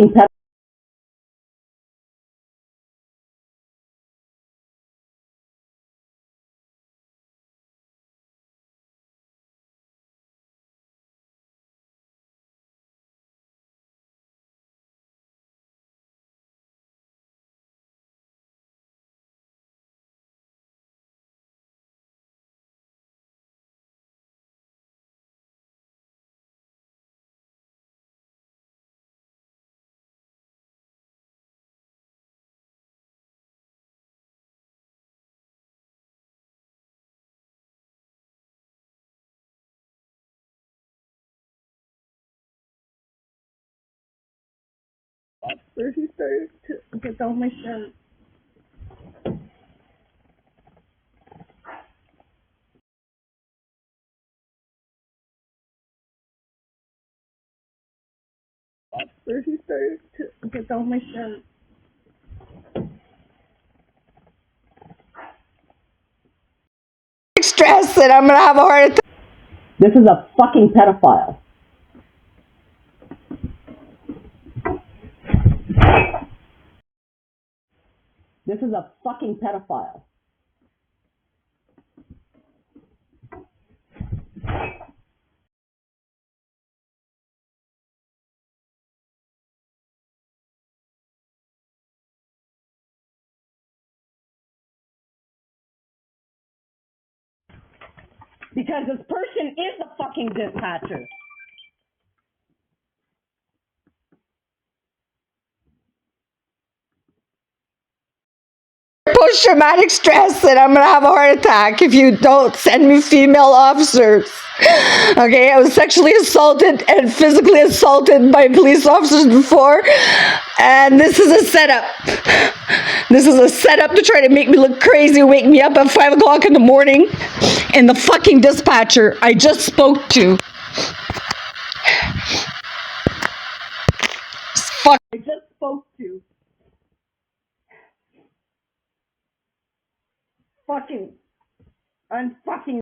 fucking pedophile. Where he started to get down my shirt. Where he started to get down my shirt. Stress and I'm gonna have a heart attack. This is a fucking pedophile. This is a fucking pedophile. Because this person is the fucking dispatcher. Post-traumatic stress and I'm gonna have a heart attack if you don't send me female officers. Okay, I was sexually assaulted and physically assaulted by police officers before, and this is a setup. This is a setup to try to make me look crazy, wake me up at 5 o'clock in the morning, and the fucking dispatcher I just spoke to. Fuck. I just spoke to. Fucking. I'm fucking.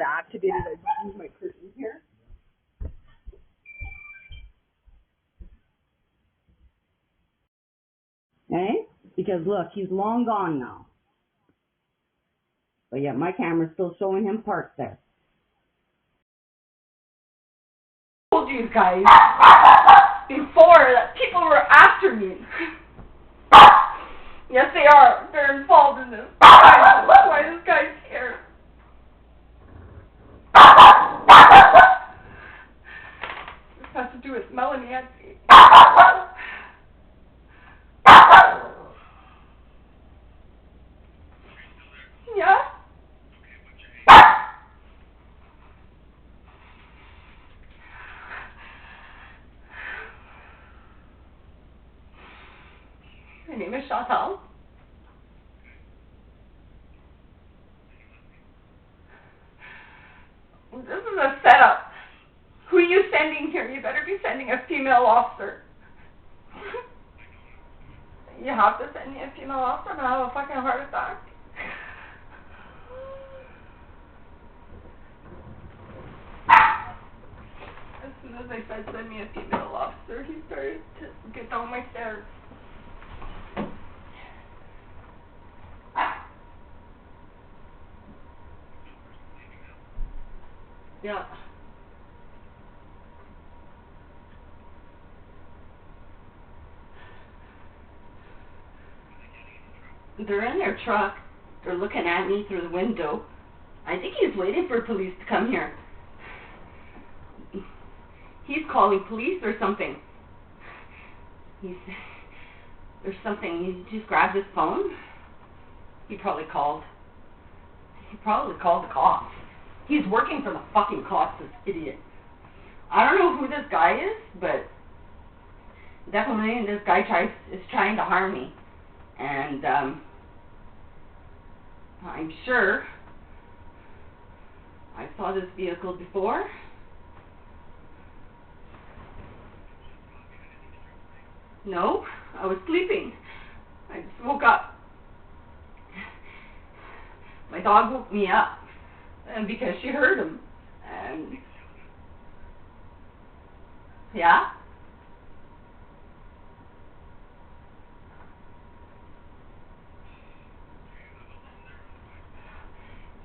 Activated, I just moved my curtain here. Eh? Because look, he's long gone now. But yet my camera's still showing him parked there. I told you guys before that people were after me. Yes, they are. They're involved in this. That's why this guy's here. This has to do with Melanie. Yeah? My name is Chantal. This is a setup. Who are you sending here? You better be sending a female officer. You have to send me a female officer, but I have a fucking heart attack. As soon as I said send me a female officer, he started to get down my stairs. Yeah. They're in their truck. They're looking at me through the window. I think he's waiting for police to come here. He's calling police or something. There's something. He just grabbed his phone. He probably called the cops. He's working for the fucking cops, this idiot. I don't know who this guy is, but definitely this guy is trying to harm me. And I'm sure I saw this vehicle before. No, I was sleeping. I just woke up. My dog woke me up, and because she heard him. And yeah.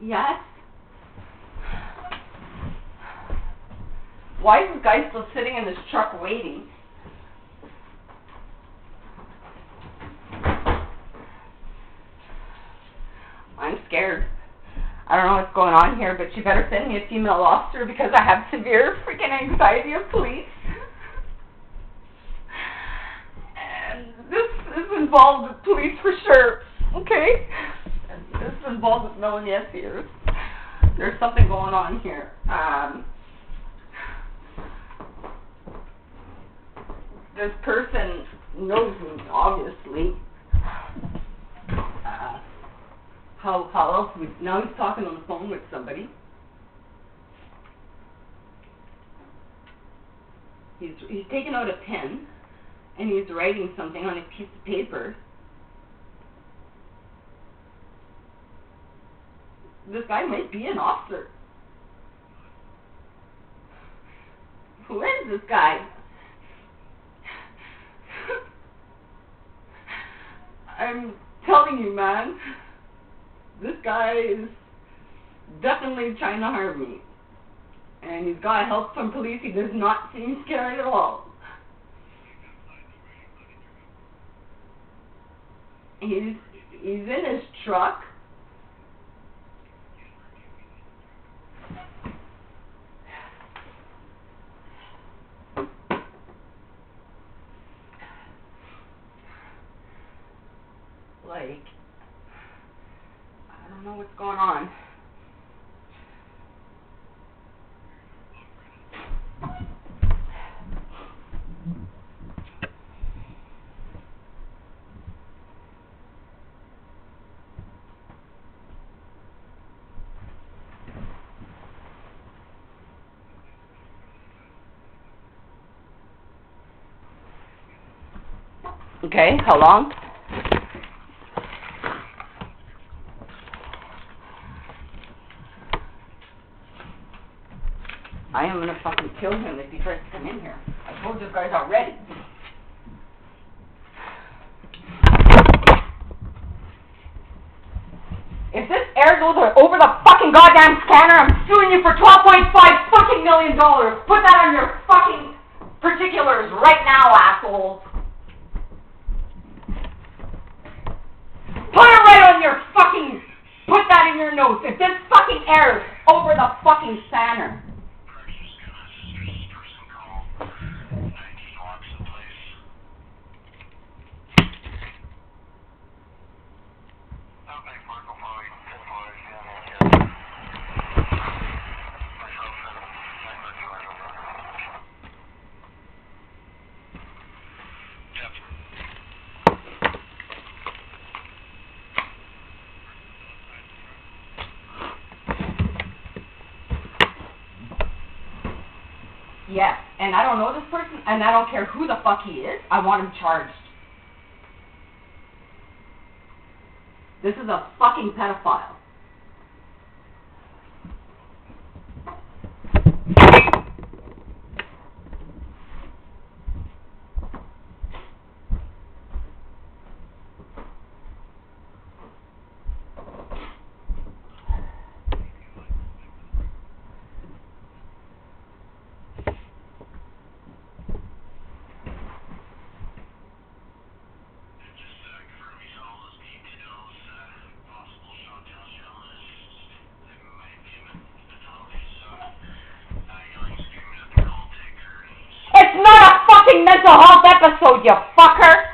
Yes. Why is this guy still sitting in this truck waiting? I'm scared. I don't know what's going on here, but you better send me a female officer because I have severe freaking anxiety of police. And this is involved with police for sure, okay? And this is involved with no one yes here. There's something going on here. This person knows me, obviously. How else would... Now he's talking on the phone with somebody. He's taken out a pen, and he's writing something on a piece of paper. This guy might be an officer. Who is this guy? I'm telling you, man. This guy is definitely trying to harm me. And he's got help from police. He does not seem scared at all. He's in his truck. Like, I don't know what's going on. Okay, how long? I am gonna fucking kill him if he tries to come in here. I told this guy's already. If this air goes over the fucking goddamn scanner, I'm suing you for $12.5 fucking million. Put that on your fucking particulars right now, assholes. Put it right on your fucking... Put that in your notes. If this fucking air is over the fucking scanner. Yes, and I don't know this person, and I don't care who the fuck he is. I want him charged. This is a fucking pedophile. episode, you fucker.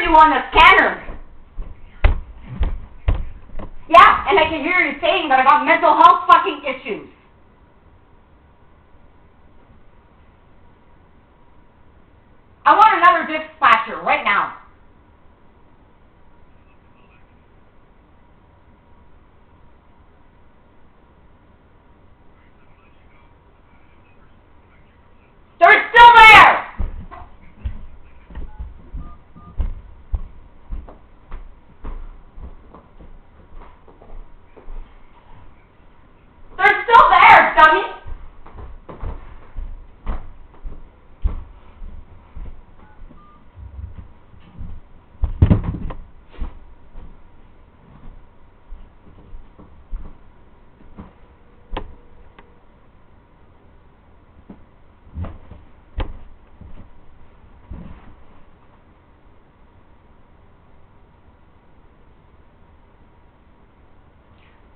On the scanner. Yeah, and I can hear you saying that I got mental health fucking issues. I want another dispatcher right now. They're still there! They're still there, dummy!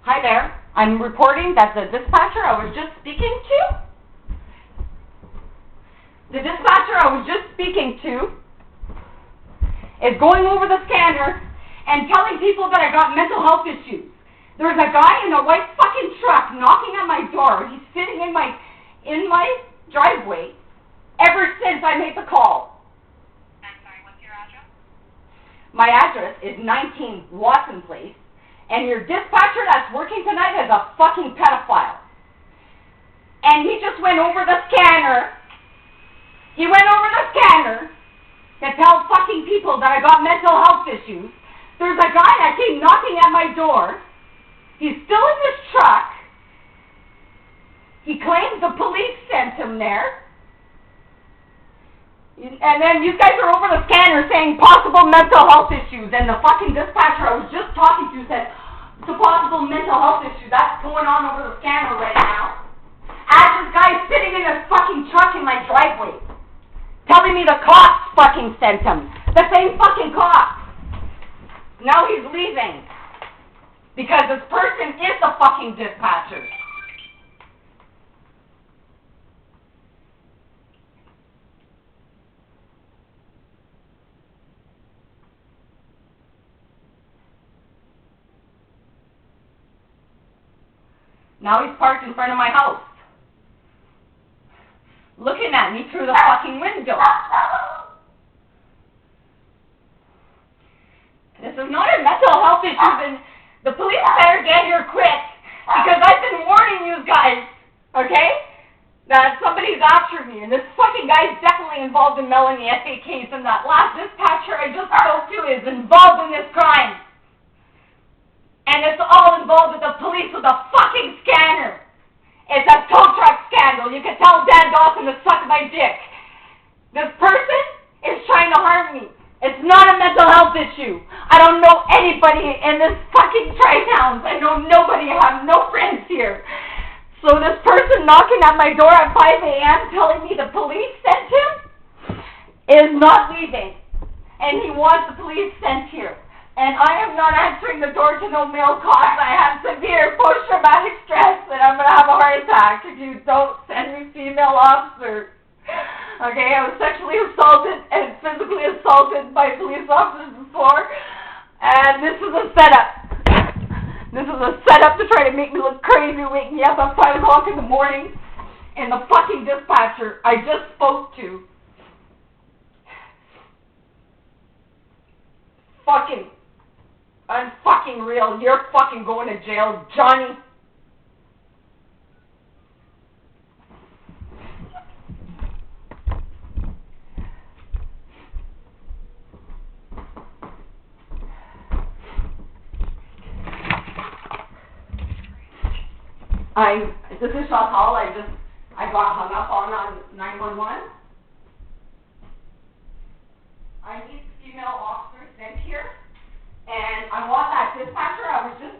Hi there. I'm reporting that the dispatcher I was just speaking to, is going over the scanner and telling people that I got mental health issues. There's a guy in a white fucking truck knocking at my door. He's sitting in my driveway ever since I made the call. I'm sorry, what's your address? My address is 19 Watson Place. And your dispatcher that's working tonight is a fucking pedophile. And he just went over the scanner. He went over the scanner to tell fucking people that I got mental health issues. There's a guy that came knocking at my door. He's still in this truck. He claims the police sent him there. And then you guys are over the scanner saying possible mental health issues. And the fucking dispatcher I was just talking to said, it's a possible mental health issue. That's going on over the scanner right now. As this guy's sitting in his fucking truck in my driveway, telling me the cops fucking sent him. The same fucking cops. Now he's leaving. Because this person is the fucking dispatcher. Now he's parked in front of my house, looking at me through the fucking window. This is not a mental health issue, and the police better get here quick, because I've been warning you guys, okay, that somebody's after me, and this fucking guy is definitely involved in Melanie F.A. case, and that last dispatcher I just spoke to is involved in this crime. And it's all involved with the police with a fucking scanner. It's a tow truck scandal. You can tell Dan Dawson to suck my dick. This person is trying to harm me. It's not a mental health issue. I don't know anybody in this fucking tri-towns. I know nobody. I have no friends here. So this person knocking at my door at 5 a.m. telling me the police sent him is not leaving. And he wants the police sent here. And I am not answering the door to no male cops. I have severe post-traumatic stress and I'm going to have a heart attack if you don't send me female officers. Okay, I was sexually assaulted and physically assaulted by police officers before. And this is a setup. This is a setup to try to make me look crazy, wake me up at 5 o'clock in the morning. And the fucking dispatcher I just spoke to. Fucking unfucking real. You're fucking going to jail, Johnny. This is Chantal. I got hung up on 911. I need female officers sent here. And I want that dispatcher I was just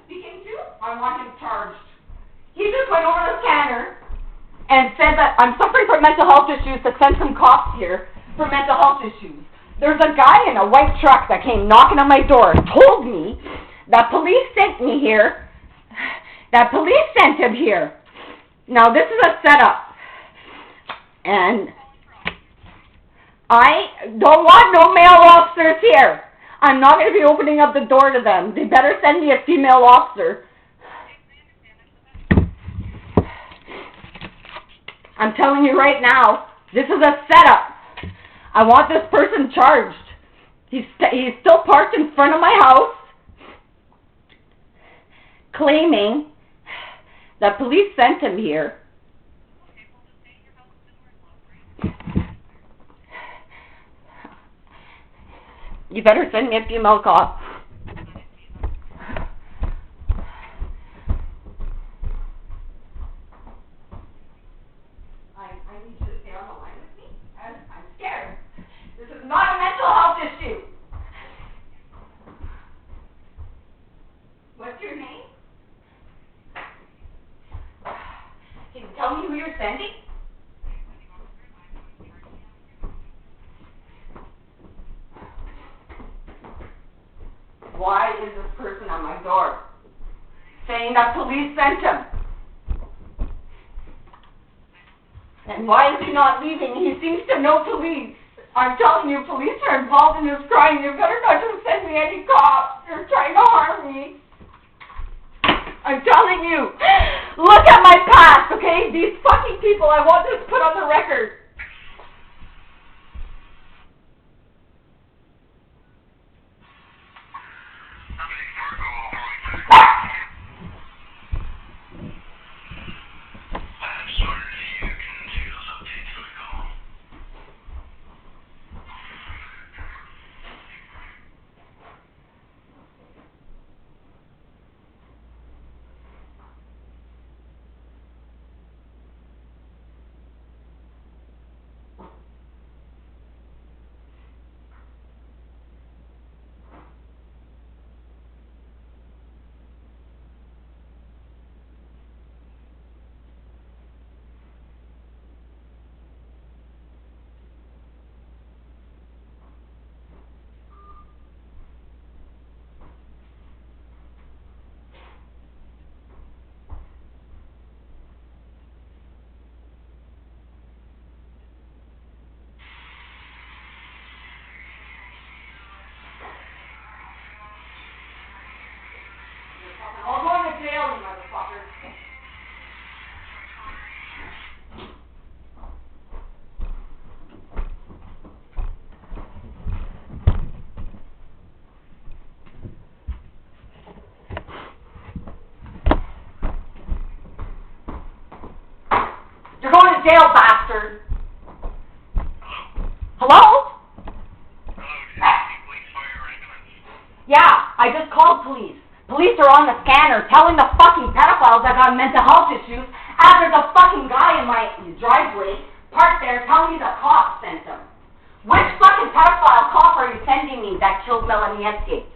I want him charged. He just went over the scanner and said that I'm suffering from mental health issues, to send some cops here for mental health issues. There's a guy in a white truck that came knocking on my door, told me that police sent me here, that police sent him here. Now this is a setup, and I don't want no male officers here. I'm not going to be opening up the door to them. They better send me a female officer. I'm telling you right now, this is a setup. I want this person charged. He's still parked in front of my house, claiming that police sent him here. You better send me a female cop. I need you to stay on the line with me. I'm scared. This is not a mental health issue. What's your name? Can you tell me who you're sending? Why is this person on my door saying that police sent him? And why is he not leaving? He seems to know police. I'm telling you, police are involved in this crime. You better not just send me any cops. You're trying to harm me. I'm telling you. Look at my past, okay? These fucking people, I want this put on the record. I'll go to jail, you motherfucker. You're going to jail, bastard. Hello? Yeah, I just called police. Police are on the scanner telling the fucking pedophiles I got mental health issues as there's a fucking guy in my driveway parked there telling me the cops sent him. Which fucking pedophile cop are you sending me that killed Melanie Escape?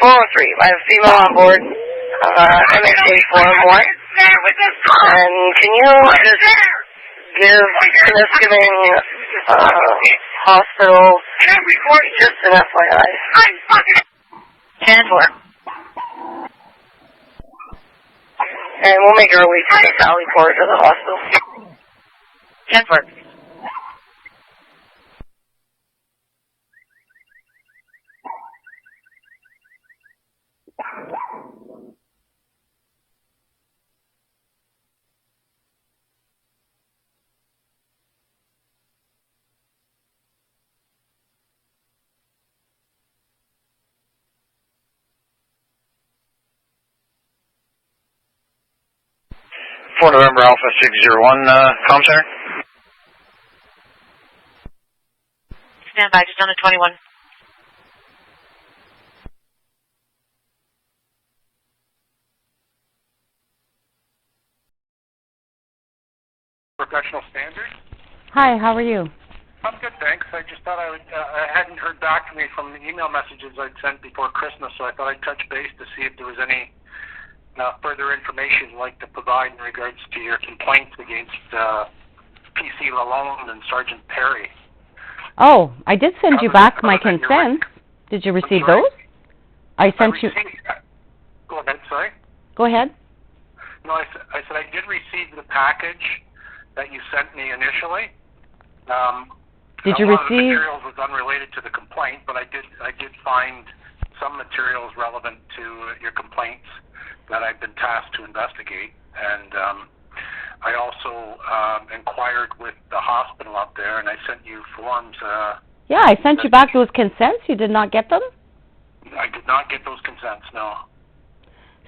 403. I have a female on board. MHA 401. And can you just give Temiskaming Hospital just an FYI? Chancellor. And we'll make our way to the Valley Port of the hospital. Chancellor. For November Alpha 601, comm center. Stand by, just on the 21. Professional standards. Hi, how are you? I'm good, thanks. I just thought I hadn't heard back from me from the email messages I'd sent before Christmas, so I thought I'd touch base to see if there was any further information you'd like to provide in regards to your complaints against PC Lalonde and Sergeant Perry. Oh, I did send you back my consents. Did you receive those? I sent you... Go ahead, sorry. Go ahead. No, I said I did receive the package that you sent me initially. Did you receive? A lot of the receive... materials was unrelated to the complaint, but I did find some materials relevant to your complaints that I've been tasked to investigate. And I also inquired with the hospital up there, and I sent you forms. Yeah, I sent you back those consents. You did not get them? I did not get those consents, no.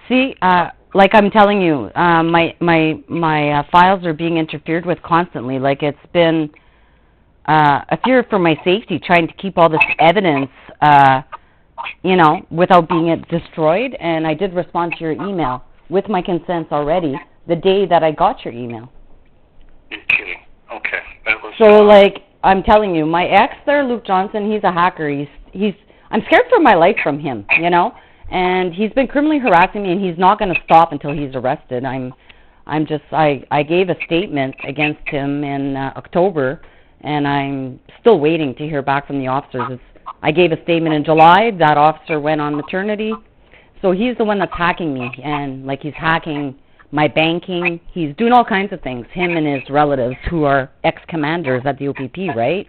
See, like I'm telling you, my files are being interfered with constantly. Like, it's been a fear for my safety, trying to keep all this evidence, you know, without being destroyed. And I did respond to your email with my consents already the day that I got your email. You're kidding. Okay. That was, so, like, I'm telling you, my ex there, Luke Johnson, he's a hacker. I'm scared for my life from him, you know, and he's been criminally harassing me, and he's not going to stop until he's arrested. I gave a statement against him in October, and I'm still waiting to hear back from the officers. I gave a statement in July. That officer went on maternity, so he's the one that's hacking me, and, like, he's hacking my banking. He's doing all kinds of things, him and his relatives who are ex-commanders at the OPP, right?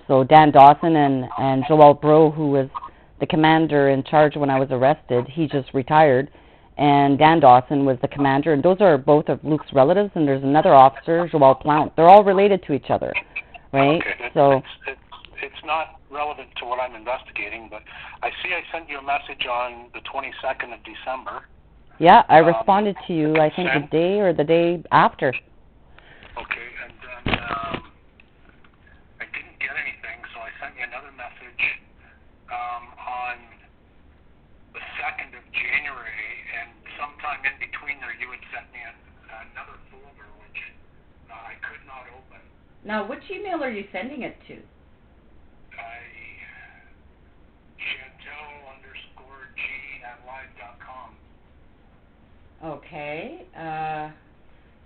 So Dan Dawson and Joel Bro, who was the commander in charge when I was arrested, he just retired. And Dan Dawson was the commander, and those are both of Luke's relatives, and there's another officer, Joel Plount. They're all related to each other, right? Okay. So it's not relevant to what I'm investigating, but I see I sent you a message on the 22nd of December. Yeah, I responded to you, I think, the day or the day after. Okay, and then I didn't get anything, so I sent you another message on the 2nd of January, and sometime in between there you had sent me another folder, which I could not open. Now, which email are you sending it to? Chantel_G@live.com. Okay.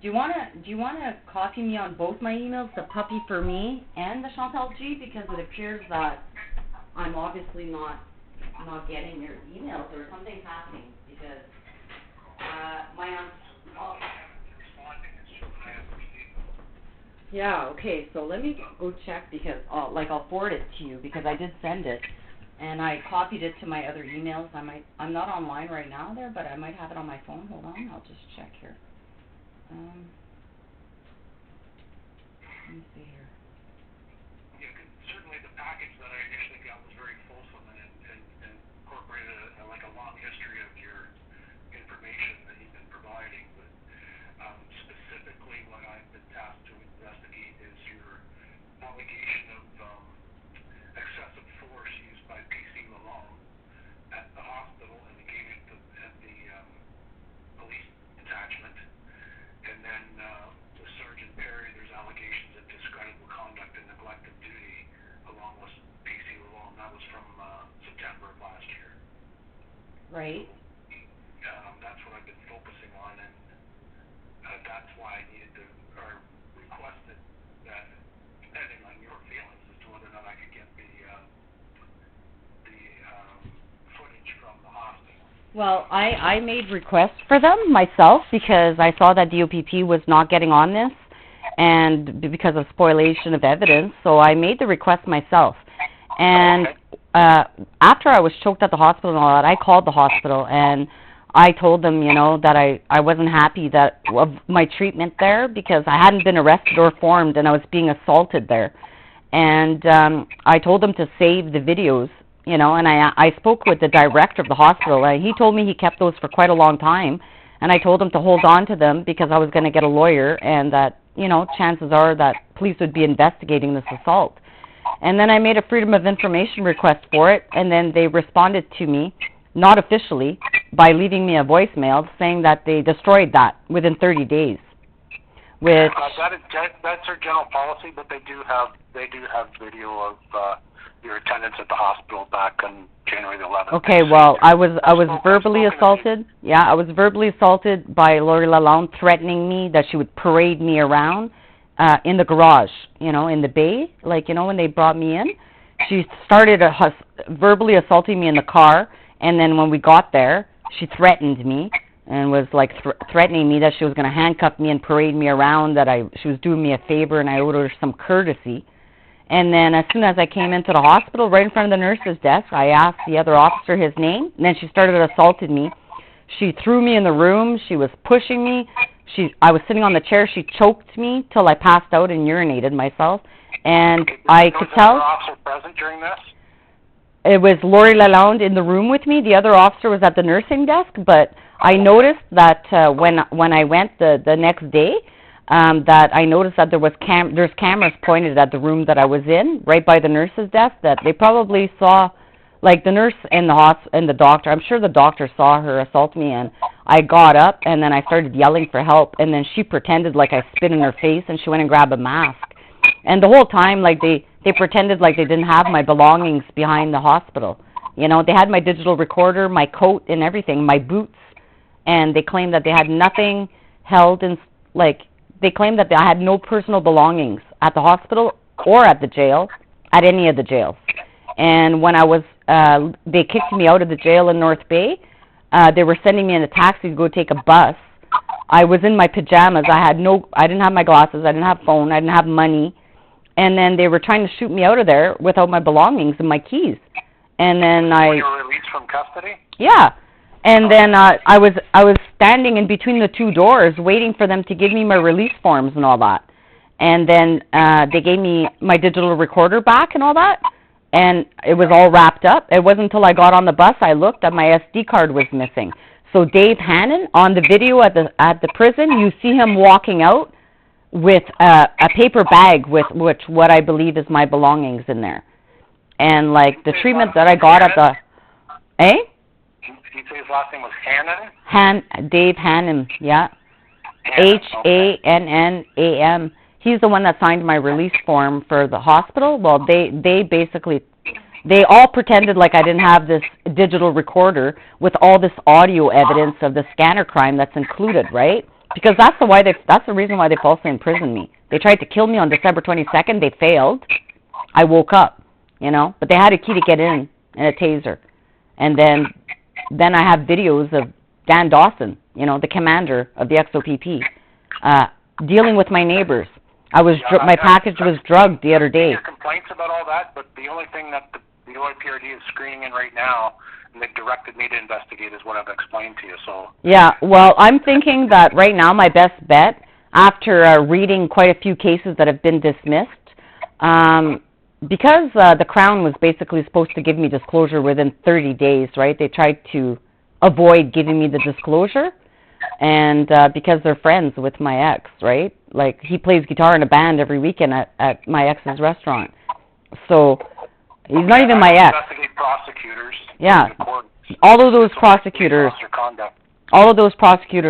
Do you wanna copy me on both my emails, the puppy for me and the Chantel G, because it appears that I'm obviously not getting your emails, or something's happening, because yeah, okay, so let me go check, because I'll forward it to you, because I did send it, and I copied it to my other emails. I'm not online right now there, but I might have it on my phone. Hold on, I'll just check here. Let me see here. Yeah, certainly the package that I initially got was very fulsome and incorporated like a long history of your information that you've been providing, but specifically what I've been tasked to investigate is your allegation of excessive force used by PC Lalonde at the hospital and the police detachment. And then with Sergeant Perry, there's allegations of discreditable conduct and neglect of duty along with PC Lalonde. That was from September of last year. Right. That's what I've been focusing on, and that's why I needed to, or requested that, depending on your feelings as to whether or not I could get the footage from the hospital. Well, I made requests for them myself, because I saw that the OPP was not getting on this, and because of spoliation of evidence, so I made the request myself. And after I was choked at the hospital and all that, I called the hospital, and I told them, you know, that I wasn't happy of my treatment there, because I hadn't been arrested or formed, and I was being assaulted there. And I told them to save the videos, you know, and I spoke with the director of the hospital, and he told me he kept those for quite a long time, and I told him to hold on to them because I was going to get a lawyer, and that, you know, chances are that police would be investigating this assault. And then I made a Freedom of Information request for it, and then they responded to me, not officially, by leaving me a voicemail saying that they destroyed that within 30 days. Which that's their general policy, but they do have video of your attendance at the hospital back on January the 11th. Okay, well, I was verbally assaulted. Yeah, I was verbally assaulted by Lori Lalonde, threatening me that she would parade me around in the garage, you know, in the bay, like, you know, when they brought me in. She started verbally assaulting me in the car, and then when we got there, she threatened me and was like threatening me that she was going to handcuff me and parade me around, that she was doing me a favor and I owed her some courtesy. And then as soon as I came into the hospital, right in front of the nurse's desk, I asked the other officer his name, and then she started assaulting me. She threw me in the room. She was pushing me. I was sitting on the chair. She choked me till I passed out and urinated myself. And I could tell. Was there officer present during this? It was Lori Lalonde in the room with me. The other officer was at the nursing desk, but I noticed that when I went the next day, that I noticed that there's cameras pointed at the room that I was in, right by the nurse's desk, that they probably saw, like the nurse and the doctor. I'm sure the doctor saw her assault me, and I got up and then I started yelling for help, and then she pretended like I spit in her face, and she went and grabbed a mask. And the whole time, like they pretended like they didn't have my belongings behind the hospital. You know, they had my digital recorder, my coat, and everything, my boots, and they claimed that they had nothing held in, like, they claimed that I had no personal belongings at the hospital or at the jail, at any of the jails. And when I was, they kicked me out of the jail in North Bay. They were sending me in a taxi to go take a bus. I was in my pajamas. I didn't have my glasses. I didn't have phone. I didn't have money. And then they were trying to shoot me out of there without my belongings and my keys. And then You were released from custody? Yeah. And then I was standing in between the two doors waiting for them to give me my release forms and all that. And then they gave me my digital recorder back and all that. And it was all wrapped up. It wasn't until I got on the bus I looked and my SD card was missing. So Dave Hannon, on the video at the prison, you see him walking out with a paper bag with what I believe is my belongings in there. And like the treatment that I got at the... Eh? Did you say his last name was Hannon? Dave Hannon, yeah. Hannon, H-A-N-N-A-M. He's the one that signed my release form for the hospital. Well, they basically, they all pretended like I didn't have this digital recorder with all this audio evidence of the scanner crime that's included, right? Because that's the reason why they falsely imprisoned me. They tried to kill me on December 22nd. They failed. I woke up, you know, but they had a key to get in and a taser. And then I have videos of Dan Dawson, you know, the commander of the XOPP, dealing with my neighbors. My package was drugged the other day. Your complaints about all that, but the only thing that the OIPRD is screening in right now, and they directed me to investigate, is what I've explained to you. So yeah, well, I'm thinking that right now my best bet, after reading quite a few cases that have been dismissed, because the Crown was basically supposed to give me disclosure within 30 days, right? They tried to avoid giving me the disclosure, and because they're friends with my ex, right? Like, he plays guitar in a band every weekend at my ex's restaurant. So he's not even my ex. Investigate prosecutors. Yeah, all of those prosecutors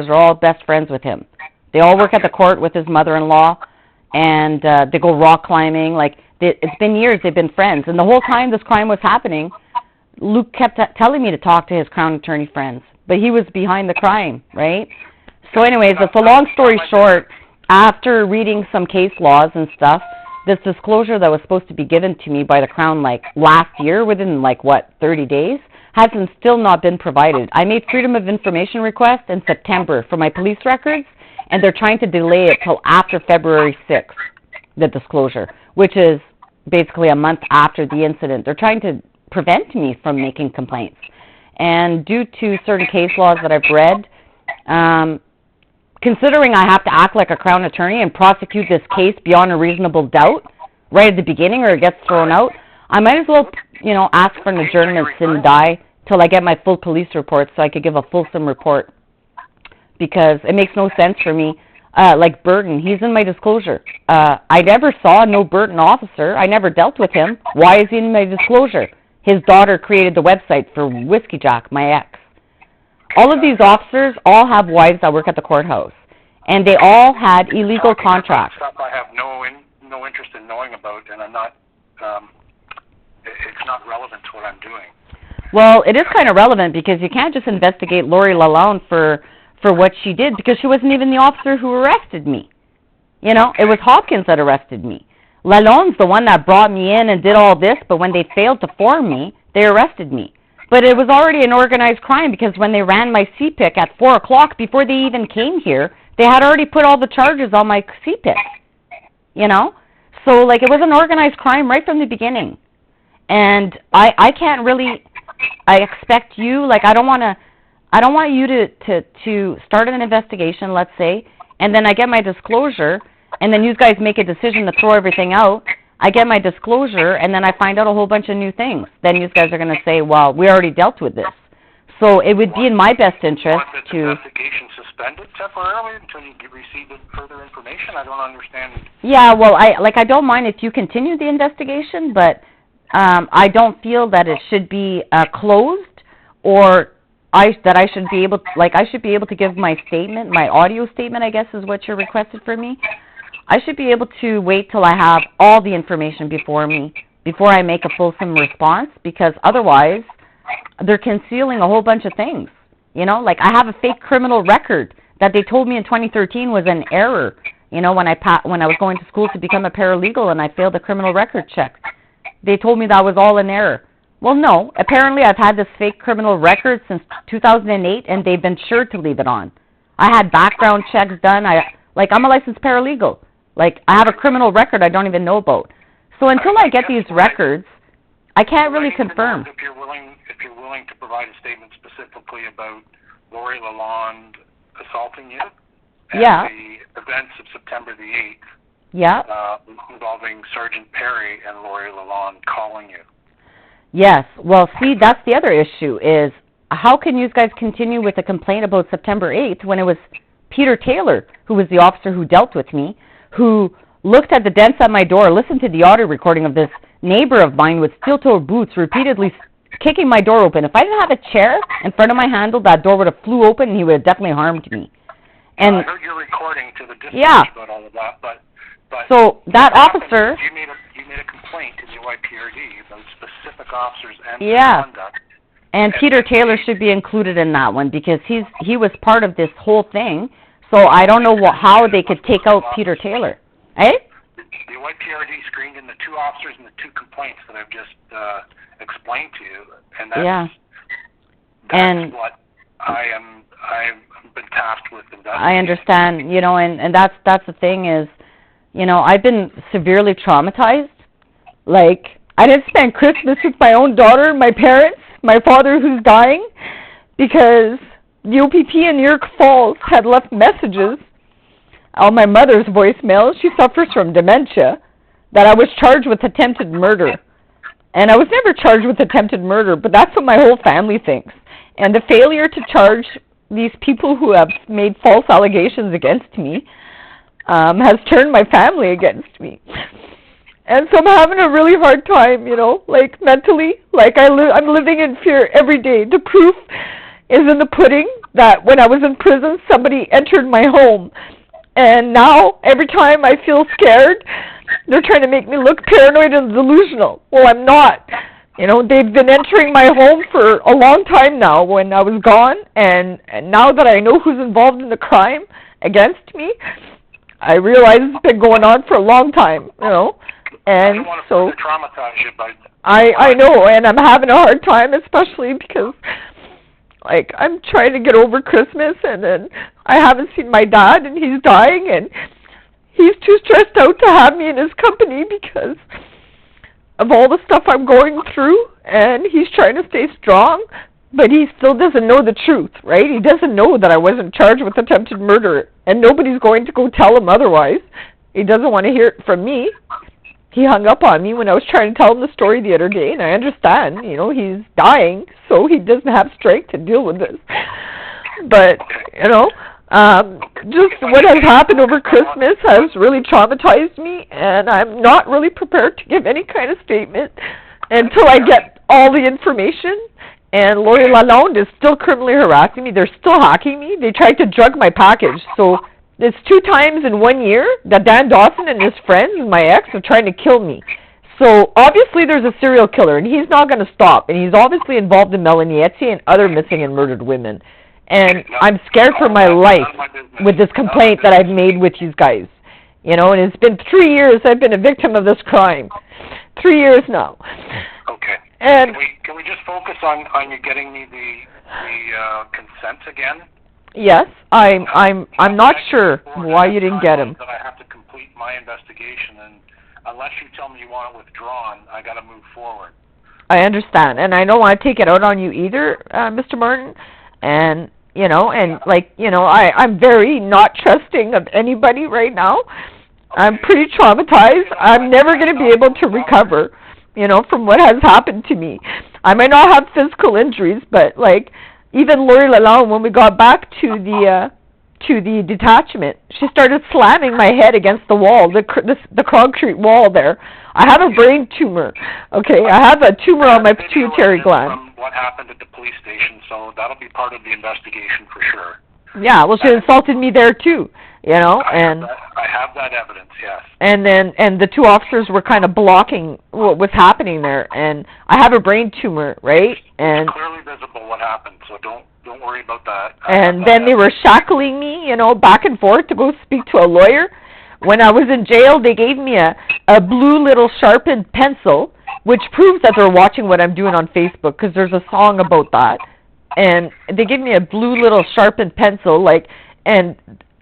are all best friends with him. They all work at the court with his mother-in-law, and they go rock climbing. Like, it's been years they've been friends. And the whole time this crime was happening, Luke kept telling me to talk to his Crown attorney friends. But he was behind the crime, right? So anyways, it's a long story short. After reading some case laws and stuff, this disclosure that was supposed to be given to me by the Crown like last year, within 30 days, hasn't still not been provided. I made Freedom of Information request in September for my police records, and they're trying to delay it till after February 6th, the disclosure, which is basically a month after the incident. They're trying to prevent me from making complaints. And due to certain case laws that I've read, considering I have to act like a Crown attorney and prosecute this case beyond a reasonable doubt right at the beginning or it gets thrown out, I might as well, ask for an adjournment and die till I get my full police report so I could give a fulsome report. Because it makes no sense for me. Like Burton, he's in my disclosure. I never saw no Burton officer. I never dealt with him. Why is he in my disclosure? His daughter created the website for Whiskey Jack, my ex. All of these officers all have wives that work at the courthouse, and they all had illegal contracts. Stuff I have no interest in knowing about, and I'm not. It's not relevant to what I'm doing. Well, it is kind of relevant because you can't just investigate Lori Lalonde for what she did, because she wasn't even the officer who arrested me. It was Hopkins that arrested me. Lalonde's the one that brought me in and did all this, but when they failed to form me, they arrested me. But it was already an organized crime, because when they ran my CPIC at 4 o'clock, before they even came here, they had already put all the charges on my CPIC. So, it was an organized crime right from the beginning. And I can't really, I expect you, I don't want you to start an investigation, let's say, and then I get my disclosure, and then you guys make a decision to throw everything out. I get my disclosure, and then I find out a whole bunch of new things. Then you guys are going to say, well, we already dealt with this. So it would be in my best interest to... investigation suspended temporarily until you receive further information? I don't understand. Yeah, well, I don't mind if you continue the investigation, but I don't feel that it should be closed, or I should be able to give my statement, my audio statement, I guess is what you're requested for me. I should be able to wait till I have all the information before me, before I make a fulsome response, because otherwise they're concealing a whole bunch of things. You know, like I have a fake criminal record that they told me in 2013 was an error, you know, when I was going to school to become a paralegal and I failed the criminal record check. They told me that was all an error. Well, no, apparently I've had this fake criminal record since 2008 and they've been sure to leave it on. I had background checks done. I'm a licensed paralegal. Like, I have a criminal record I don't even know about. So until I get these records, I can't really confirm. If you're willing to provide a statement specifically about Lori Lalonde assaulting you, and the events of September the 8th, involving Sergeant Perry and Lori Lalonde calling you. Yes. Well, see, that's the other issue is how can you guys continue with a complaint about September 8th when it was Peter Taylor, who was the officer who dealt with me, who looked at the dents at my door, listened to the audio recording of this neighbor of mine with steel-toed boots repeatedly kicking my door open. If I didn't have a chair in front of my handle, that door would have flew open and he would have definitely harmed me. And I heard your recording to the dispatch about all of that, but so that officer... You made a complaint to the YPRD about specific officers and their conduct. And Peter Taylor should be included in that one because he was part of this whole thing. So I don't know how they could take out Peter Taylor. Eh? The YPRD screened in the two officers and the two complaints that I've just explained to you, and that's what I've been tasked with investigating. I understand, you know, and that's the thing is, you know, I've been severely traumatized. Like, I didn't spend Christmas with my own daughter, my parents, my father who's dying, because the OPP in New York Falls had left messages on my mother's voicemail. She suffers from dementia, that I was charged with attempted murder. And I was never charged with attempted murder, but that's what my whole family thinks. And the failure to charge these people who have made false allegations against me has turned my family against me. And so I'm having a really hard time, you know, like mentally. Like I'm living in fear every day. The proof is in the pudding that when I was in prison, somebody entered my home. And now, every time I feel scared, they're trying to make me look paranoid and delusional. Well, I'm not. You know, they've been entering my home for a long time now when I was gone. And now that I know who's involved in the crime against me, I realize it's been going on for a long time, you know. And I don't want to so traumatize you, but I know, and I'm having a hard time, especially because, like, I'm trying to get over Christmas, and then I haven't seen my dad, and he's dying, and he's too stressed out to have me in his company because of all the stuff I'm going through, and he's trying to stay strong, but he still doesn't know the truth, right? He doesn't know that I wasn't charged with attempted murder, and nobody's going to go tell him otherwise. He doesn't want to hear it from me. He hung up on me when I was trying to tell him the story the other day, and I understand, you know, he's dying, so he doesn't have strength to deal with this. But, you know, just what has happened over Christmas has really traumatized me, and I'm not really prepared to give any kind of statement until I get all the information. And Lori Lalonde is still criminally harassing me. They're still hacking me. They tried to drug my package, so it's 2 times in 1 year that Dan Dawson and his friends and my ex are trying to kill me. So obviously there's a serial killer, and he's not going to stop. And he's obviously involved in Melanie Etsy and other missing and murdered women. And I'm scared for my life with this complaint that I've made with you guys. You know, and it's been 3 years I've been a victim of this crime. 3 years now. Okay. And can we just focus on you getting me the consent again? Yes, I'm not sure why you didn't get him. That I have to complete my investigation, and unless you tell me you want it withdrawn, I got to move forward. I understand, and I don't want to take it out on you either, Mr. Martin. And and like, I'm very not trusting of anybody right now. I'm pretty traumatized. I'm never going to be able to recover, from what has happened to me. I might not have physical injuries, but like, even Lori Lalonde, when we got back to the detachment, she started slamming my head against the wall, the concrete wall there. I have a brain tumor. Okay, I have a tumor on my pituitary gland. From what happened at the police station, so that'll be part of the investigation for sure. Yeah, well, she insulted me there too, and I have that evidence, yes. And the two officers were kind of blocking what was happening there, and I have a brain tumor, right? And it's clearly visible what happened, so don't worry about that. And then they were shackling me, back and forth to go speak to a lawyer. When I was in jail, they gave me a blue little sharpened pencil, which proves that they're watching what I'm doing on Facebook, because there's a song about that. And they gave me a blue little sharpened pencil, and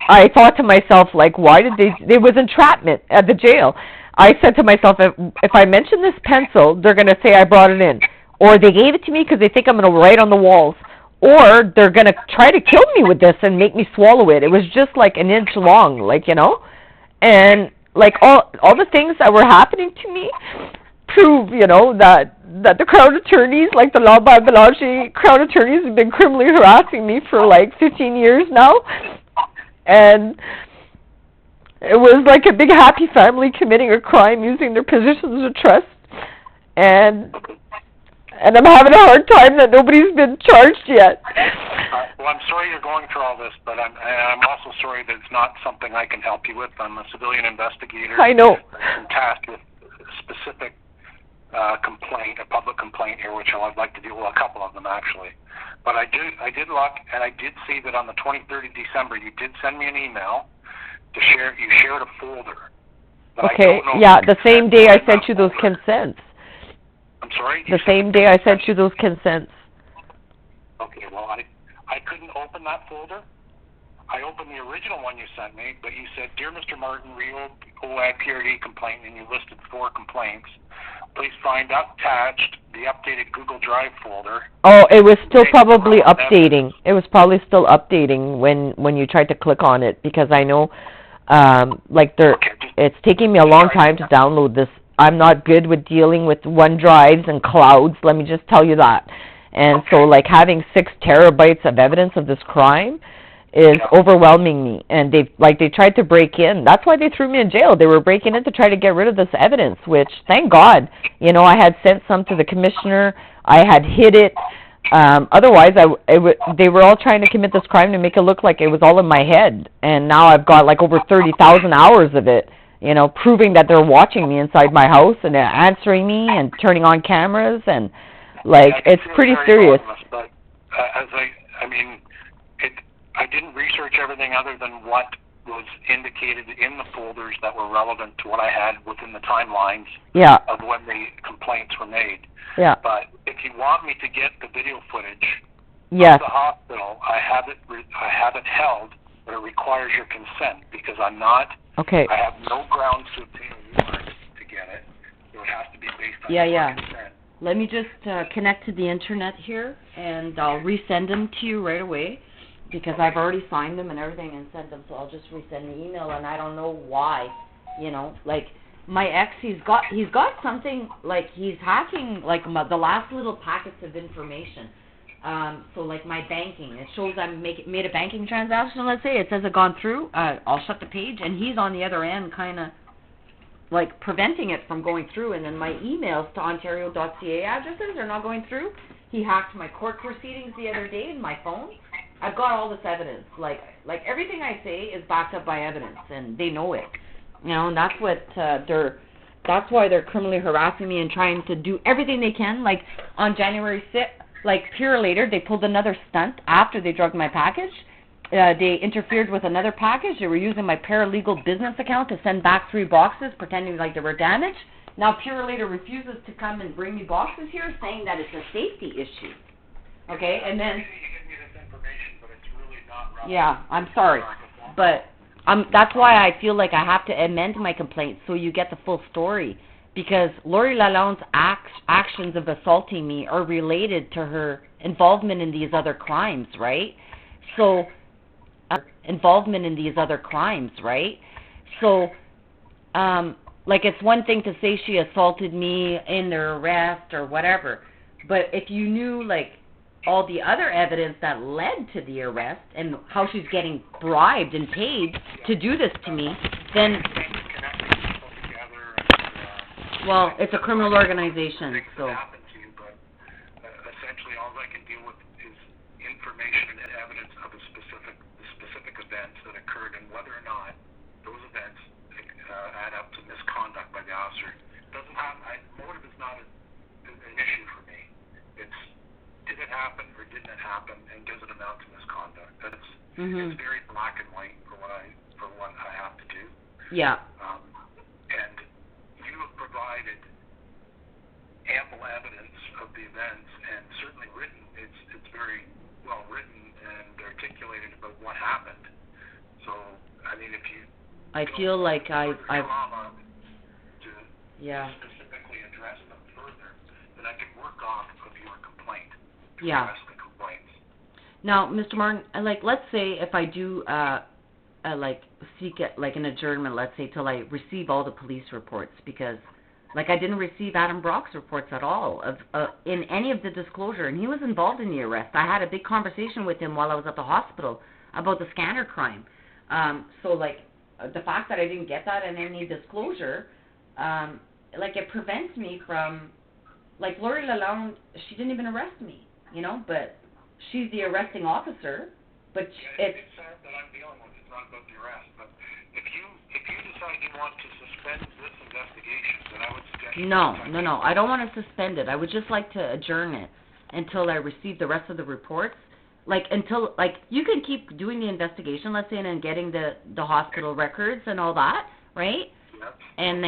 I thought to myself, why did there was entrapment at the jail. I said to myself, if I mention this pencil, they're going to say I brought it in. Or they gave it to me because they think I'm going to write on the walls. Or they're going to try to kill me with this and make me swallow it. It was just like an inch long, And all the things that were happening to me prove, that the crown attorneys, like the lambert-belanger crown attorneys, have been criminally harassing me for 15 years now. And it was like a big happy family committing a crime using their positions of trust. And I'm having a hard time that nobody's been charged yet. Well, I'm sorry you're going through all this, but I'm also sorry that it's not something I can help you with. I'm a civilian investigator. I know. I'm tasked with a specific complaint, a public complaint here, which I'd like to deal with, a couple of them actually. But I did look, and I did see that on the 23rd of December, you did send me an email to share. You shared a folder. Okay. Yeah, the same day I sent you those consents. I'm sorry? The same day I sent you those consents. Okay, well, I couldn't open that folder. I opened the original one you sent me, but you said, Dear Mr. Martin, PRD complaint, and you listed 4 complaints. Please find attached the updated Google Drive folder. Oh, it was still probably updating. It was probably still updating when you tried to click on it, because I know, it's taking me a long time to download this. I'm not good with dealing with OneDrives and clouds, let me just tell you that. And so, having 6 terabytes of evidence of this crime is overwhelming me. And they tried to break in. That's why they threw me in jail. They were breaking in to try to get rid of this evidence, which, thank God, I had sent some to the commissioner. I had hid it. Otherwise, they were all trying to commit this crime to make it look like it was all in my head. And now I've got over 30,000 hours of it. Proving that they're watching me inside my house and they're answering me and turning on cameras, and it's pretty serious. But I didn't research everything other than what was indicated in the folders that were relevant to what I had within the timelines of when the complaints were made. Yeah. But if you want me to get the video footage of the hospital, I have it held, but it requires your consent, because I'm not. Okay. I have no grounds to obtain a warrant to get it. So it has to be based on your consent. Let me just connect to the internet here, and I'll resend them to you right away, because I've already signed them and everything and sent them, so I'll just resend the email, and I don't know why, my ex, he's got something, he's hacking, the last little packets of information. So my banking, it shows I made a banking transaction, let's say, it says it gone through, I'll shut the page, and he's on the other end kind of preventing it from going through, and then my emails to ontario.ca addresses are not going through. He hacked my court proceedings the other day in my phone. I've got all this evidence, everything I say is backed up by evidence, and they know it, and that's what that's why they're criminally harassing me and trying to do everything they can, on January 6th, Pure later, they pulled another stunt after they drugged my package. They interfered with another package. They were using my paralegal business account to send back 3 boxes, pretending like they were damaged. Now Pure later refuses to come and bring me boxes here, saying that it's a safety issue. Okay, and then... Yeah, I'm sorry. But that's why I feel like I have to amend my complaint so you get the full story. Because Lori Lalonde's actions of assaulting me are related to her involvement in these other crimes, right? So, involvement in these other crimes, right? So, like, it's one thing to say she assaulted me in their arrest or whatever, but if you knew, like, all the other evidence that led to the arrest and how she's getting bribed and paid to do this to me, then, well, it's a criminal organization, so. Essentially, all I can deal with is information and evidence of the specific events that occurred, and whether or not those events add up to misconduct by the officer. Motive is not an issue for me. It's, did it happen or didn't it happen, and does it amount to misconduct? That's it's very black and white for what I have to do. Yeah. And you have provided ample evidence of the events, and certainly written. It's very well written and articulated about what happened. So, I mean, if you I feel like I've to yeah. specifically address them further, then I can work off of your complaint to Yeah. address the complaints. Now, Mr. Martin, like, let's say if I do, like, seek it, like, an adjournment, let's say, till I receive all the police reports, because, like, I didn't receive Adam Brock's reports at all of in any of the disclosure, and he was involved in the arrest. I had a big conversation with him while I was at the hospital about the scanner crime. So, like, the fact that I didn't get that in any disclosure, like, it prevents me from, like, Lori Lalonde, she didn't even arrest me, you know, but she's the arresting officer, but it's sad that I'm dealing with. It's not about the arrest, but if you decide you want to suspend this investigation, then I would suggest no, I don't want to suspend it. I would just like to adjourn it until I receive the rest of the reports. Like, until, like, you can keep doing the investigation, let's say, and then getting the hospital records and all that, right? Yep. And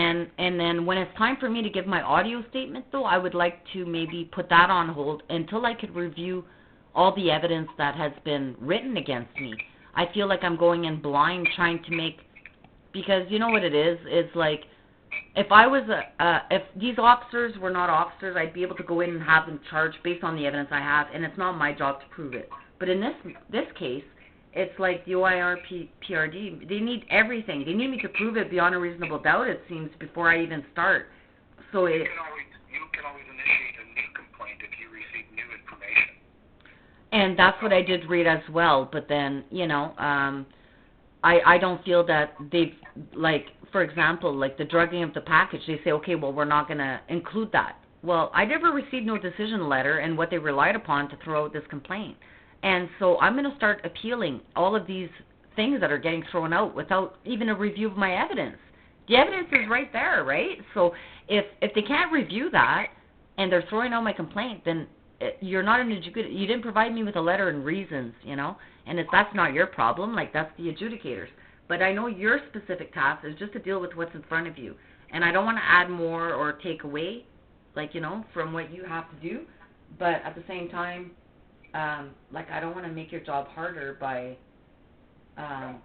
then when it's time for me to give my audio statement, though, I would like to maybe put that on hold until I could review all the evidence that has been written against me. I feel like I'm going in blind trying to make, because you know what it is? It's like, if I was if these officers were not officers, I'd be able to go in and have them charged based on the evidence I have, and it's not my job to prove it. But in this case, it's like the OIR PRD. They need everything. They need me to prove it beyond a reasonable doubt, it seems, before I even start. So you can always initiate a new complaint if you receive new information. And that's what I did read as well. But then, you know, I don't feel that they've, like, for example, like the drugging of the package, they say, okay, well, we're not going to include that. Well, I never received no decision letter and what they relied upon to throw out this complaint. And so I'm going to start appealing all of these things that are getting thrown out without even a review of my evidence. The evidence is right there, right? So if they can't review that and they're throwing out my complaint, then you're not an adjudicator. You didn't provide me with a letter and reasons, you know? And if that's not your problem, like, that's the adjudicators. But I know your specific task is just to deal with what's in front of you. And I don't want to add more or take away, like, you know, from what you have to do. But at the same time, like, I don't want to make your job harder by... I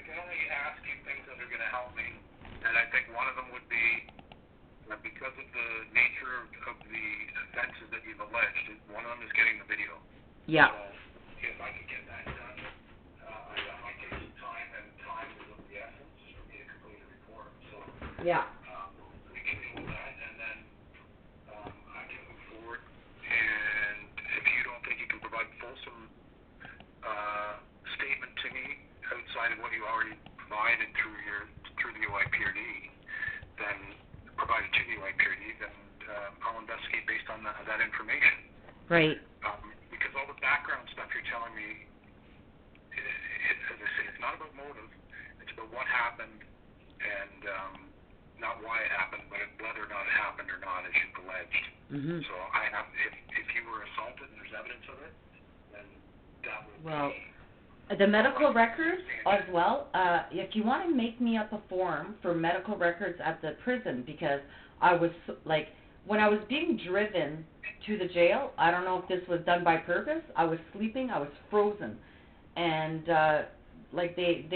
can only ask you things that are going to help me. And I think one of them would be, because of the nature of the offenses that you've alleged, one of them is getting the video. Yeah. So if I could get that done, that might take some time, and time is of the essence for me to complete a report. So yeah. We can deal with that, and then I can move forward. And if you don't think you can provide fulsome statement to me outside of what you already provided through the OIPRD, then provided to the OIPRD, then I'll investigate based on that information. Right. Because all the background stuff you're telling me, as I say, it's not about motive. It's about what happened, and not why it happened, but whether or not it happened or not, as you've alleged. Mm-hmm. So if you were assaulted and there's evidence of it, then that would be... The medical records as well, if you want to make me up a form for medical records at the prison, because I was, like, when I was being driven to the jail, I don't know if this was done by purpose, I was sleeping, I was frozen, and, like, they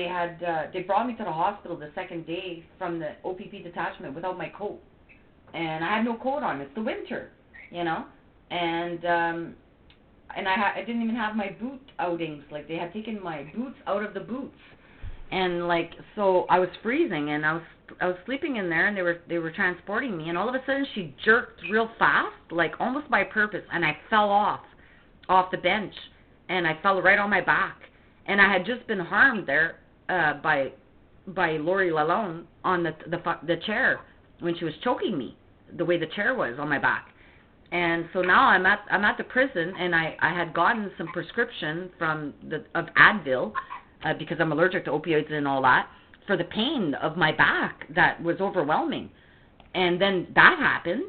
brought me to the hospital the second day from the OPP detachment without my coat, and I had no coat on. It's the winter, you know, and I didn't even have my boot outings. Like, they had taken my boots out of the boots. And like, so I was freezing, and I was sleeping in there, and they were transporting me, and all of a sudden she jerked real fast, like almost by purpose, and I fell off the bench, and I fell right on my back, and I had just been harmed there by Lori Lalonde on the chair when she was choking me, the way the chair was on my back. And so now I'm at the prison, and I had gotten some prescription of Advil, because I'm allergic to opioids and all that, for the pain of my back that was overwhelming. And then that happened,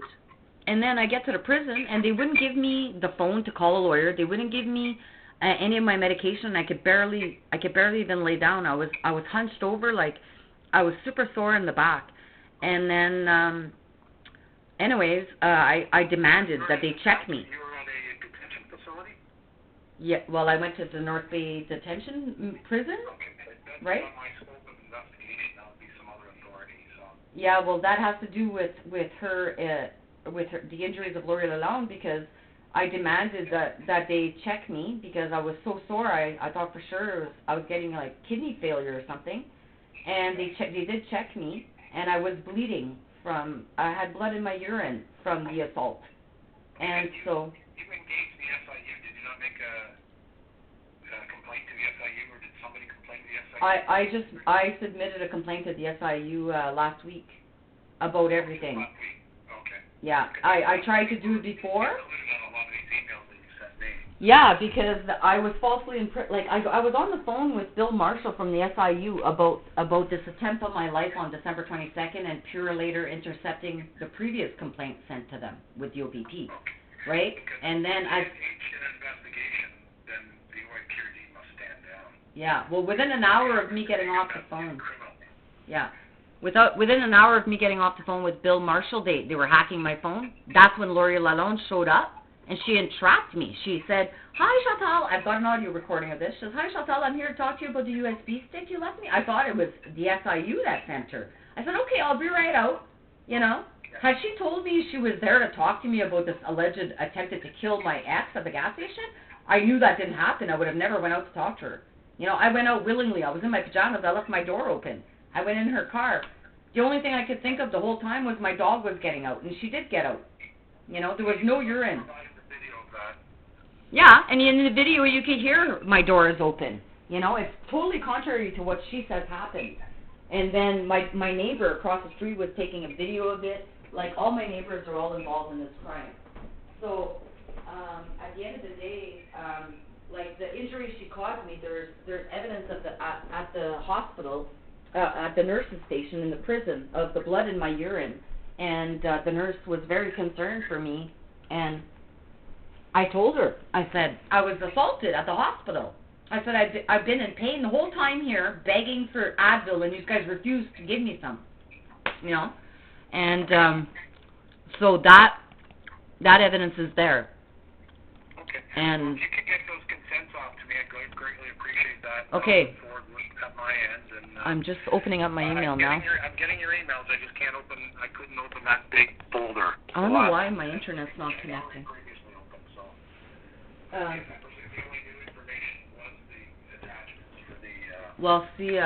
and then I get to the prison, and they wouldn't give me the phone to call a lawyer. They wouldn't give me any of my medication. I could barely even lay down. I was hunched over, like I was super sore in the back. And then, anyways, I demanded that they check me. You were at a detention facility? Yeah, well, I went to the North Bay Detention Prison, Okay, that's right? not my scope of investigation. That would be some other authority. So. Yeah, well, that has to do with the injuries of Lori Lalonde, because I demanded that they check me because I was so sore. I thought for sure I was getting like kidney failure or something, and they did check me, and I was bleeding I had blood in my urine from the assault, and so. You engaged the SIU. Did you not make a complaint to the SIU, or did somebody complain to the SIU? I submitted a complaint to the SIU last week about everything. Last week. Okay. Yeah, I tried to do it before. You alluded on a lot of these emails that you sent me. Yeah, because I was falsely I was on the phone with Bill Marshall from the SIU about this attempt on my life on December 22nd, and Pure later intercepting the previous complaint sent to them with the OPP, Okay. right? Because And then if you engage in an investigation, then the OPP must stand down. yeah, well, within an hour of me getting off the phone. Criminal. Yeah. Within an hour of me getting off the phone with Bill Marshall, they were hacking my phone. That's when Lori Lalonde showed up, and she entrapped me. She said, "Hi, Chantal." I've got an audio recording of this. She says, "Hi, Chantal, I'm here to talk to you about the USB stick you left me." I thought it was the SIU that sent her. I said, "Okay, I'll be right out." You know? Had she told me she was there to talk to me about this alleged attempted to kill my ex at the gas station, I knew that didn't happen. I would have never went out to talk to her. You know, I went out willingly. I was in my pajamas. I left my door open. I went in her car. The only thing I could think of the whole time was my dog was getting out, and she did get out. You know, there was no urine. Yeah, and in the video you can hear my door is open. You know, it's totally contrary to what she says happened. And then my neighbor across the street was taking a video of it. Like, all my neighbors are all involved in this crime. So, at the end of the day, like, the injuries she caused me, there's evidence of at the hospital, at the nurse's station in the prison, of the blood in my urine. And the nurse was very concerned for me, and I told her, I said, I was assaulted at the hospital. I said, I've been in pain the whole time here, begging for Advil, and you guys refused to give me some, you know. And so that evidence is there. Okay. And well, if you could get those consents off to me, I'd greatly appreciate that. Okay. At my end, and I'm just opening up my email now. I'm getting your emails. I just can't open. I couldn't open that big folder. I don't know why my internet's not connecting. Previously open, so. Uh, The only new information was the attachments for the. Well, see,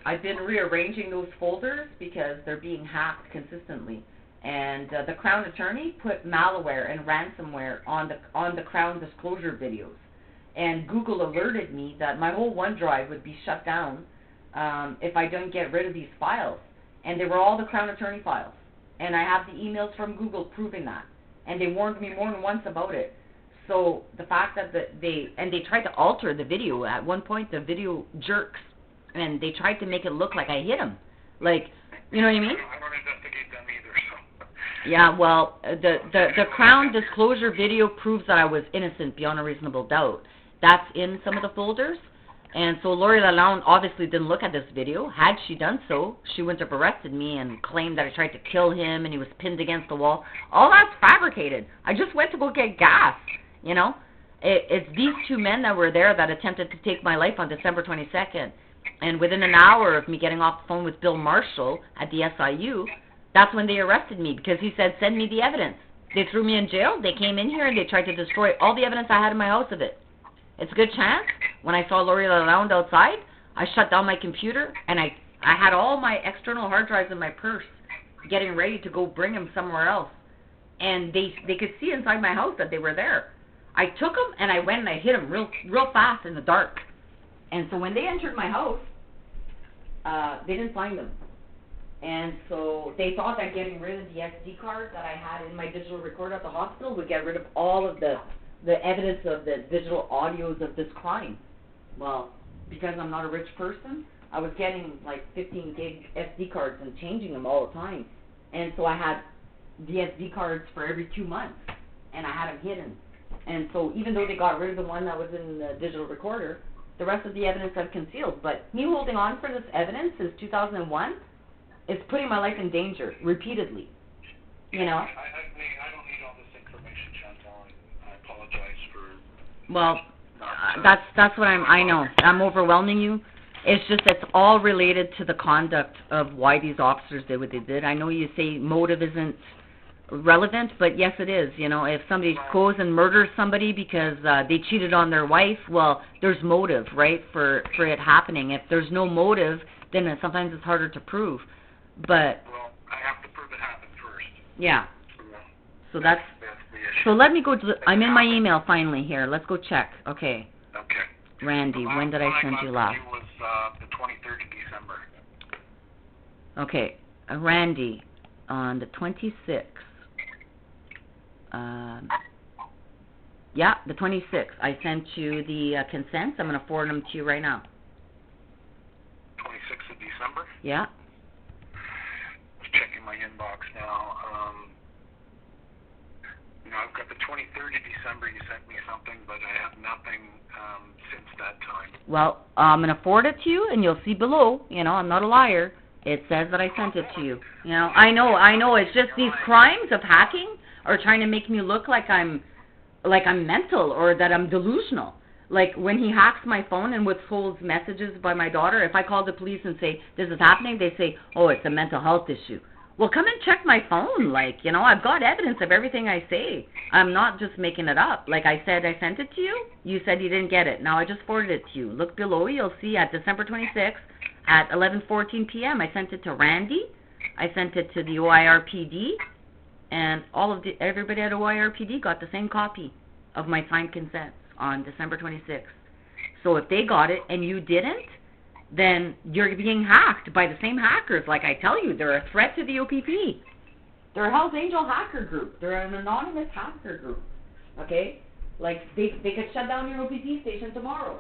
I've been rearranging those folders because they're being hacked consistently, and the Crown Attorney put malware and ransomware on the Crown disclosure videos, and Google alerted me that my whole OneDrive would be shut down if I don't get rid of these files, and they were all the Crown Attorney files, and I have the emails from Google proving that, and they warned me more than once about it. So the fact that they tried to alter the video. At one point, the video jerks, and they tried to make it look like I hit him. Like, you know what I mean? I don't investigate them either, so. Yeah, well, the Crown disclosure video proves that I was innocent beyond a reasonable doubt. That's in some of the folders. And so Lori Lalonde obviously didn't look at this video. Had she done so, she wouldn't have arrested me and claimed that I tried to kill him and he was pinned against the wall. All that's fabricated. I just went to go get gas, you know. It's these two men that were there that attempted to take my life on December 22nd. And within an hour of me getting off the phone with Bill Marshall at the SIU, that's when they arrested me, because he said, send me the evidence. They threw me in jail. They came in here and they tried to destroy all the evidence I had in my house of it. It's a good chance. When I saw Lori Lalonde outside, I shut down my computer and I had all my external hard drives in my purse, getting ready to go bring them somewhere else. And they could see inside my house that they were there. I took them and I went and I hid them real fast in the dark. And so when they entered my house, they didn't find them. And so they thought that getting rid of the SD card that I had in my digital recorder at the hospital would get rid of all of the evidence of the digital audios of this crime. Well, because I'm not a rich person, I was getting like 15 gig SD cards and changing them all the time. And so I had the SD cards for every 2 months, and I had them hidden. And so even though they got rid of the one that was in the digital recorder, the rest of the evidence I've concealed. But me holding on for this evidence since 2001 is putting my life in danger repeatedly. You know? I don't need all this information, Chantal. I apologize for... Well, that's what I know. I'm overwhelming you. It's just it's all related to the conduct of why these officers did what they did. I know you say motive isn't relevant, but yes it is. You know, if somebody goes and murders somebody because they cheated on their wife, well, there's motive, right, for it happening. If there's no motive, then sometimes it's harder to prove. But well, I have to prove it happened first. Yeah. So that's the issue. So let me go to I'm in my email finally here. Let's go check. Okay. Okay. Randy, when did I send you last? It was the 23rd of December. Okay. Randy, on the 26th. Yeah, the 26th. I sent you the consents. I'm going to forward them to you right now. 26th of December? Yeah. Just checking my inbox now. I've got the 23rd of December. You sent me something, but I have nothing since that time. Well, I'm going to forward it to you, and you'll see below. You know, I'm not a liar. It says that I sent it to you. You know, I know. It's just these crimes of hacking are trying to make me look like I'm mental or that I'm delusional. Like when he hacks my phone and withholds messages by my daughter, if I call the police and say this is happening, they say, oh, it's a mental health issue. Well, come and check my phone. Like, you know, I've got evidence of everything I say. I'm not just making it up. Like I said, I sent it to you. You said you didn't get it. Now I just forwarded it to you. Look below. You'll see at December 26th at 11:14 p.m. I sent it to Randy. I sent it to the OIRPD. And everybody at OIRPD got the same copy of my signed consents on December 26th. So if they got it and you didn't, then you're being hacked by the same hackers. Like I tell you, they're a threat to the OPP. They're a Hell's Angel hacker group. They're an anonymous hacker group. Okay? Like, they could shut down your OPP station tomorrow.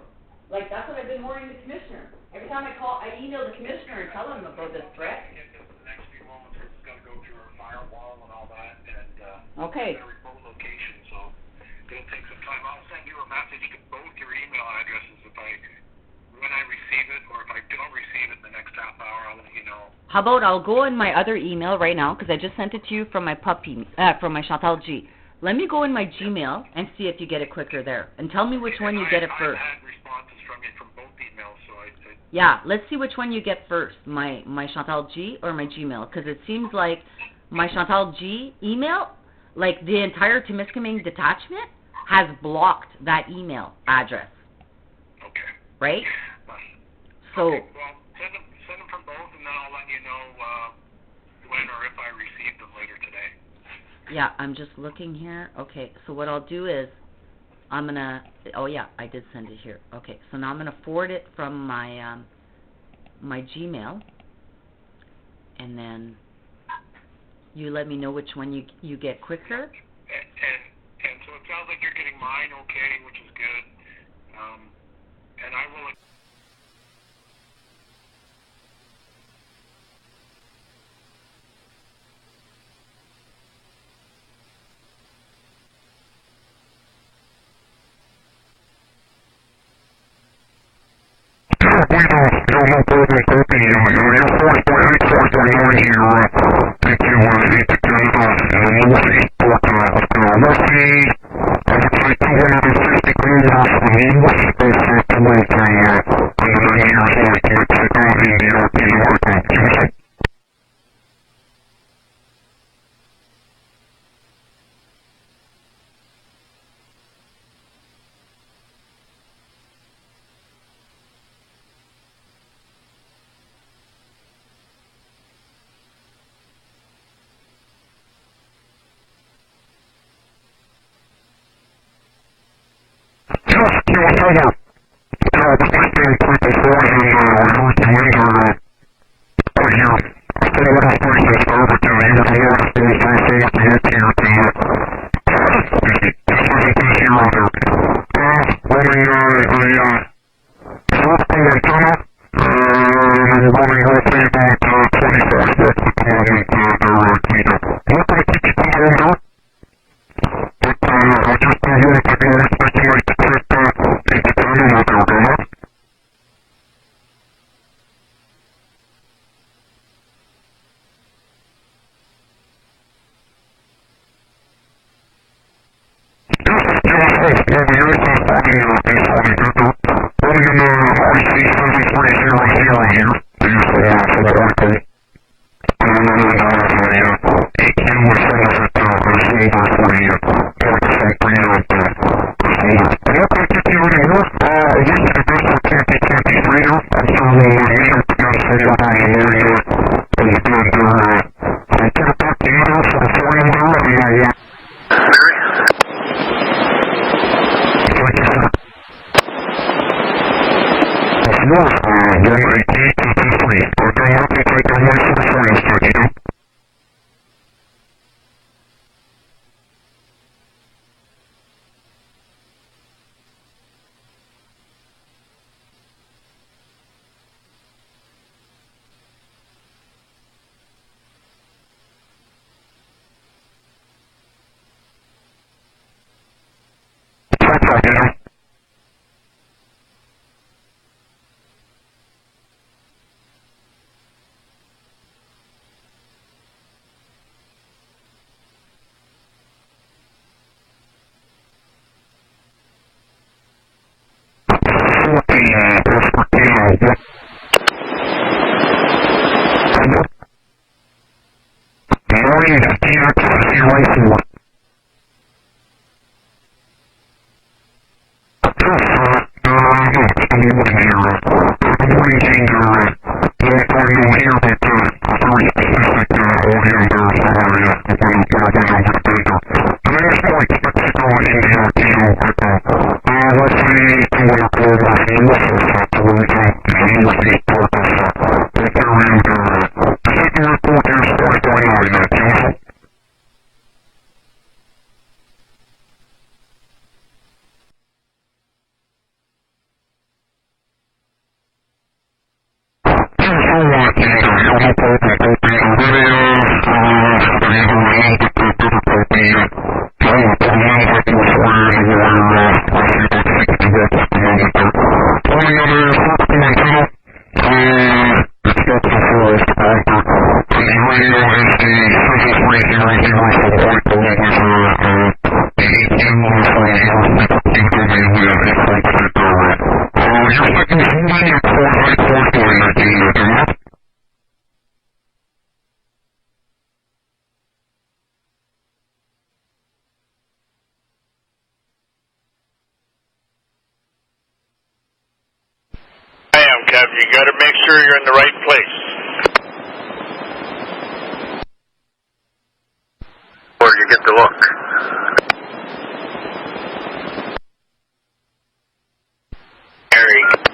Like, that's what I've been warning the commissioner. Every time I email the commissioner and tell him about this threat. The next few moments, it's got to go through our firewall and all that, and okay. a remote location, so it'll take some time. I'll send you a message to both your email addresses when I receive it, or if I don't receive it in the next half hour, I'll let you know. How about I'll go in my other email right now, because I just sent it to you from my from my Chantal G. Let me go in my Gmail and see if you get it quicker there, and tell me which one you get it first. I had responses from you from both emails, so I yeah, let's see which one you get first, my Chantal G or my Gmail, because it seems like my Chantal G email, like the entire Temiskaming detachment, has blocked that email address. Okay. Right? So. Okay, well, send them from both, and then I'll let you know when or if I receive them later today. Yeah, I'm just looking here. Okay, so what I'll do is I'm going to, oh yeah, I did send it here. Okay, so now I'm going to forward it from my my Gmail, and then you let me know which one you get quicker. And so it sounds like you're getting mine okay, which is good. And I will... No problem copy. You're 4.9 here. Thank you, 8 to Canada. Mostly mostly, I would say 250 kilometers from the west coast to away from under 9 years like Mexico in the European market. You got to make sure you're in the right place. Or you get the look. Harry.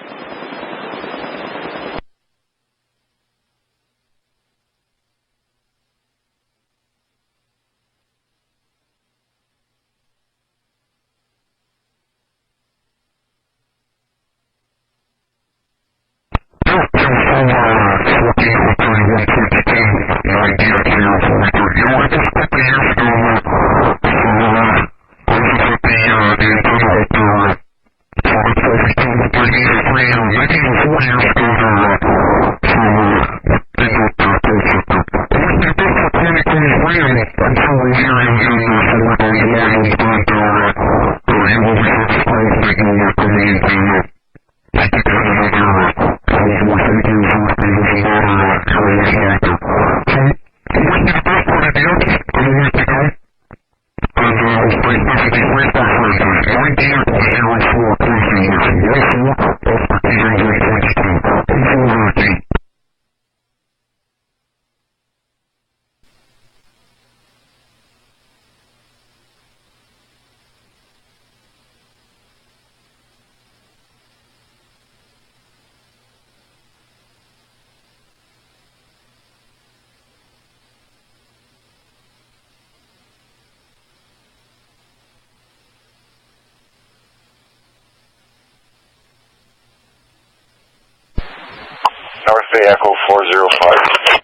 Bay Echo 405.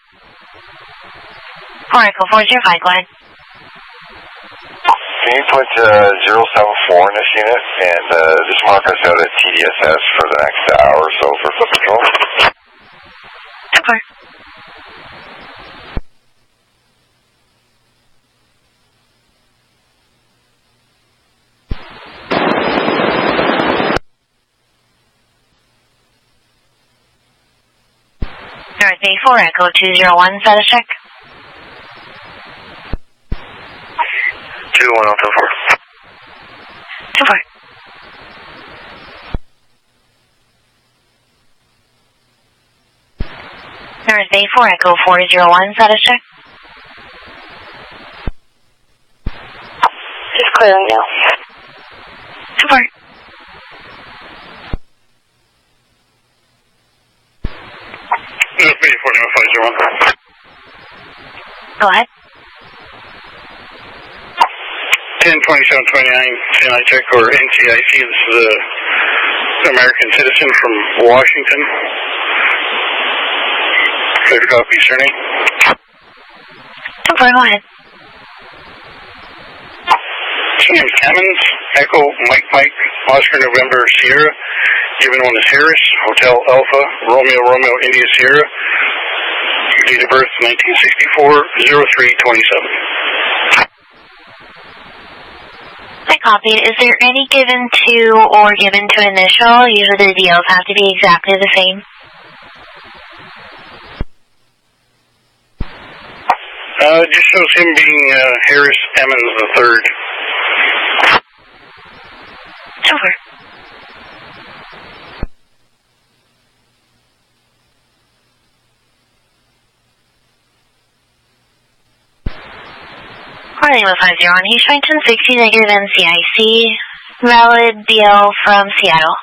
4 Echo 405, go ahead. Can you put 074 in this unit and just mark us out at TDSS for the next hour or so for foot patrol? Okay. Alright, Bay 4 Echo 201, status check. 21024. 24. Alright, Bay 4 Echo 401, status check. Just clearing now. 24. Bay 40501. Go ahead. 102729, CNI check or NCIC. This is an American citizen from Washington. Clear to copy, surname. 24, go ahead. His name's Emmons, Echo, Mike, Oscar, November, Sierra, given one is Harris, Hotel Alpha, Romeo, India, Sierra, date of birth 1964-03-27. I copied. Is there any given to or given to initial? Usually the deals have to be exactly the same. It just shows him being Harris Emmons III. Over. Lima 501, he's trying 1060 negative NCIC. Valid DL from Seattle.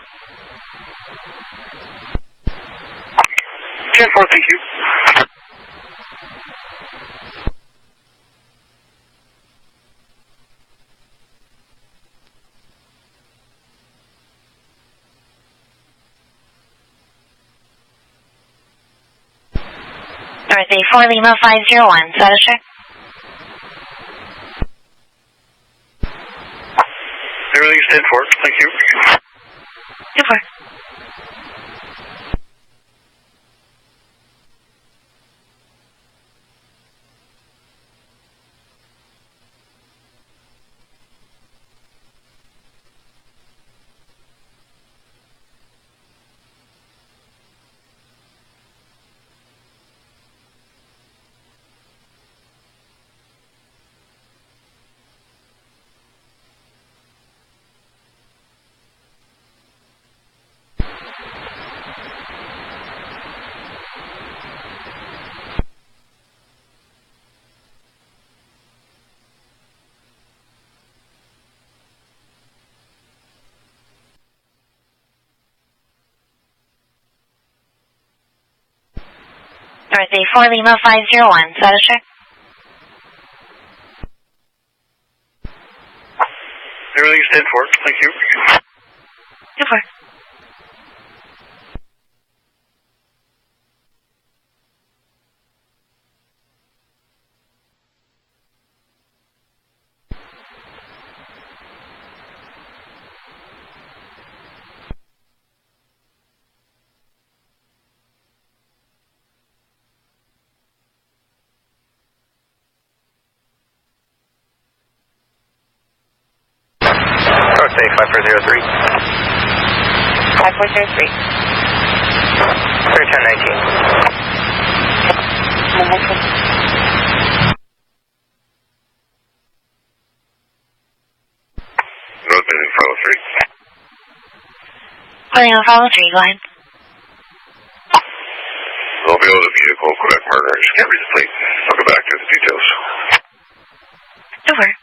10-4, thank you. Alright, 4 Lima 501, status check. Everything's 10-4, thank you. 2-4. Alright, 4 Lima 501, status check. Everything's 10-4, thank you. 2-4. Say 5403. 5403. 31019. Road building 503. Lima 503, go ahead. I'll be able to vehicle, Quebec murder. I just can't read the plate. I'll go back to the details. 2-4.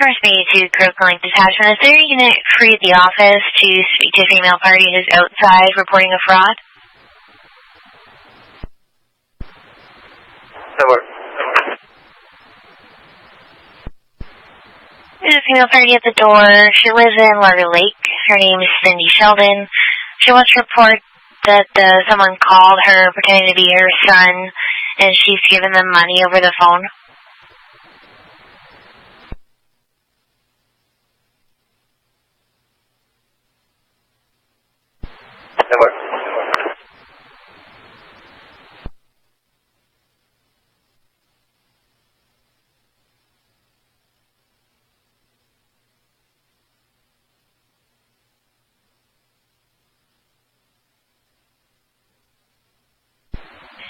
First me to Critical Link Detachment. Is there a unit free at the office to speak to a female party who's outside reporting a fraud? There's a female party at the door. She lives in Largo Lake. Her name is Cindy Sheldon. She wants to report that someone called her pretending to be her son, and she's given them money over the phone.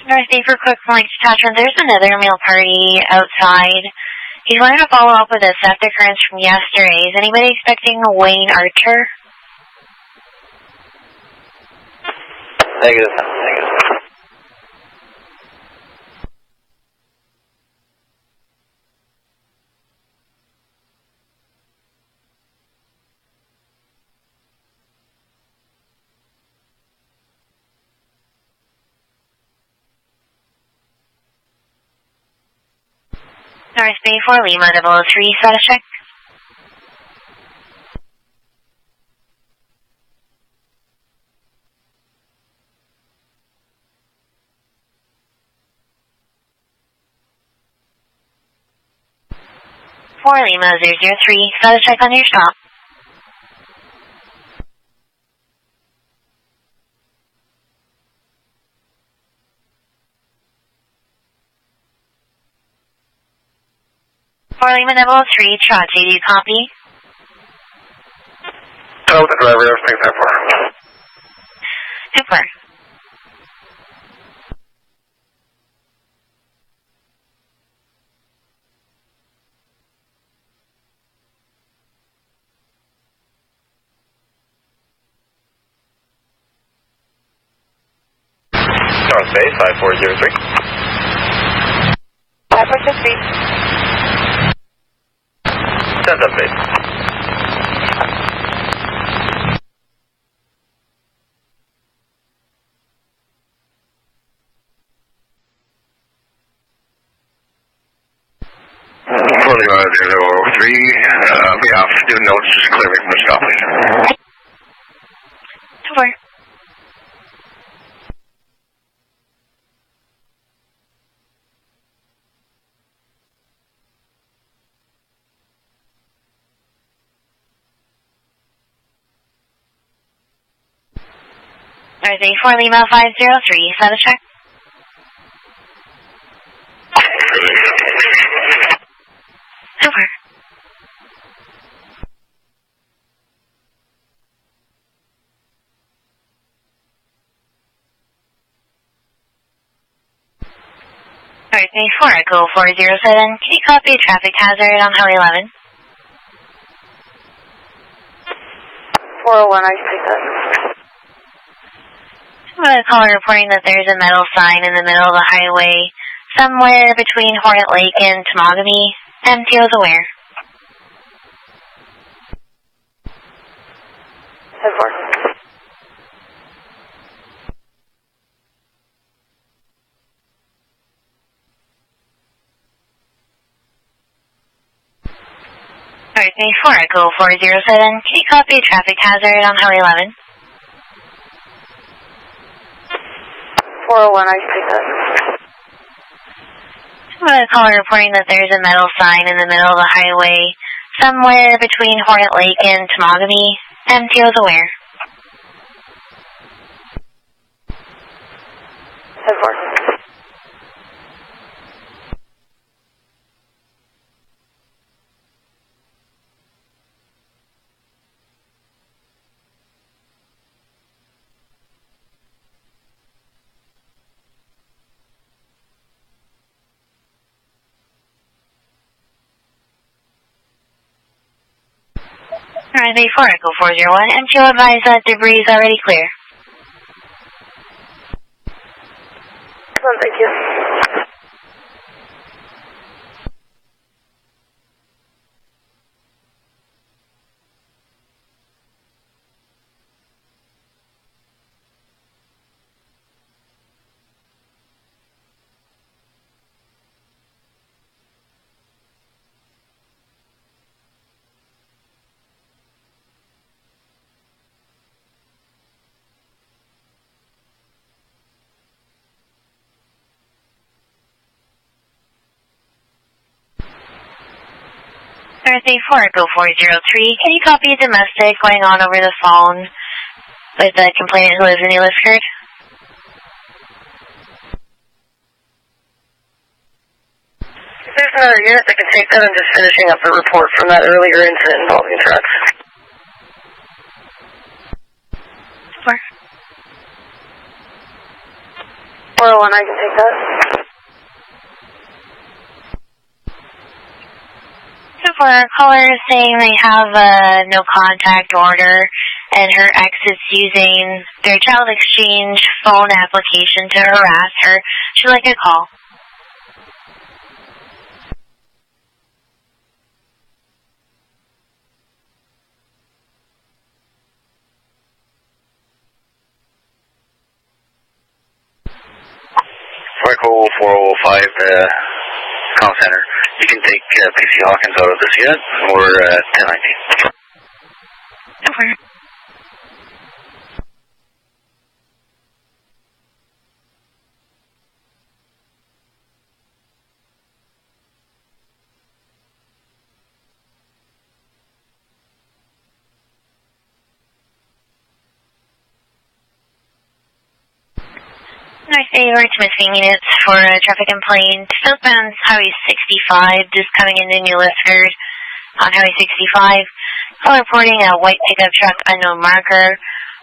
North Bay for Quick Point Detachment. There's another male party outside. He's wanting to follow up with a theft occurrence from yesterday. Is anybody expecting Wayne Archer? Negative. North Bay for Lima 003, status check. For Lima 003, status check on your stop. For Lima 003, Trot, do you copy? Hello, the driver, everything's that far. Super. North Bay, 5403. 5403. Send up, base. Fully on 003. Be off. Do notes. Just clear me from the stop, please. Super. There's a 4 Lima 503, status check. Super. There's a 4 Echo 407, can you copy a traffic hazard on Highway 11? 401, I take that. I'm going to call reporting that there's a metal sign in the middle of the highway somewhere between Hornet Lake and Temagami. MTO is aware. 10-4. Alright, 4 Echo 407, can you copy a traffic hazard on Highway 11? 401, I take that. I'm going to call reporting that there's a metal sign in the middle of the highway somewhere between Hornet Lake and Temagami. MTO is aware. 10-4. Alright, 4 Echo 401, MTO advise that debris is already clear. Thank you. Thursday 4-403. Can you copy domestic going on over the phone with the complainant who lives in Elisford? There's another unit that can take that. I'm just finishing up the report from that earlier incident involving trucks. 4. 401, I can take that. So for a caller saying they have a no contact order and her ex is using their child exchange phone application to harass her, she'd like a call. Echo 405, call center. You can take PC Hawkins out of this unit, or 1019. Over. Nice day, we're missing units for a traffic complaint. Southbound Highway 65, just coming into New Lisford on Highway 65. Call reporting a white pickup truck, unknown marker,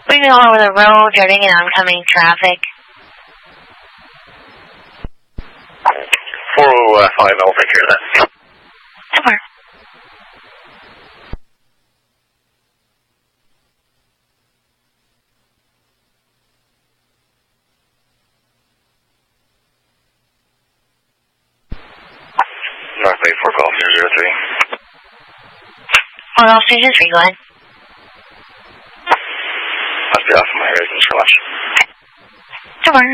moving all over the road, driving in oncoming traffic. 405, I'll take care of that. Over. North Bay 4 Golf 003. All off stations, free, go ahead. Must be off of my residence for lunch. Over.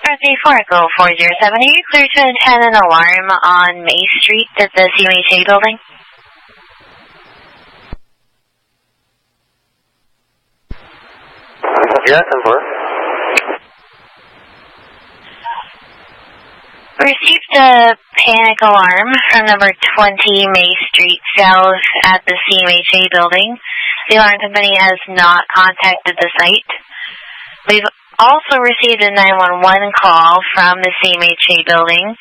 Thursday 4-407, are you clear to attend an alarm on May Street at the CMHA building? Yeah, 10-4. We received a panic alarm from number 20 May Street South at the CMHA building. The alarm company has not contacted the site. We've also received a 911 call from the CMHA building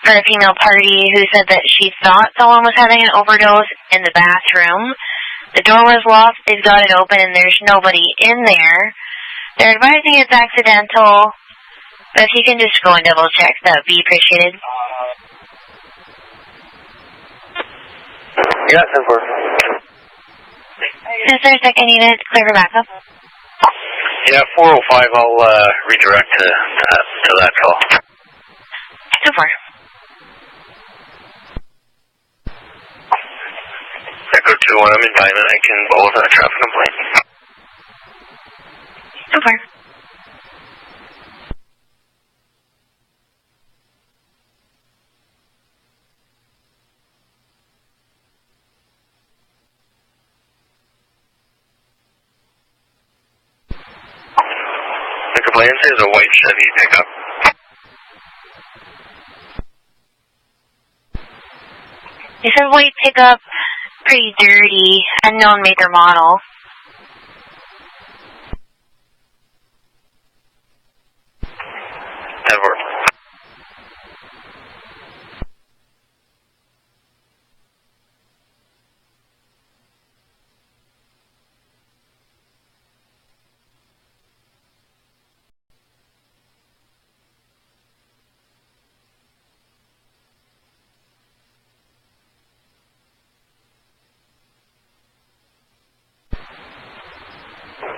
for a female party who said that she thought someone was having an overdose in the bathroom. The door was locked, they've got it open, and there's nobody in there. They're advising it's accidental, but if you can just go and double check, that would be appreciated. Yeah, 10-4. Is there a second unit clear for backup? Yeah, 405, I'll redirect to that call. So far. Echo 2, when I'm in Diamond, I can bowl with a traffic complaint. So far. The complaint is a white Chevy pickup. You said white pickup, pretty dirty, unknown make or model. Ever.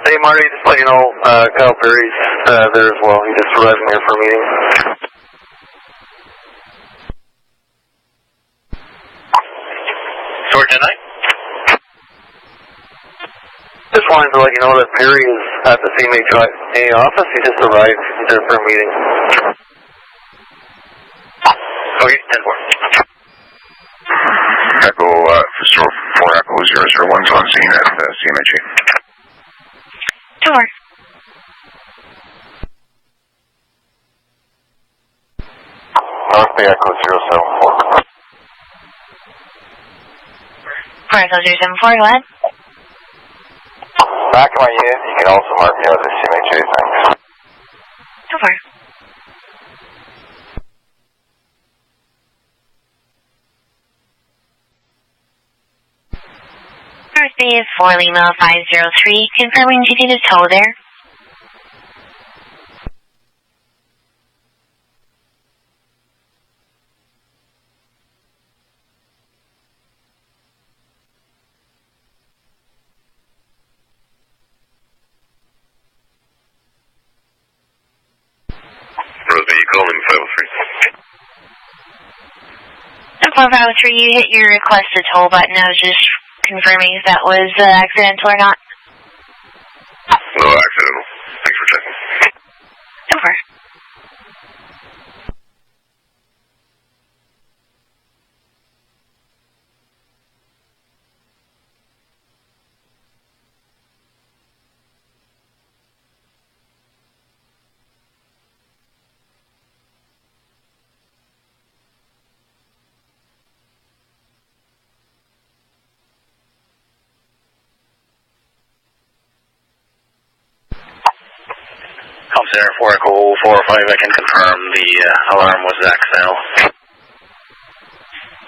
Hey Marty, just let you know, Kyle Perry's there as well. He just arrived here for a meeting. Sorry, tonight? Just wanted to let you know that Perry is at the CMHA office. He just arrived. He's there for a meeting. Okay, 10-4. Echo, for Echo 001's on scene at CMHA. Sure. Bay Echo 074. For Echo 074, go ahead. Back in my unit, you can also mark me out as CMHA, thanks. So far. North Bay is 4 Lima 503, confirming you need a tow there. You call him 503. 4503, you hit your request to tow button. I was just confirming if that was accidental or not. No, accidental. Thanks for checking. Over. Center 4 Echo 405, I can confirm the alarm was accidental.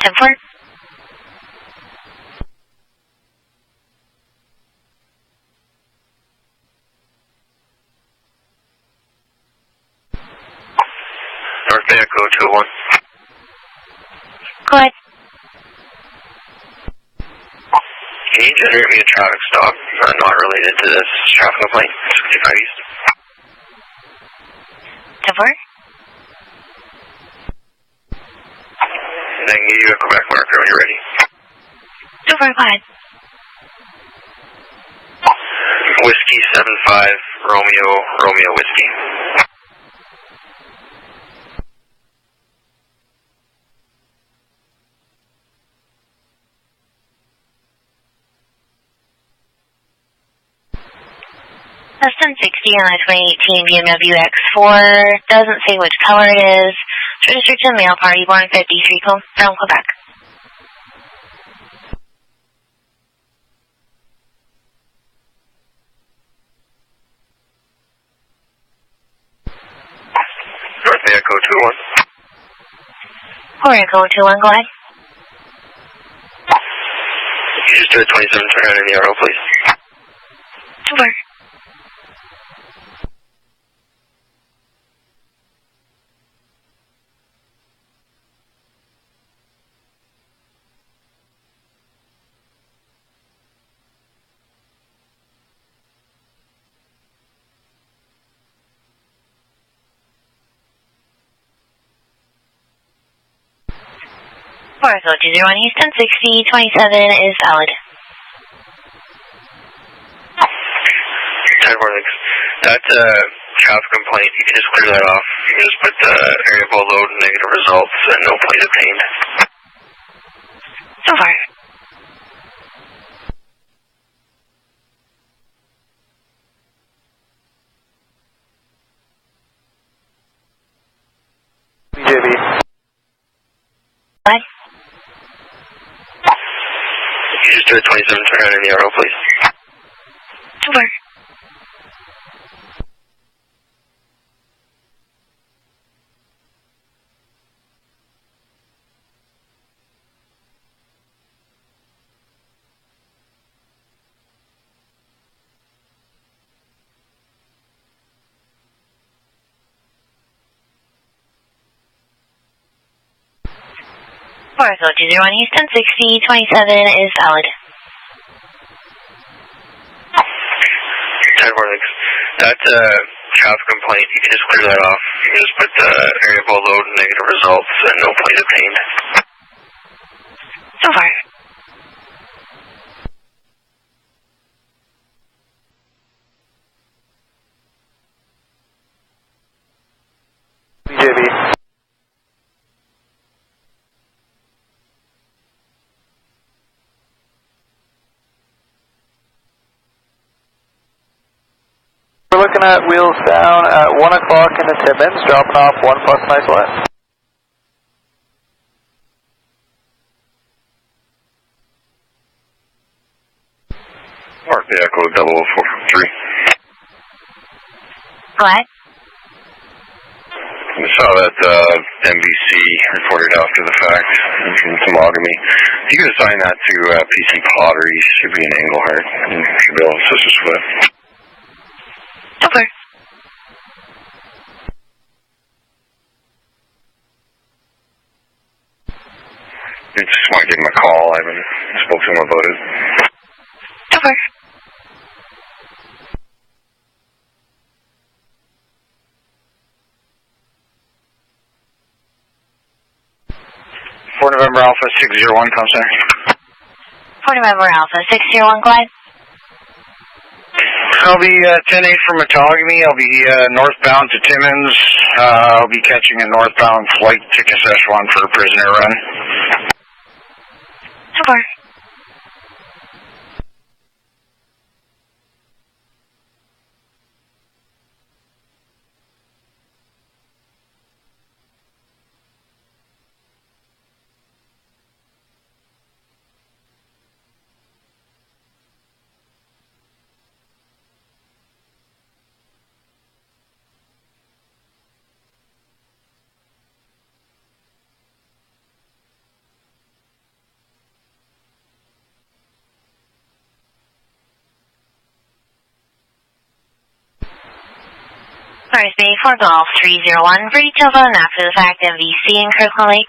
10-4. North Bay Echo 201. Go ahead. Can you generate me a traffic stop not related to this traffic complaint? 65 East. 10-4. And I can give you a Quebec marker when you're ready. 2-4, go ahead. Whiskey 75, Romeo Whiskey. That's 1060 on the 2018 BMW X4. Doesn't say which color it is. It's registered to male party born 53 from Quebec. North Bay Echo 21. Or Echo 21, go ahead. Can you just do a 27 turn around in the RO, please? 2-4. Echo 201 East 1060, 27 is valid. 10 warnings. That's a traffic complaint. You can just clear that off. You can just put the area below load, negative results, and no plate obtained. So far. BJB. What? Can you just do a 27 turn around in the RO, please? 2-4. Echo 201 East 1060, 27 is valid. 10 warnings. That's a traffic complaint. You can just clear that off. You can just put the area below load, negative results, and no plate obtained. So far. BJB. We're looking at wheels down at 1 o'clock in the Timmins, dropping off 1 plus nice light. North Bay Echo 043. Go ahead. I saw that MVC reported after the fact from Temagami. If you could assign that to PC Pottery, should be an Englehart, and should be able to assist us with it. Okay. I just want to give him a call. I haven't spoke to him about it. Okay. For November Alpha 601, come center. For November Alpha 601, go ahead. I'll be 10-8 from Matagami. I'll be northbound to Timmins. I'll be catching a northbound flight to Saskatchewan for a prisoner run. Okay. First Bay for Golf 301 for details on an after the fact MVC in Kirkland Lake.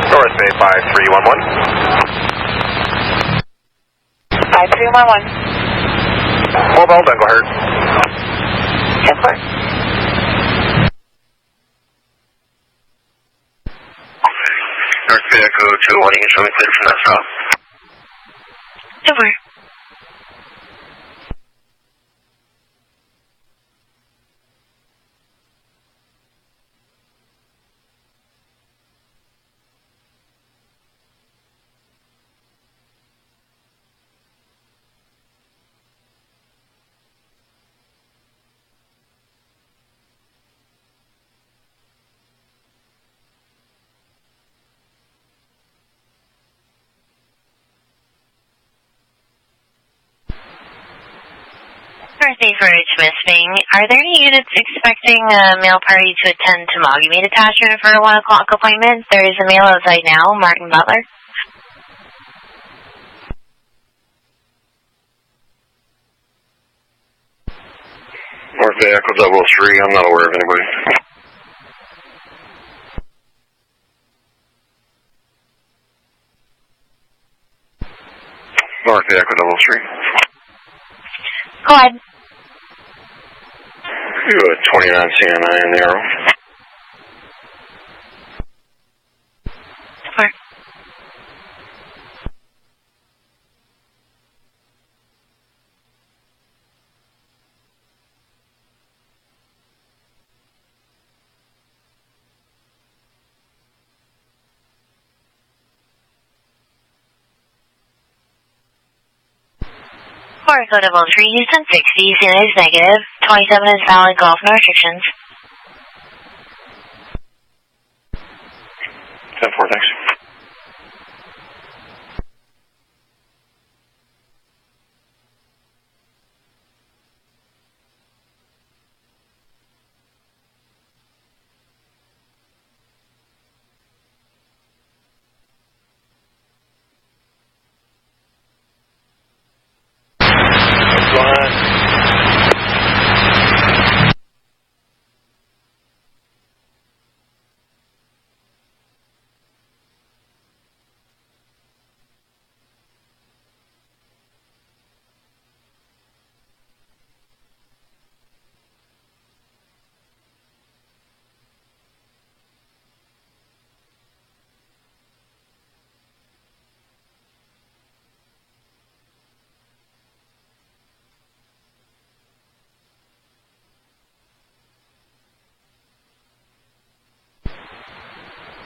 North Bay 5311. 5311. Mobile Englehart. Temper. North Bay Echo 201, you can show me clear from that south. Temper. Birthday for Smith Spring. Are there any units expecting a male party to attend Temagami detachment for a 1 o'clock appointment? There is a male outside now, Martin Butler. North Bay Echo 003, I'm not aware of anybody. North Bay Echo 003. Go ahead. You a 29 CMHA in the arrow. Temper. Oracle 003, Houston 60, Cena is negative, 27 is valid, golf, no restrictions. 10-4, thanks.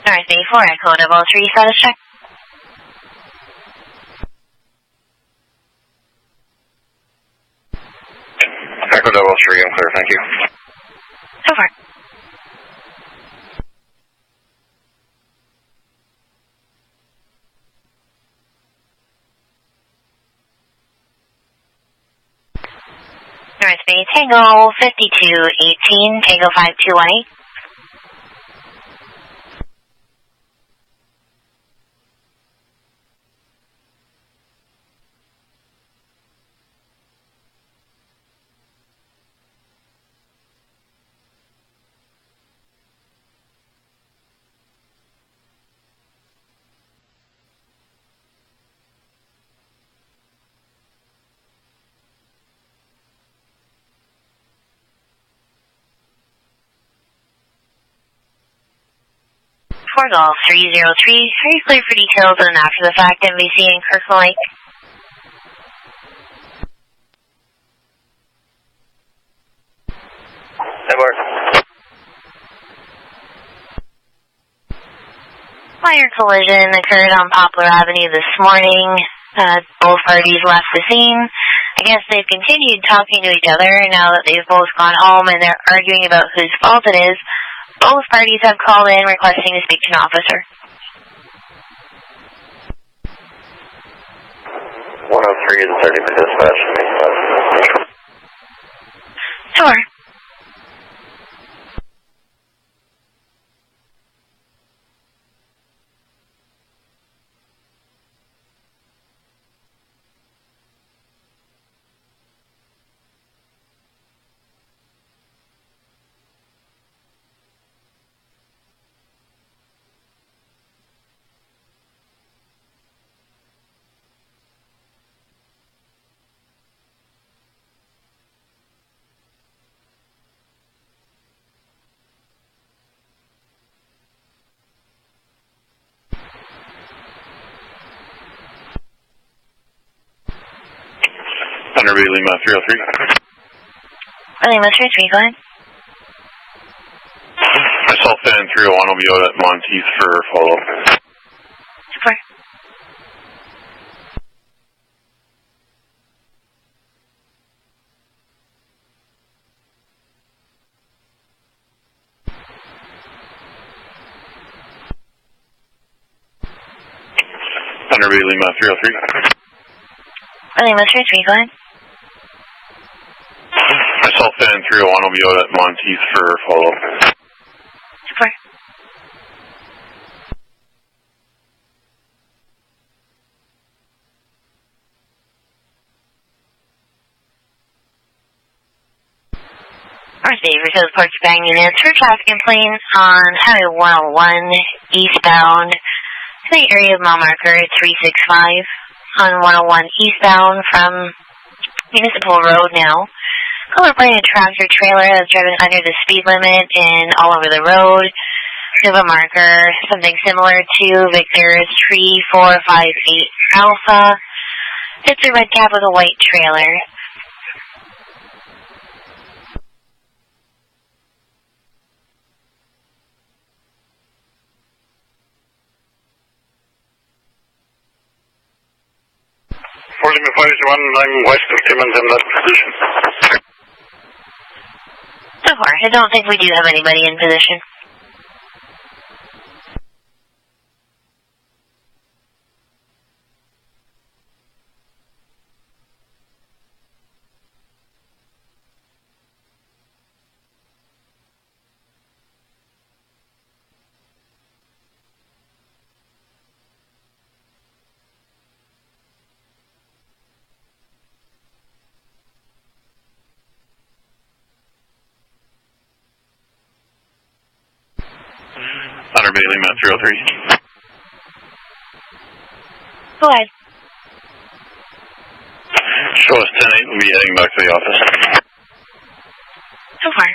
Alright, day 4, Echo 3, status check. Echo 3, I'm clear, thank you. So far. North Bay Tango 5218, Tango 5218. For Golf 303, are you clear for details on an after-the-fact MVC in Kirkland Lake? Hey, Mark. Minor collision occurred on Poplar Avenue this morning. Both parties left the scene. I guess they've continued talking to each other now that they've both gone home and they're arguing about whose fault it is. Both parties have called in requesting to speak to an officer. 103 is 30 for dispatch. Sure. Thunder Bay Lima 303. Lima 303, go ahead. Myself and 301 will be out at Monteith for follow-up. Super. Thunder Bay Lima 303. Lima 303, go ahead. Myself and 301 will be out at Monteith for follow-up. Super. Alright, Dave, because Porcupine units for traffic complaint on Highway 101 eastbound to the area of mile marker 365 on 101 eastbound from Municipal Road now. We're playing a tractor trailer that's driving under the speed limit and all over the road. We have a marker, something similar to Victor's 3458 Alpha. It's a red cab with a white trailer. Lima 501, I'm west of Timmins in that position. So far, I don't think we do have anybody in position. Thunder Bay Lima 303. Go ahead. Show us 10-8, we'll be heading back to the office. So far.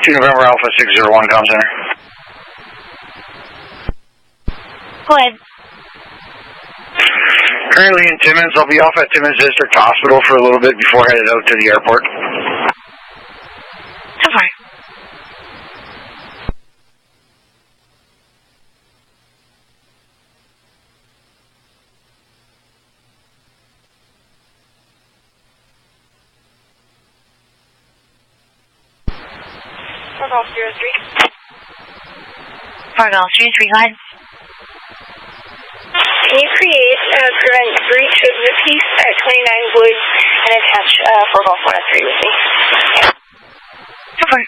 November Alpha 601 comm center. Go ahead. Currently in Timmins. I'll be off at Timmins District Hospital for a little bit before headed out to the airport. So far. Golf 03. Fargo 03, go ahead. Can you create prevent breach of the piece at 29 Woods and attach for Golf 103 with me? So far.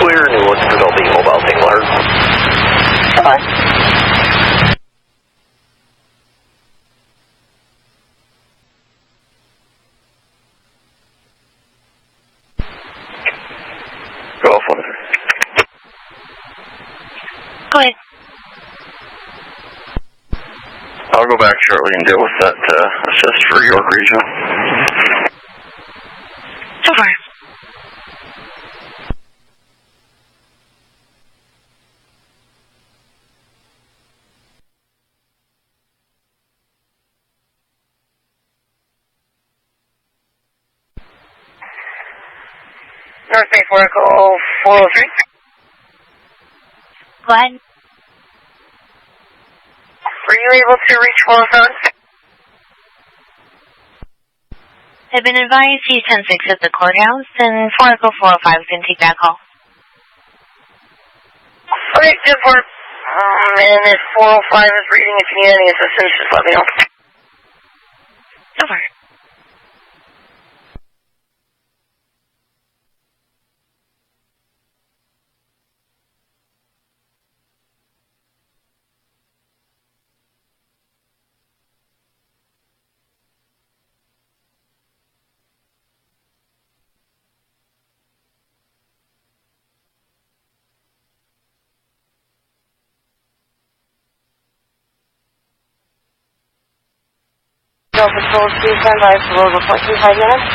Clear, New Woods, Golf mobile single alert. Come on. Golf 103. Go ahead. I'll go back shortly and deal with that assist for York Regional. So far. North Bay Oracle 403. Go ahead. Were you able to reach 407? I've been advised to use 10-6 at the courthouse, and 405 can take that call. Okay, 10-4. And if 405 is reading, if you need any assistance, just let me know. So far. Go Patrol 2, stand by for road report in 5 minutes.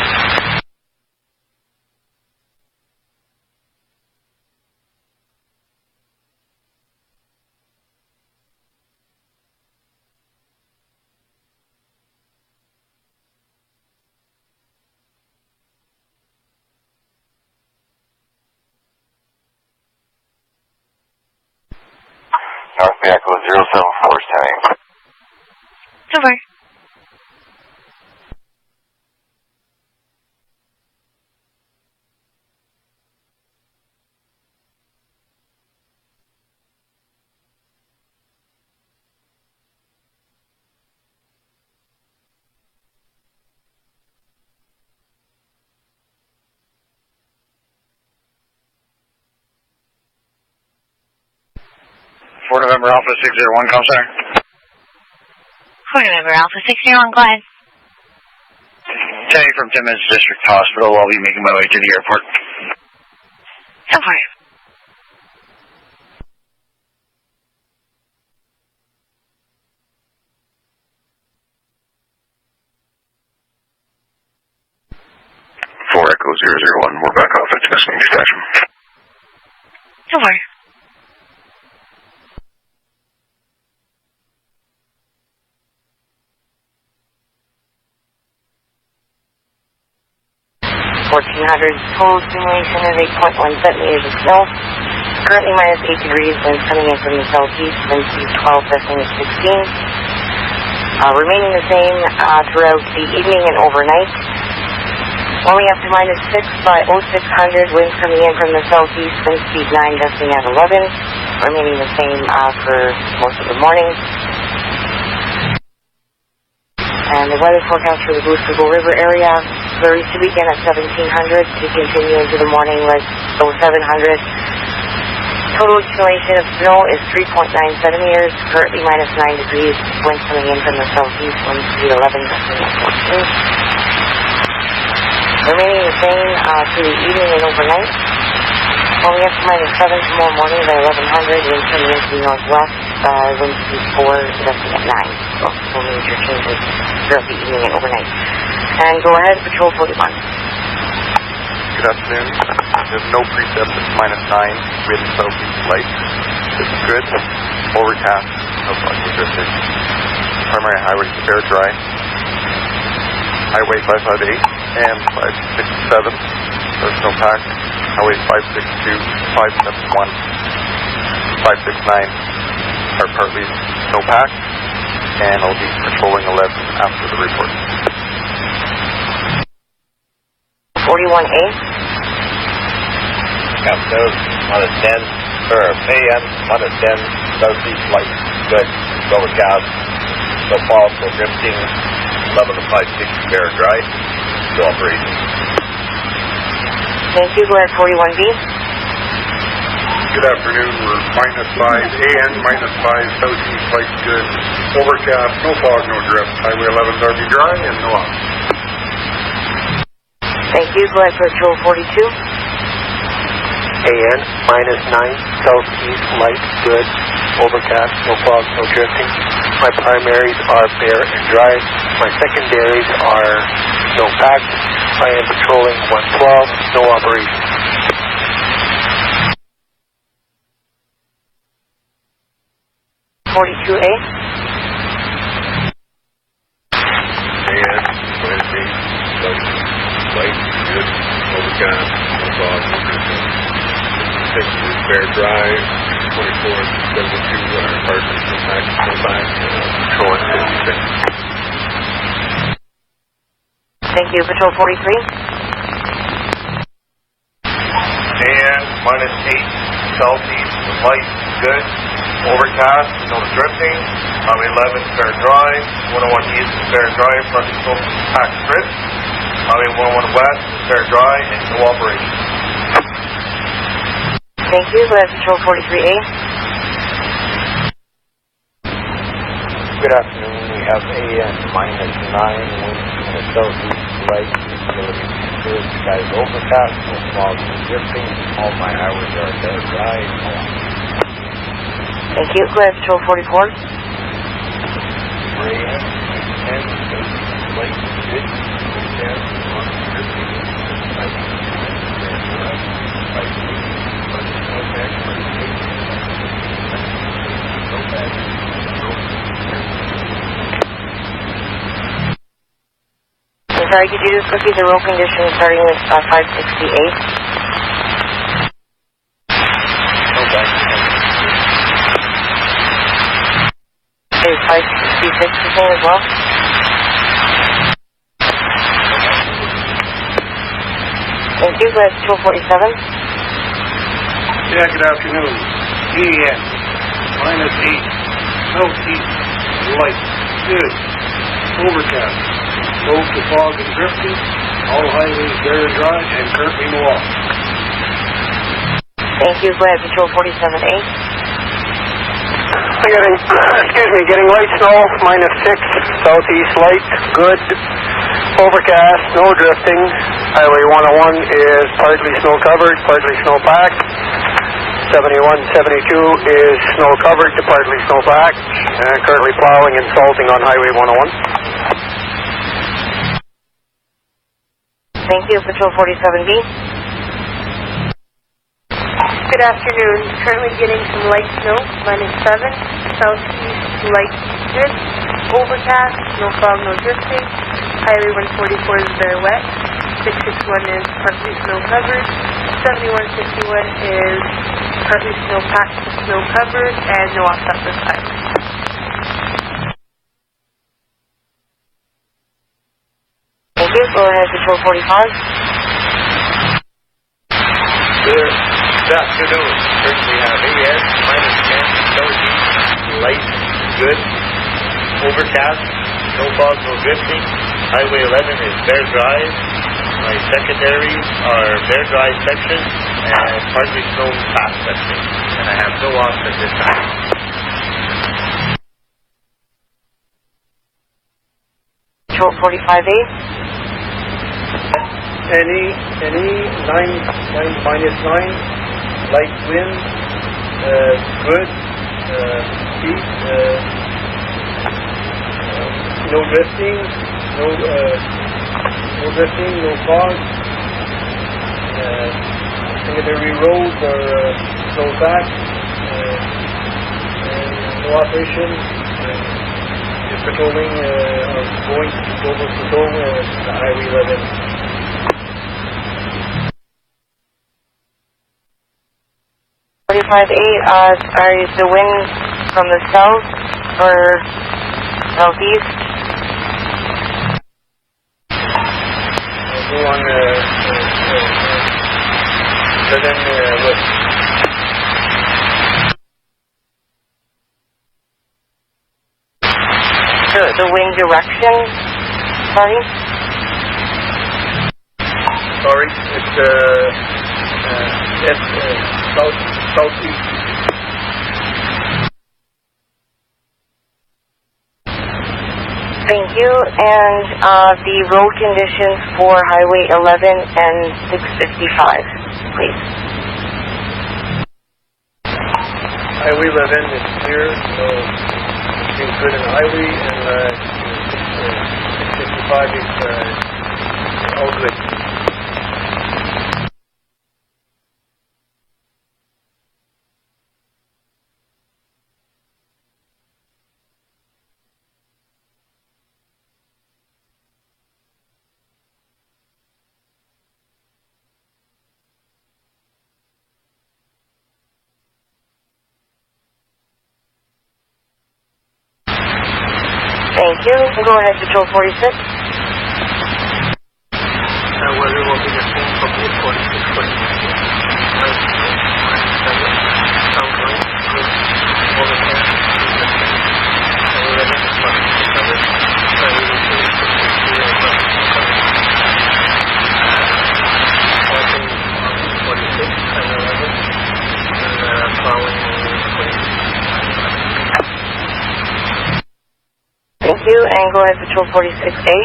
North Bay Echo 074 standing. So far. For November Alpha 601, come center. 4 November Alpha 601, go ahead. Tanny from Timmins District Hospital. I'll be making my way to the airport. So far. Echo 001, we're back off at Timiskaming Station. So far. Total accumulation of 8.1 centimeters of snow. Currently minus 8 degrees, winds coming in from the southeast, wind speed 12, gusting at 16. Remaining the same throughout the evening and overnight. Only up to minus 6 by 0600, winds coming in from the southeast, wind speed 9, gusting at 11. Remaining the same for most of the morning. And the weather forecast for the Boosterville River area varies to begin at 1700 to continue into the morning with 0700. Total accumulation of snow is 3.9 centimeters, currently minus 9 degrees, winds coming in from the southeast, wind speed 11, gusting at 14. Remaining the same through the evening and overnight. Only up to minus 7 tomorrow morning by 1100, winds coming in from the northwest. wind speed 4, gusting at 9. So, no major changes throughout the evening and overnight. And go ahead, Patrol 41. Good afternoon. There's no precip, it's -9, wind southeast light. It's good. Overcast, no fog, no drifting. Primary highway is fair dry. Highway 558 and 567, there's no pack. Highway 562, 571, 569 are partly no pack, and I'll be patrolling 11 after the report. 41A. Captain, -10, AM, -10, southeast light, good, overcast, no fog, no drifting, 11 to 56, fair dry, no operation. Thank you, go ahead, 41B. Good afternoon, we're -5 and -5, southeast light good, overcast, no fog, no drift, highway 11 Darby dry and no off. Thank you, go ahead, Patrol 42. AN, -9, southeast light good, overcast, no fog, no drifting. My primaries are fair and dry. My secondaries are no pack. I am patrolling 112, no operation. .42A. AN, -8, southeast light, good, overcast, no fog, no drifting. 6 is fair dry, 24 and 72 are partially no pack, patrol at 56. Thank you, Patrol 43. And -8, southeast, light, good, overcast, no drifting. 11, fair dry. 101 east, fair dry, front slope, pack strip. 101 west, fair dry, and no operation. Thank you, go ahead, Patrol 43A. Good afternoon, we have AN, -9, wind from the southeast light, visibility good, skies overcast, no fog, no drifting. All my highways are fair dry, no off. Thank you, go ahead, Patrol 44. AN, 10, southeast light, good, overcast, no drifting. 5, fair dry, 5, I'm sorry, could you just repeat the road conditions starting with 568? Is 566 the same as well? Thank you, go ahead, Patrol 47. Yeah, good afternoon. AN, -8, southeast, light, good, overcast, low to fog and drifting, all highways very dry and currently no off. Thank you, go ahead, Patrol 47A. Getting light snow, -6, southeast light, good, overcast, no drifting. Highway 101 is partly snow covered, partly snow packed. 71, 72 is snow covered to partly snow packed. Currently plowing and salting on Highway 101. Thank you, Patrol 47B. Good afternoon. Currently getting some light snow, -7, southeast light good, overcast, no fog, no drifting. Highway 144 is very wet. 661 is partly snow covered. 7161 is partly snow packed to snow covered, and no offset this time. Thank you. Go ahead, Patrol 45. Good afternoon. First we have AN, -10, southeast, light, good, overcast, no fog, no drifting. Highway 11 is fair dry. My secondaries are fair dry section and partly snow pack section. And I have no off at this time. Patrol 45A. Any -9, light wind, good, southeast. No drifting, no drifting, no fog. Secondary roads are slowed back. And no operation. Just patrolling or going to global patrol the Highway 11. Are the winds from the south or southeast? Go on west. The wind direction, sorry? Sorry, it's southeast. Thank you. And the road conditions for Highway 11 and 655, please. Highway 11 is clear, so it's good in the highway, and 655 is all good. Thank you. Go ahead, Patrol 46. Weather will be the same for both 46, 46. Thank you, and go ahead, Patrol 46A.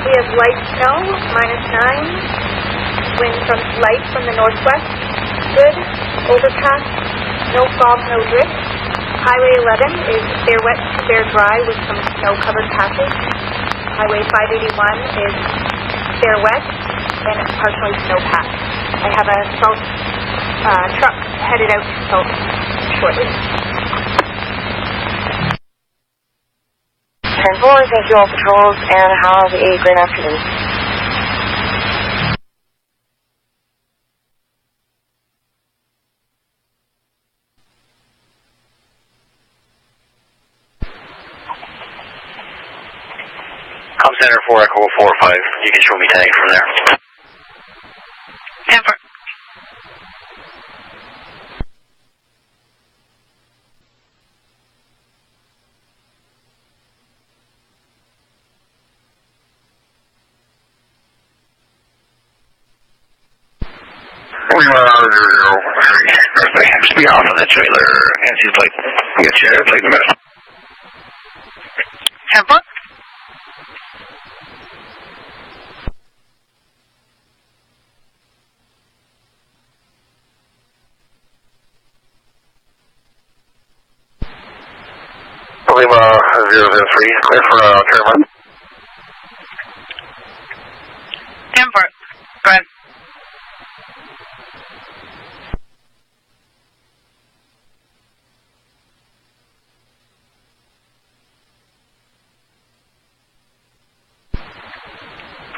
We have light snow, -9. Wind from light from the northwest. Good. Overcast. No fog, no drift. Highway 11 is fair wet to fair dry with some snow-covered patches. Highway 581 is fair wet and partially snow-packed. I have a salt truck headed out to salt shortly. 10-4, thank you all patrols, and have a great afternoon. Com Center 4 Echo 45. You can show me tag from there. 10-4. Just be off of the trailer. Nancy's like, get your plate in a minute. 10-4. Lima 003, clear for Terma. 10-4. Go ahead.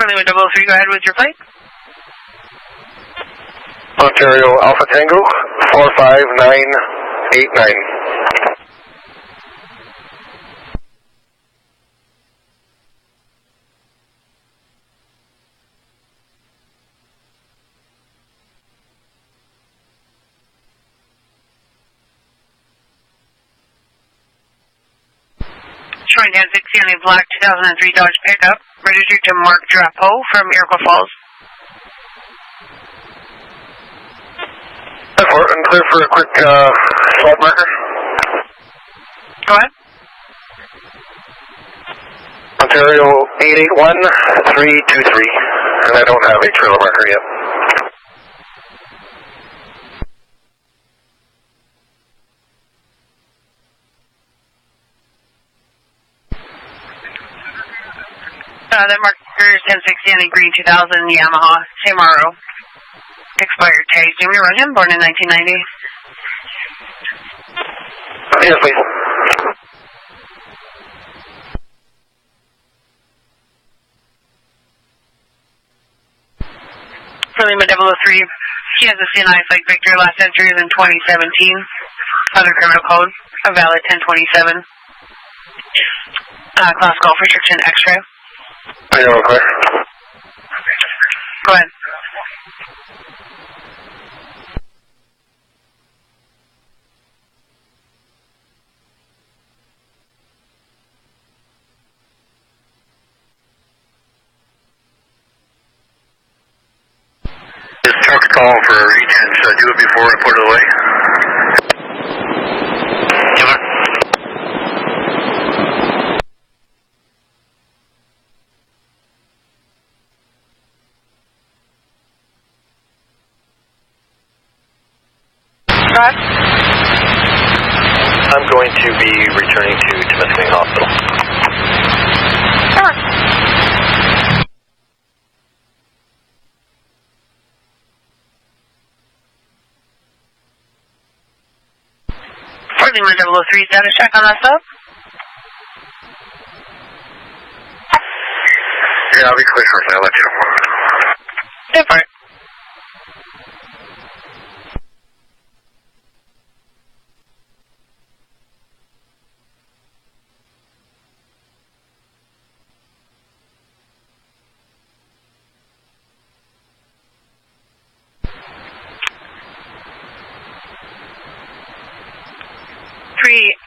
Lima 003, go ahead with your plate. Ontario Alpha Tango 45989. Showing 1060 on a black 2003 Dodge pickup, registered to Mark Drapeau from Iroquois Falls. And clear for a quick slot marker. Go ahead. Ontario 881323, and I don't have a trailer marker yet. That marker is 1060 on a green 2000 Yamaha Camaro. Expired tags. Do you run him? Born in 1990. Yes, please. For Lima 003, he has a CNI Flight Victor. Last entry is in 2017. Other criminal code. A valid 1027. Class Golf restriction X-ray. Okay. Go ahead. This truck's calling for a regen. Should I do it before I put it away? I'm going to be returning to Temiskaming Hospital. For Lima 003, status check on that stuff. Yeah, I'll be quick for a I'll let you know. Different.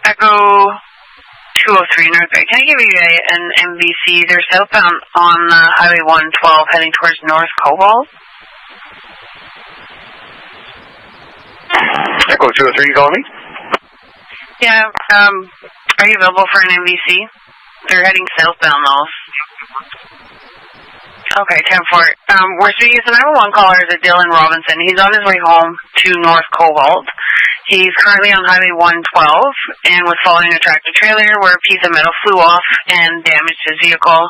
Echo 203 Northway. Can I give you an MVC? They're southbound on Highway 112 heading towards North Cobalt. Echo 203, you calling me? Yeah, are you available for an MVC? They're heading southbound though. Okay, 10-4. We're speaking to the 911 caller is a Dylan Robinson. He's on his way home to North Cobalt. He's currently on Highway 112 and was following a tractor trailer where a piece of metal flew off and damaged his vehicle.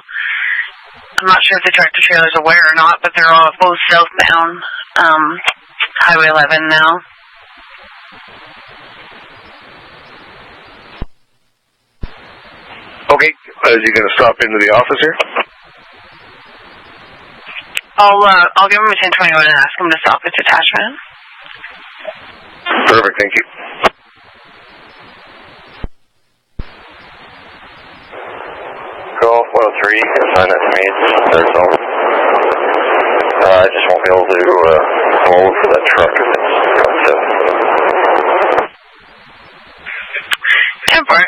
I'm not sure if the tractor trailer's aware or not, but they're all both southbound, Highway 11 now. Okay, is he going to stop into the office here? I'll give him a 1021 and ask him to stop its attachment. Perfect, thank you. Golf 103, assign that to me. There's no. I just won't be able to load for that truck if it's comes to. 10-4.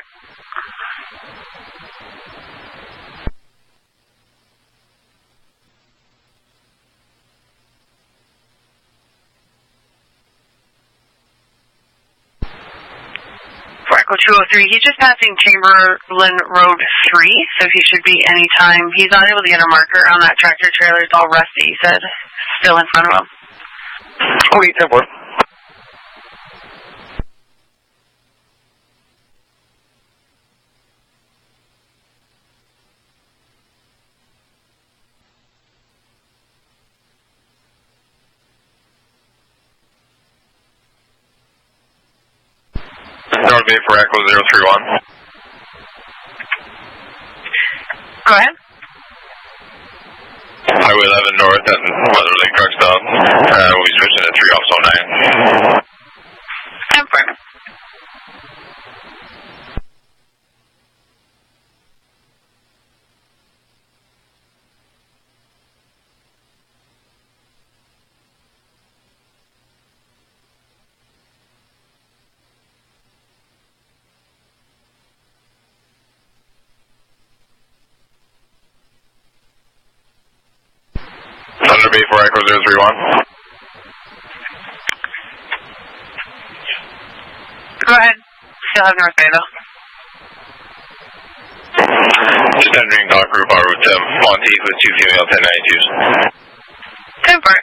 Echo 203, he's just passing Chamberlain Road 3, so he should be anytime. He's not able to get a marker on that tractor trailer. It's all rusty, he said. Still in front of him. Okay, 10-4. North Bay for Echo 031. Go ahead. Highway 11 North at Mother Lake Truck Stop. We'll be switching to 3 off 09. 10-4. Thunder Bay for Echo 031. Go ahead. Still have North Bay though. Just entering dock group on Route 7, Monteith with 2 female 1092s. 10-4.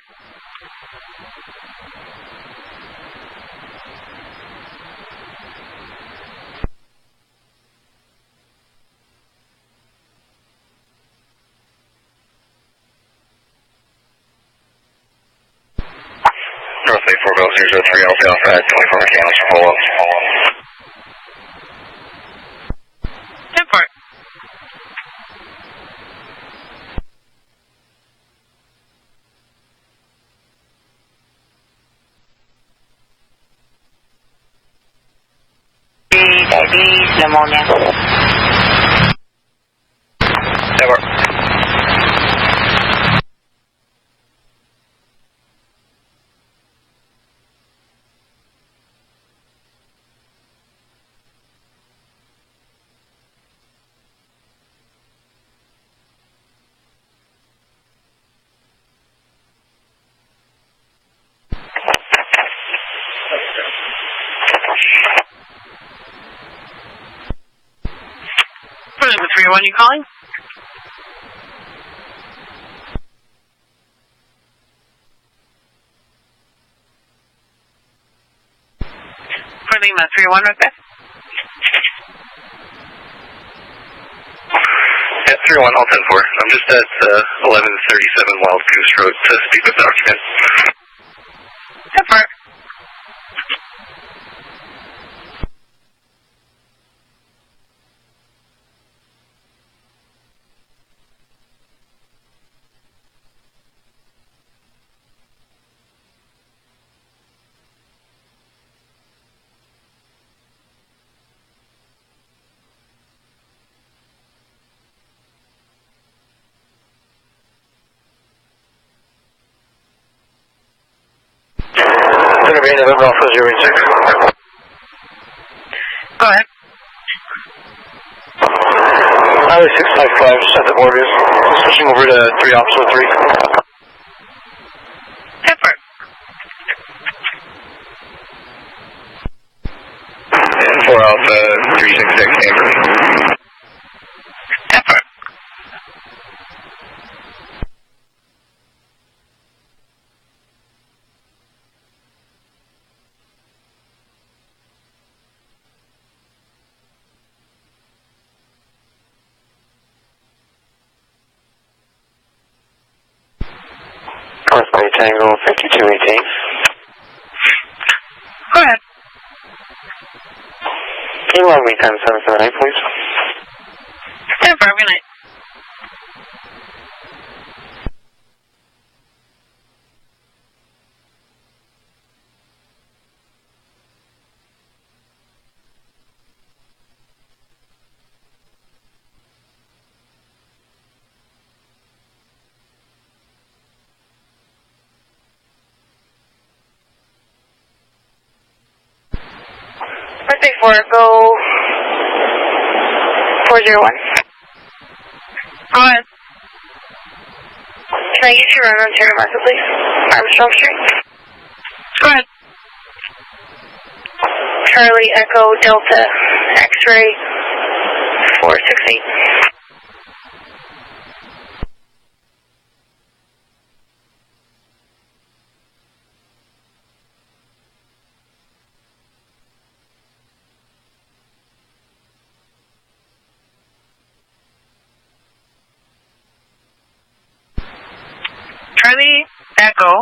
003 Alpha Alpha at 24 mechanics for follow-up. 10-4. Diabetes, pneumonia. Never. For number 301, you calling? For Lima 301, right there. Yeah, 301, all 10-4. I'm just at 1137 Wild Goose Road to speak with the occupant. 10-4. November Alpha 086. Go ahead. Highway 655, just at the borders. Switching over to 3 Officer 3. 10-4. And 4 Alpha 366 Amber. 10-4. North Bay Tango 5218. Go ahead. Can you log me 10778, please? 10-4, good night. Birthday 4, go 401. Go ahead. Can I get your run on Terra Market, please? Armstrong Street. Go ahead. Charlie Echo Delta X-ray 468. Charlie Echo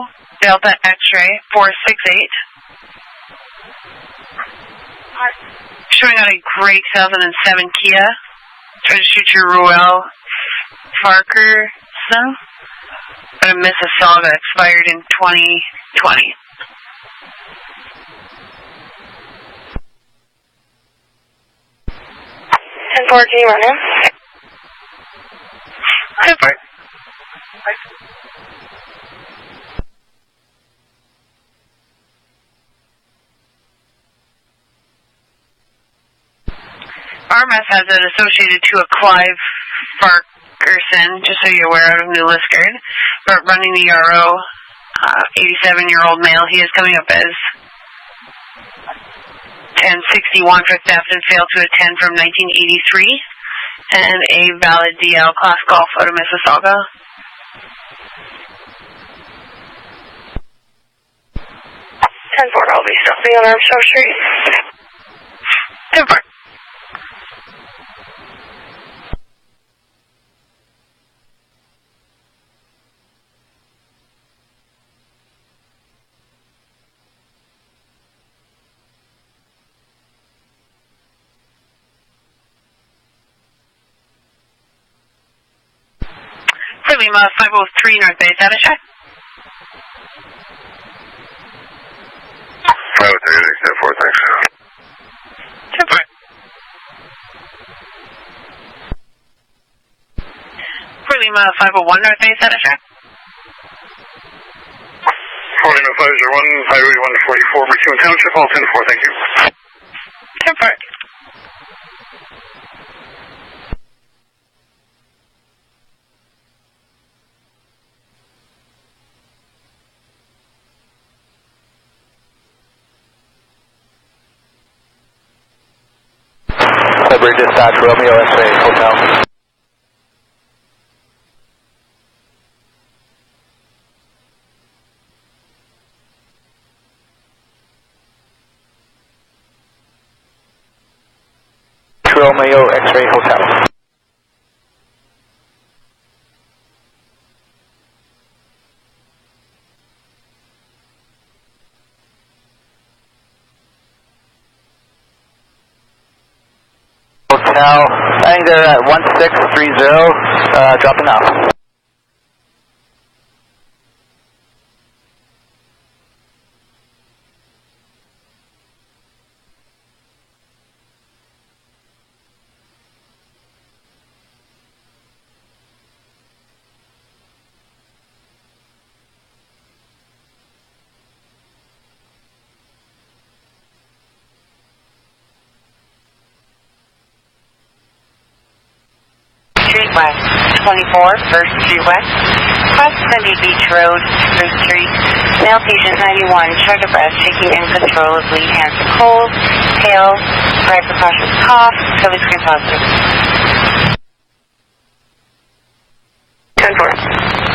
Delta X-ray 468. Showing out a great 2007 Kia. Registered to Roel Farquharson. Got a Mississauga, expired in 2020. And 4, can you run him? 10-4. RMS has it associated to a Clive Farquharson, just so you're aware, out of New Liskeard, but running the RO, 87-year-old male. He is coming up as 1061 for theft and failed to attend from 1983, and a valid DL Class Golf out of Mississauga. 10-4, I'll be stopping on Armstrong Street. 10-4. For Lima, 503 North Bay, status check. 503, except 4, thanks. Super. For Lima, 501 North Bay, status check. 4 Lima 501, Highway 144, Richmond Township, all 10-4, thank you. Super. Library Dispatch, Romeo X-Ray Hotel. Romeo X-Ray Hotel. Hotel, I think they're at 1630, dropping off. West 24, First Street West, West Sunday Beach Road, Route 3, male patient 91, chug of breath, shaking uncontrollably, hands are cold, pale, hypercautious cough, COVID screen positive. 10-4.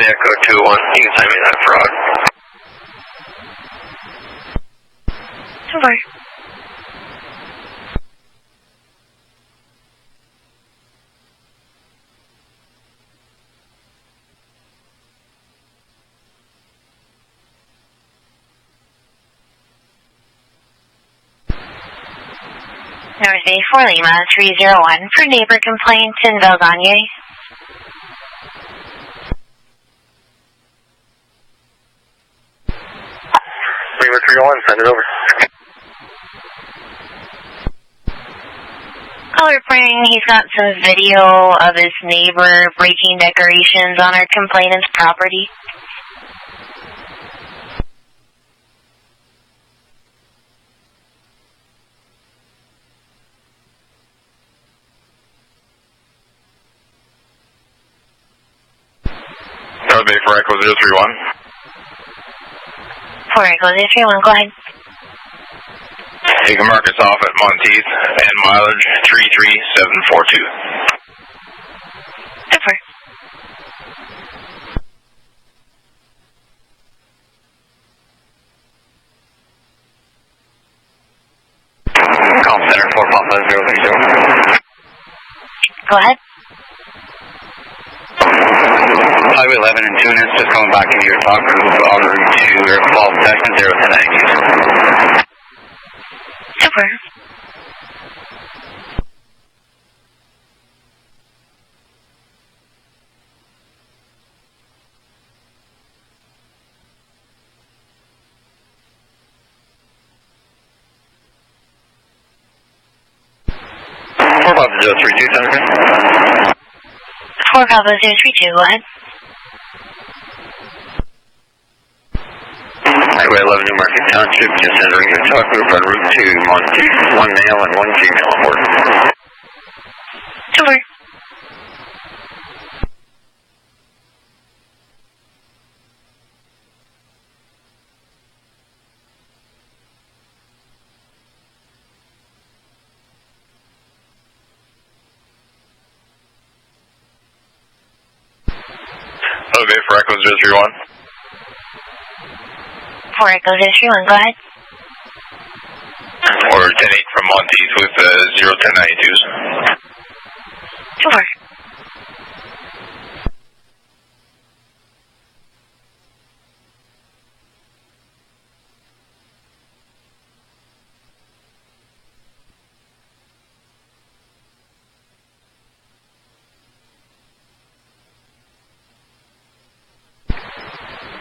Echo 2-1, you can send me that fraud. Super. North Bay 4 Lima 301 for neighbor complaint in Valgagne. Lima 301, send it over. Call reporting he's got some video of his neighbor breaking decorations on our complainant's property. North Bay for Echo 031. For Echo 031, go ahead. You can mark us off at Monteith and mileage 33742. Super. Call center 4 Papa 030. Go ahead. Highway 11 and Tunis, just coming back into your talk group on route 2 or 12 seconds 010. Super. Four Papa 032, Senator. 4 Papa 032, go ahead. Highway 11, New Market Township, just entering your talk group on route 2, Monteith, 1 male and 1 female aboard. Super. Okay, for Echo 031. For Echo 031, go ahead. or 10-8 from Montes with 01092s. 2-4.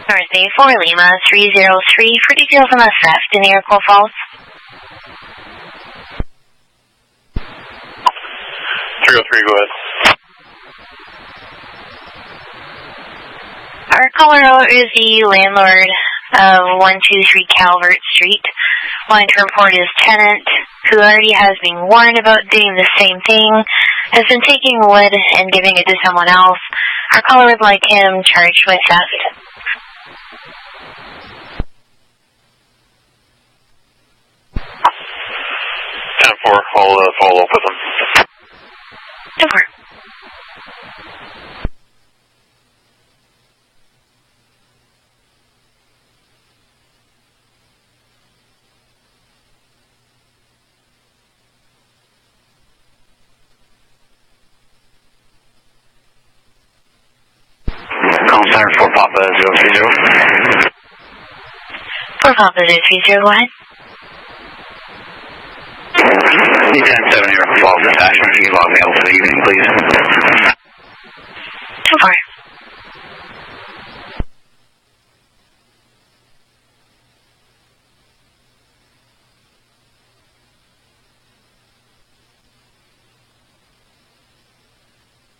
Thursday, 4 Lima, 303 for details on a theft in Iroquois Falls. 303, go ahead. Our caller is the landlord of 123 Calvert Street. Wanting to report his tenant, who already has been warned about doing the same thing, has been taking wood and giving it to someone else. Our caller would like him charged with theft. 10-4, I'll follow up with him. 10-4. Call sign for Papa 030. For Papa 030, go ahead. D10-7 here, Falls Detachment. Can you log me out for the evening, please? 2-4.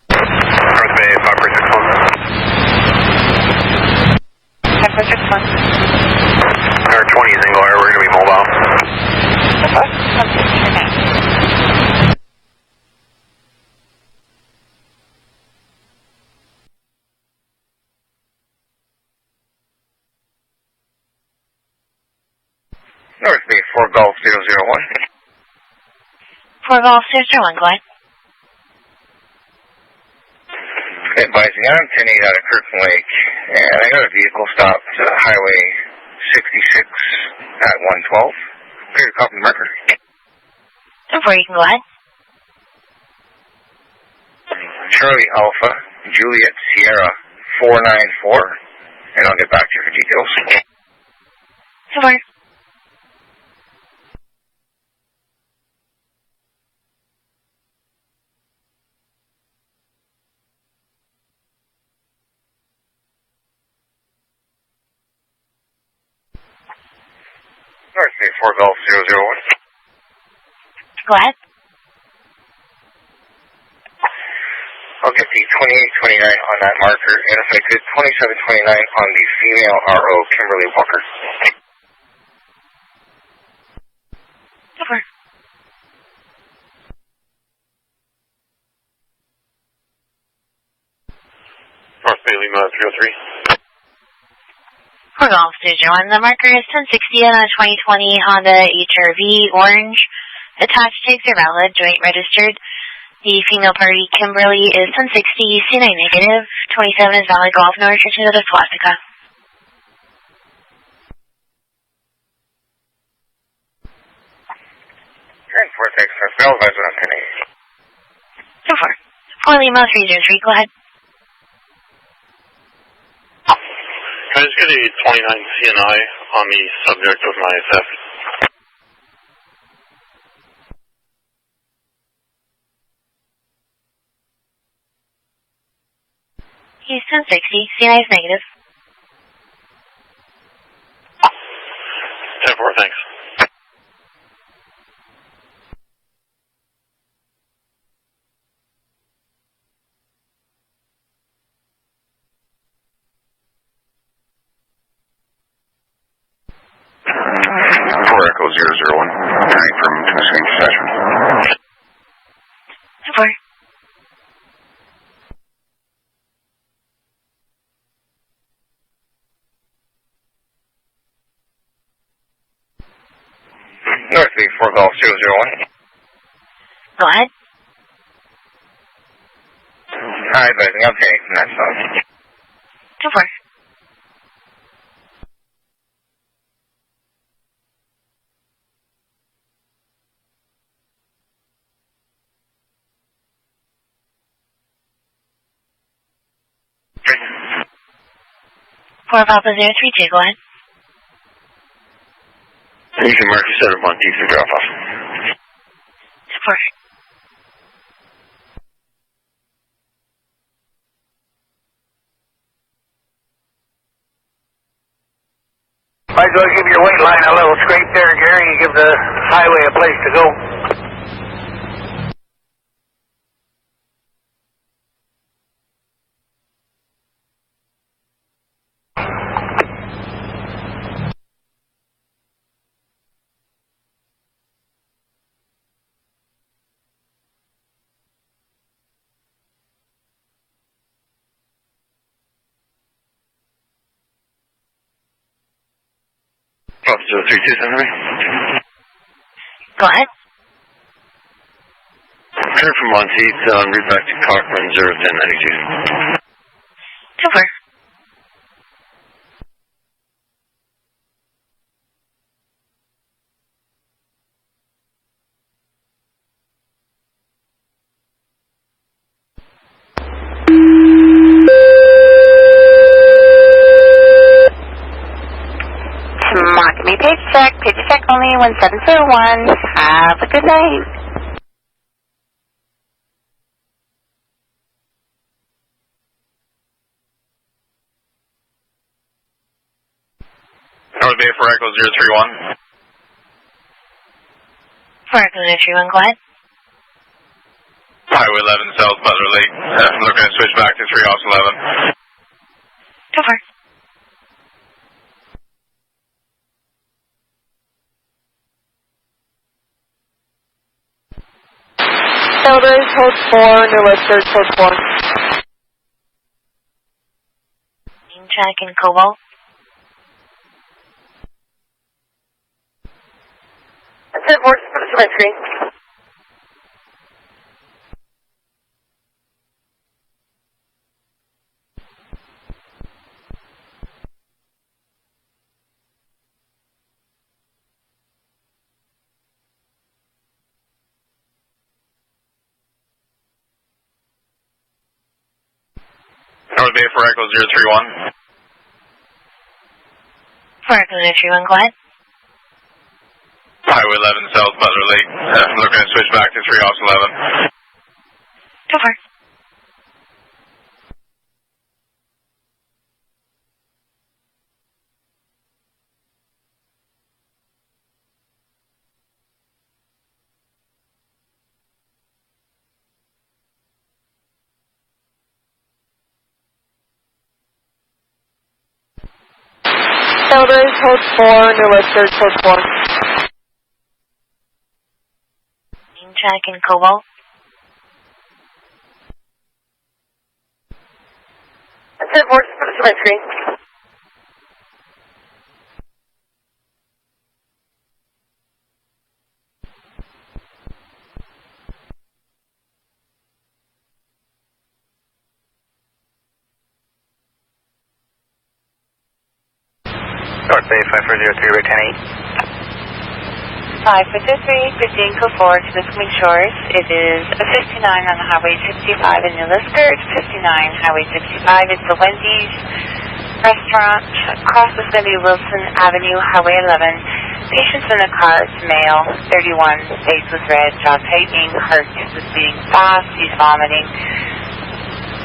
North Bay, 546-1. 546-1. Our 20 is in Gloria, we're going to be mobile. North Bay, 4 Golf 001. 4 Golf 001, go ahead. Advising, I'm 10-8 out of Kirkland Lake, and I got a vehicle stopped Highway 66 at 112. Clear to copy the marker. 2-4, you can go ahead. Charlie Alpha, Juliet Sierra 494, and I'll get back to you for details. 2-4. North Bay, 4 Golf 001. Go ahead. I'll get the 2829 on that marker, and if I could, 2729 on the female RO, Kimberly Walker. 2-4. North Bay, Lima 303. 4 Golf 001, the marker is 1060 on a 2020 Honda HR-V orange. Attached tags are valid, joint registered. The female party, Kimberly, is 1060, C9 negative. 27 is valid, golf, no restrictions out of swastika. And Vortex, Bell advisor on 10-8. 2-4. 4 Lima 303, go ahead. Can I just get a 29 CNI on the subject of my theft? He's 1060, C9 is negative. 10-4, thanks. Echo 001, returning from Tennessee Detachment. 4. North Bay, 4 Golf 001. Go ahead. Hi, advising, I'm 10-8 from that spot. 2-4. 4 Papa 032, go ahead. You can mark your 7 1 for drop off. Support. Might as well give your white line a little scrape there, Gary, and give the highway a place to go. Officer 032, send me. Go ahead. Clear from Monteith, read back to Cochran 01092. Super. Mark me paycheck only 1701. Have a good night. North Bay for Echo 031. For Echo 031, go ahead. Highway 11 South Butler Lake. Looking to switch back to 3 Ops 11. Super. Elders, hold 4, New Listers, hold 4. Check in Cobalt. That's it, Force, put it to my screen. North Bay for Echo 031. For Echo 031, go ahead. Highway 11 South Butler Lake. Looking to switch back to 3 Ops 11. Super. Elders, hold 4, New Listers, hold 4. Check in Cobalt. That's it, Force, put it to my screen. North Bay 5403, right 10-8. 5403, 15 code 4 to the Swing Shores. It is a 59 on Highway 65 in New Liskeard, 59 Highway 65. It's the Wendy's restaurant. Across is going to be Wilson Avenue, Highway 11. Patient's in a car, it's male, 31, face was red, jaw tightening, heart is beating fast, he's vomiting.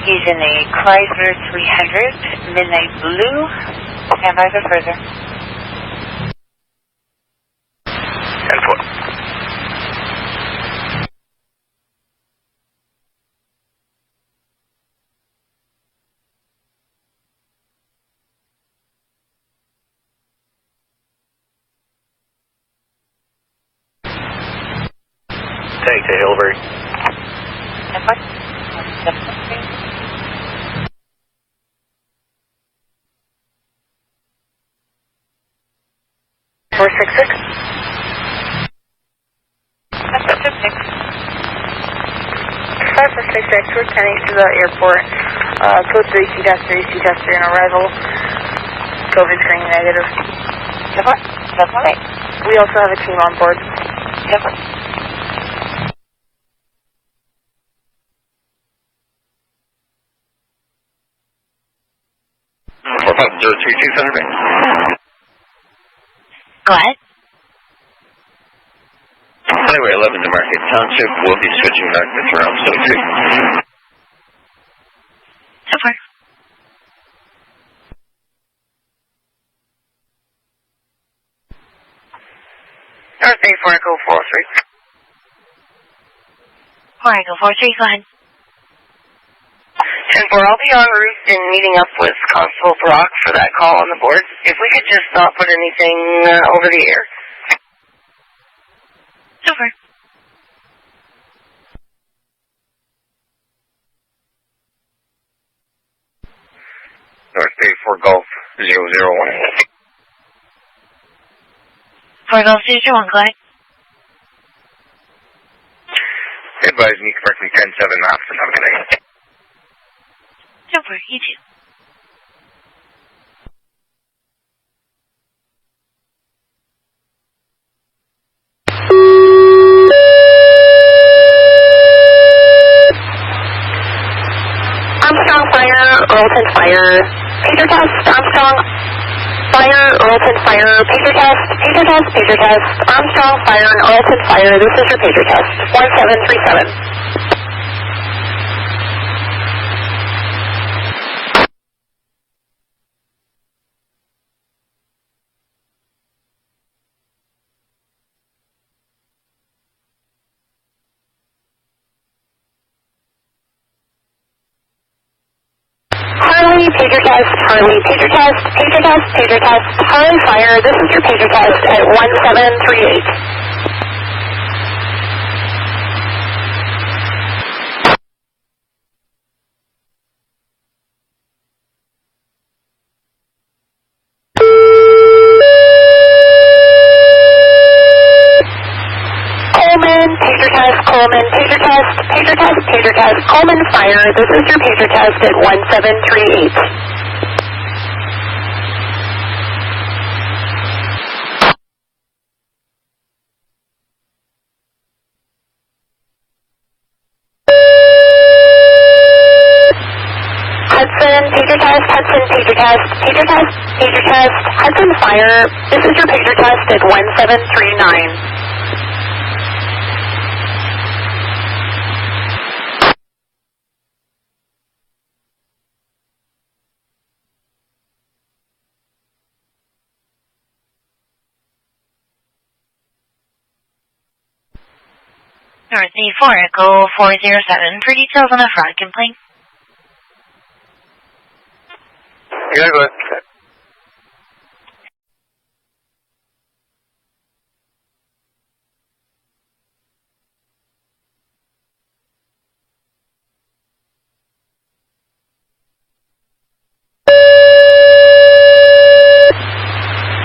He's in a Chrysler 300, midnight blue. Stand by for further. 10-4. Tag to Hilbert. 466. That's 56. 5466, we're 10-8 to the airport. Code 3, C-3, C-3 in arrival. COVID screen negative. That's all right. We also have a team on board. 45032 Center Bay. Go ahead. Highway 11 to Market Township. We'll be switching back this around, so 2. So far. North Bay 4 Echo 403. 4 Echo 43, go ahead. 10-4, I'll be en route and meeting up with Constable Brock for that call on the board. If we could just not put anything over the air. So far. North Bay 4 Golf 001. 4 Golf 001, go ahead. Advise me correctly 10-7 maps and have a good day. So far, you too. Armstrong Fire, Earlton Fire, pager test, Armstrong Fire, Earlton Fire, pager test, Armstrong Fire and Earlton Fire, this is your pager test, 1737. Harley, pager test, Harley, pager test, Harley Fire, this is your pager test at 1738. Coleman Fire, this is your pager test at 1738. Hudson, pager test, Hudson Fire, this is your pager test at 1739. North Bay 4 Echo 407 for details on a fraud complaint. Yeah, go ahead.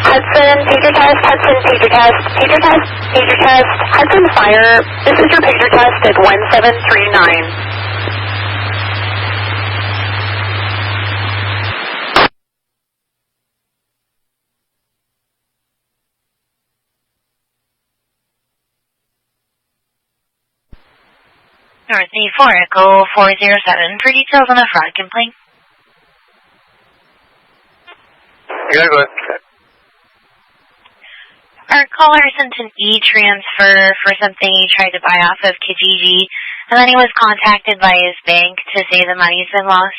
Hudson, pager test, Hudson Fire, this is your pager test at 1739. North Bay 4 Echo 407 for details on a fraud complaint. Yeah, go ahead. Our caller sent an e-transfer for something he tried to buy off of Kijiji, and then he was contacted by his bank to say the money's been lost.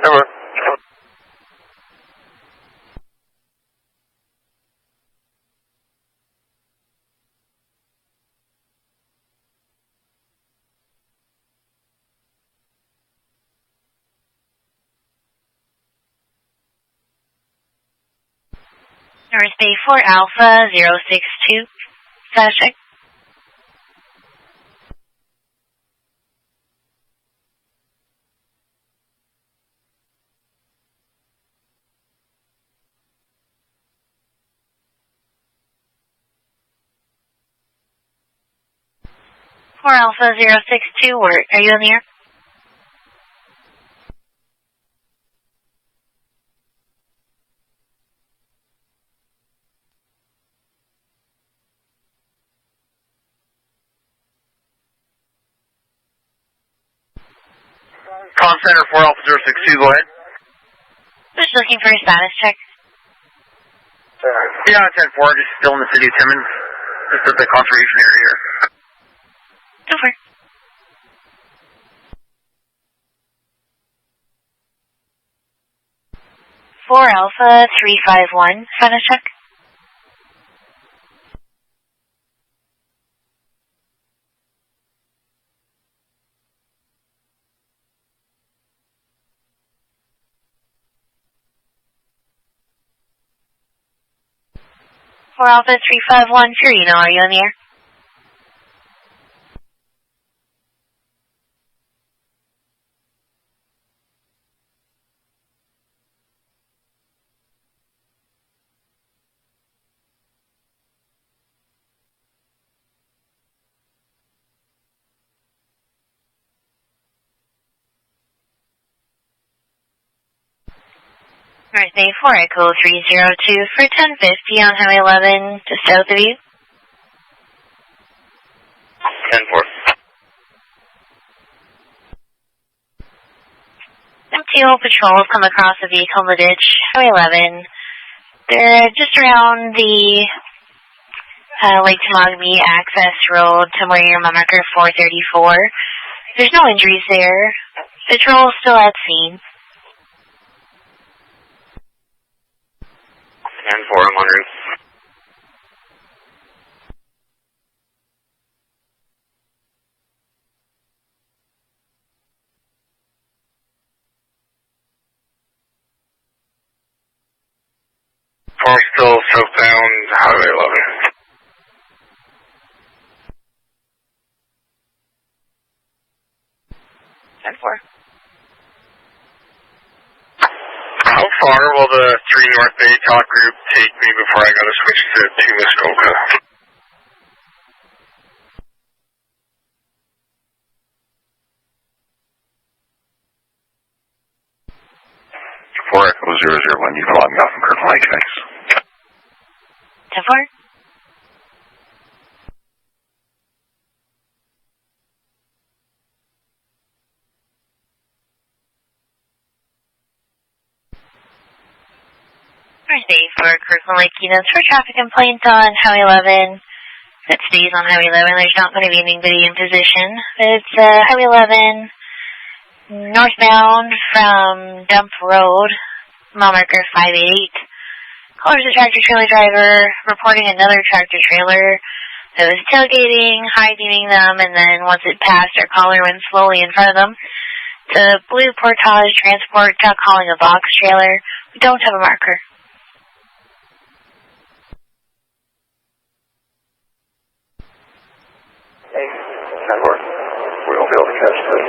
Over. North Bay 4 Alpha 062, status check. For Alpha 062, where are you in the air? Com Center 4 Alpha 062, go ahead. Just looking for a status check. Yeah, 10-4, just still in the city of Timmins. Just at the conservation area here. Over. Four Alpha 351, status check. Four Alpha 351, Purino, are you in the air? Thursday 4 Echo 302 for 1050 on Highway 11, just south of you. 10-4. MTO patrols come across a vehicle in the ditch, Highway 11. They're just around the Lake Tamagami access road to where your mile marker 434. There's no injuries there. Patrol still at scene. 10-4, I'm on route. Car still southbound Highway 11. How far will the 3 North Bay talk group take me before I gotta switch to 2 Muskoka? Four Echo 001, you can log me off from Kirkland Lake, thanks. 10-4. Thursday for Kirkland Lake units for traffic complaint on Highway 11. It stays on Highway 11. There's not going to be anybody in position. It's Highway 11 northbound from Dump Road, mile marker 58. Caller's a tractor trailer driver reporting another tractor trailer that was tailgating, high-beaming them, and then once it passed, our caller went slowly in front of them. It's a blue Portage transport truck hauling a box trailer. We don't have a marker. Hey, that works. We won't be able to catch this.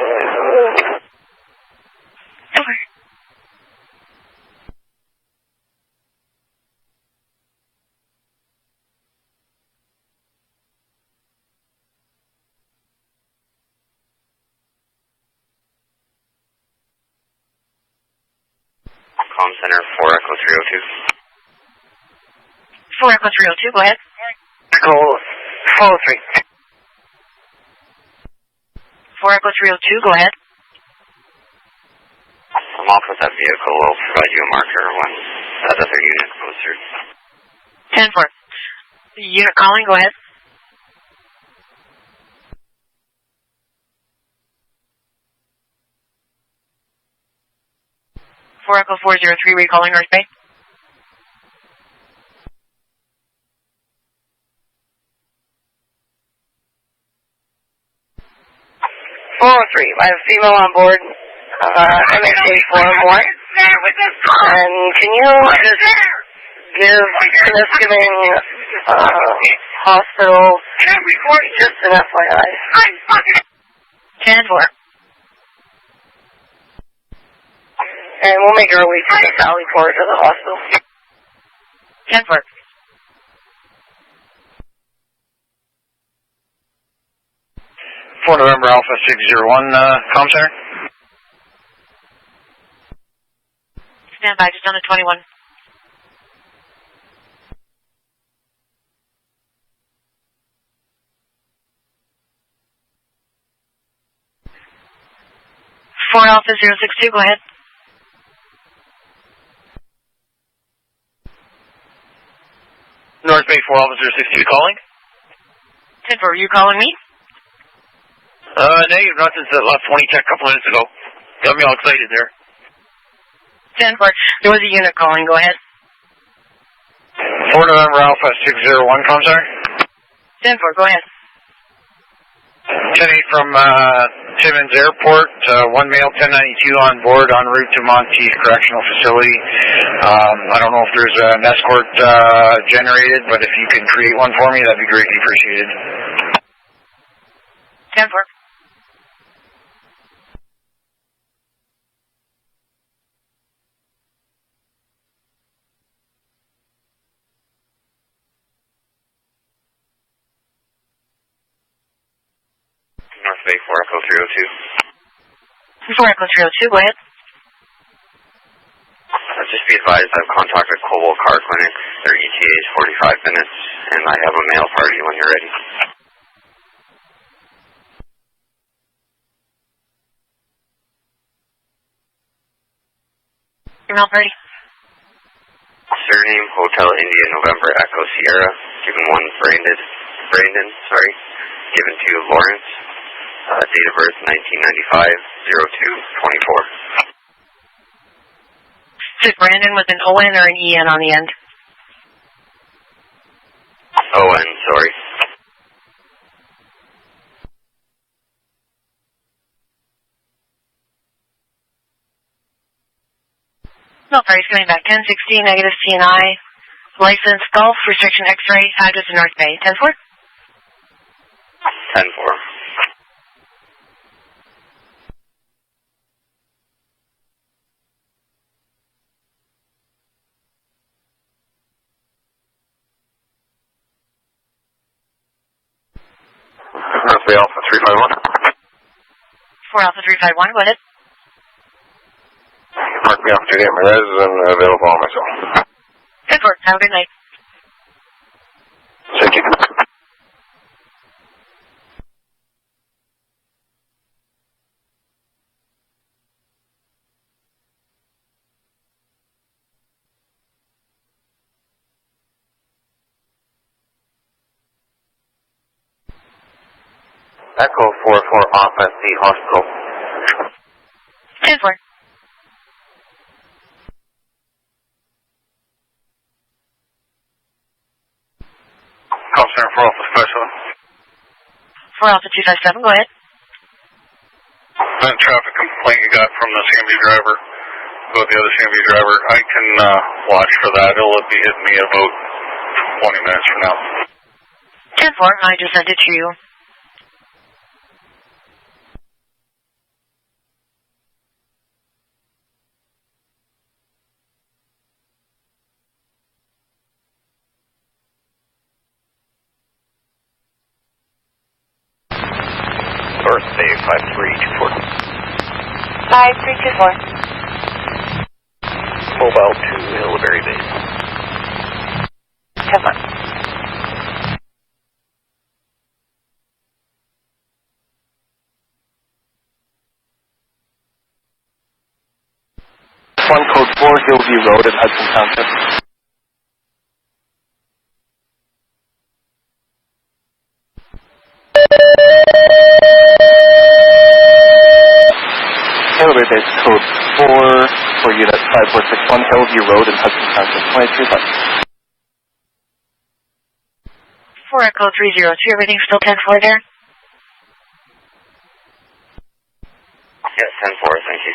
Over. Com Center 4 Echo 302. 4 Echo 302, go ahead. Echo 403. 4 Echo 302, go ahead. I'm off with that vehicle. We'll provide you a marker when that other unit goes through. 10-4. Unit calling, go ahead. Four Echo 403, recalling North Bay. I have a female on board, MHA 4 or more. And can you just give Niskanen Hospital just an FYI? 10-4. And we'll make our way to the Valley Port to the hospital. 10-4. For November Alpha 601, Com Center. Stand by, just on a 21. 4 Alpha 062, go ahead. North Bay 4 Alpha 062 calling. 10-4, are you calling me? Negative, not since that last 20 check a couple minutes ago. Got me all excited there. 10-4, there was a unit calling, go ahead. 4 November Alpha 601, Comsar. 10-4, go ahead. 10-8 from Timmins Airport, one male 1092 on board en route to Monteith Correctional Facility. I don't know if there's an escort generated, but if you can create one for me, that'd be greatly appreciated. 10-4. North Bay 4 Echo 302. 4 Echo 302, go ahead. Just be advised, I've contacted Cobalt Car Clinic. Their ETA is 45 minutes, and I have a mail party when you're ready. Your mail party. Surname, Hotel India November Echo Sierra. Given 1 Brandon, given to Lawrence. Date of birth 1995, 02-24. Is it Brandon with an O-N or an E-N on the end? O-N, sorry. No, party's coming back. 1016, negative CNI. License, Golf, restriction X-ray, address in North Bay. 10-4? 10-4. North Bay Alpha 351. 4 Alpha 351, go ahead. Mark me off to get my res and available on myself. 10-4, have a good night. Thank you. Echo 44 off at the hospital. 10-4. Call center 4 Alpha Special. 4 Alpha 257, go ahead. That traffic complaint you got from the CMB driver, about the other CMB driver, I can watch for that. It'll be hitting me about 20 minutes from now. 10-4, I just sent it to you. North Bay 5324. 5324. Mobile to Hillberry Base. 10-4. One code 4 Hillview Road in Hudson Township. Hillberry Base code 4 for unit 5461 Hillview Road in Hudson Township. 23 4 Echo 302, everything still 10-4 there? Yes, 10-4, thank you.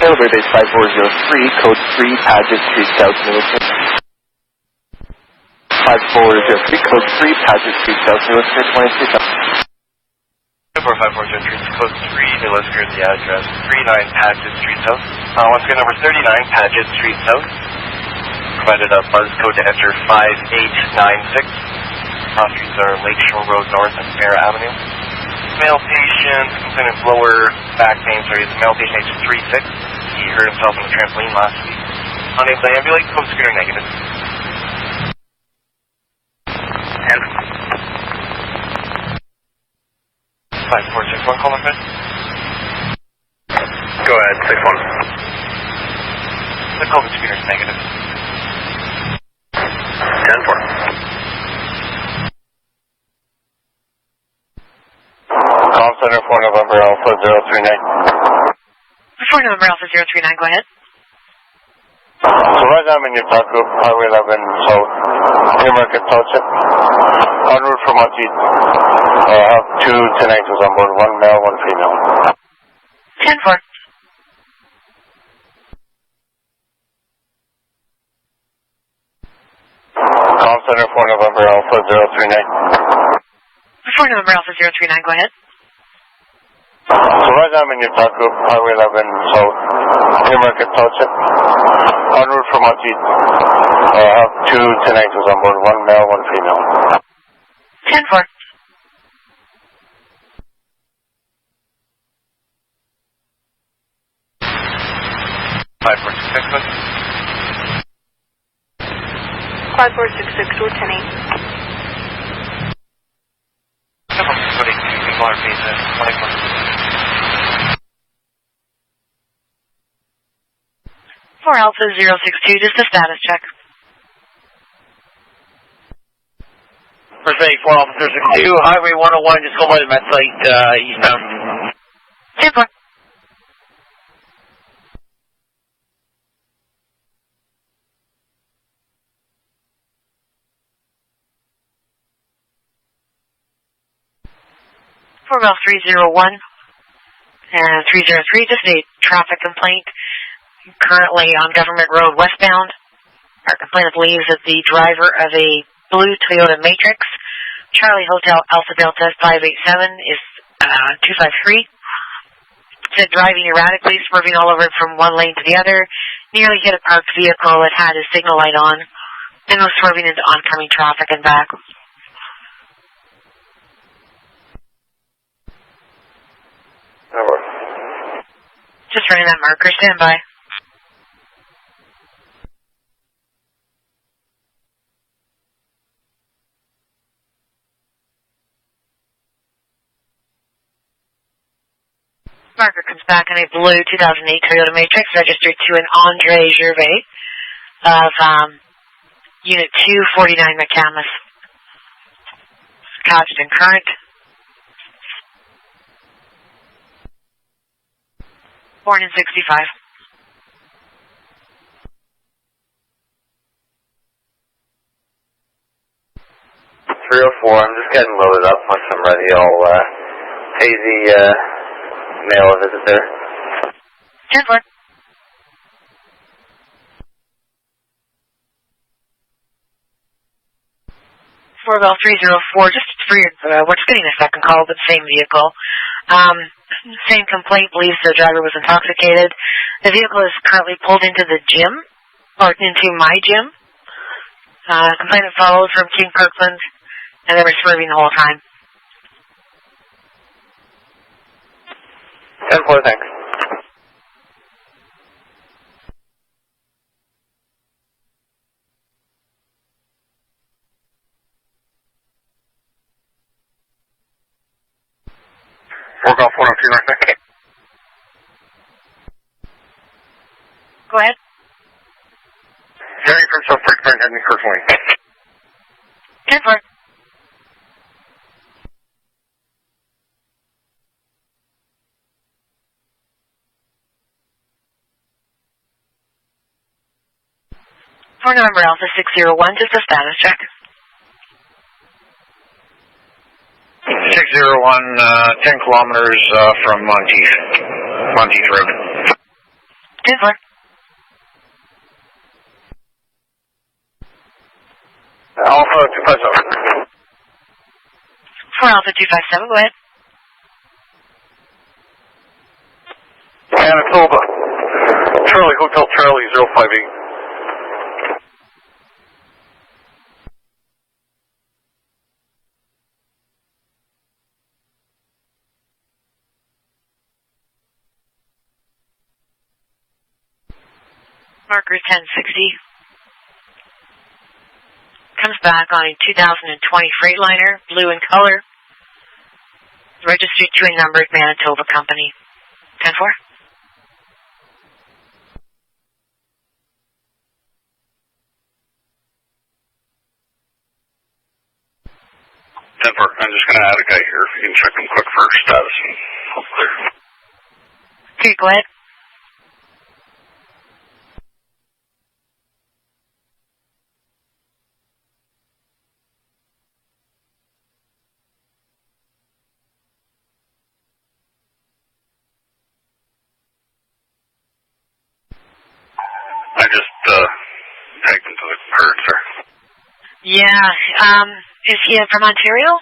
Hillberry Base 5403, code 3, Paget Street, South Millicent. 5403, code 3, Paget Street, South Millicent, 23. 5403, code 3, they listed the address, 39 Paget Street South. Once again, number 39 Paget Street South. Provided a buzz code to enter 5896. Cross streets are Lakeshore Road North and Mara Avenue. Male patient, complainant's lower back pain, the male patient age 36. He hurt himself on the trampoline last week. Unable to ambulate, code screener negative. 5461, call ahead. Go ahead, 6-1. The COVID screener is negative. 10-4. Call center 4 November Alpha 039. 4 November Alpha 039, go ahead. So right now I'm in your talk group, Highway 11 South, Newmarket Township, en route from Monteith. I have 2 10-9s on board, 1 male, 1 female. 10-4. Call center 4 November Alpha 039. 4 November Alpha 039, go ahead. So right now I'm in your talk group, Highway 11 South, Newmarket Township, en route from Monteith. I have 2 10-9s on board, 1 male, 1 female. 10-4. Five four six six. 5466 to 10-8. Putting 2 people are phase in 24. 4 Alpha 062, just a status check. First aid, 4 Alpha 062, Highway 101, just go by the Met site, eastbound. 10-4. For about 301 and 303, just a traffic complaint. Currently on Government Road westbound. Our complainant believes that the driver of a blue Toyota Matrix, Charlie Hotel Alpha Delta 587 is 253. Said driving erratically, swerving all over from one lane to the other, nearly hit a parked vehicle that had his signal light on, and was swerving into oncoming traffic and back. Just running that marker, stand by. Marker comes back in a blue 2008 Toyota Matrix registered to an Andre Gervais of Unit 249 McCamus. Couched in current. Born in 65. I'm just getting loaded up. Once I'm ready, I'll pay the mail a visit there. 10-4. For about 304, just for your, what's getting a second call, but same vehicle. Same complaint, believes the driver was intoxicated. The vehicle is currently pulled into the gym, or into my gym. Complainant followed from King Kirkland, and they were swerving the whole time. 10-4, thanks. Golf 102 North Neck. Go ahead. Jerry from South Park, heading personally. 10-4. For November Alpha 601, just a status check. 601, 10 kilometers from Monteith Road. 10-4. Alpha 257. For Alpha 257, go ahead. Manitoba. Charlie Hotel Charlie 058. Marker 1060. comes back on a 2020 Freightliner, blue in color, registered to a numbered Manitoba company. 10-4. 10-4. I'm just going to add a guy here. If you can check him quick for status and I'll clear. Okay, go ahead. I just tagged him to the current, sir. Yeah, is he from Ontario?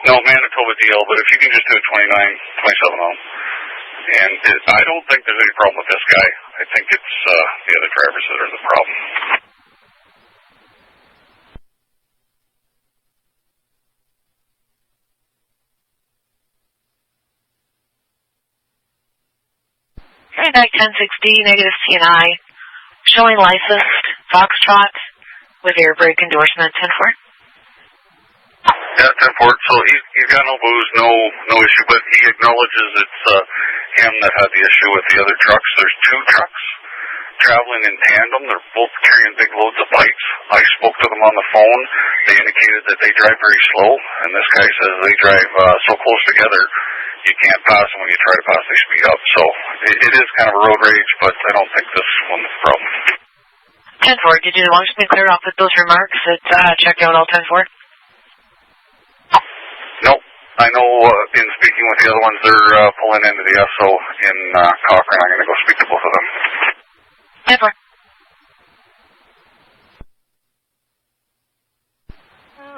No, Manitoba deal, but if you can just do a 27 on. And I don't think there's any problem with this guy. I think it's the other drivers that are the problem. Okay, back 1060, negative CNI, showing licensed Foxtrot with air brake endorsement 10-4. Yeah, 10-4. So he's got no booze, no issue, but he acknowledges it's him that had the issue with the other trucks. There's two trucks traveling in tandem. They're both carrying big loads of pipes. I spoke to them on the phone. They indicated that they drive very slow, and this guy says they drive so close together you can't pass them. When you try to pass, they speed up. So it is kind of a road rage, but I don't think this one's the problem. 10-4, did you want me to clear off with those remarks that checked out all 10-4? Nope. I know in speaking with the other ones, they're pulling into the SO in Cochrane. I'm going to go speak to both of them. 10-4.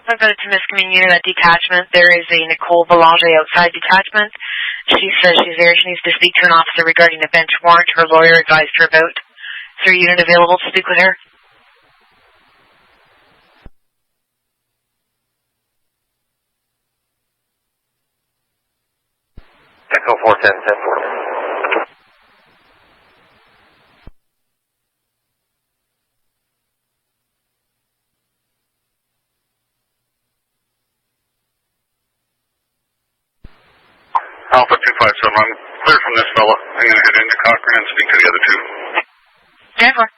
I've got it to Miss Communion that detachment. There is a Nicole Belanger outside detachment. She says she's there. She needs to speak to an officer regarding a bench warrant her lawyer advised her about. Is there a unit available to speak with her? Echo 410, 10-4. Alpha 257, I'm clear from this fella. I'm going to head into Cochrane and speak to the other two. 10-4.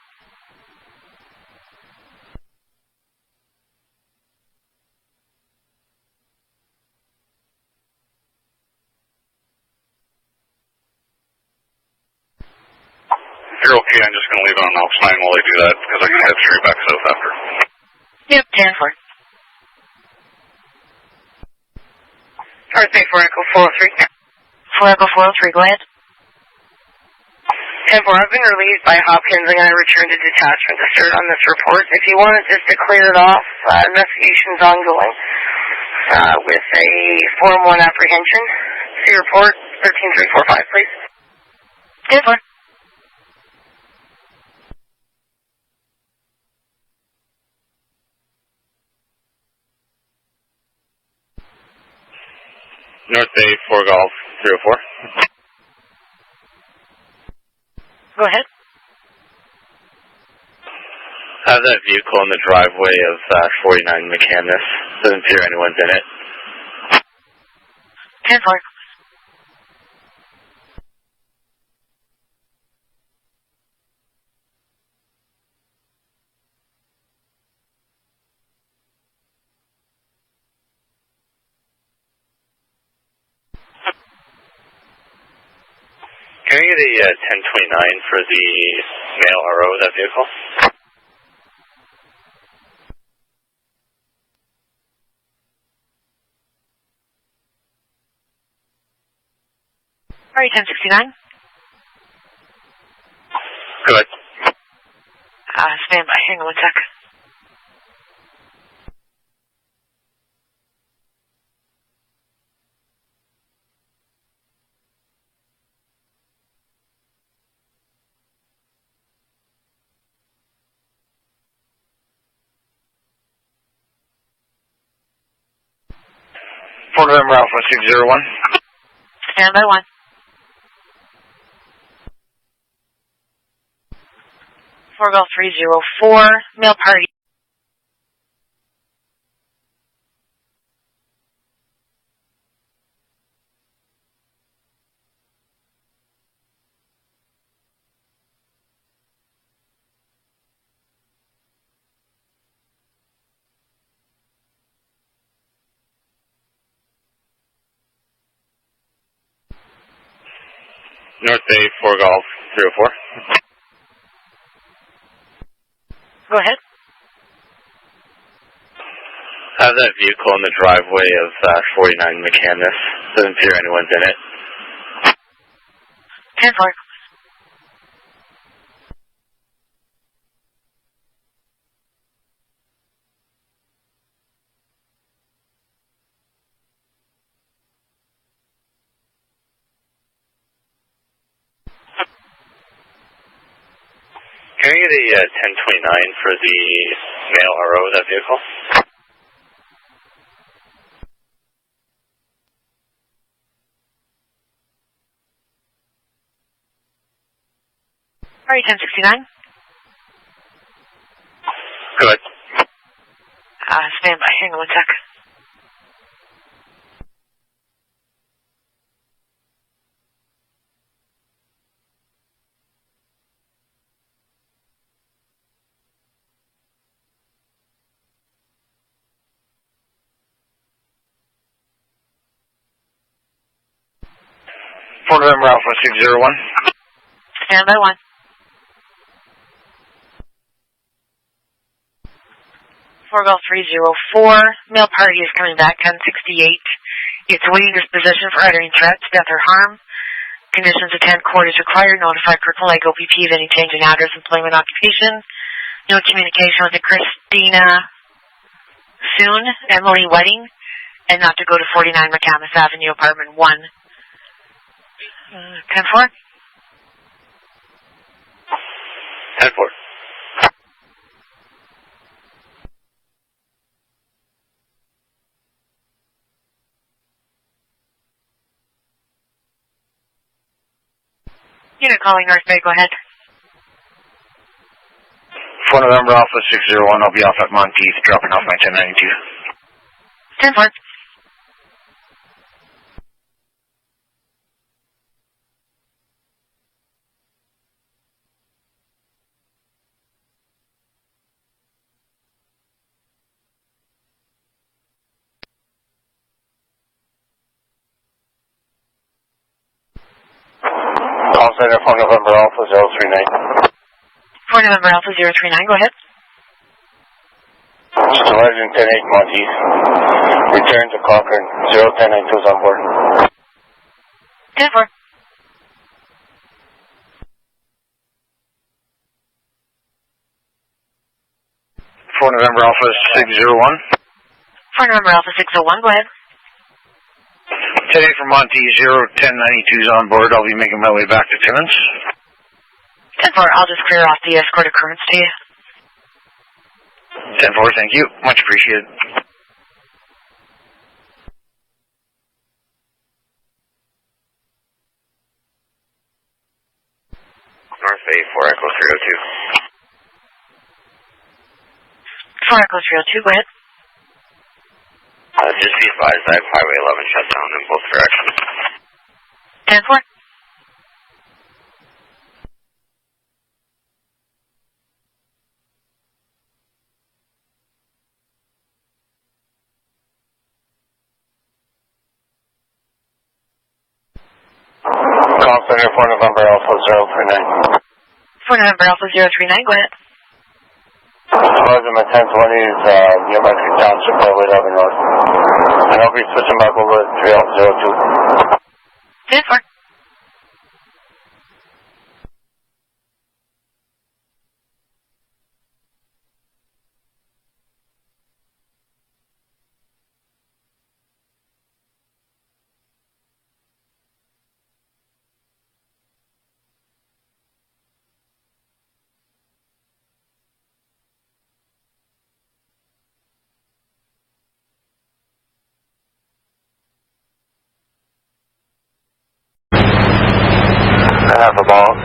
If you're okay, I'm just going to leave it on ALPS 9 while I do that, because I can head straight back south after. Yep, 10-4. Earth 8 for Echo 403. For Echo 403, go ahead. 10-4, I've been relieved by Hopkins. I'm going to return to detachment to start on this report. If you want just to clear it off, investigation's ongoing with a Form 1 apprehension. See report 13345, please. 10-4. North Bay 4 Golf 304. Go ahead. I have that vehicle in the driveway of 49 McCandless. Doesn't appear anyone's in it. 10-4. Can I get a 1029 for the male RO of that vehicle? All right, 1069. Good. Stand by. Hang on one sec. For November Alpha 601. Stand by 1. 4 Golf 304, male party. North Bay 4 Golf 304. Go ahead. I have that vehicle in the driveway of 49 McCandless. Doesn't appear anyone's in it. 10-4. Can I get a 1029 for the male RO of that vehicle? All right, 1069. Go ahead. Stand by. Hang on 1 sec. November Alpha 601. Stand by 1. Four Golf 304. Male party is coming back 1068. It's awaiting disposition for uttering threats, death, or harm. Conditions attend court is required. Notify critical like OPP of any change in address, employment, occupation. No communication with the Christina Soon Emily wedding, and not to go to 49 McCamus Avenue, apartment 1. 10-4. 10-4. Unit calling North Bay, go ahead. 4 November Alpha 601, I'll be off at Monteith, dropping off my 1092. 10-4. Call center 4 November Alpha 039. 4 November Alpha 039, go ahead. Legend 10-8 Monteith. Return to Cochrane. 01092 is on board. 10-4. November Alpha 601. 4 November Alpha 601, go ahead. 10-8 from Monteith, 01092 is on board. I'll be making my way back to Timmins. 10-4, I'll just clear off the escort occurrence to you. 10-4, thank you. Much appreciated. North Bay 4 Echo 302. 4 Echo 302, go ahead. Just be advised, I have Highway 11 shut down in both directions. 10-4. Call center 4 November Alpha 039. 4 November Alpha 039, go ahead. Closing my 1020 is New Mexico Township, Highway 11 North. And I'll be switching back over to 3002. 10-4. Half a ball.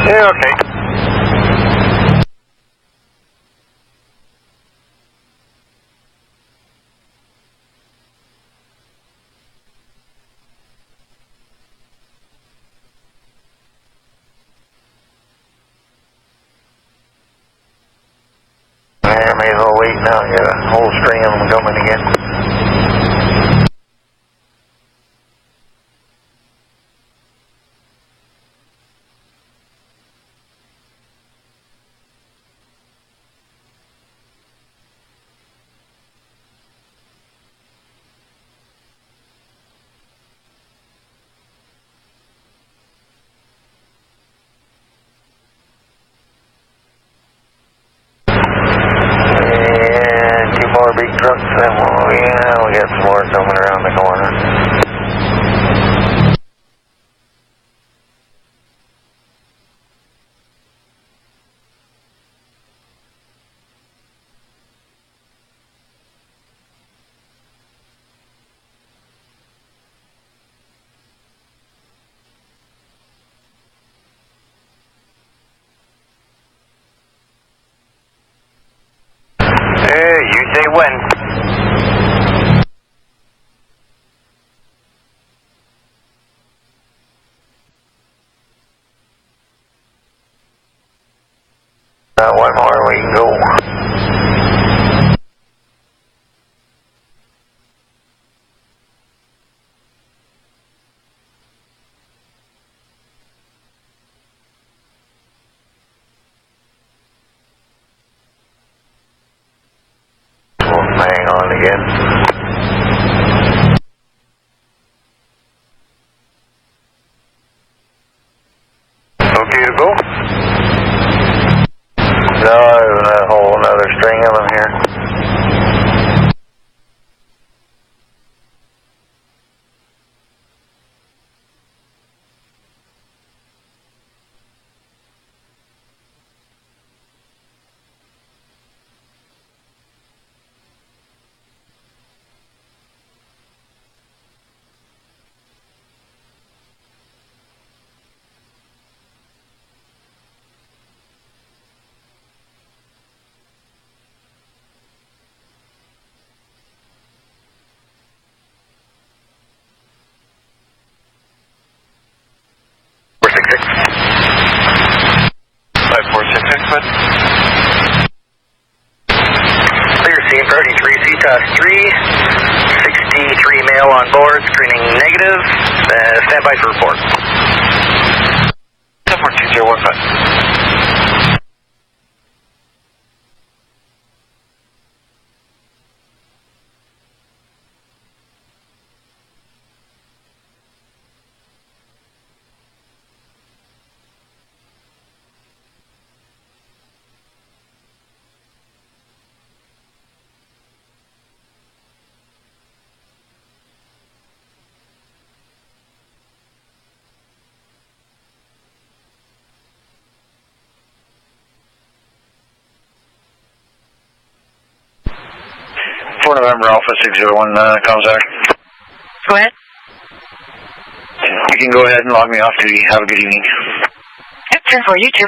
Yeah, Okay. I may as well wait now. Got a whole string of them coming again. More big trucks, and we got some more coming around the corner. Hey, you say when? One more, we can go. We'll hang on again. Okay to go? No, there's a whole another string of them here. Clear scene for 33, CTOS 3, 63 male on board, screening negative, stand by for report. 1042-015. November Alpha 601 contact. Go ahead. You can go ahead and log me off duty. Have a good evening. Yep, 10-4, you too.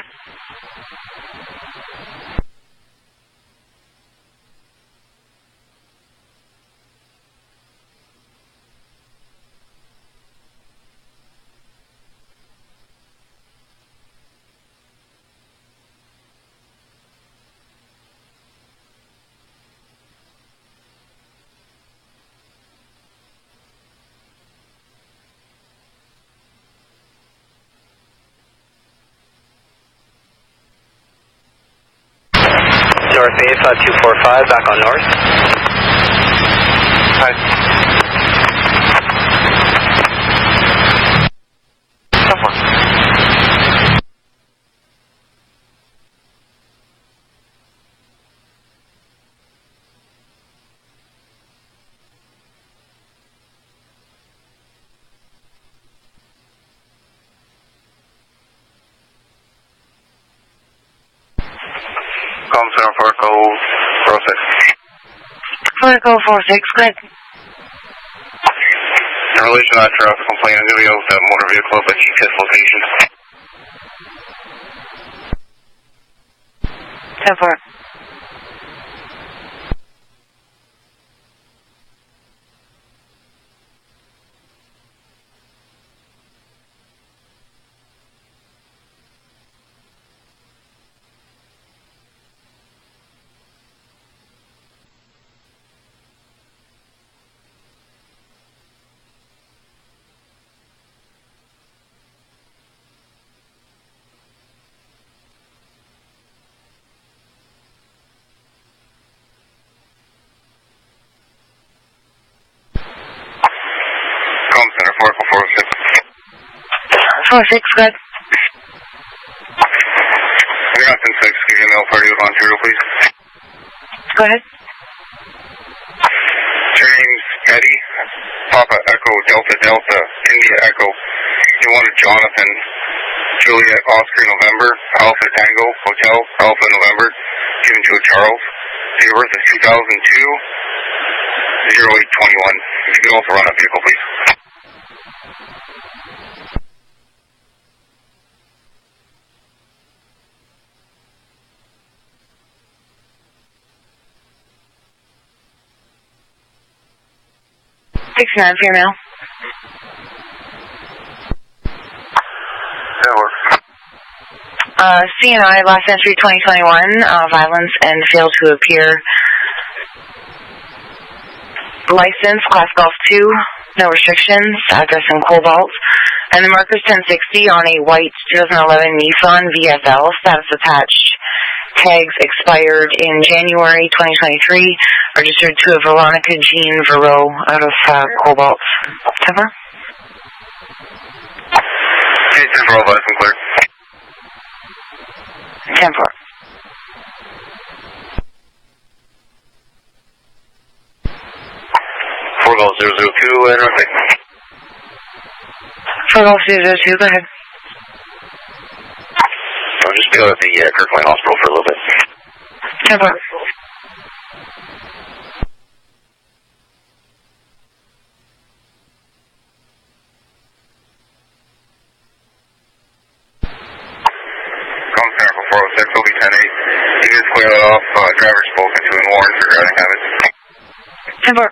North Bay 5245, back on north. Hi. Center for code 406. For code 46, go ahead. In relation to that traffic complaint, I'm going to be over that motor vehicle at GTS location. 10-4. Comm Center, 406. 4-6, good. Wisconsin 6, give me a mail party with Ontario, please. Go ahead. Your name's Eddie, Papa Echo, Delta Delta, India Echo. You wanted Jonathan, Juliet, Oscar, November, Alpha Tango, Hotel, Alpha November, given to a Charles. Date of birth is 2002, 0821. If you could also run a vehicle, please. $69 for your mail. CNI, last entry 2021, violence and failed to appear. License, class golf 2, no restrictions, address in Cobalt. And the marker's 1060 on a white 2011 Nissan VFL, status attached. Tags expired in January 2023, registered to a Veronica Jean Verreau out of Cobalt. 10-4. Okay, 10-4, all license clear. 10-4. Four Golf 002 and runway. 4 Golf 002, go ahead. I'll just be out at the Kirkland Hospital for a little bit. 10-4. Comm Center for 406, will be 10-8. You just clear that off. Driver spoken to and warned for driving habits. 10-4.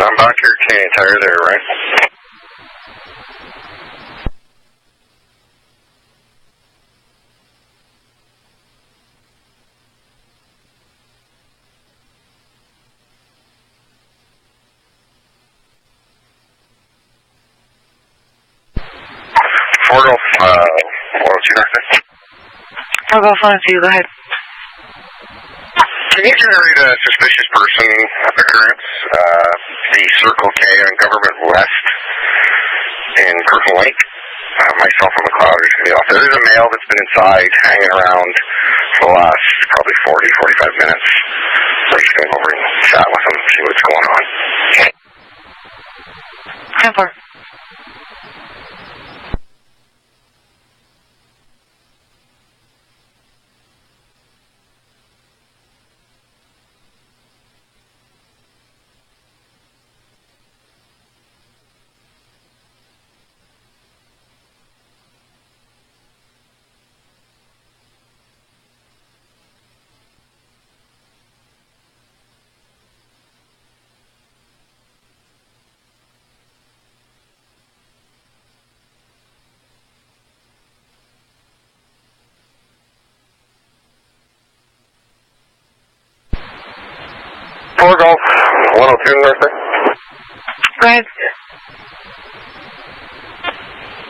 I'm back here, Canadian Tire there, right? Fort Golf 402, North. Fort Golf 402, go ahead. Can you generate a suspicious person occurrence, the Circle K on Government West in Kirkland Lake? Myself and McLeod are going to be off there. There's a male that's been inside, hanging around for the last probably 40, 45 minutes. So he's going over and chat with him, see what's going on. 10-4. Fort Golf 102, North. Go ahead.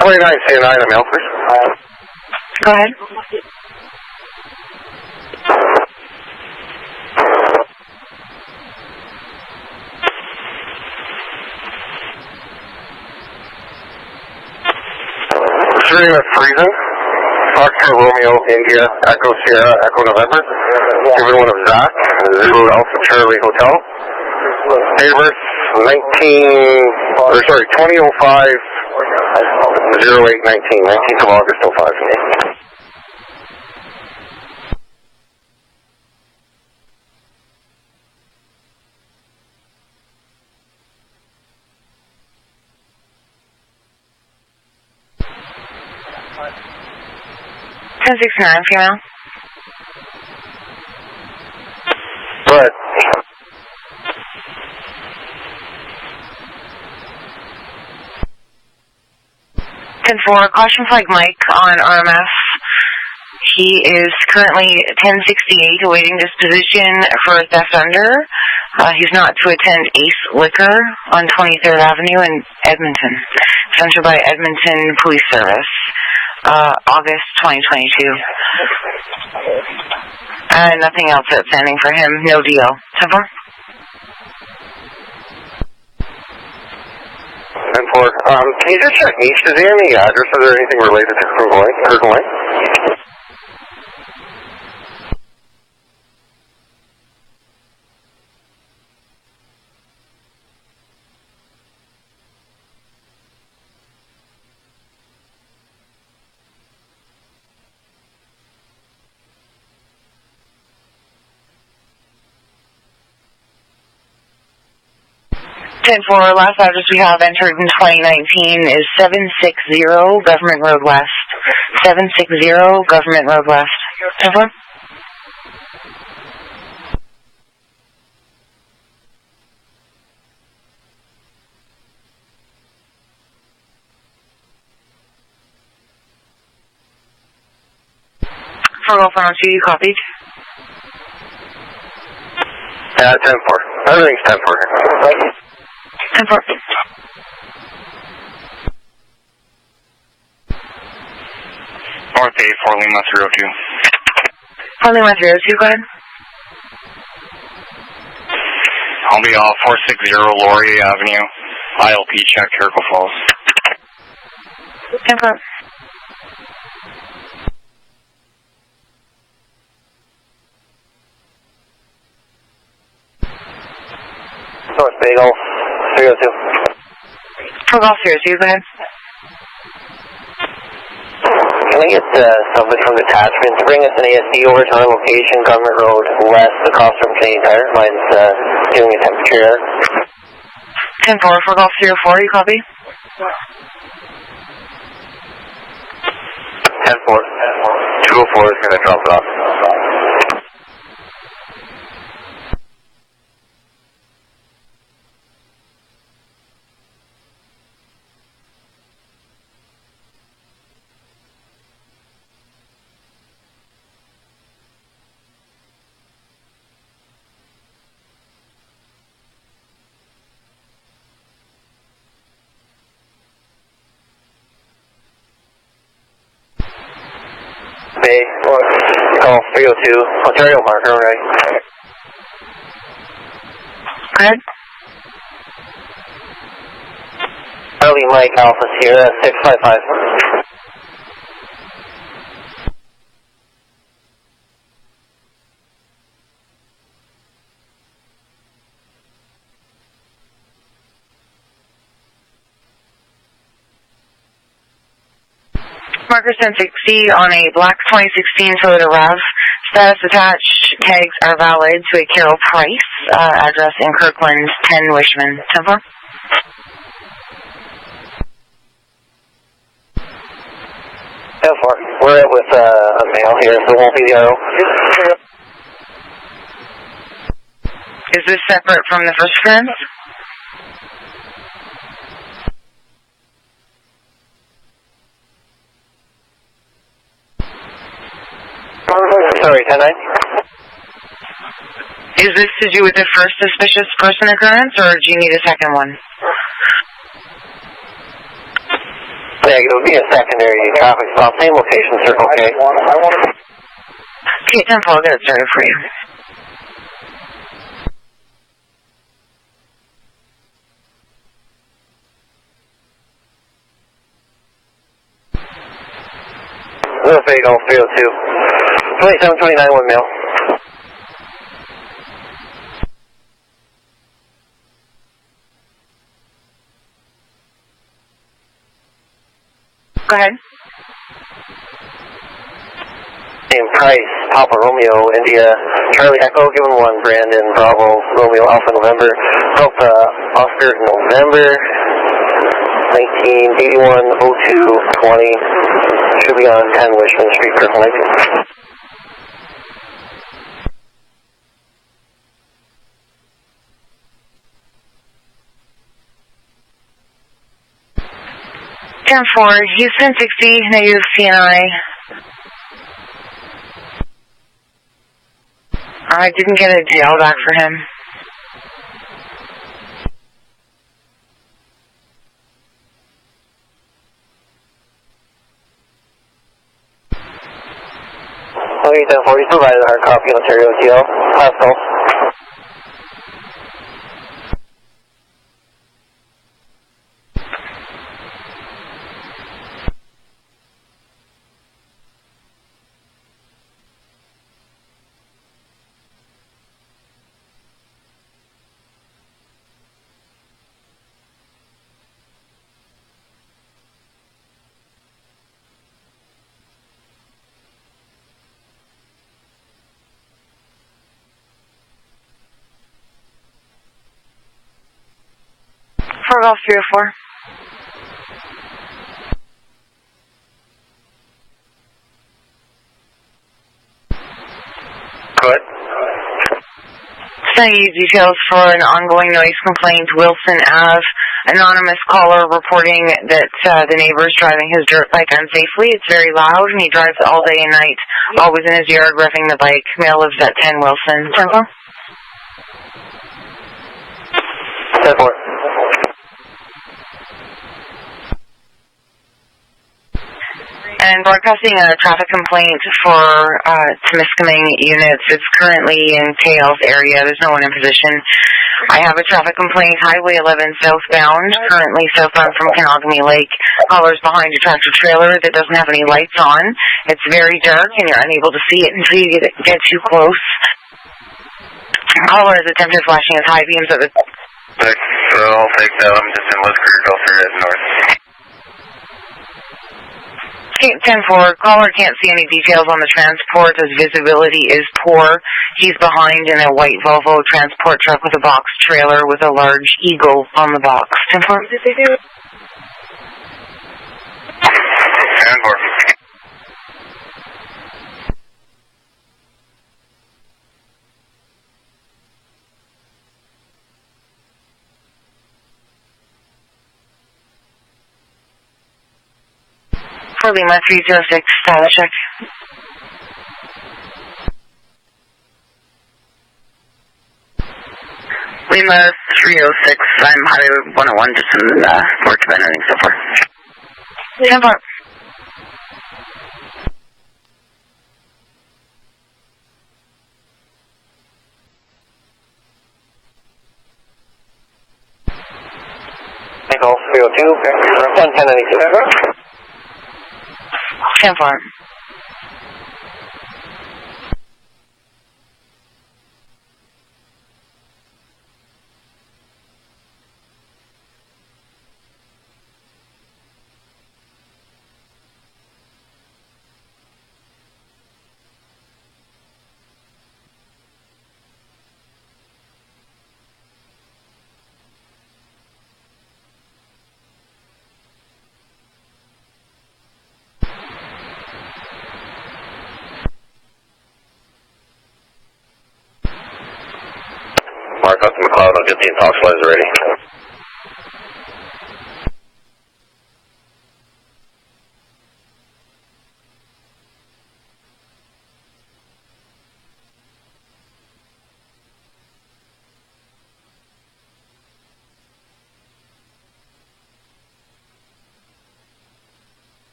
29 CNI, the mail, please. Go ahead. name is Friesen. Foxtrot Romeo, India, Echo Sierra, Echo November. Given one of Zach, Zulu Alpha Charlie Hotel. Date of birth, 2005, 0819, 19th of August 05. 1069, female. But 10-4, caution flag Mike on RMS. He is currently 1068 awaiting disposition for a theft under. He's not to attend Ace Liquor on 23rd Avenue in Edmonton. Centered by Edmonton Police Service. August 2022. Nothing else outstanding for him. No deal. 10-4. 10-4. Can you just check Niche? Does he have any addresses or anything related to Kirkland Lake? For last address we have entered in 2019 is 760 Government Road West. 760 Government Road West. 10-4. For Golf 102, you copied? 10-4. Everything's 10-4. 10-4. North 8, 4 Lima 302. 4 Lima 302, go ahead. I'll be off 460 Laurier Avenue, ILP check, Jericho Falls. 10-4. North Bagel 302. For Golf 302, go ahead. Can we get somebody from detachment to bring us an ASD over to our location, Government Road West, across from Canadian Tire? Mine's giving me temperature there. 10-4 for Golf 304, you copy? 10-4. 204 is going to drop it off. Bay, call 302, Ontario marker, right? Good. Early Mike Alpha Sierra 655. Marker 1060 on a black 2016 Toyota RAV. Status attached. Tags are valid to a Carol Price. Address in Kirkland, 10 Wishman. 10-4. We're with a male here, so it won't be the arrow. Is this separate from the first occurrence? Sorry, 10-9. Is this to do with the first suspicious person occurrence, or do you need a second one? Yeah, it would be a secondary traffic stop. Same location, Circle K. Okay, 10-4, I'll get it started for you. 08 Golf 302. 2729, 1 male. Go ahead. Name Price, Papa Romeo, India, Charlie Echo, given 1, Brandon, Bravo, Romeo, Alpha, November, Delta, Oscar, November, 1981-02-20, should be on 10 Wishman Street, Kirkland Lake. Ten 4, Houston 60, negative CNI. I didn't get a jail back for him. Okay, 10-4, he's provided a hard copy Ontario TL. Last call. For Golf 304. Good. Sending you details for an ongoing noise complaint. Wilson Ave. Anonymous caller reporting that the neighbor is driving his dirt bike unsafely. It's very loud and he drives all day and night, always in his yard roughing the bike. Male lives at 10 Wilson. 10-4. 10-4. And broadcasting a traffic complaint for Temiskaming units. It's currently in Tails area. There's no one in position. I have a traffic complaint, Highway 11 southbound, currently southbound from Kenogami Lake. Caller's behind a tractor trailer that doesn't have any lights on. It's very dark and you're unable to see it until you get too close. Caller has attempted flashing his high beams at the... I'll take that. I'm just in West Creek. I'll turn it north. 10-4, caller can't see any details on the transport as visibility is poor. He's behind in a white Volvo transport truck with a box trailer with a large eagle on the box. 10-4. 10-4. For Lima 306, status check. Lima 306, I'm Highway 101, just in North Bend, I think so far. 10-4. Golf 302, 1092. 10-4. Mark up to McLeod. I'll get the intoxilizer ready.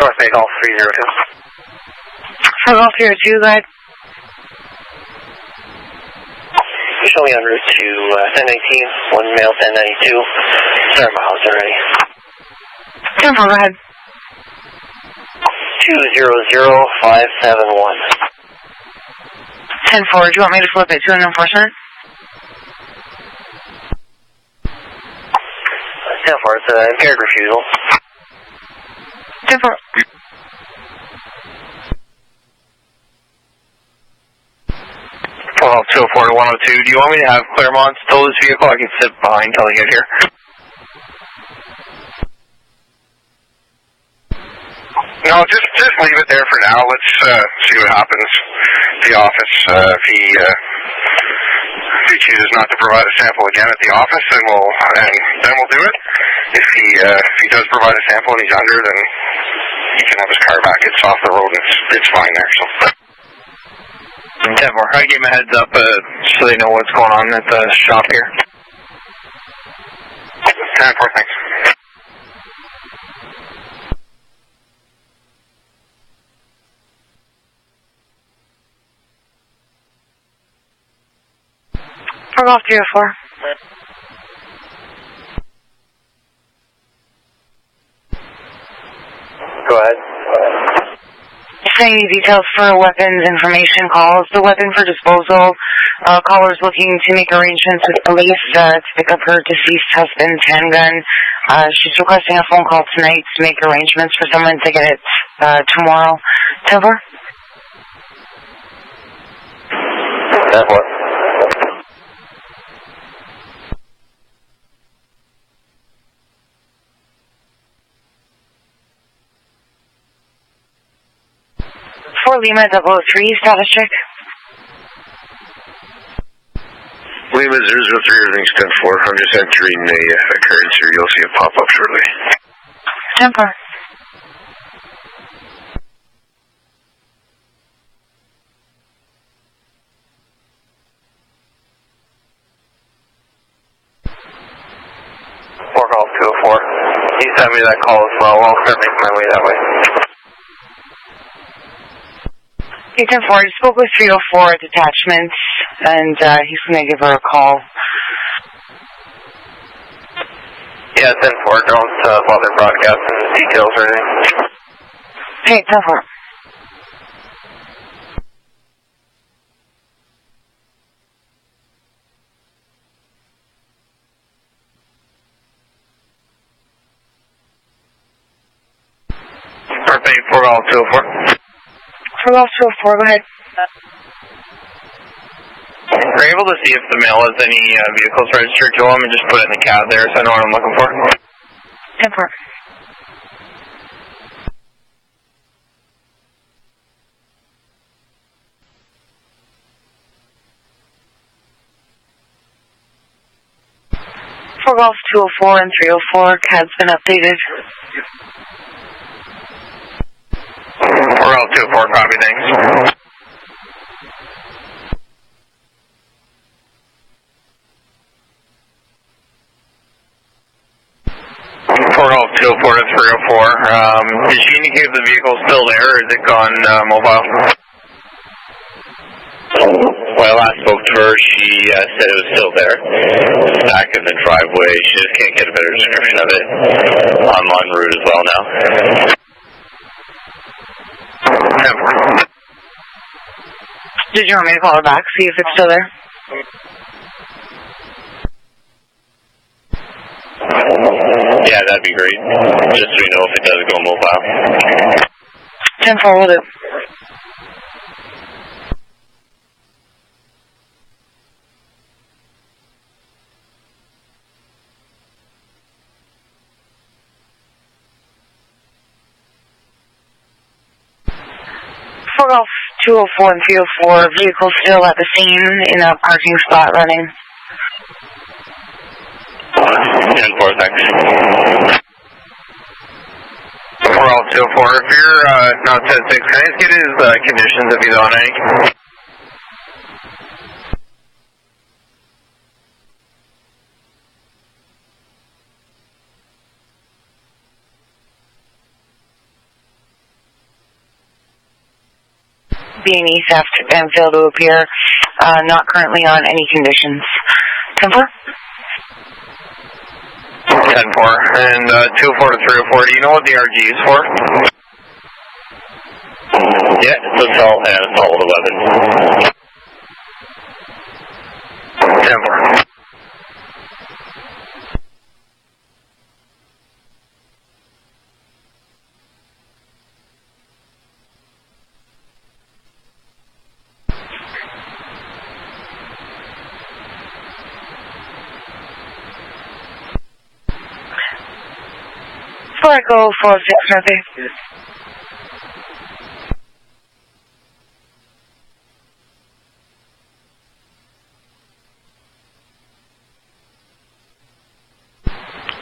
North Bay Golf 302. For Golf 02, go ahead. Show me en route to 1019, one male 1092. Sorry, my house already. 10-4, go ahead. 200571. 10-4, do you want me to flip it to an enforcement? 10-4, it's an impaired refusal. 10-4. Well, 204 to 102. Do you want me to have Claremont tow this vehicle? I can sit behind until I get here. No, just leave it there for now. Let's see what happens at the office. If he chooses not to provide a sample again at the office, then we'll do it. If he does provide a sample and he's under, then he can have his car back. It's off the road. It's fine there. So. 10-4. I gave him a heads up so they know what's going on at the shop here. 10-4, thanks. For Golf 304. Go ahead. Any details for weapons information calls. The weapon for disposal. Caller's looking to make arrangements with police to pick up her deceased husband's handgun. She's requesting a phone call tonight to make arrangements for someone to get it tomorrow. 10-4? 10-4. For Lima 003, status check. Lima 003, everything's 10-4. I'm just entering the occurrence here. You'll see it pop up shortly. 10-4. Golf 204. He sent me that call as well. I'll start making my way that way. 10-4, I spoke with 304 at detachments, and he's going to give her a call. Yeah, 10-4. Don't bother broadcasting details or anything. Hey, 10-4. Perfect, for Golf 204. For Golf 204, go ahead. We're able to see if the male has any vehicles registered to him and just put it in the cab there so I know what I'm looking for. 10-4. For Golf 204 and 304, CAD's been updated. For Golf 204, copy, thanks. For Golf 204 to 304, did she indicate the vehicle's still there or is it gone mobile? When I last spoke to her, she said it was still there. It's back in the driveway. She just can't get a better description of it. I'm en route as well now. Did you want me to call her back, see if it's still there? Yeah, that'd be great. Just so we know if it does go mobile. 10-4, will do. For Golf 204 and 304, vehicles still at the scene in a parking spot running. 10-4, thanks. For all 204, if you're not 10-6, can I just get his conditions if he's on any? B&E theft and failed to appear. Not currently on any conditions. 10-4? 10-4. And 2-4 to 3-4, do you know what the RG is for? Yeah, it's assault and assault with a weapon. 10-4. Before I go 4-6, Northie.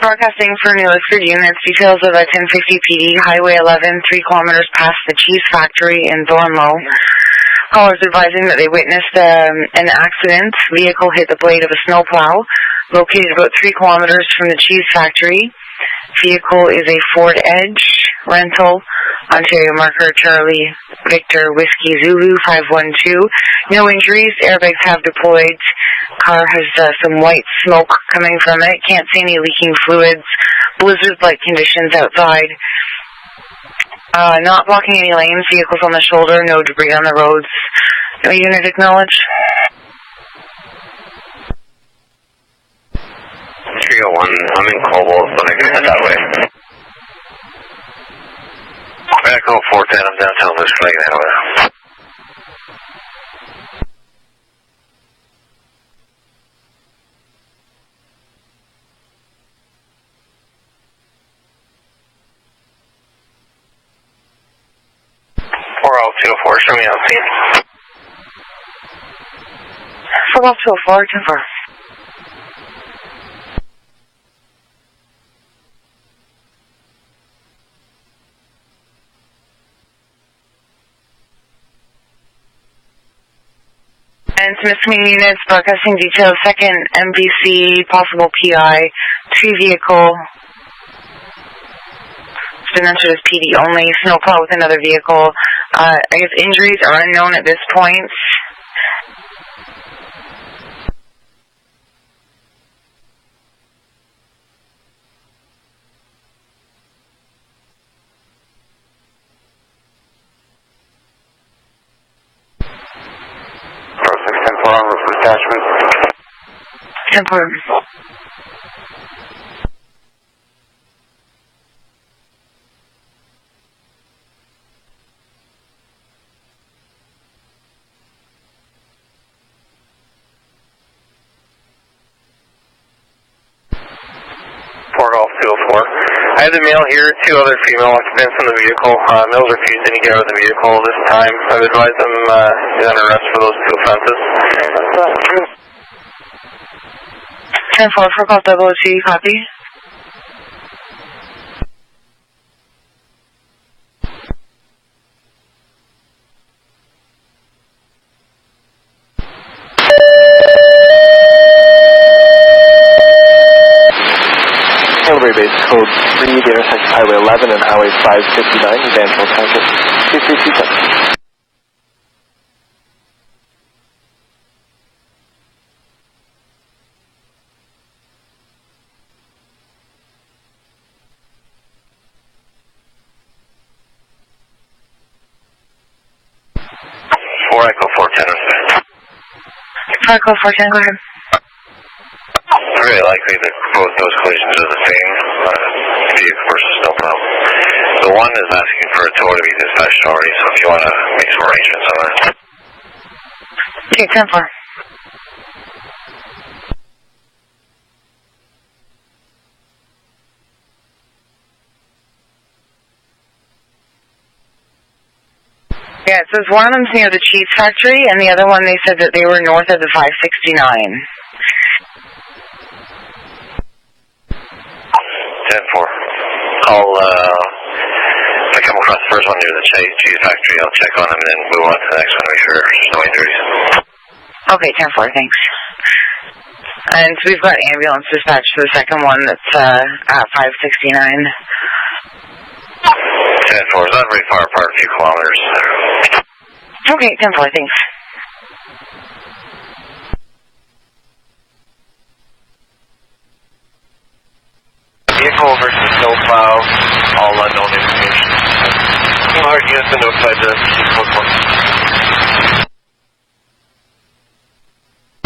Broadcasting for New Lisford units, details of a 1050 PD, Highway 11, 3 kilometers past the cheese factory in Thornlow. Callers advising that they witnessed an accident. Vehicle hit the blade of a snowplow, located about 3 kilometers from the cheese factory. Vehicle is a Ford Edge rental, Ontario marker Charlie Victor Whiskey Zulu 512. No injuries. Airbags have deployed. Car has some white smoke coming from it. Can't see any leaking fluids. Blizzard-like conditions outside. Not blocking any lanes. Vehicles on the shoulder. No debris on the roads. No unit acknowledged. 301, I'm in Cobalt, but I can head that way. Echo 410, I'm downtown West Flag, that way. Show me out, scene. 4-204, 10-4. And to misdemeanor units, broadcasting details, 2nd MVC, possible PI, 2 vehicle. It's been entered as PD only, snowplow with another vehicle. I guess injuries are unknown at this point. Attachment. 10-4. I have the male here, 2 other female occupants in the vehicle. Males refusing to get out of the vehicle this time. I've advised them he's under arrest for those 2 offenses. 10-4 for call 002, copy. Base code 3, the intersection Highway 11 and Highway 559, Evangeline Township, 2327. Echo 410. Echo 410, go ahead. Very likely that both those collisions are the same, vehicle versus no problem. The one is asking for a tow to be dispatched already, so if you want to make some arrangements on that. Okay, 10-4. Yeah, it says one of them's near the cheese factory, and the other one they said that they were north of the 569. 10-4. I'll, if I come across the first one near the cheese factory, I'll check on them and then move on to the next one to make sure there's no injuries. Okay, 10-4, thanks. And so we've got ambulance dispatch to the second one that's at 569. 10-4, it's not very far apart, a few kilometers. Okay, 10-4, thanks. Vehicle versus snowplow, all unknown information. Alert units to notify the chief code 1.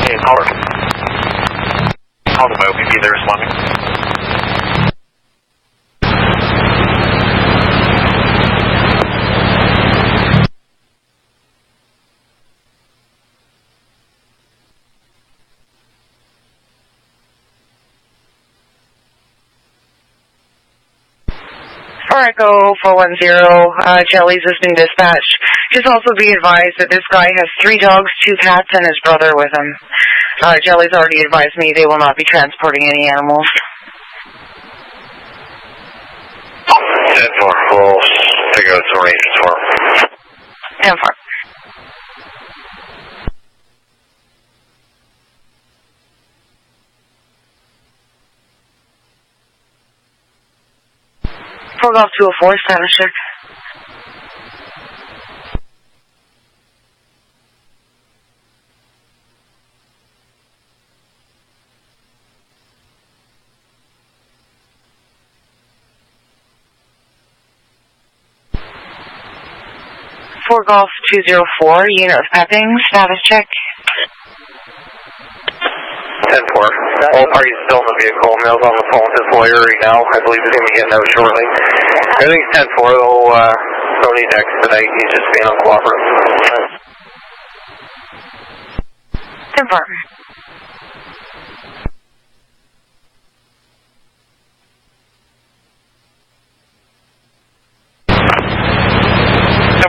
Okay, caller. Call them by OPP, they're responding. Echo 410, Jelly's has been dispatched. Just also be advised that this guy has 3 dogs, 2 cats, and his brother with him. Jelly's already advised me they will not be transporting any animals. 10-4, we'll figure out some arrangements for him. 10-4. Fort Golf 204, status check. Fort Golf 204, unit of pepping, status check. 10-4. All parties still in the vehicle. Mail's on the phone with his lawyer right now. I believe he's going to be getting out shortly. Everything's 10-4, though. No need to expedite. He's just being uncooperative. 10-4.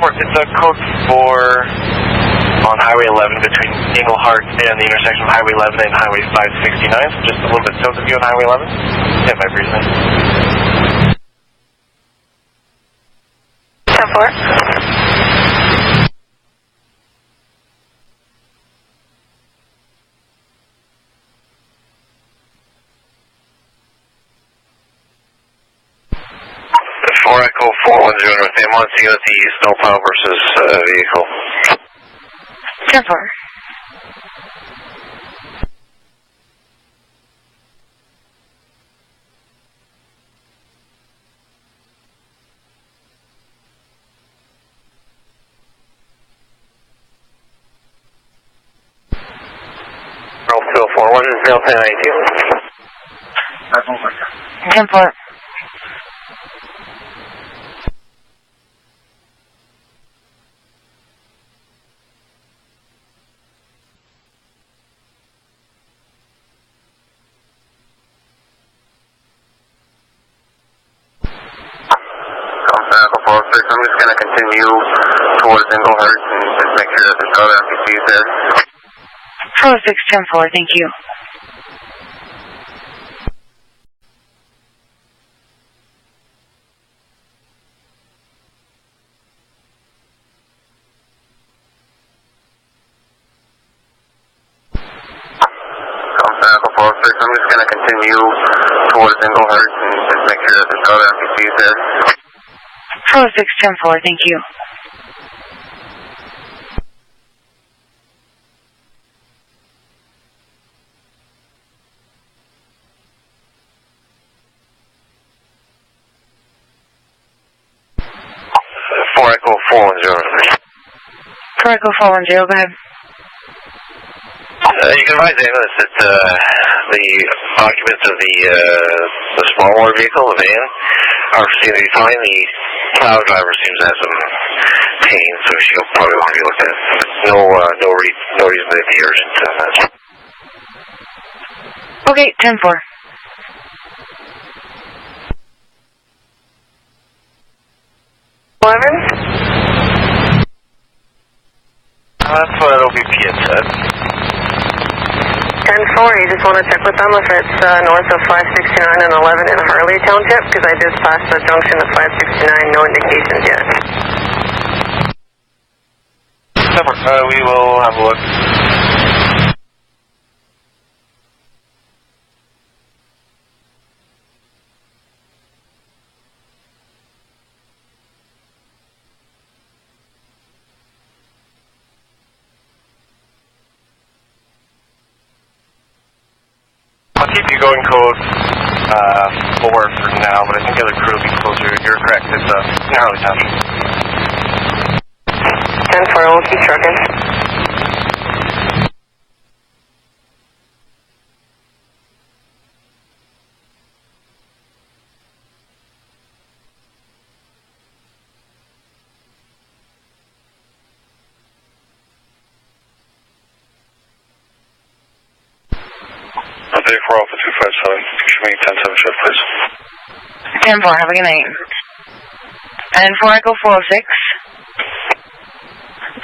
It's a code 4 on Highway 11 between Englehart and the intersection of Highway 11 and Highway 569, so just a little bit south of you on Highway 11. Yeah, by Breezeman. 10-4. Echo 410 with him on scene at the snowplow versus vehicle. 10-4. Roll 204, 1 is 1092. 10-4. I'm just going to continue towards Englehart and just make sure that there's other MPCs there. 4610-4, thank you. I'm just going to continue towards Englehart and just make sure that there's other MPCs there. 4610-4, thank you. Echo 410. Echo 410, go ahead. You can advise ambulance that the occupants of the small motor vehicle, the van, seem to be fine. The plow driver seems to have some pain, so she'll probably want to be looked at. No reason to be urgent. Okay, 10-4. That's what OPP had said. 10-4, you just want to check with them if it's north of 569 and 11 in Harley Township, because I just passed the junction of 569, no indications yet. We will have a look. I'll keep you going code 4 for now, but I think the other crew will be closer. You're correct, it's in Harley Township. 10-4, we'll keep trucking. Day 4 Alpha 257, show me 10-7 shift, please. 10-4, have a good night. And 4 Echo 406.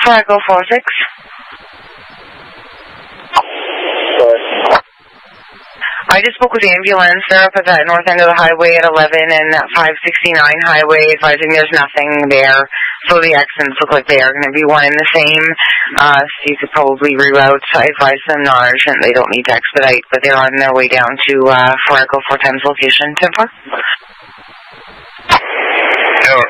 4 Echo 406. Sorry. I just spoke with the ambulance. They're up at that north end of the highway at 11 and that 569 highway, advising there's nothing there. So the accidents look like they are going to be one and the same. So you could probably reroute. I advise them non-urgent. They don't need to expedite, but they're on their way down to 4 Echo 410's location. 10-4. Yeah.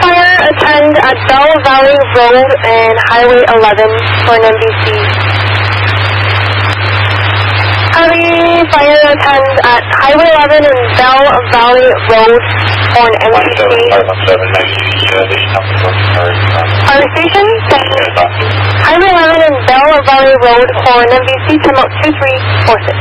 Fire, attend at Bell Valley Road and Highway 11 for an MBC. Harley Fire, attend at Highway 11 and Bell Valley Road for an MBC. Fire station, Highway 11 and Bell Valley Road for an MBC, time out 2346.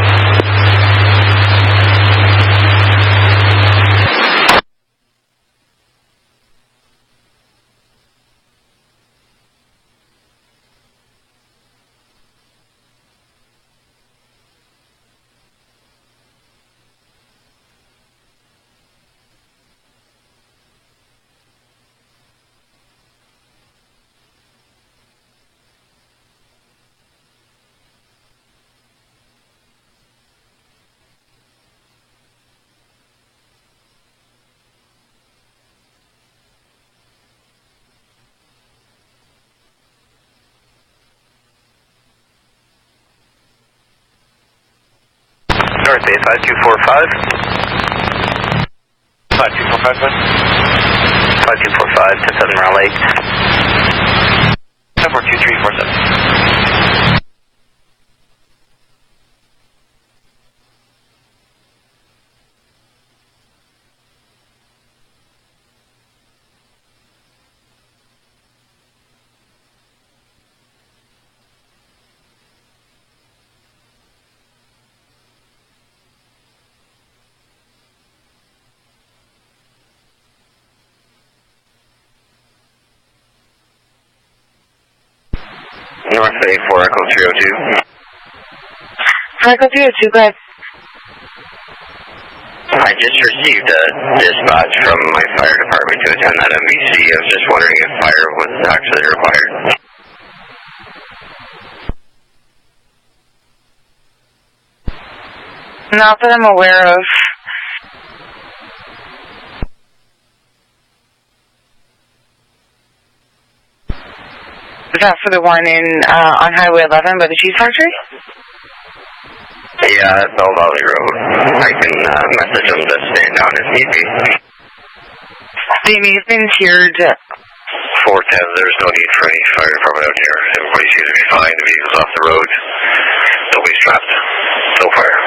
North Bay 5245. 5245, good. 5245 to 7 Raleigh. 742-347. North Bay 4 Echo 302. 4 Echo 302, go ahead. I just received a dispatch from my fire department to attend that MBC. I was just wondering if fire was actually required. Not that I'm aware of. Is that for the one in on Highway 11 by the cheese factory? Yeah, at Bell Valley Road. I can message them to stand down if need be. They may have been tiered. 410, there's no need for any fire department out here. Everybody seems to be fine. The vehicle's off the road. Nobody's trapped. No fire.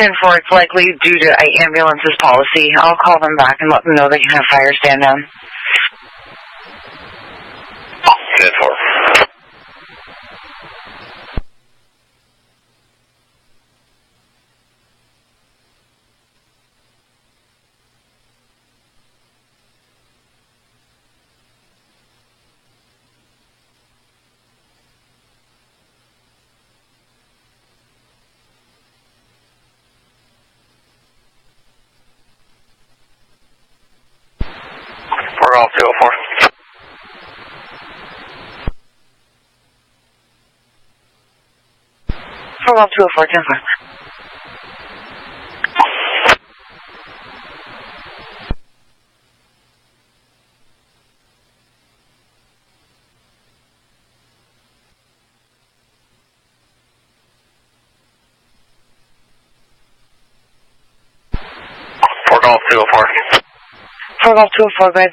10-4, it's likely due to ambulance's policy. I'll call them back and let them know they can have fire stand down. 10-4. We're all 204. For all 204, 10-4. 204. 4 good.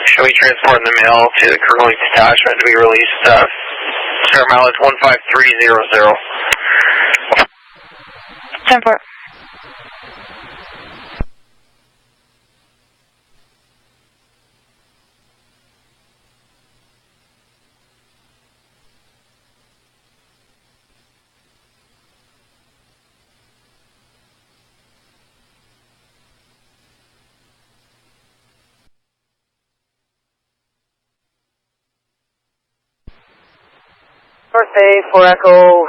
Should we transport the mail to the Kirkland detachment to be released? Star mileage 15300. 10-4. Birthday for Echo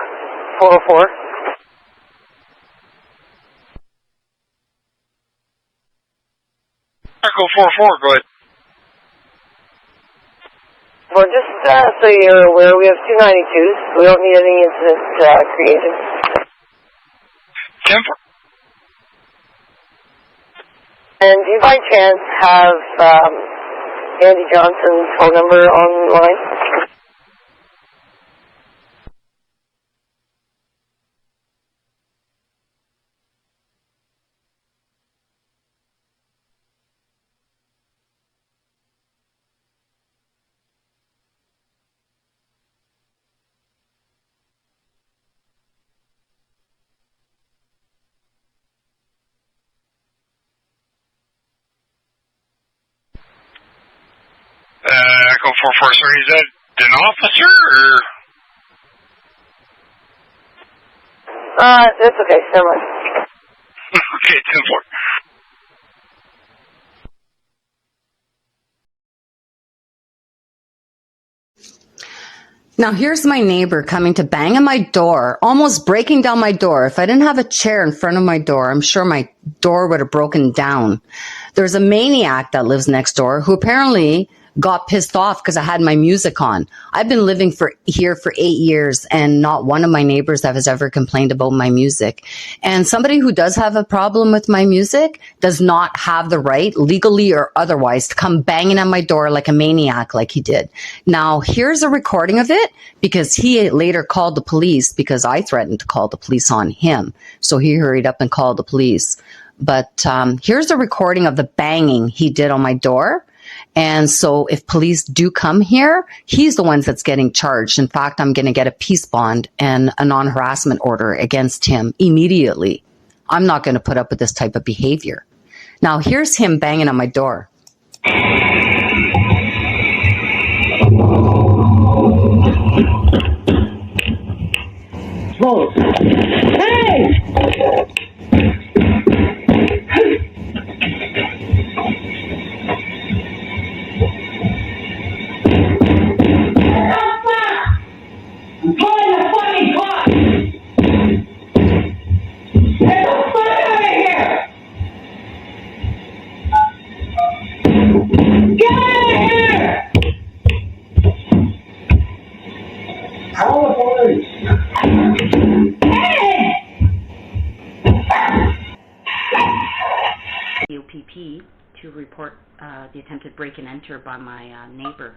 404. Echo 44, go ahead. Well, just so you're aware, we have 292s. We don't need any incident created. 10-4. And do you by chance have Andy Johnson's phone number online? Echo 44, sorry, is that an officer or? That's okay, never mind. Okay, 10-4. Now here's my neighbor coming to bang on my door, almost breaking down my door. If I didn't have a chair in front of my door, I'm sure my door would have broken down. There's a maniac that lives next door who apparently got pissed off because I had my music on. I've been living here for 8 years, and not one of my neighbors has ever complained about my music. And somebody who does have a problem with my music does not have the right, legally or otherwise, to come banging on my door like a maniac like he did. Now, here's a recording of it, because he later called the police because I threatened to call the police on him. So he hurried up and called the police. But here's a recording of the banging he did on my door. And so if police do come here, he's the one that's getting charged. In fact, I'm going to get a peace bond and a non-harassment order against him immediately. I'm not going to put up with this type of behavior. Now, here's him banging on my door. Whoa. Hey! I'm calling the fucking cops! Get the fuck out of here! Get out of here! Call the police! Hey! The OPP to report the attempted break and enter by my neighbor.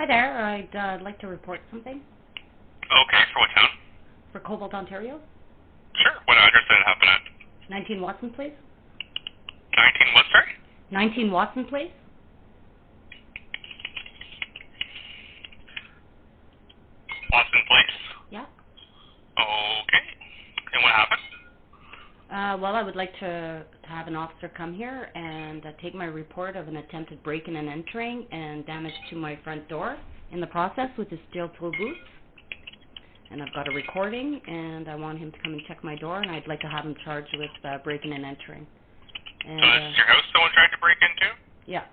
Hi there. I'd like to report something. Okay, for what town? For Cobalt, Ontario. Sure. What address did it happen at? 19 Watson Place. 19 what, sorry? 19 Watson Place. Watson Place? Yeah. Okay. And what happened? Well, I would like to have an officer come here and take my report of an attempted break-in and entering and damage to my front door in the process with his steel-toe boots. And I've got a recording, and I want him to come and check my door, and I'd like to have him charged with breaking and entering. And, so this is your house someone tried to break into? Yeah.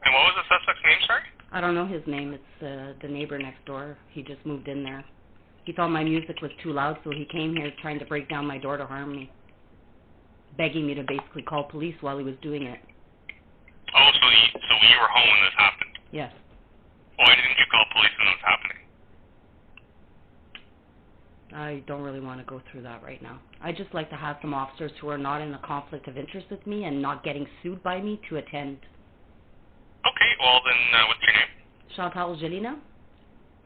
And what was the suspect's name, sorry? I don't know his name. It's the neighbor next door. He just moved in there. He thought my music was too loud, so he came here trying to break down my door to harm me, begging me to basically call police while he was doing it. Oh, so you were home when this happened? Yes. Why didn't you call police when this was happening? I don't really want to go through that right now. I'd just like to have some officers who are not in a conflict of interest with me and not getting sued by me to attend. Okay, well then, what's your name? Chantal Gelina.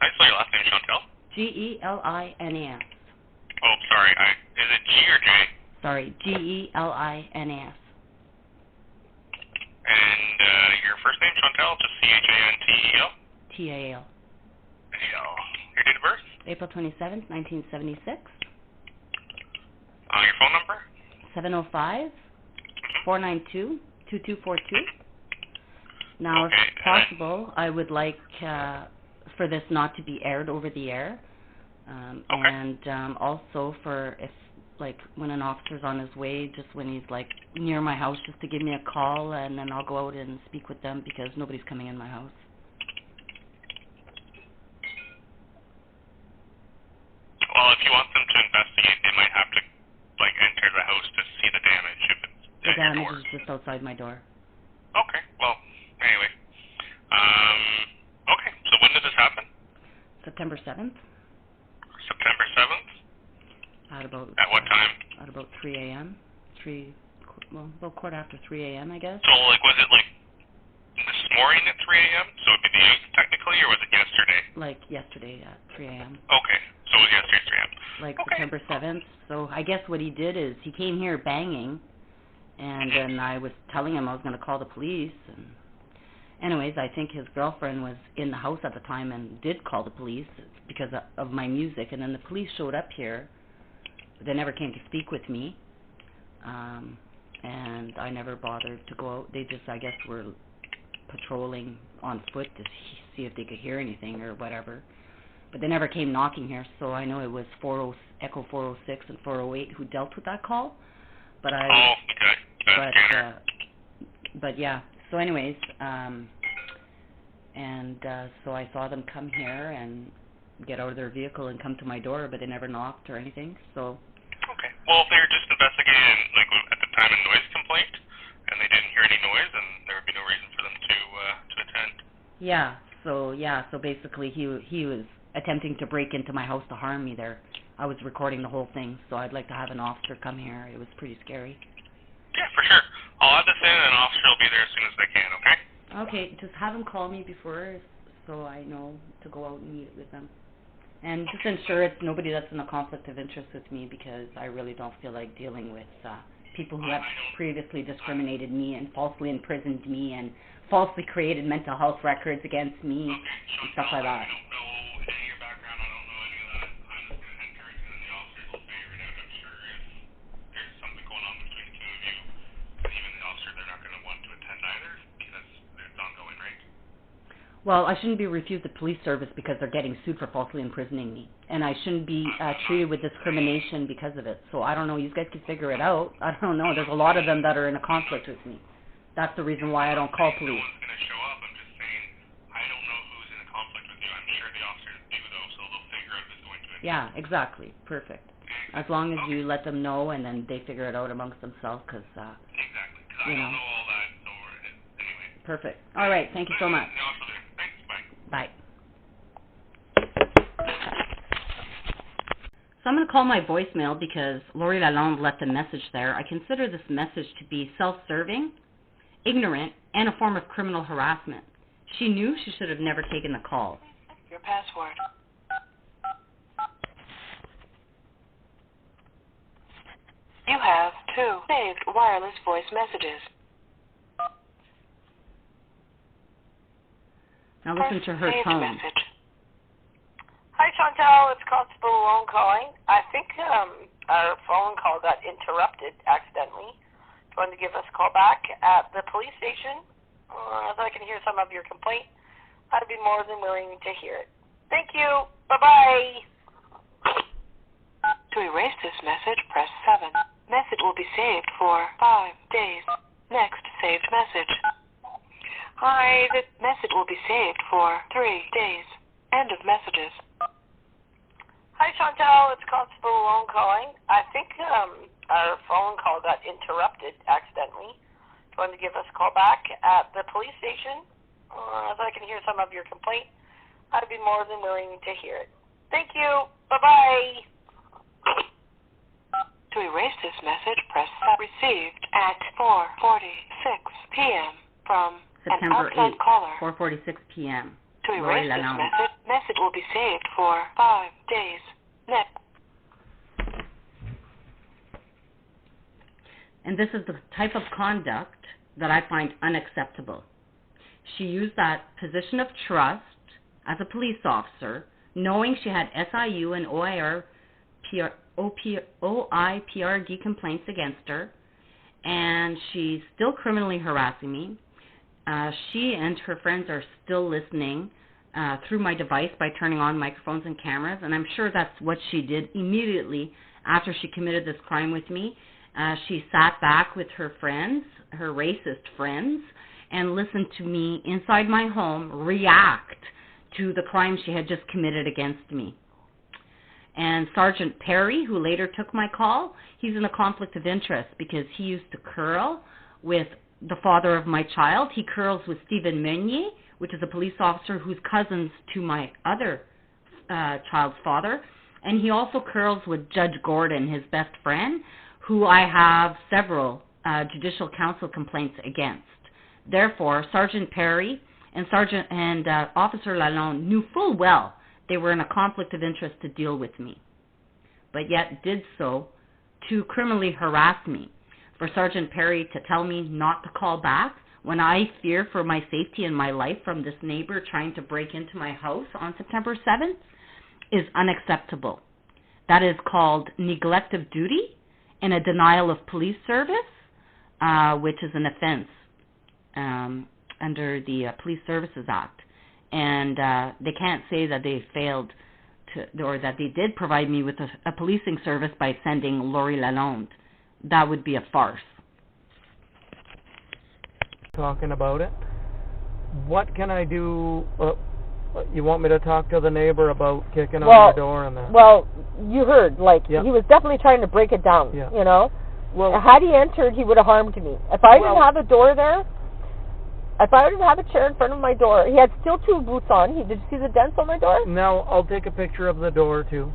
I saw your last name, Chantal. G-E-L-I-N-A-S. Oh, sorry, is it G or J? Sorry, G-E-L-I-N-A-S. And your first name, Chantal, just C-H-A-N-T-E-L? T-A-L. A-L. Your date of birth? April 27th, 1976. Your phone number? 705-492-2242. Now, if possible, I would like for this not to be aired over the air. And also for if, like, when an officer's on his way, just when he's, like, near my house, just to give me a call, and then I'll go out and speak with them because nobody's coming in my house. Well, if you want them to investigate, they might have to, like, enter the house to see the damage if it's The damage is just outside my door. Okay, well, anyway. Okay, so when did this happen? September 7th. September 7th? At what time? At about 3 a.m. About quarter after 3 a.m., I guess. So, like, was it, like, this morning at 3 a.m.? So it would be the 8th, technically, or was it yesterday? Like, yesterday at 3 a.m. Okay, so it was yesterday at 3 a.m. Like, September 7th. So I guess what he did is he came here banging, and then I was telling him I was going to call the police. And anyways, I think his girlfriend was in the house at the time and did call the police because of my music. And then the police showed up here. They never came to speak with me, and I never bothered to go out. They just, I guess, were patrolling on foot to see if they could hear anything or whatever. But they never came knocking here, so I know it was Echo 406 and 408 who dealt with that call. But but yeah. So anyways, so I saw them come here and get out of their vehicle and come to my door, but they never knocked or anything. So. Okay. Well, if they were just investigating, like, at the time, a noise complaint, and they didn't hear any noise, then there would be no reason for them to attend. Yeah. So basically, he was attempting to break into my house to harm me there. I was recording the whole thing, so I'd like to have an officer come here. It was pretty scary. Yeah, for sure. I'll add this in, and an officer will be there as soon as they can, okay? Okay, just have them call me before so I know to go out and meet with them. And just ensure it's nobody that's in a conflict of interest with me because I really don't feel like dealing with people who have previously discriminated me and falsely imprisoned me and falsely created mental health records against me and stuff like that. Well, I shouldn't be refused the police service because they're getting sued for falsely imprisoning me. And I shouldn't be treated with discrimination because of it. So I don't know. You guys can figure it out. I don't know. There's a lot of them that are in a conflict with me. That's the reason why I don't call police. No one's going to show up. I'm just saying, I don't know who's in a conflict with you. I'm sure the officers do, though, so they'll figure out who's going to attend. Yeah, exactly. Perfect. As long as you let them know and then they figure it out amongst themselves because, exactly. You know. I don't know all that, so anyway. Perfect. All right. Thank you so much. Bye. So I'm going to call my voicemail because Lori Lalonde left a message there. I consider this message to be self-serving, ignorant, and a form of criminal harassment. She knew she should have never taken the call. Your password. You have 2 saved wireless voice messages. Now listen to her Saved tone. message. Hi, Chantal. It's Constable Malone calling. I think our phone call got interrupted accidentally. Do you want to give us a call back at the police station? If I can hear some of your complaint, I'd be more than willing to hear it. Thank you. Bye-bye. To erase this message, press 7. Message will be saved for 5 days. Next saved message. Hi, the message will be saved for 3 days. End of messages. Hi, Chantal. It's Constable Malone calling. I think our phone call got interrupted accidentally. Do you want to give us a call back at the police station? If I can hear some of your complaint, I'd be more than willing to hear it. Thank you. Bye-bye. To erase this message, press received at 4:46 p.m. from September an outside 8th, caller. 4:46 p.m. To Lori erase this Lalonde. message will be saved for 5 days. Next. And this is the type of conduct that I find unacceptable. She used that position of trust as a police officer, knowing she had SIU and OIPRD complaints against her, and she's still criminally harassing me. She and her friends are still listening through my device by turning on microphones and cameras, and I'm sure that's what she did immediately after she committed this crime with me. She sat back with her friends, her racist friends, and listened to me inside my home react to the crime she had just committed against me. And Sergeant Perry, who later took my call, he's in a conflict of interest because he used to curl with the father of my child. He curls with Stephen Meunier, which is a police officer who's cousins to my other child's father. And he also curls with Judge Gordon, his best friend, who I have several judicial council complaints against. Therefore, Sergeant Perry and Officer Lalonde knew full well they were in a conflict of interest to deal with me, but yet did so to criminally harass me. For Sergeant Perry to tell me not to call back when I fear for my safety and my life from this neighbor trying to break into my house on September 7th is unacceptable. That is called neglect of duty and a denial of police service, which is an offense under the Police Services Act. And they can't say that they failed to, or that they did provide me with a policing service by sending Lori Lalonde. That would be a farce. Talking about it. What can I do? You want me to talk to the neighbor about kicking on your door and that? Well, you heard, he was definitely trying to break it down, you know? Well, had he entered, he would have harmed me. If I didn't have a door there, if I didn't have a chair in front of my door, he had steel toe boots on. Did you see the dents on my door? No, I'll take a picture of the door too.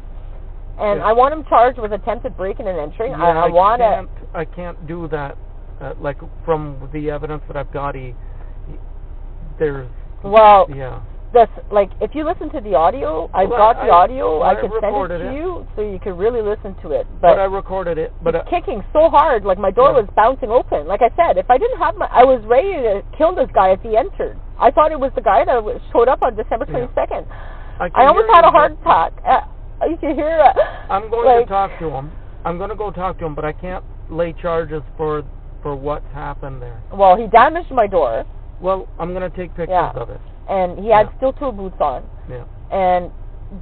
And I want him charged with attempted breaking and entering. Yeah, I can't do that. Like from the evidence that I've got, there's. Well. Yeah. This, if you listen to the audio, I've got the audio. I can send it to you so you can really listen to it. But I recorded it. But it's kicking so hard, my door was bouncing open. Like I said, if I didn't have I was ready to kill this guy if he entered. I thought it was the guy that showed up on December 22nd. I almost had a heart attack. You can hear it. I'm going to talk to him. I'm going to go talk to him, but I can't lay charges for what's happened there. Well, he damaged my door. Well, I'm going to take pictures of it. And he had steel toe boots on. Yeah. And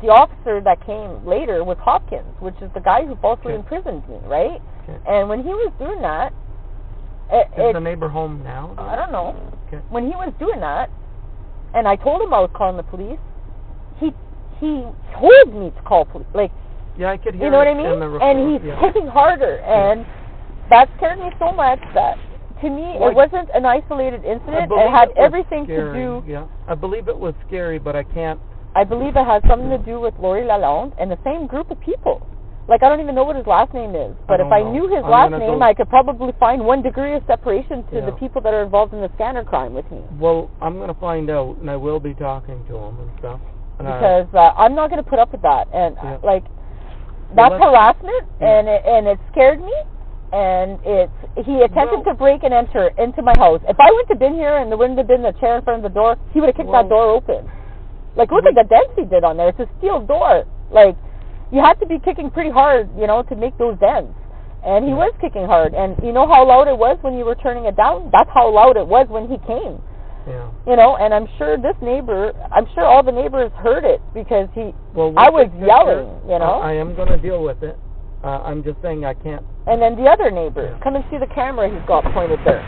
the officer that came later was Hopkins, which is the guy who falsely imprisoned me, right? Okay. And when he was doing that... Is the neighbor home now? I don't know. Okay. When he was doing that, and I told him I was calling the police, he told me to call police. Yeah, I could hear you know what I in mean? the report. And he's kicking harder, and that scared me so much that... To me, it wasn't an isolated incident. It had everything to do... Yeah, I believe it was scary, but I can't... I believe it has something to do with Lori Lalonde and the same group of people. Like, I don't even know what his last name is. But if I knew his last name, I could probably find 1 degree of separation to the people that are involved in the scanner crime with me. Well, I'm going to find out, and I will be talking to him and stuff. And because I'm not going to put up with that. And, like, that's harassment, and it scared me. And he attempted to break and enter into my house. If I wouldn't have been here and there wouldn't have been a chair in front of the door, he would have kicked that door open. Like, look at the dents he did on there. It's a steel door. Like, you have to be kicking pretty hard, you know, to make those dents. And he was kicking hard. And you know how loud it was when you were turning it down? That's how loud it was when he came. Yeah. You know, and I'm sure all the neighbors heard it because I was yelling, you know. I am going to deal with it. I'm just saying I can't. And then the other neighbor, come and see the camera he's got pointed there.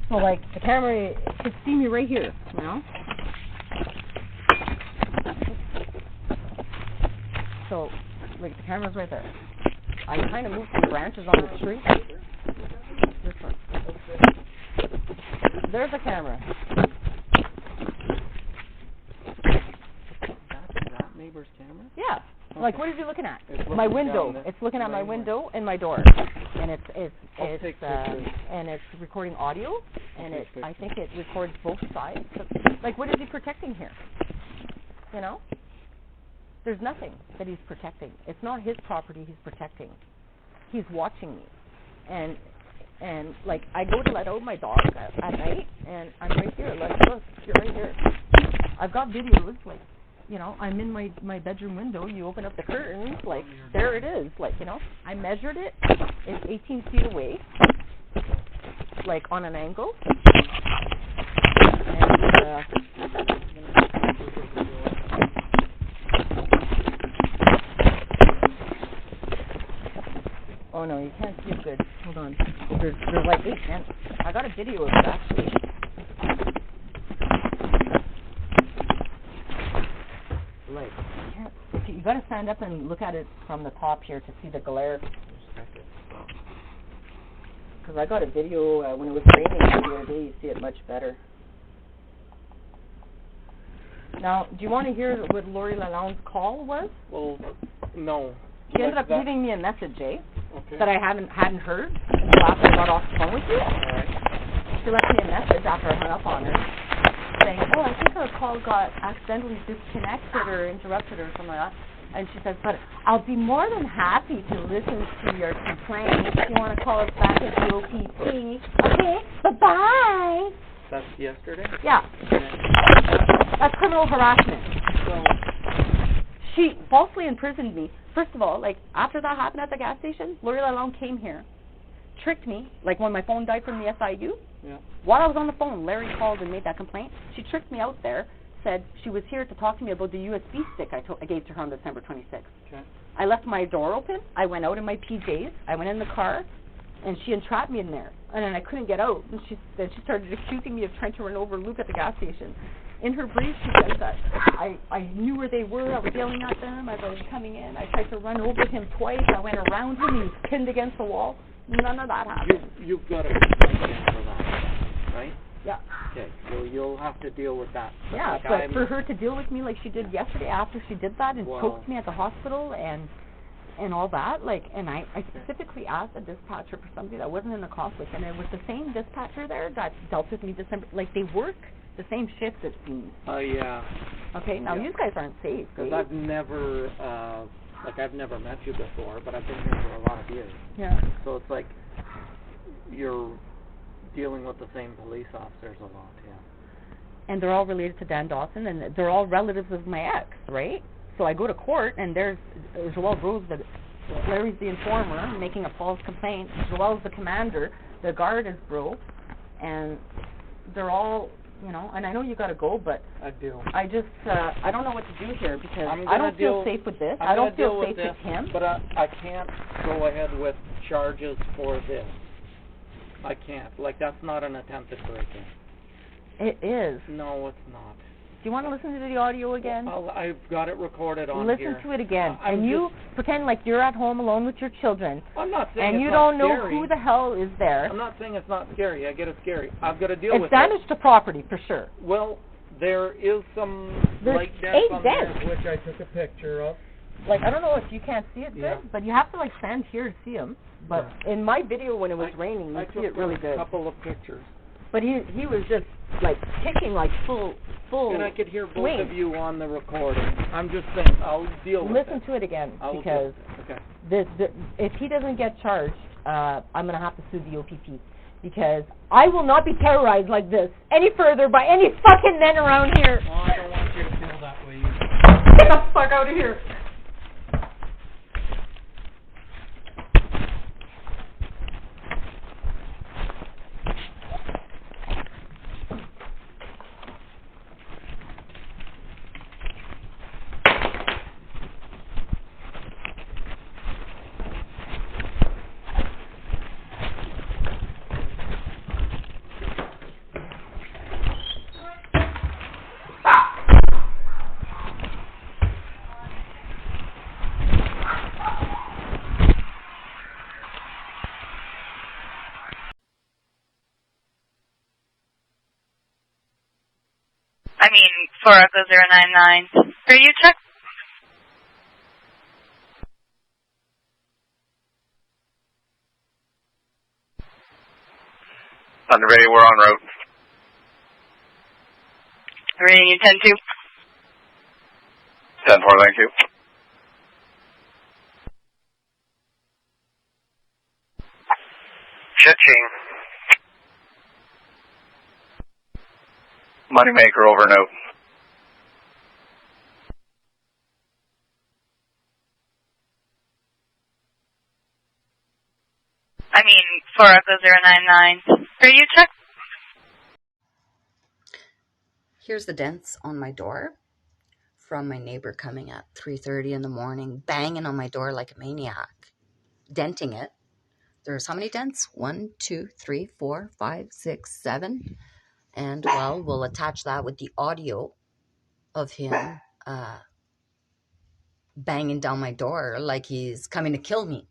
So, like, the camera could see me right here, you know? So, like, the camera's right there. I kind of moved some branches on the tree. This one. There's the camera. That neighbor's camera? Yeah. Okay. Like, what is he looking at? My window. It's looking at my window and my door. And it's recording audio, and I think it records both sides. Like, what is he protecting here? You know? There's nothing that he's protecting. It's not his property he's protecting. He's watching me. And like, I go to let out my dog at night, and I'm right here. Look, you're right here. I've got videos, like, you know, I'm in my bedroom window. You open up the curtains, like, there it is. Like, you know, I measured it. It's 18 feet away, like, on an angle. And, oh no, you can't see it good. Hold on. There's like 8 cents. I got a video of it actually. Like, you gotta stand up and look at it from the top here to see the glare. Because I got a video when it was raining the other day. You see it much better. Now, do you want to hear what Lori Lalonde's call was? Well, no. She ended up leaving me a message, Okay. that I hadn't heard until after I got off the phone with you. Alright. She left me a message after I hung up on her, saying, oh, I think our call got accidentally disconnected or interrupted or something like that. And she says, but I'll be more than happy to listen to your complaint if you want to call us back at the OPP. Okay, bye-bye. That's yesterday? Yeah. That's criminal harassment. So she falsely imprisoned me. First of all, like, after that happened at the gas station, Lori Lalonde came here, tricked me, like when my phone died from the SIU. Yeah. While I was on the phone, Larry called and made that complaint. She tricked me out there, said she was here to talk to me about the USB stick I gave to her on December 26th. Okay. I left my door open. I went out in my PJs. I went in the car, and she entrapped me in there. And then I couldn't get out. And she started accusing me of trying to run over Luke at the gas station. In her brief, she says that I knew where they were. I was yelling at them as I was coming in. I tried to run over him twice. I went around him. He was pinned against the wall. None of that happened. You've got a complaint for that, right? Yeah. Okay, so you'll have to deal with that. Yeah, like but for her to deal with me like she did yesterday after she did that and choked me at the hospital and all that, like, and I specifically asked a dispatcher for somebody that wasn't in the conflict, and it was the same dispatcher there that dealt with me December, like, they work the same shifts, it seems. Yeah. Okay, now you guys aren't safe. Because I've never, I've never met you before, but I've been here for a lot of years. Yeah. So it's like you're dealing with the same police officers a lot, yeah. And they're all related to Dan Dawson, and they're all relatives of my ex, right? So I go to court, and there's Joelle Rose, Larry's the informer, making a false complaint. Joelle's the commander. The guard is bro. And they're all, you know, and I know you got to go, but I do. I just, I don't know what to do here because I don't feel safe with this. I don't feel safe with him. But I can't go ahead with charges for this. I can't. Like, that's not an attempted break-in. It is. No, it's not. you want to listen to the audio again? I've got it recorded on Listen here. to it again. And you pretend like you're at home alone with your children. I'm not saying and it's you not don't know scary. who the hell is there. I'm not saying it's not scary. I get it's scary. I've got to deal with it. It's damage to property, for sure. Well, there is some light dents on there, which I took a picture of. Like, I don't know if you can't see it good, but you have to, like, stand here to see them. But in my video when it was raining, you see it really good. I took a couple of pictures. But he was just, like, kicking, like, full And I could hear both swing. of you on the recording. I'm just saying, I'll deal with Listen to it again, because okay. if he doesn't get charged, I'm going to have to sue the OPP. Because I will not be terrorized like this any further by any fucking men around here. Well, I don't want you to feel that way either. Get the fuck out of here. I mean, 4 Echo 099. Are you check? Thunder Bay, we're en route. Reading you 10-2. 10-4, thank you. Cha-ching. Moneymaker over and out. I mean, 4 Echo 099. Are you check? Here's the dents on my door from my neighbor coming at 3:30 in the morning, banging on my door like a maniac, denting it. There's how many dents? 1, 2, 3, 4, 5, 6, 7. And, well, we'll attach that with the audio of him banging down my door like he's coming to kill me.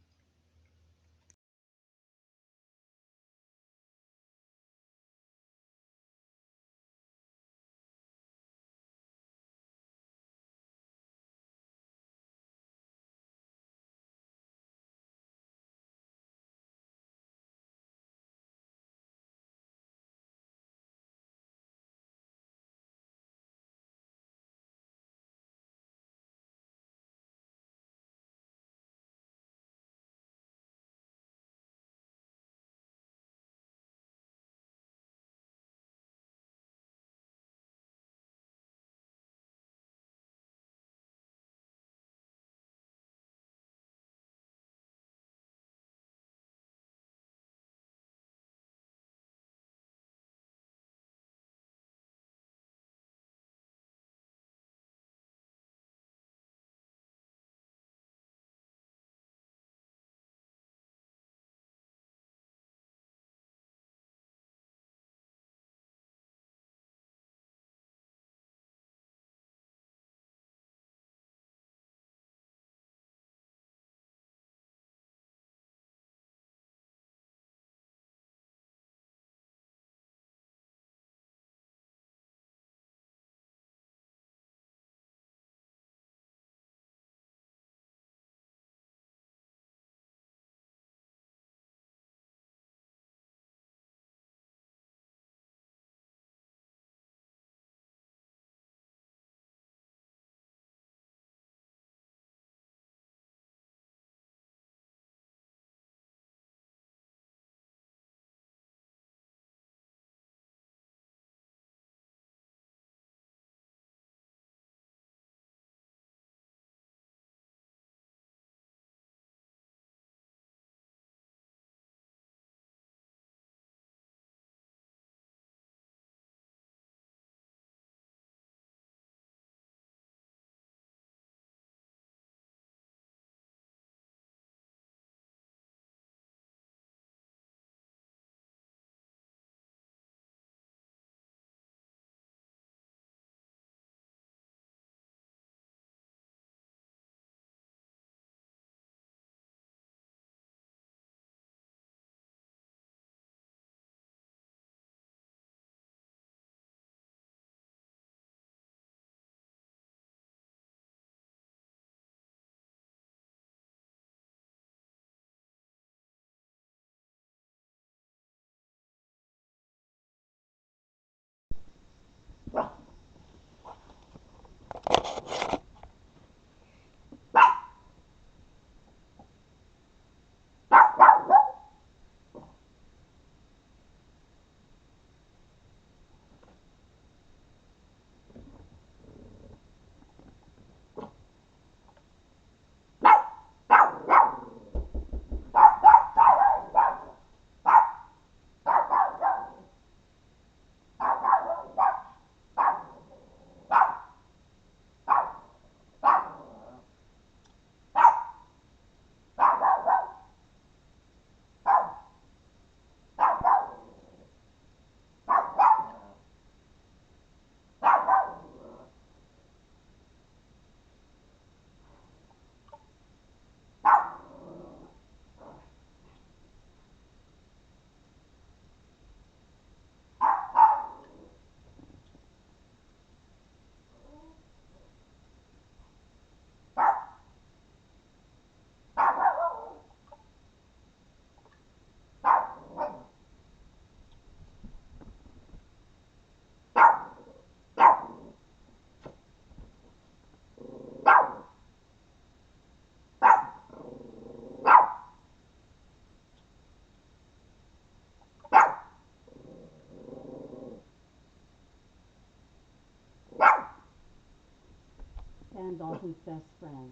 and Dalton's best friend,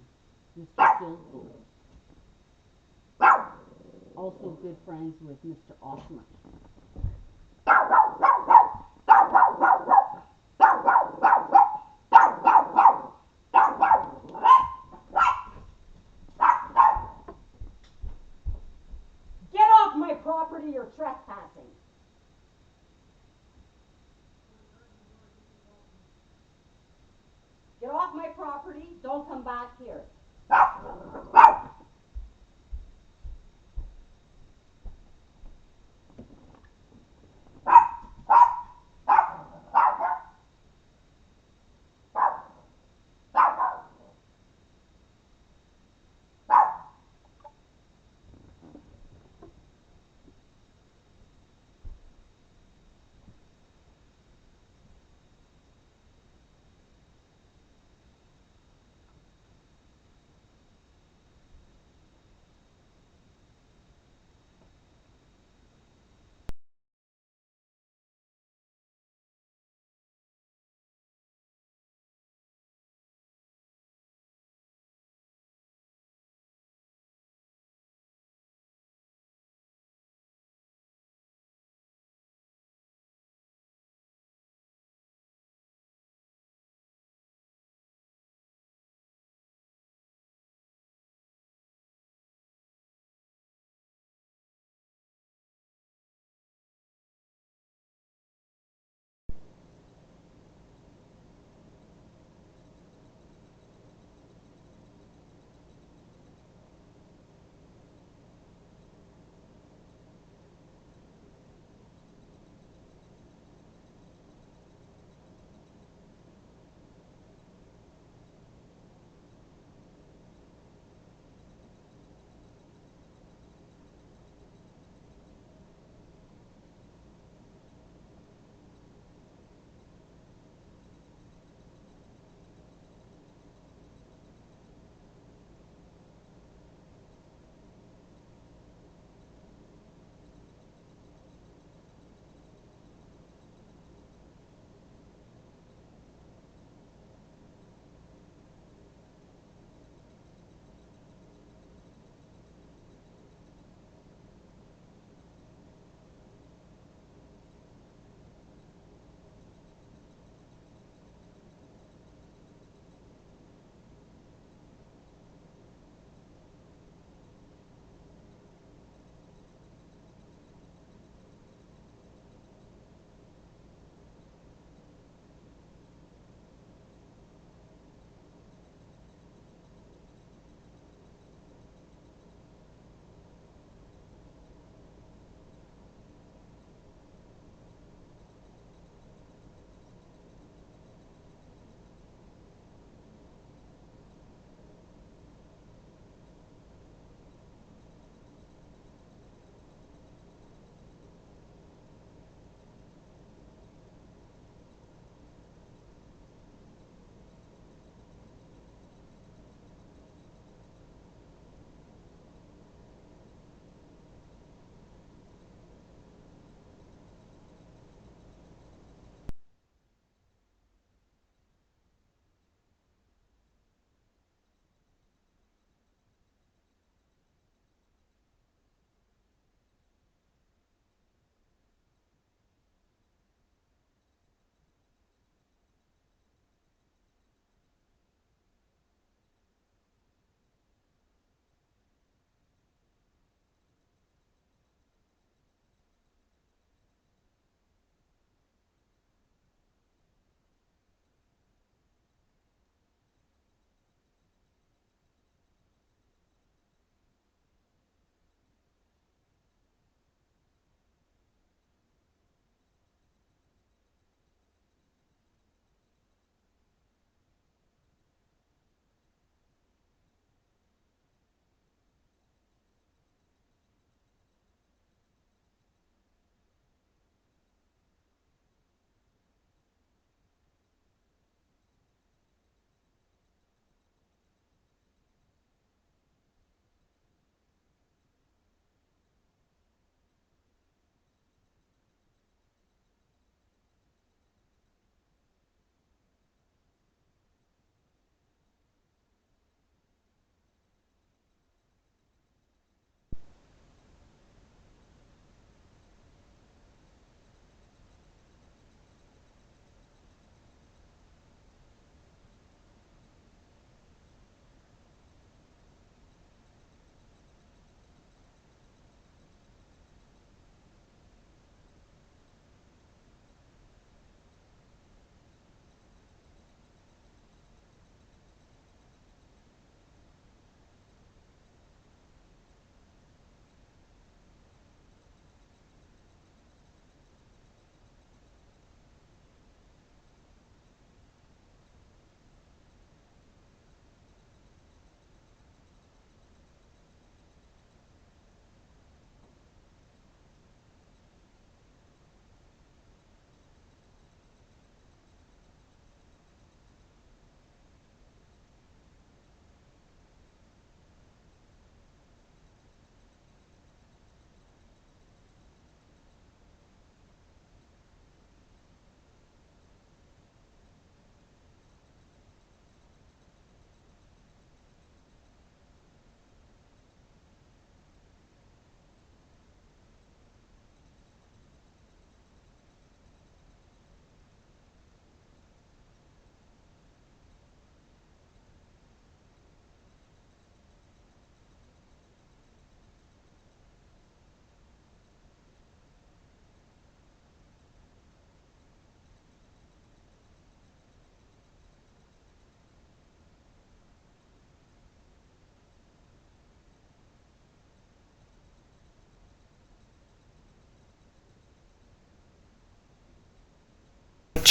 Mr. Gilsey. Also good friends with Mr. Osmer. Get off my property, you're trespassing. Get off my property, don't come back here.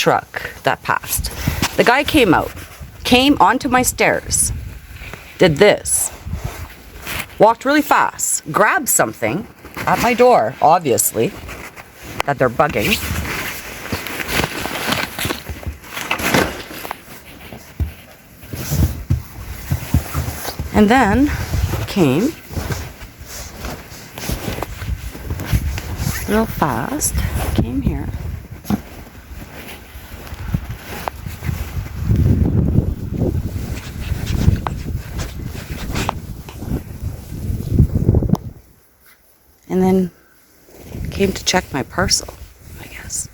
truck that passed. The guy came out, came onto my stairs, did this, walked really fast, grabbed something at my door, obviously, that they're bugging. And then came real fast, came here. And then came to check my parcel, I guess.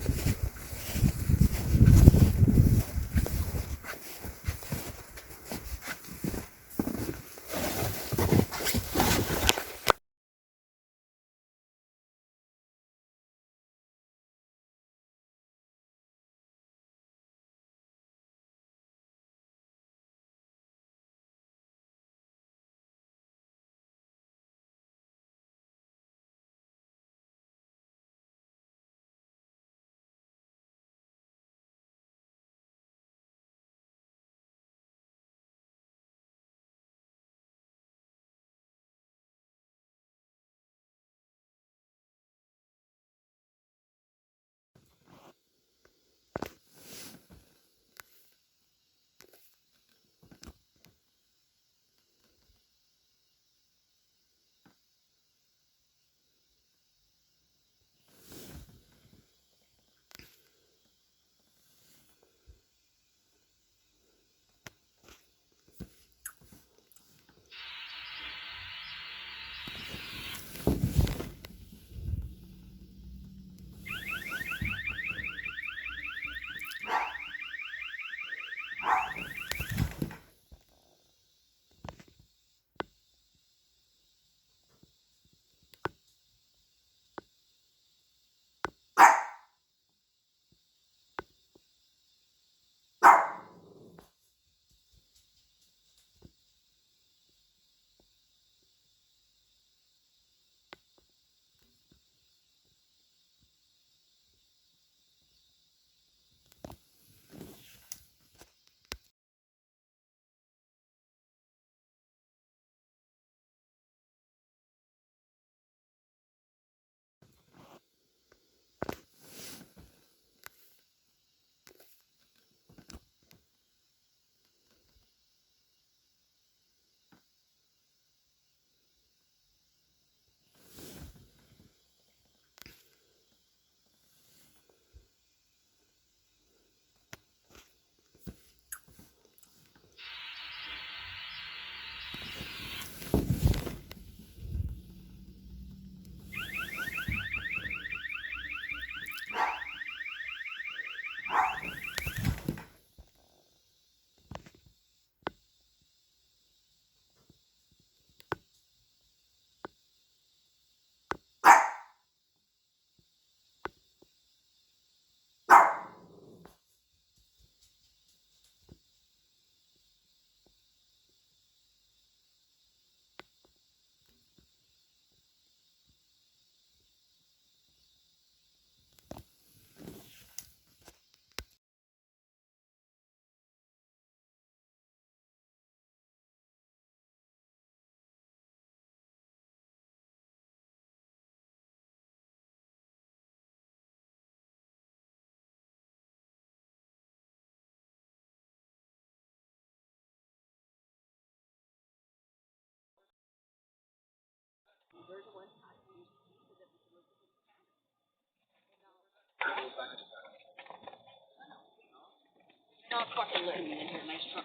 Not fucking letting me in here. Nice try.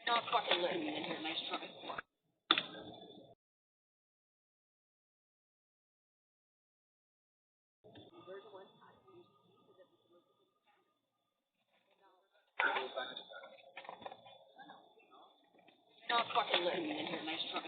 Not fucking letting me in here. Nice try. Not fucking letting me in here. Nice try.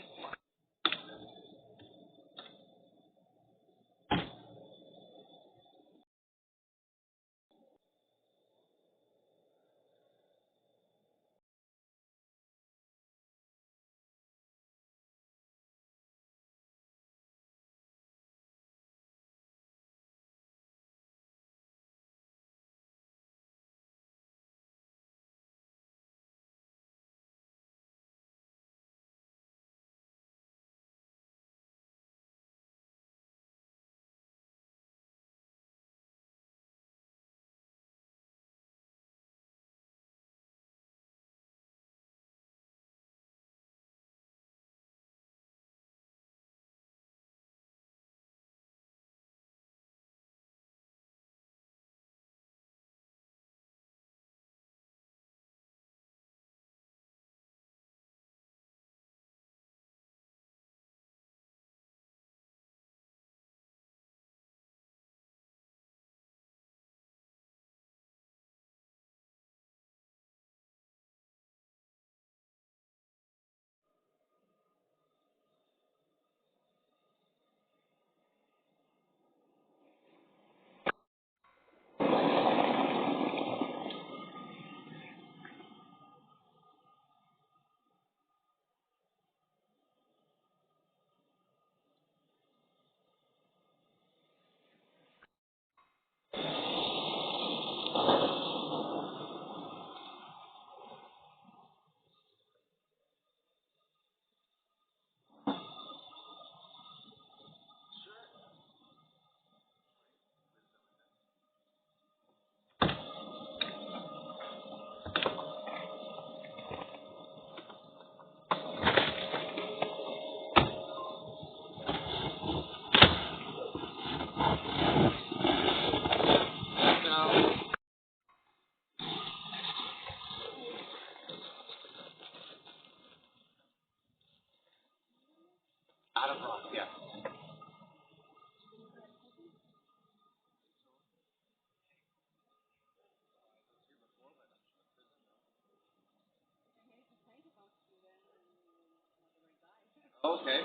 Okay.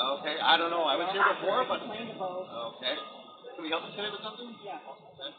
Okay, I don't know. I was here before, but okay. Can we help you today with something? Yeah. Okay.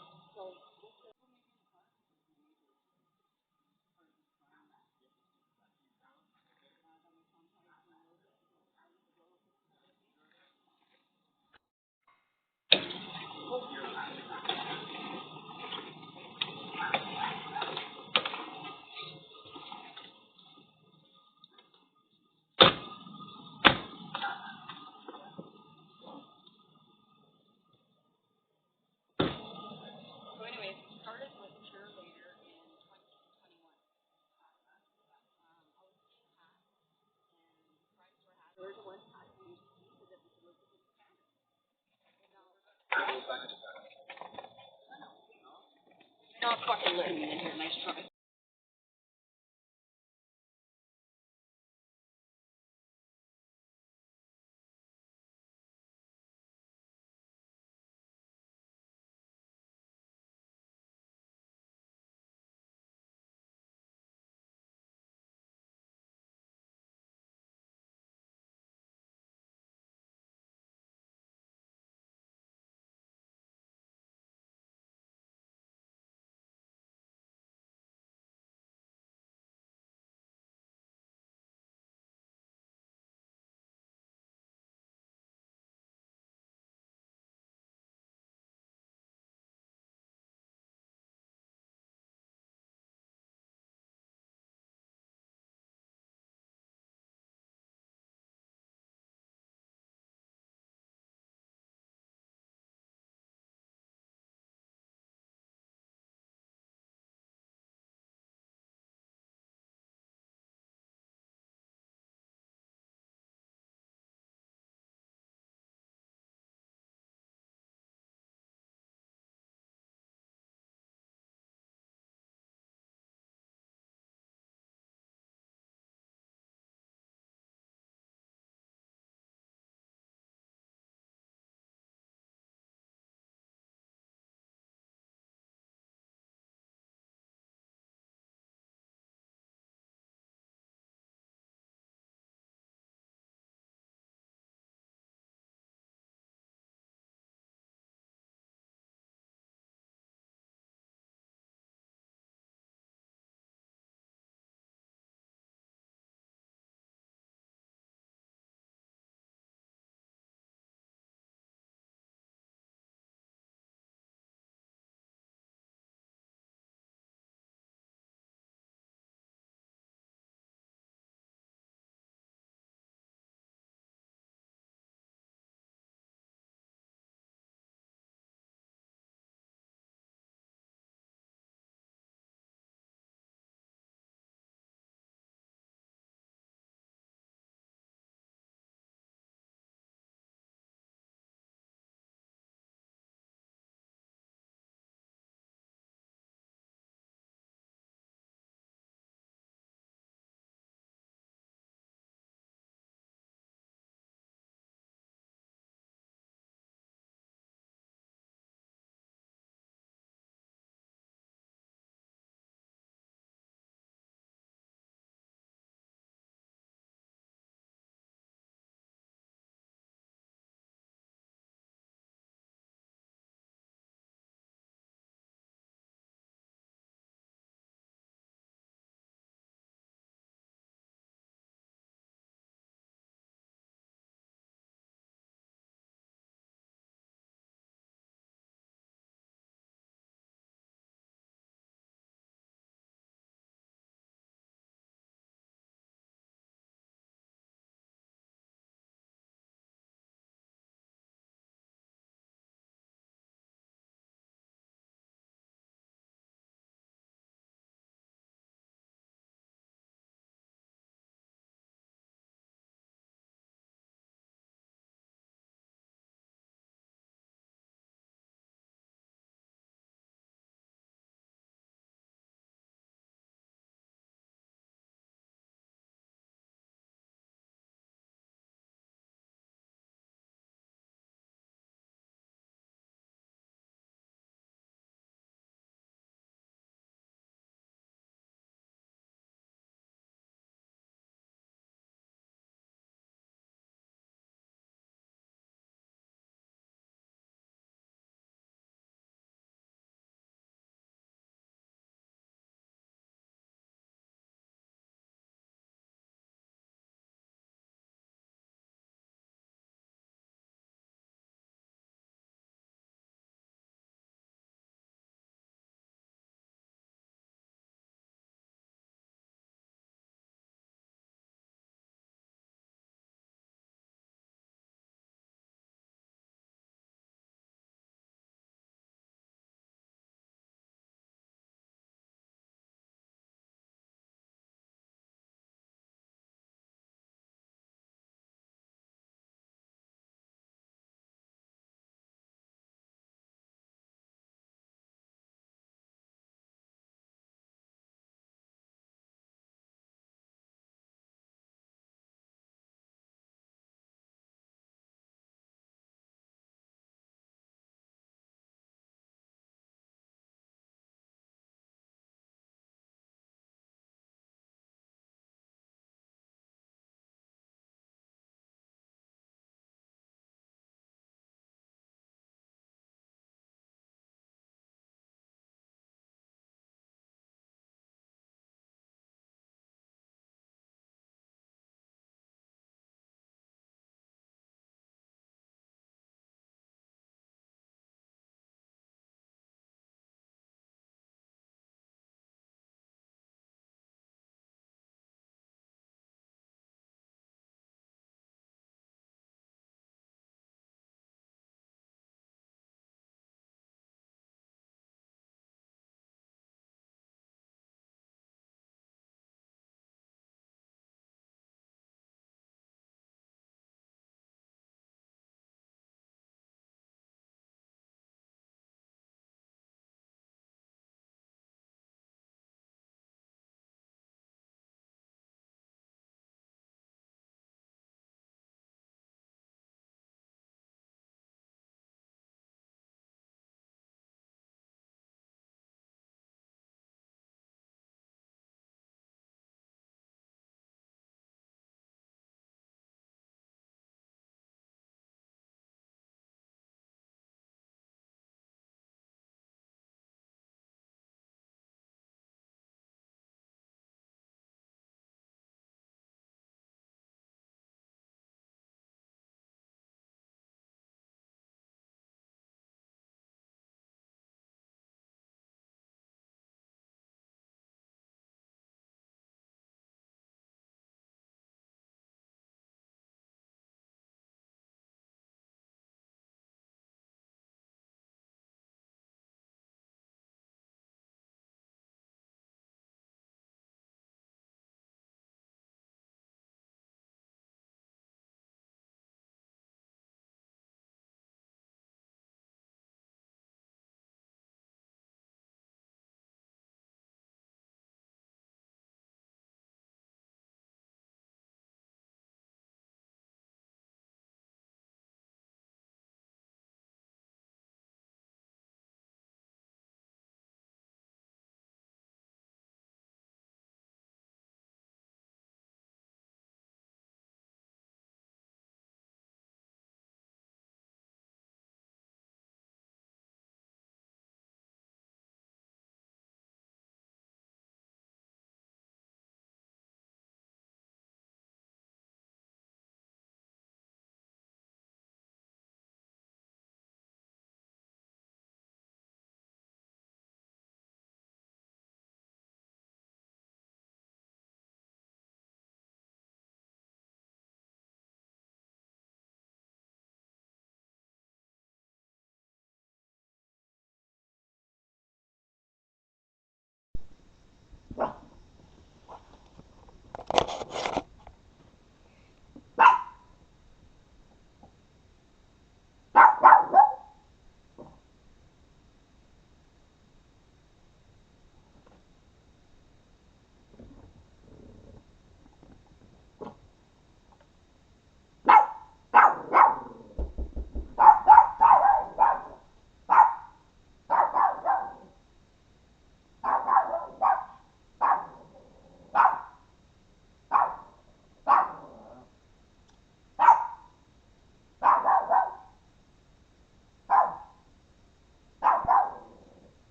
Not fucking letting me in here. Nice try.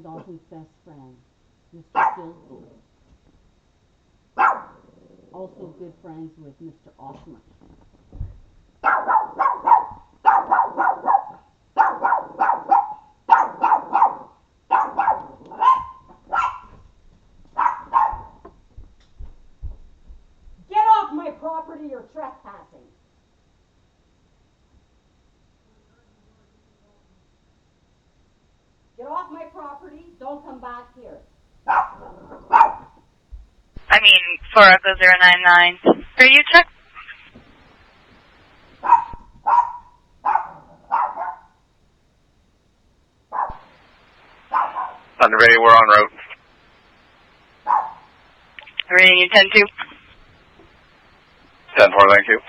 Dalton's best friend, Mr. Gilsey. Also good friends with Mr. Osmer. Get off my property, you're trespassing. Get off my property, don't come back here. I mean, 4 Echo 099. Radio check? Underway, we're en route. Reading 10-2. 10-4, thank you.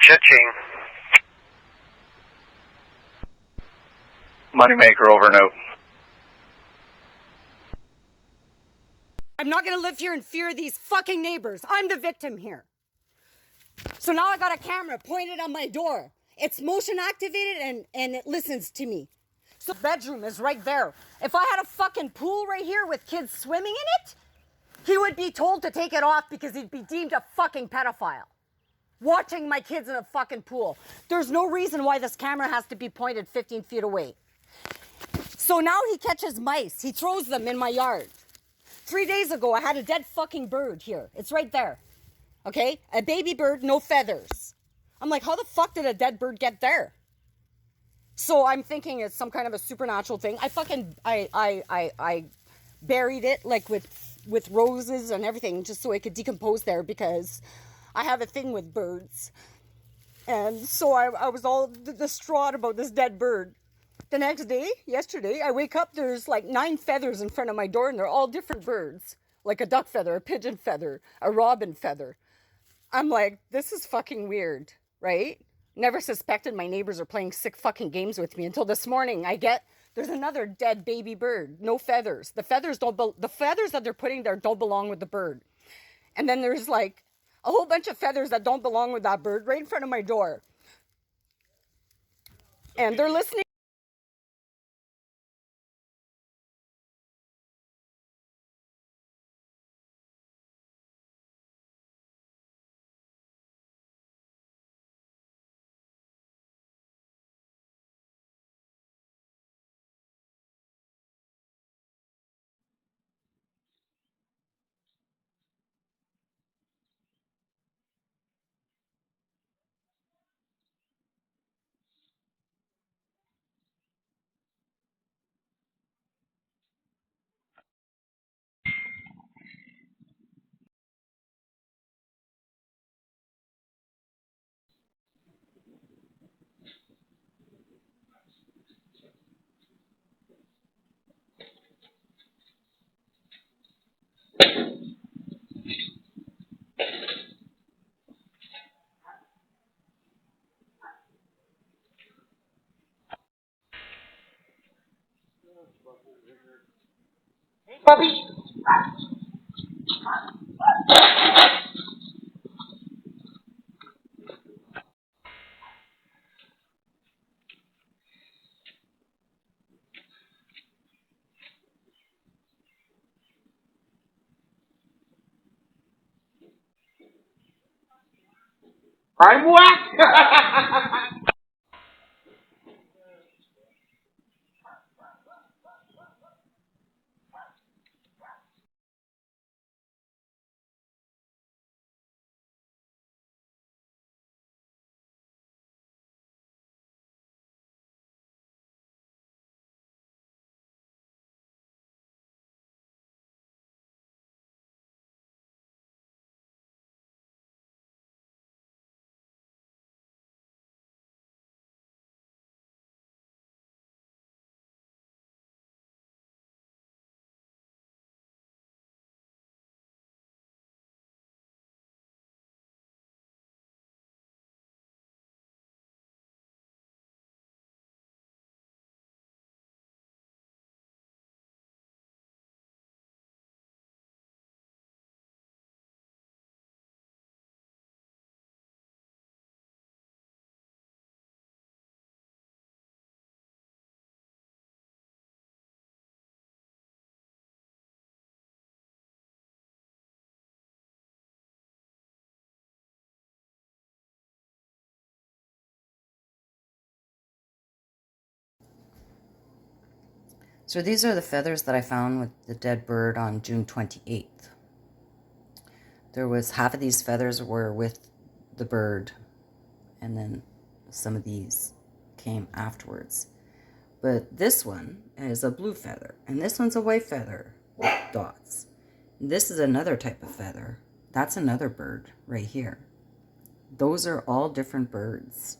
Cha-ching. Moneymaker over and out. I'm not gonna live here in fear of these fucking neighbors. I'm the victim here. So now I got a camera pointed on my door. It's motion activated and it listens to me. So the bedroom is right there. If I had a fucking pool right here with kids swimming in it, he would be told to take it off because he'd be deemed a fucking pedophile. Watching my kids in a fucking pool. There's no reason why this camera has to be pointed 15 feet away. So now he catches mice. He throws them in my yard. 3 days ago, I had a dead fucking bird here. It's right there. Okay? A baby bird, no feathers. I'm like, how the fuck did a dead bird get there? So I'm thinking it's some kind of a supernatural thing. I buried it like with roses and everything just so it could decompose there because I have a thing with birds. And so I was all distraught about this dead bird. The next day, yesterday, I wake up, there's like 9 feathers in front of my door and they're all different birds. Like a duck feather, a pigeon feather, a robin feather. I'm like, this is fucking weird, right? Never suspected my neighbors are playing sick fucking games with me until this morning. There's another dead baby bird, no feathers. The feathers that they're putting there don't belong with the bird. And then there's like a whole bunch of feathers that don't belong with that bird right in front of my door. And they're listening. Puppy. I'm whack. So these are the feathers that I found with the dead bird on June 28th. There was half of these feathers were with the bird, and then some of these came afterwards. But this one is a blue feather, and this one's a white feather with dots. This is another type of feather. That's another bird right here. Those are all different birds.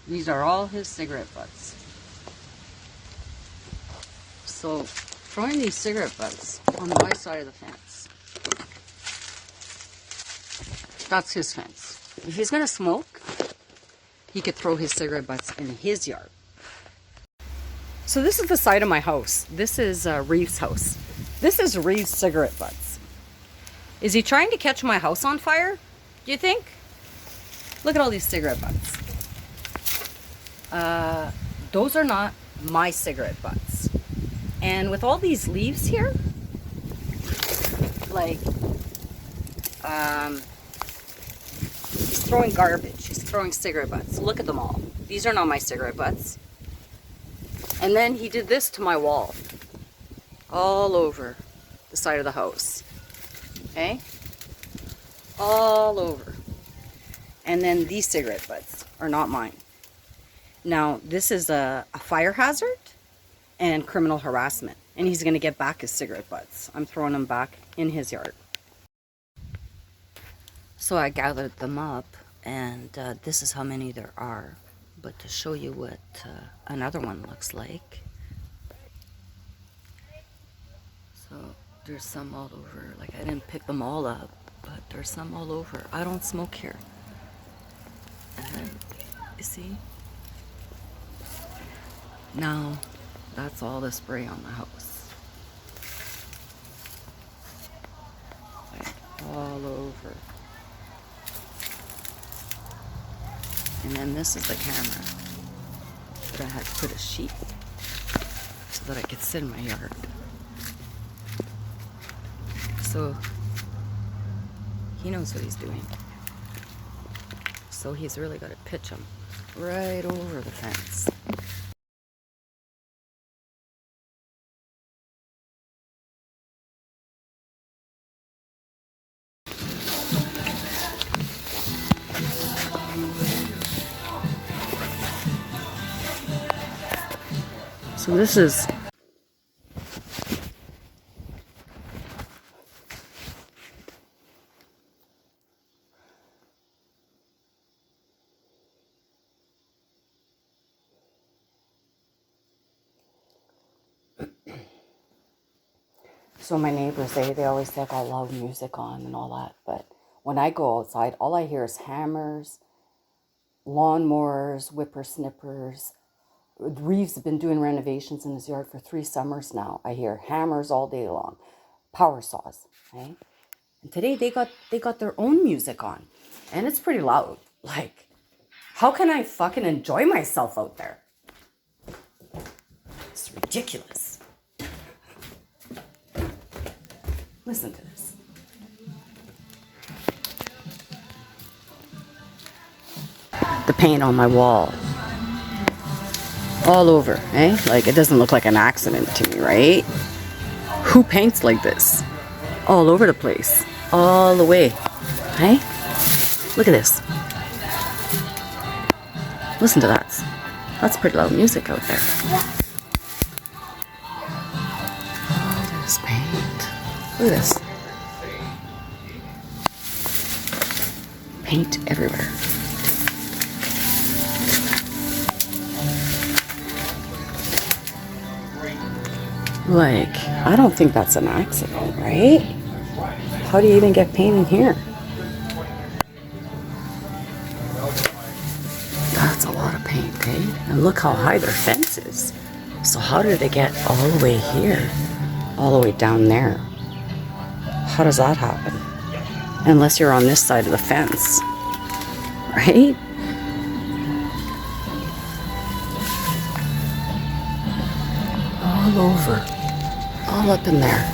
These are all his cigarette butts. So, throwing these cigarette butts on my side of the fence. That's his fence. If he's gonna smoke, he could throw his cigarette butts in his yard. So this is the side of my house. This is Reeves' house. This is Reeves' cigarette butts. Is he trying to catch my house on fire, do you think? Look at all these cigarette butts. Those are not my cigarette butts. And with all these leaves here, like, he's throwing garbage. He's throwing cigarette butts. Look at them all. These are not my cigarette butts. And then he did this to my wall. All over the side of the house. Okay? All over. And then these cigarette butts are not mine. Now, this is a fire hazard and criminal harassment. And he's going to get back his cigarette butts. I'm throwing them back in his yard. So I gathered them up, and this is how many there are. But to show you what another one looks like. So there's some all over. Like, I didn't pick them all up, but there's some all over. I don't smoke here. And you see? Now, that's all the spray on the house. Like, all over. And then this is the camera. But I had to put a sheet so that I could sit in my yard. So, he knows what he's doing. So he's really got to pitch them right over the fence. So this is so my neighbors, they always say I got loud music on and all that, but when I go outside, all I hear is hammers, lawnmowers, whippersnippers. Reeves has been doing renovations in his yard for 3 summers now. I hear hammers all day long, power saws, right? And today they got their own music on, and it's pretty loud. Like, how can I fucking enjoy myself out there? It's ridiculous. Listen to this. The paint on my wall. All over, eh? Like, it doesn't look like an accident to me, right? Who paints like this? All over the place. All the way. Hey? Look at this. Listen to that. That's pretty loud music out there. All this paint. Look at this. Paint everywhere. Like, I don't think that's an accident, right? How do you even get paint in here? That's a lot of paint, eh? And look how high their fence is. So how did it get all the way here? All the way down there? How does that happen? Unless you're on this side of the fence, right? All over. All up in there.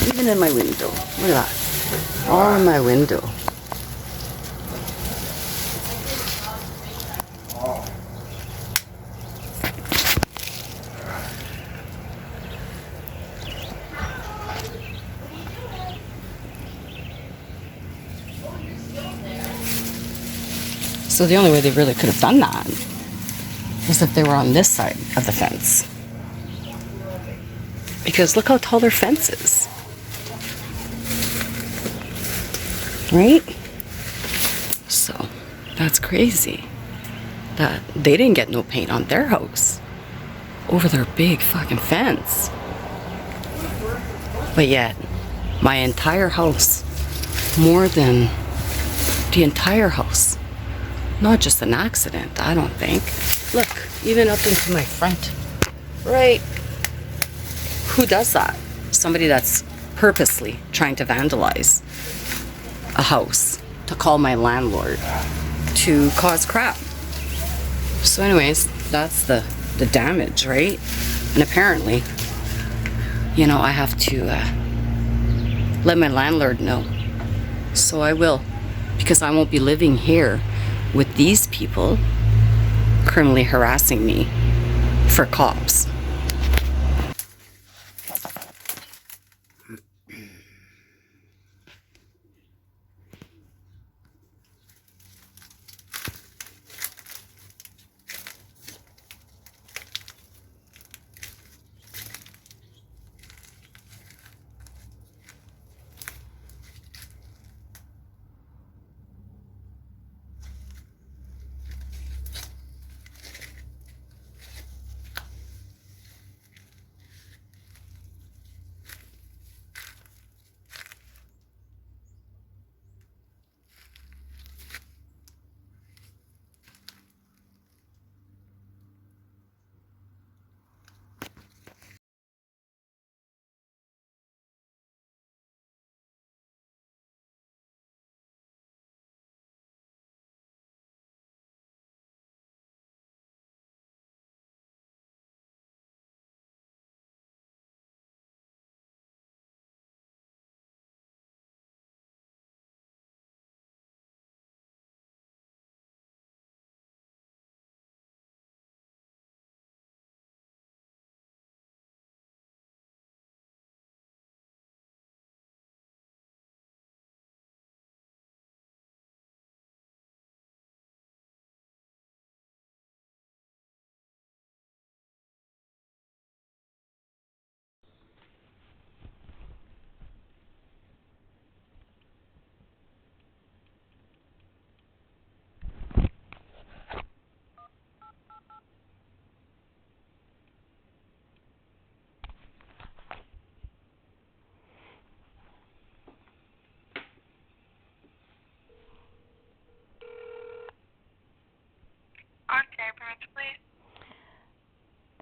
Even in my window. Look at that. All in my window. So the only way they really could have done that is if they were on this side of the fence. Because look how tall their fence is. Right? So, that's crazy. That they didn't get no paint on their house. Over their big fucking fence. But yet, my entire house, more than the entire house, not just an accident, I don't think. Look, even up into my front. Right? Who does that? Somebody that's purposely trying to vandalize a house, to call my landlord, to cause crap. So anyways, that's the damage, right? And apparently, you know, I have to let my landlord know. So I will, because I won't be living here with these people criminally harassing me for cops.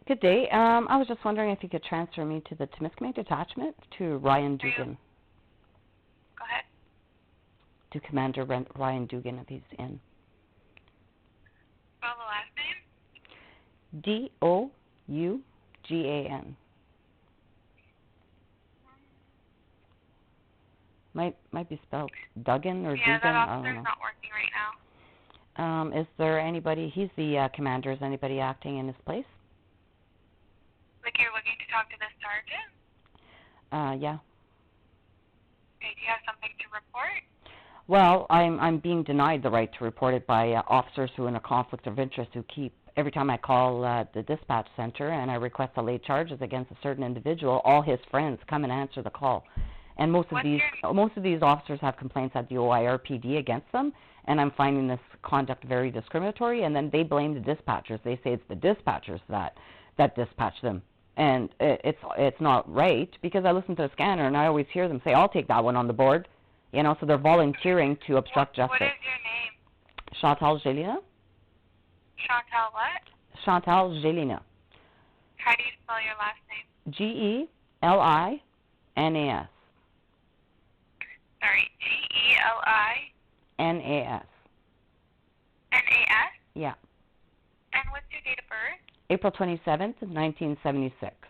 Good day. I was just wondering if you could transfer me to the Temiskaming detachment to Ryan Dugan. Go ahead. To Commander Ryan Dugan if he's in. Spell the last name. D-O-U-G-A-N. Might be spelled Duggan or Yeah, Dugan. that I don't officer's know. not working right now. Is there anybody? He's the commander. Is anybody acting in his place? Like you're looking to talk to the sergeant? Yeah. Okay, do you have something to report? Well, I'm being denied the right to report it by officers who are in a conflict of interest who keep every time I call the dispatch center and I request to lay charges against a certain individual, all his friends come and answer the call. And most of these officers have complaints at the OIRPD against them, and I'm finding this conduct very discriminatory, and then they blame the dispatchers. They say it's the dispatchers that dispatch them. And it's not right, because I listen to the scanner and I always hear them say, I'll take that one on the board. You know, so they're volunteering to obstruct justice. What is your name? Chantal Gelina. Chantal what? Chantal Gelina. How do you spell your last name? G-E-L-I-N-A-S. Sorry, G-E-L-I-N-A-S? N-A-S? Yeah. And what's your date of birth? April 27th, 1976.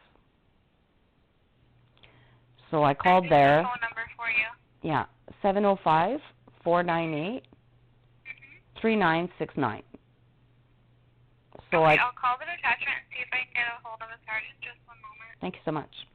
So I called there. Phone number for you. Yeah, 705-498-3969. So okay, I'll call the detachment and see if I can get a hold of a sergeant. Just one moment. Thank you so much.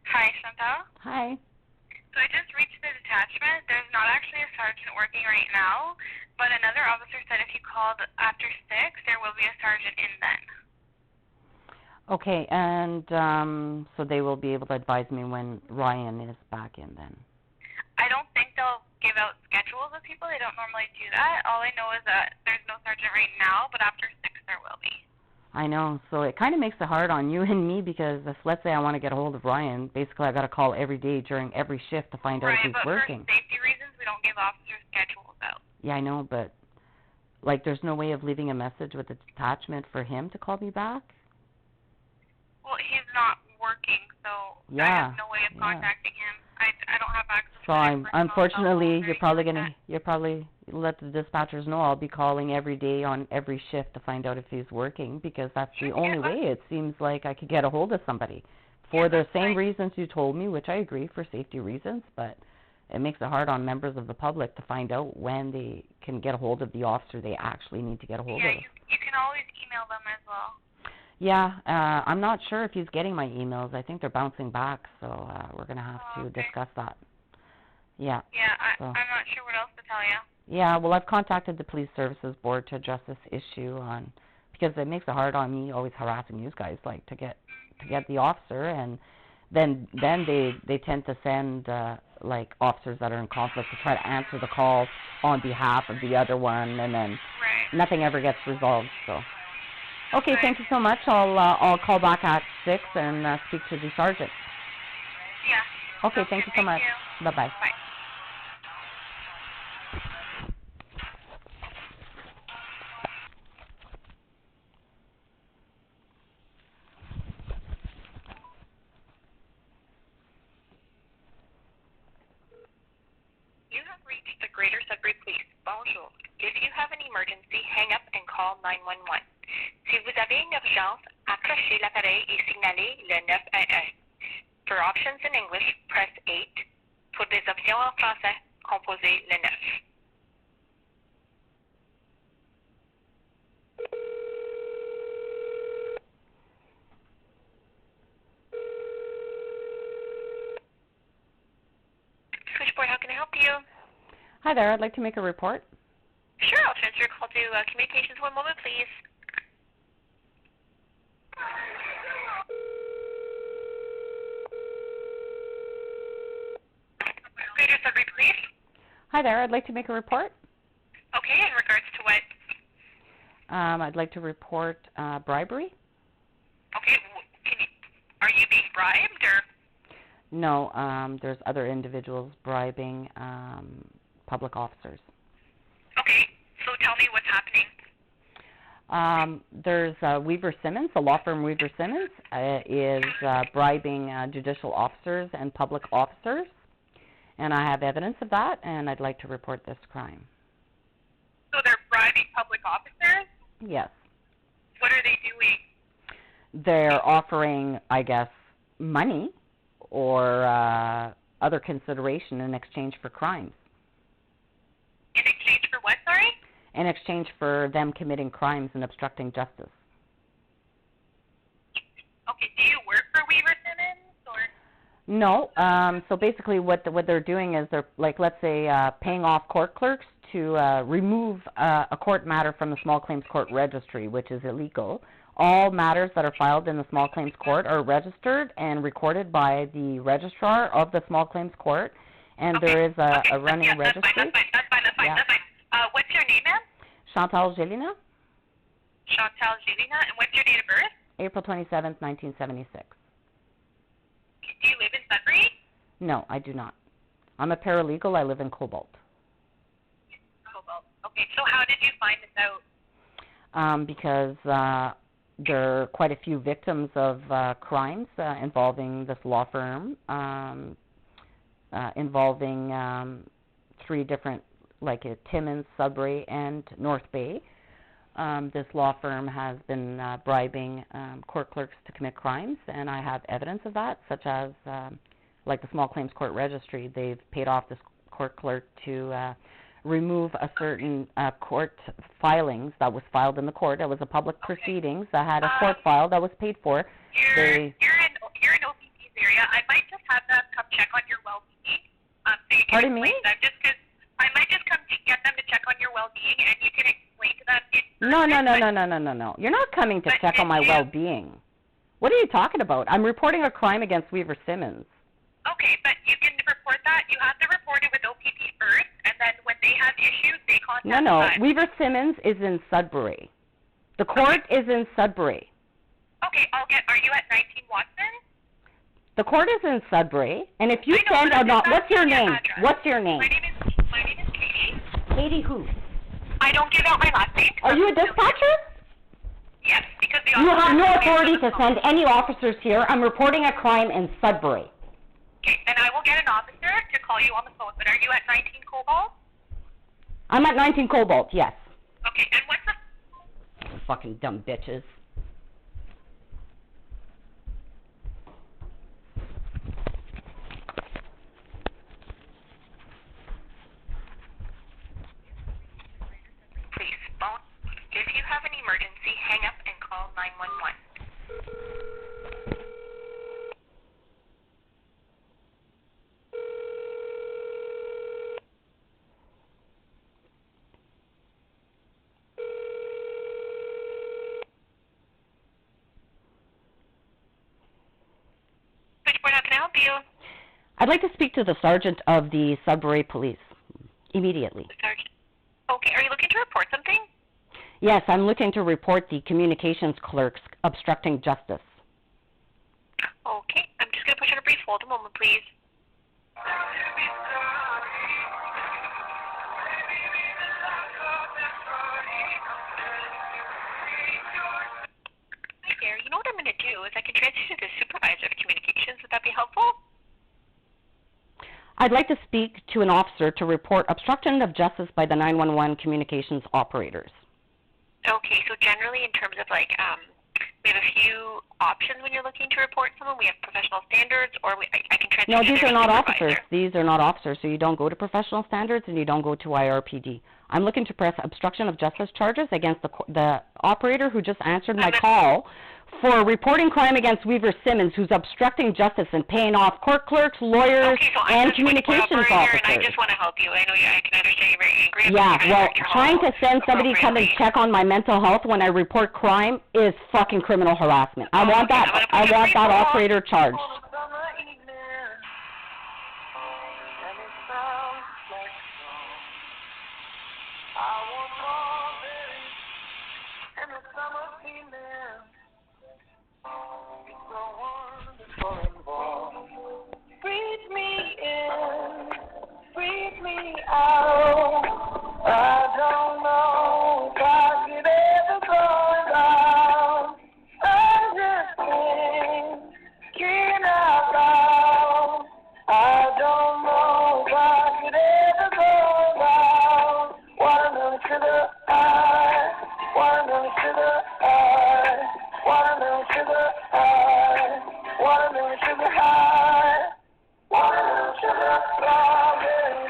Hi, Chantal. Hi. So I just reached the detachment. There's not actually a sergeant working right now, but another officer said if you called after 6, there will be a sergeant in then. Okay, and so they will be able to advise me when Ryan is back in then. I don't think they'll give out schedules of people. They don't normally do that. All I know is that there's no sergeant right now, but after 6 there will be. I know, so it kind of makes it hard on you and me, because if, let's say I want to get a hold of Ryan, basically I got to call every day during every shift to find out if he's working. Right, but for safety reasons, we don't give officers schedules out. Yeah, I know, but like there's no way of leaving a message with the detachment for him to call me back? Well, he's not working, so yeah, I have no way of contacting him. I don't have access so to I'm unfortunately you're probably let the dispatchers know I'll be calling every day on every shift to find out if he's working, because that's the only way it seems like I could get a hold of somebody for the same reasons you told me, which I agree, for safety reasons, but it makes it hard on members of the public to find out when they can get a hold of the officer they actually need to get a hold of. Yeah, you can always email them as well. Yeah, I'm not sure if he's getting my emails. I think they're bouncing back, so we're going to have to discuss that. Yeah. Yeah, I'm not sure what else to tell you. Yeah, well, I've contacted the Police Services Board to address this issue because it makes it hard on me always harassing you guys, like, to get the officer, and then they tend to send, like, officers that are in conflict to try to answer the call on behalf of the other one, and then nothing ever gets resolved, so. Okay, thank you so much. I'll call back at 6 and speak to the sergeant. Yeah. Okay, thank you so much. Bye-bye. Bye. You have reached the Greater Sudbury Police. Bonjour. If you have an emergency, hang up and call 911. Si vous avez une urgence, accrochez l'appareil et signalez le 911. For options in English, press 8. Pour des options en français, composez le 9. Switchboard, how can I help you? Hi there. I'd like to make a report. Sure, I'll transfer your call to communications. One moment, please. Greater Sudbury Police. Hi there. I'd like to make a report. Okay, in regards to what? I'd like to report bribery. Okay, are you being bribed or? No, there's other individuals bribing public officers. Okay, so tell me what's happening. There's Weaver Simmons, the law firm Weaver Simmons, is bribing judicial officers and public officers, and I have evidence of that, and I'd like to report this crime. So they're bribing public officers? Yes. What are they doing? They're offering, I guess, money or other consideration in exchange for crimes. In exchange for what, sorry? In exchange for them committing crimes and obstructing justice. Okay, do you work for Weaver Simmons, or? No, so basically what they're doing is they're, like, let's say, paying off court clerks to remove a court matter from the small claims court registry, which is illegal. All matters that are filed in the small claims court are registered and recorded by the registrar of the small claims court, and there is a running registry. That's fine. What's your name, ma'am? Chantal Gelina. Chantal Gelina, and what's your date of birth? April 27th, 1976. Do you live in Sudbury? No, I do not. I'm a paralegal. I live in Cobalt. Cobalt. Okay, so how did you find this out? Because there are quite a few victims of crimes involving this law firm, involving 3 different, like Timmins, Sudbury, and North Bay. This law firm has been bribing court clerks to commit crimes, and I have evidence of that, such as, like the small claims court registry, they've paid off this court clerk to remove a certain court filings that was filed in the court. It was a public proceedings that had a court file that was paid for. You're in OPP's area. I might just have them come check on your well-being. So you can Pardon me? explain to them, just because I might just come to get them to check on your well-being, and you can explain to them. No. You're not coming to check on my well-being. What are you talking about? I'm reporting a crime against Weaver Simmons. Okay, but you can report that. You have to report it with OPP first, and then when they have issues, they contact No. us. Weaver Simmons is in Sudbury. The court is in Sudbury. Okay, are you at 19 Watson? The court is in Sudbury, and if you send a not, what's your name? What's your name? My name is Katie. Katie who? I don't give out my last name. Are you a dispatcher? Yes, because the You have no authority to send any officers here. I'm reporting a crime in Sudbury. Okay, then I will get an officer to call you on the phone. But are you at 19 Cobalt? I'm at 19 Cobalt, yes. Okay, and what's the... Fucking dumb bitches. Please, phone. If you have an emergency, hang up and call 911. Switchboard, how can I help you? I'd like to speak to the sergeant of the Sudbury Police immediately. Sergeant. Okay, are you looking to report something? Yes, I'm looking to report the communications clerks obstructing justice. Okay, I'm just going to put you on a brief hold. A moment, please. Hi there. You know what I'm going to do is I can transfer you to the supervisor of communications. Would that be helpful? I'd like to speak to an officer to report obstruction of justice by the 911 communications operators. Okay, so generally in terms of like We have a few options when you're looking to report someone. We have professional standards, or I can transfer No, you to these their are not supervisor. officers. These are not officers, so you don't go to professional standards and you don't go to IRPD. I'm looking to press obstruction of justice charges against the operator who just answered my call for reporting crime against Weaver Simmons, who's obstructing justice and paying off court clerks, lawyers, and communications officers. And I just want to help you. I know I can understand you're very angry. Yeah, well, trying to send somebody come and check on my mental health when I report crime is fucking criminal harassment. I want that operator charged. Breathe me in, breathe me out. I don't know if I could ever go down. I'm just thinking out loud. I don't know if I could ever go down. Watermelon sugar high, watermelon sugar high, watermelon sugar high, watermelon sugar high. Watermelon sugar strawberries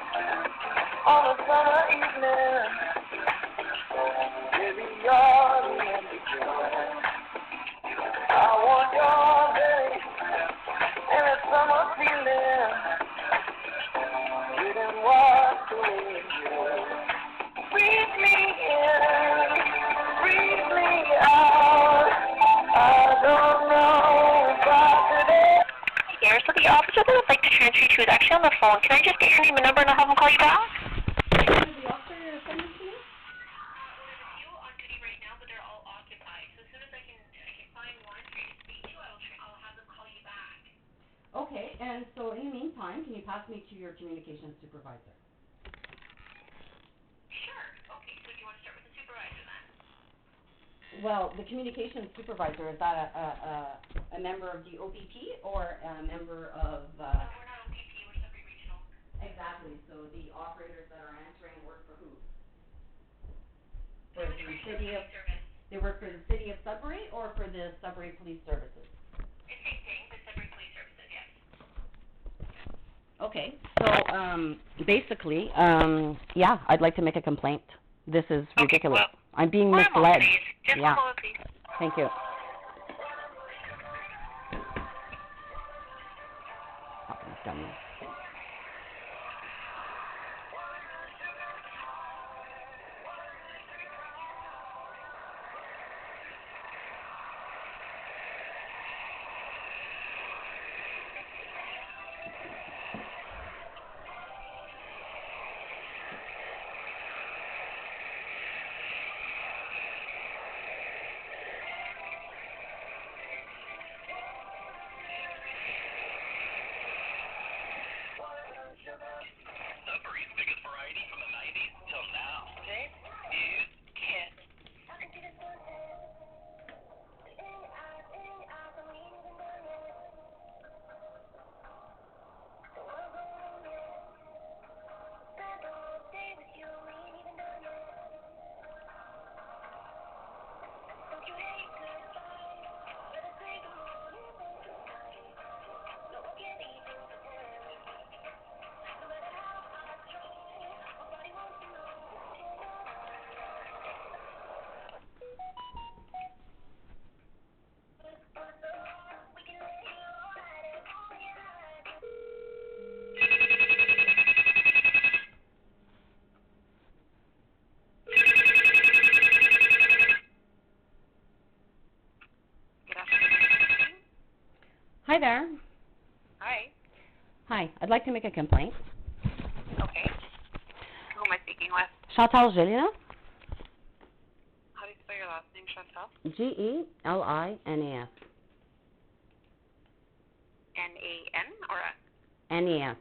on a summer evening. Baby, you're the empty joy. I want your day and a summer feeling. Didn't walk away. Breathe me in, breathe me out. I don't know if I could ever. Here, so the officer that I'd like to transfer you to is actually on the phone. Can I just get your name and number and I'll have him call you back? The officer you're sending to me? There's a few on duty right now, but they're all occupied. So as soon as I can find one for you to speak to, I'll have them call you back. Okay, and so in the meantime, can you pass me to your communications supervisor? Sure. Okay, so do you want to start with the supervisor then? Well, the communications supervisor, is that a member of the OPP or a member of... We're not OPP, we're Sudbury Regional. Exactly, so the operators that are answering work for who? For the city of... They work for the city of Sudbury or for the Sudbury Police Services? It's same thing, the Sudbury Police Services, yes. Okay, so basically, yeah, I'd like to make a complaint. This is ridiculous. Well, I'm being one misled. moment, please. Just Yeah. one moment, please. Thank you. Fucking dummy. Sudbury's biggest variety from the 90s till now. This is Kiss. Hi there. Hi. Hi, I'd like to make a complaint. Okay. Who am I speaking with? Chantal Gelina? How do you spell your last name, Chantal? G-E-L-I-N-A-S. N-A-N or S? N-E-S.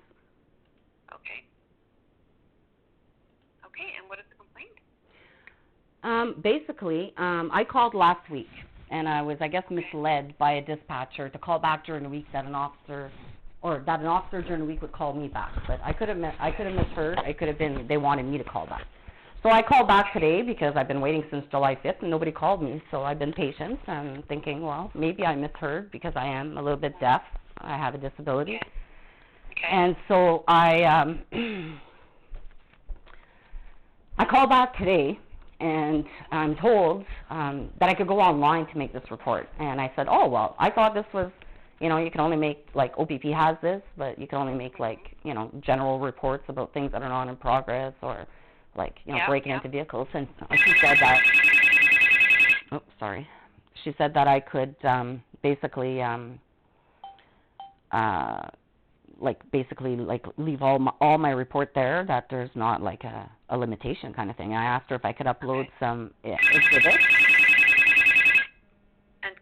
Okay. Okay, and what is the complaint? Basically, I called last week, and I was, I guess, misled by a dispatcher to call back during the week that an officer during the week would call me back. But I could have misheard. It could have been they wanted me to call back. So So I called back today because I've been waiting since July 5th and nobody called me. So I've been patient and thinking, well, maybe I misheard because I am a little bit deaf. I have a disability. Okay. And so I called back today, and I'm told that I could go online to make this report. And I said, oh, well, I thought this was, you know, you can only make, like, OPP has this, but you can only make, like, you know, general reports about things that are not in progress or, like, you know, breaking into vehicles. And she said that, oh, sorry. She said that I could basically leave all my report there, that there's not like a limitation kind of thing. I asked her if I could upload some exhibits. And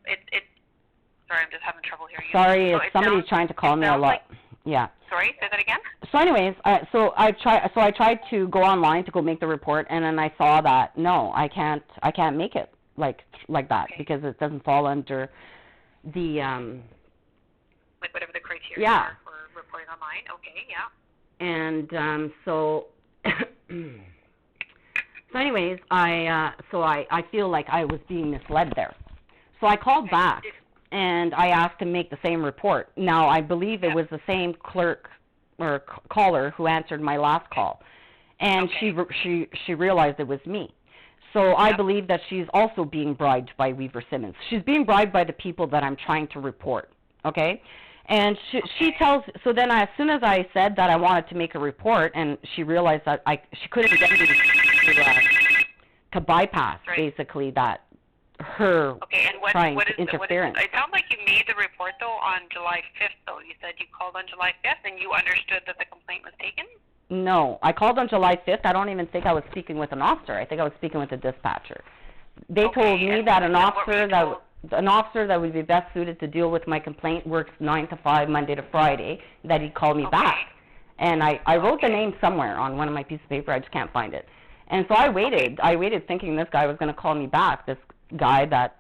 it sorry, I'm just having trouble hearing you. Sorry, so somebody's trying to call me a lot. Yeah. Sorry, say that again? So anyways, I tried to go online to go make the report, and then I saw that no, I can't make it like that because it doesn't fall under the like whatever the criteria are for reporting online. Okay, yeah. And so anyways, I feel like I was being misled there. So I called back and I asked to make the same report. Now I believe it was the same clerk or caller who answered my last call, and she realized it was me. So I believe that she's also being bribed by Weaver Simmons. She's being bribed by the people that I'm trying to report. Okay. And she tells, so then as soon as I said that I wanted to make a report, and she realized that she couldn't get me to bypass basically that her trying to interference. It sounds like you made the report though on July 5th though. You said you called on July 5th and you understood that the complaint was taken? No, I called on July 5th. I don't even think I was speaking with an officer. I think I was speaking with a dispatcher. They told me that an officer that would be best suited to deal with my complaint works 9 to 5, Monday to Friday, that he'd call me back. And I wrote the name somewhere on one of my pieces of paper. I just can't find it. And so I waited. I waited thinking this guy was going to call me back, this guy that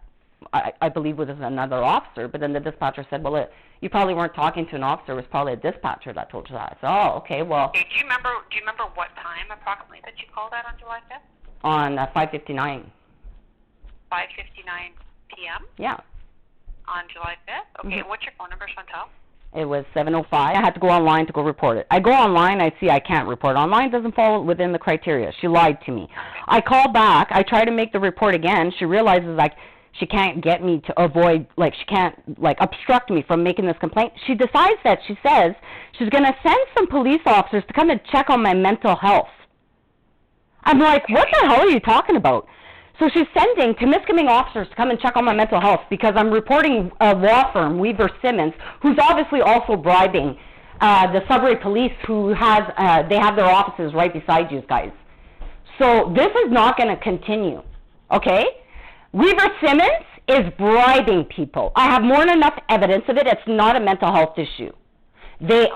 I believe was another officer. But then the dispatcher said, well, you probably weren't talking to an officer. It was probably a dispatcher that told you that. I said, oh, okay, well. Okay, do you remember what time approximately that you called that on July 5th? On 5:59. 5:59 p.m.? Yeah. On July 5th? Okay, what's your phone number, Chantal? It was 7:05. I had to go online to go report it. I go online, I see I can't report. Online doesn't fall within the criteria. She lied to me. I call back. I try to make the report again. She realizes she can't get me to avoid, she can't, obstruct me from making this complaint. She decides that she says she's going to send some police officers to come and check on my mental health. I'm like, what the hell are you talking about? So she's sending Temiskaming officers to come and check on my mental health because I'm reporting a law firm, Weaver Simmons, who's obviously also bribing the Sudbury police, who has they have their offices right beside you guys. So this is not going to continue, okay? Weaver Simmons is bribing people. I have more than enough evidence of it. It's not a mental health issue. They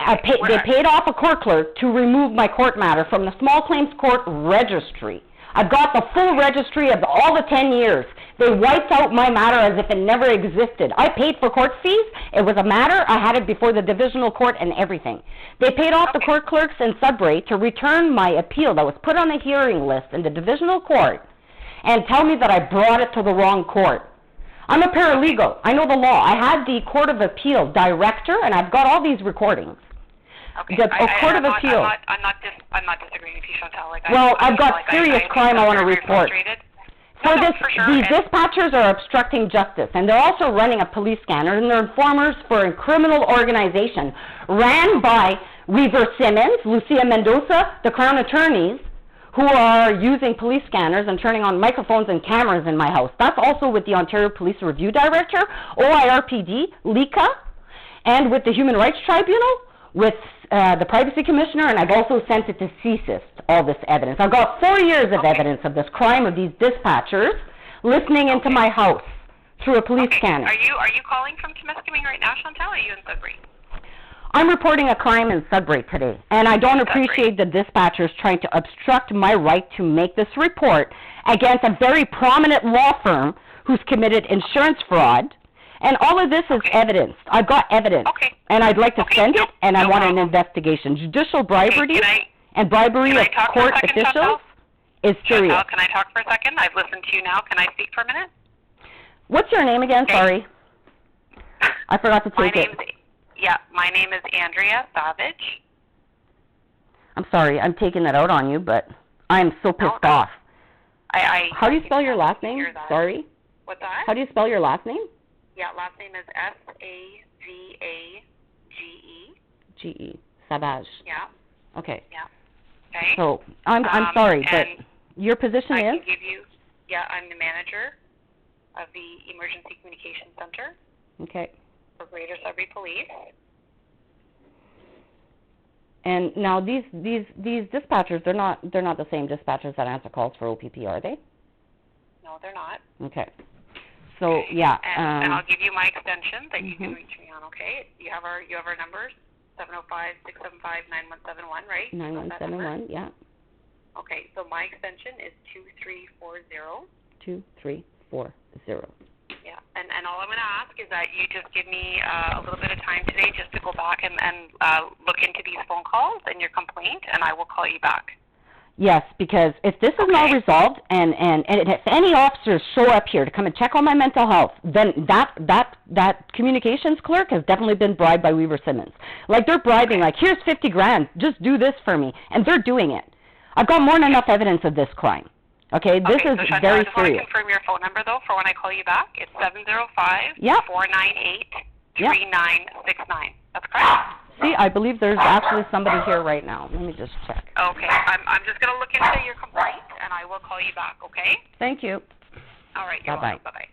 paid off a court clerk to remove my court matter from the small claims court registry. I've got the full registry of all the 10 years. They wiped out my matter as if it never existed. I paid for court fees. It was a matter. I had it before the divisional court and everything. They paid off the court clerks in Sudbury to return my appeal that was put on the hearing list in the divisional court and tell me that I brought it to the wrong court. I'm a paralegal. I know the law. I had the Court of Appeal director, and I've got all these recordings. Okay. Court of Appeal. I'm not disagreeing with you, Chantal. I've got serious crime I want to report. These dispatchers are obstructing justice, and they're also running a police scanner, and they're informers for a criminal organization ran by Weaver Simmons, Lucia Mendoza, the Crown attorneys, who are using police scanners and turning on microphones and cameras in my house. That's also with the Ontario Police Review Director, OIRPD, LICA, and with the Human Rights Tribunal, with the Privacy Commissioner, and I've also sent it to CSIS, all this evidence. I've got 4 years of evidence of this crime of these dispatchers listening into my house through a police scanner. Are you calling from Temiskaming right now, Chantal, or are you in Sudbury? I'm reporting a crime in Sudbury today, and I don't appreciate the dispatchers trying to obstruct my right to make this report against a very prominent law firm who's committed insurance fraud. And all of this is evidence. I've got evidence, and I'd like to send it, and I want an investigation. Judicial bribery and bribery of court officials is serious. Chantal, can I talk for a second? I've listened to you now. Can I speak for a minute? What's your name again? Sorry. I forgot to take it. My name is Andrea Savage. I'm sorry. I'm taking that out on you, but I am so pissed off. How do you spell your last name? Sorry. What's that? How do you spell your last name? Yeah, last name is Savage. G-E. Savage. Yeah. Okay. Yeah. Okay. So, I'm sorry, but your position I is? can give you, I'm the manager of the Emergency Communications Center. Okay. For Greater Sudbury Police. And now these dispatchers, they're not the same dispatchers that answer calls for OPP, are they? No, they're not. Okay. So yeah. And I'll give you my extension that you can reach me on. Okay. You have our numbers, 705-675-9171, right? 9171. Yeah. Okay. So my extension is 2340. 2340. Yeah, and all I'm going to ask is that you just give me a little bit of time today just to go back and look into these phone calls and your complaint, and I will call you back. Yes, because if this is not resolved, and if any officers show up here to come and check on my mental health, then that communications clerk has definitely been bribed by Weaver Simmons. Like, they're bribing, like, here's 50 grand, just do this for me, and they're doing it. I've got more than enough evidence of this crime. Okay, this is so very I just want to serious. confirm your phone number, though, for when I call you back. It's 705-498-3969. That's correct? See, I believe there's actually somebody here right now. Let me just check. Okay, I'm just going to look into your complaint, and I will call you back, okay? Thank you. All right, you're welcome. Bye-bye.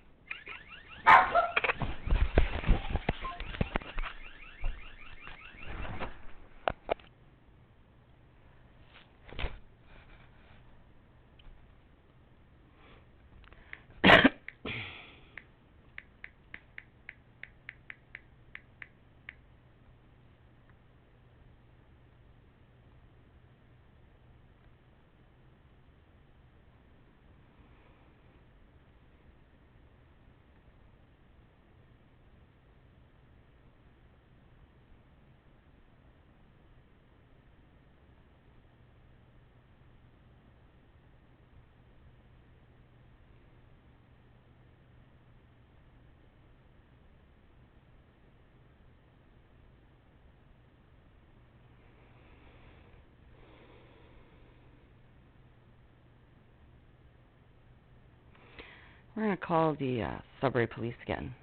We're going to call the Sudbury Police again.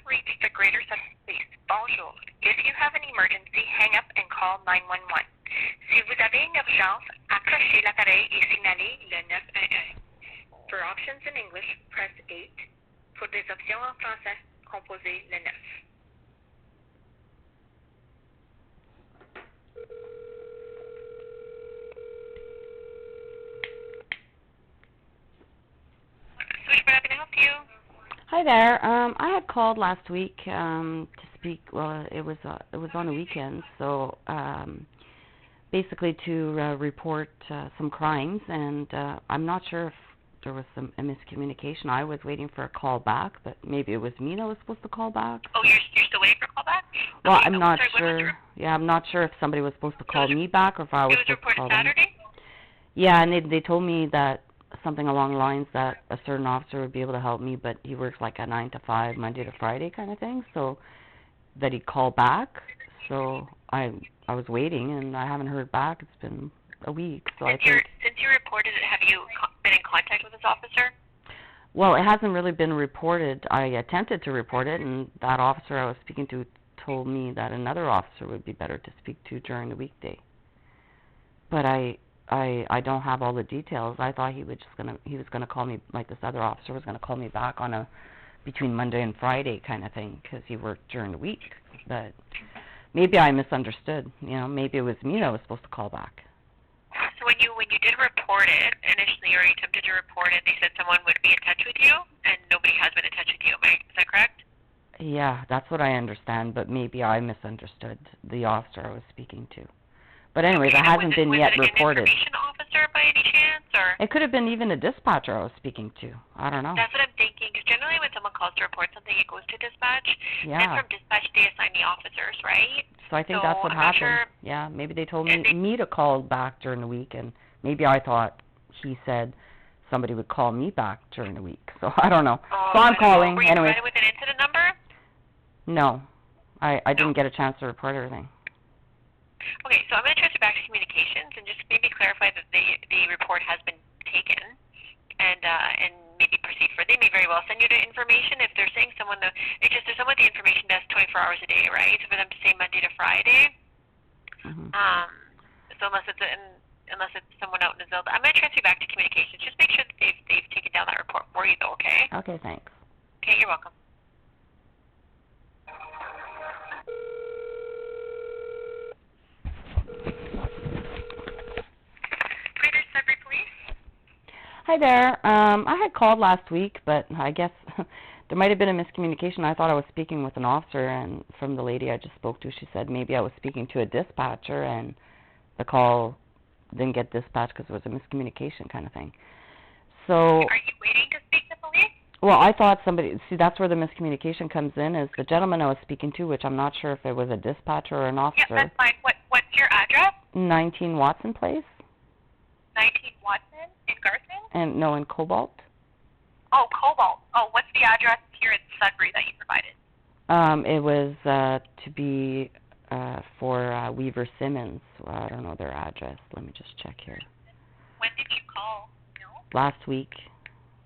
Reached the Greater Sudbury Police. Bonjour. If you have an emergency, hang up and call 911. Si vous avez une urgence, accrochez l'appareil et signalez le 911. For options in English, press 8. Pour des options en français, composez le 9. Switchboard, can I help you? Hi there. I had called last week to speak. Well, it was on the weekend, so basically to report some crimes, and I'm not sure if there was a miscommunication. I was waiting for a call back, but maybe it was me that was supposed to call back. Oh, you're still waiting for a call back? Well, I'm not sure. Yeah, I'm not sure if somebody was supposed to call me back or if I was supposed to call them. Saturday? Yeah, and they told me that something along the lines that a certain officer would be able to help me, but he works like a 9 to 5, Monday to Friday kind of thing, so that he'd call back. So I was waiting, and I haven't heard back. It's been a week, so I think... Since you reported it, have you been in contact with this officer? Well, it hasn't really been reported. I attempted to report it, and that officer I was speaking to told me that another officer would be better to speak to during the weekday. But I don't have all the details. I thought he was gonna call me, like this other officer was gonna call me back on between Monday and Friday kind of thing, because he worked during the week. But maybe I misunderstood. You know, maybe it was me that was supposed to call back. So when you did report it initially, or you attempted to report it, they said someone would be in touch with you, and nobody has been in touch with you, right? Is that correct? Yeah, that's what I understand, but maybe I misunderstood the officer I was speaking to. But anyways, it hasn't been yet reported. Was it an information officer by any chance, or? It could have been even a dispatcher I was speaking to. I don't know. That's what I'm thinking, because generally when someone calls to report something, it goes to dispatch. Yeah. And from dispatch, they assign the officers, right? So I think that's what I'm not happened. sure. Yeah, maybe they told me to call back during the week, and maybe I thought he said somebody would call me back during the week. So I don't know. So I'm calling Were you anyway. provided with an incident number? No, I didn't get a chance to report everything. Okay, so I'm going to transfer back to communications and just maybe clarify that the report has been taken and maybe proceed further. They may very well send you the information if they're saying someone, it's just there's someone with the information desk 24 hours a day, right? So for them to say Monday to Friday, so unless it's someone out in the Zilda, I'm going to transfer you back to communications. Just make sure that they've taken down that report for you, though, okay? Okay, thanks. Okay, you're welcome. Hi there. I had called last week, but I guess there might have been a miscommunication. I thought I was speaking with an officer, and from the lady I just spoke to, she said maybe I was speaking to a dispatcher, and the call didn't get dispatched because it was a miscommunication kind of thing. So. Are you waiting to speak to police? Well, I thought somebody, see, that's where the miscommunication comes in, is the gentleman I was speaking to, which I'm not sure if it was a dispatcher or an officer. Yeah, that's fine. What's your address? 19 Watson Place. 19 Watson in Garson? And no, in Cobalt. Oh, Cobalt. Oh, what's the address here in Sudbury that you provided? It was to be for Weaver Simmons. I don't know their address. Let me just check here. When did you call? No? Last week.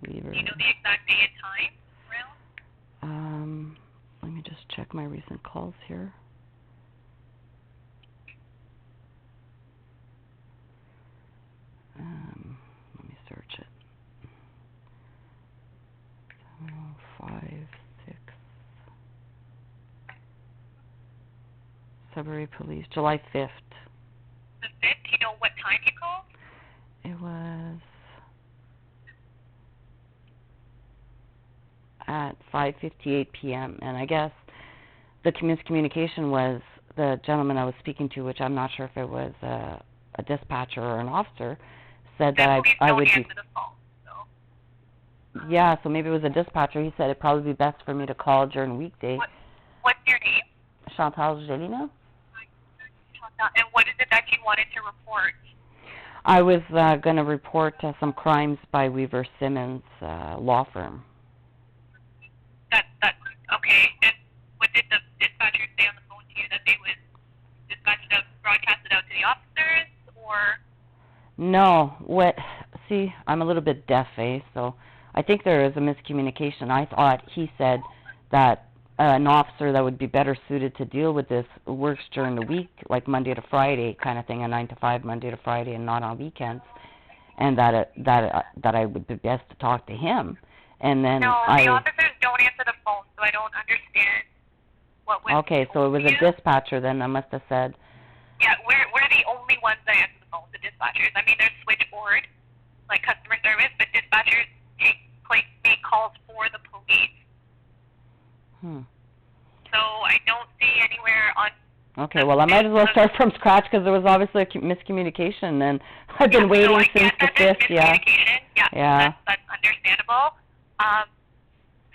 Weaver. Do you know the exact day and time? Let me just check my recent calls here. Let me search it. 5, 6. Sudbury Police, July 5th. The 5th? Do you know what time you called? It was at 5:58 p.m. and I guess the miscommunication was the gentleman I was speaking to, which I'm not sure if it was a dispatcher or an officer, said that I would be. Yeah, so maybe it was a dispatcher. He said it'd probably be best for me to call during weekday. What's your name? Chantal Gelina. And what is it that you wanted to report? I was going to report some crimes by Weaver Simmons law firm. That's okay. And what did the dispatcher say on the phone to you, that they would dispatch it out, broadcast it out to the officers, or? No. See, I'm a little bit deaf, so I think there is a miscommunication. I thought he said that an officer that would be better suited to deal with this works during the week, like Monday to Friday kind of thing, a 9 to 5 Monday to Friday, and not on weekends, and that I would be best to talk to him. And then no, the officers don't answer the phone, so I don't understand what was. Okay, so it was a dispatcher then. I must have said. Yeah, we're the only ones that answer the phone, the dispatchers. I mean, there's switchboard, like customer service, but dispatchers make calls for the police. So I don't see anywhere on. Okay, well, I might as well start from scratch because there was obviously a miscommunication, and I've been waiting since the 5th. Yeah. That's understandable.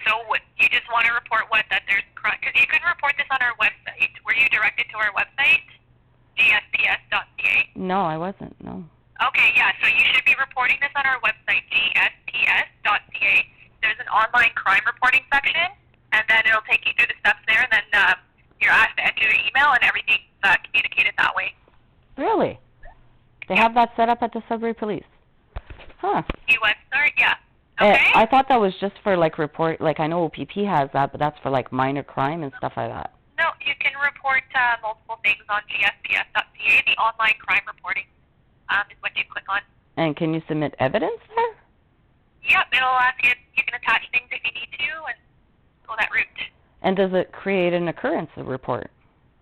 So you just want to report that there's crime? Because you can report this on our website. Were you directed to our website, gsps.ca? No, I wasn't. No. Okay, yeah. So you should be reporting this on our website, gsps.ca. There's an online crime reporting section, and then it'll take you through the steps there, and then you're asked to enter your email, and everything's communicated that way. Really? They have that set up at the Sudbury Police? Huh. Sorry, yeah. Okay. I thought that was just for, report, I know OPP has that, but that's for, minor crime and stuff like that. No, you can report multiple things on gsps.ca. The online crime reporting is what you click on. And can you submit evidence there? Yep, it'll ask you can attach things if you need to and go that route. And does it create an occurrence report?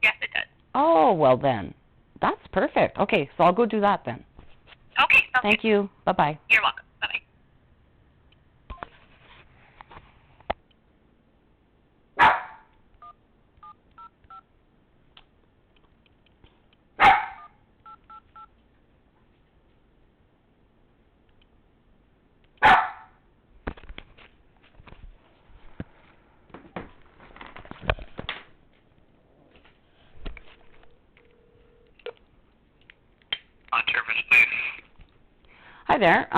Yes, it does. Oh, well then. That's perfect. Okay, so I'll go do that then. Okay, Thank you. Bye-bye. You're welcome. Bye-bye. there.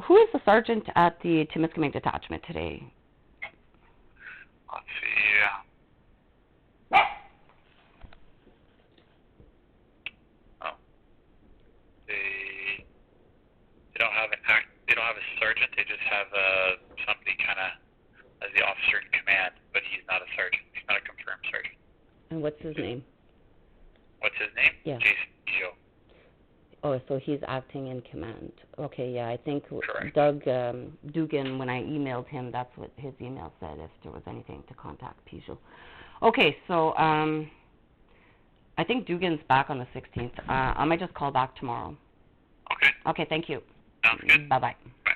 Who is the sergeant at the Timiskaming detachment today? Let's see. Oh, they don't have they don't have a sergeant. They just have somebody kind of as the officer in command, but he's not a sergeant. He's not a confirmed sergeant. And what's his name? What's his name? Yeah. Jason Joe. Oh, so he's acting in command. Okay, yeah, I think Correct. Doug Dugan, when I emailed him, that's what his email said, if there was anything to contact Pijot. Okay, so I think Dugan's back on the 16th. I might just call back tomorrow. Okay. Okay, thank you. Sounds good. Bye-bye. Bye.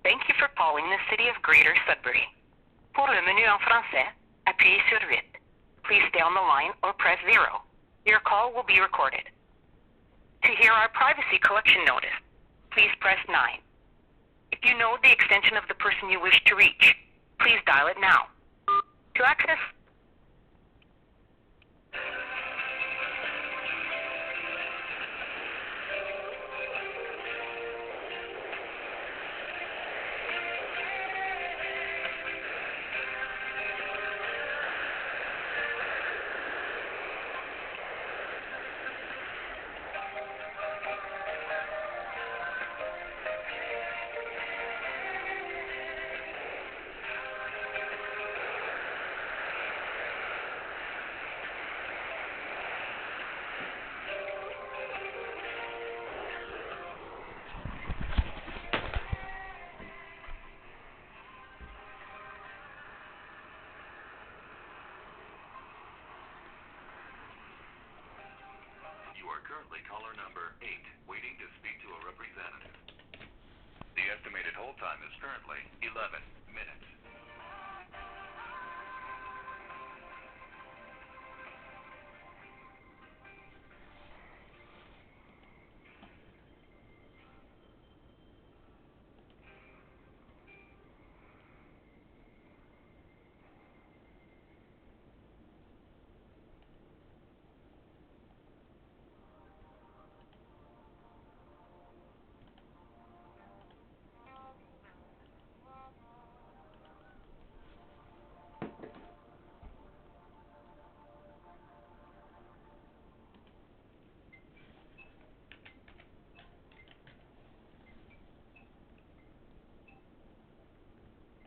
Thank you for calling the City of Greater Sudbury. Pour le menu en français, appuyez sur 8. Please stay on the line or press 0. Your call will be recorded. To hear our privacy collection notice, please press 9. If you know the extension of the person you wish to reach, please dial it now. To access... You are currently caller number 8, waiting to speak to a representative. The estimated hold time is currently 11 minutes.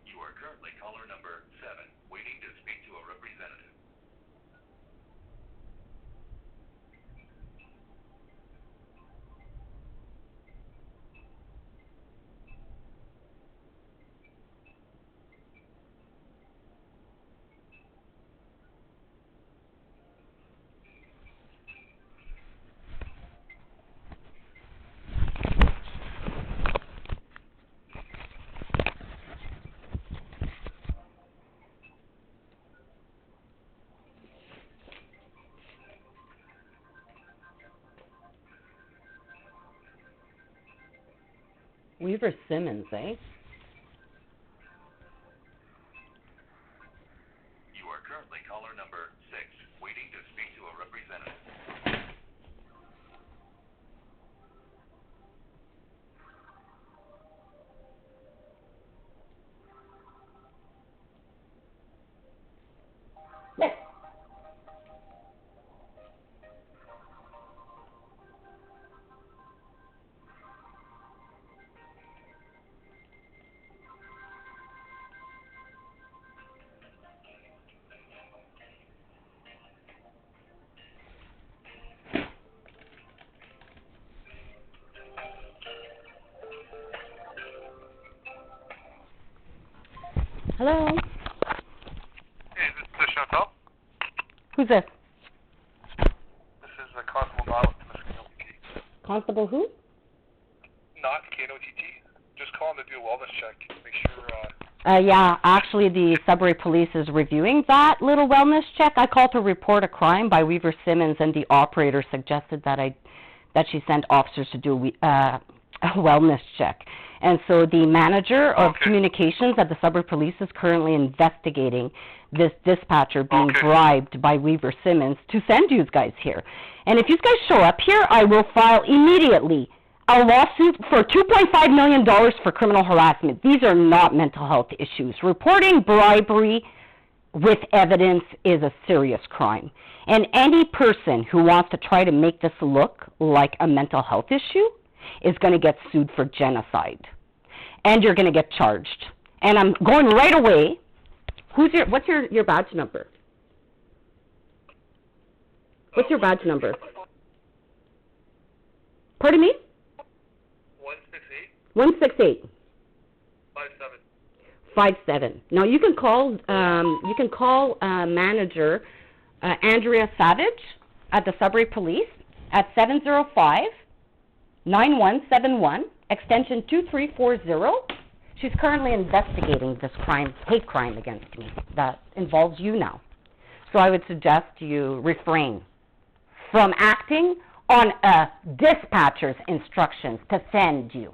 You are currently caller number 7, waiting to speak to a representative. Weaver Simmons, eh? You are currently caller number 6, waiting to speak to a representative. Hello? Hey, this is Chantal. Who's this? This is Constable Knott with the Constable who? Knott, K-N-O-T-T. Just calling to do a wellness check. Make sure, Yeah, actually the Sudbury Police is reviewing that little wellness check. I called to report a crime by Weaver Simmons, and the operator suggested that she send officers to do a wellness check. And so the manager of communications at the Sudbury Police is currently investigating this dispatcher being bribed by Weaver Simmons to send you guys here. And if you guys show up here, I will file immediately a lawsuit for $2.5 million for criminal harassment. These are not mental health issues. Reporting bribery with evidence is a serious crime. And any person who wants to try to make this look like a mental health issue is going to get sued for genocide. And you're going to get charged. And I'm going right away. What's your badge number? What's your badge number? Pardon me? 168. 57. Now you can call manager Andrea Savage at the Sudbury Police at 705-9171, extension 2340. She's currently investigating this crime, hate crime against me that involves you now. So I would suggest you refrain from acting on a dispatcher's instructions to send you.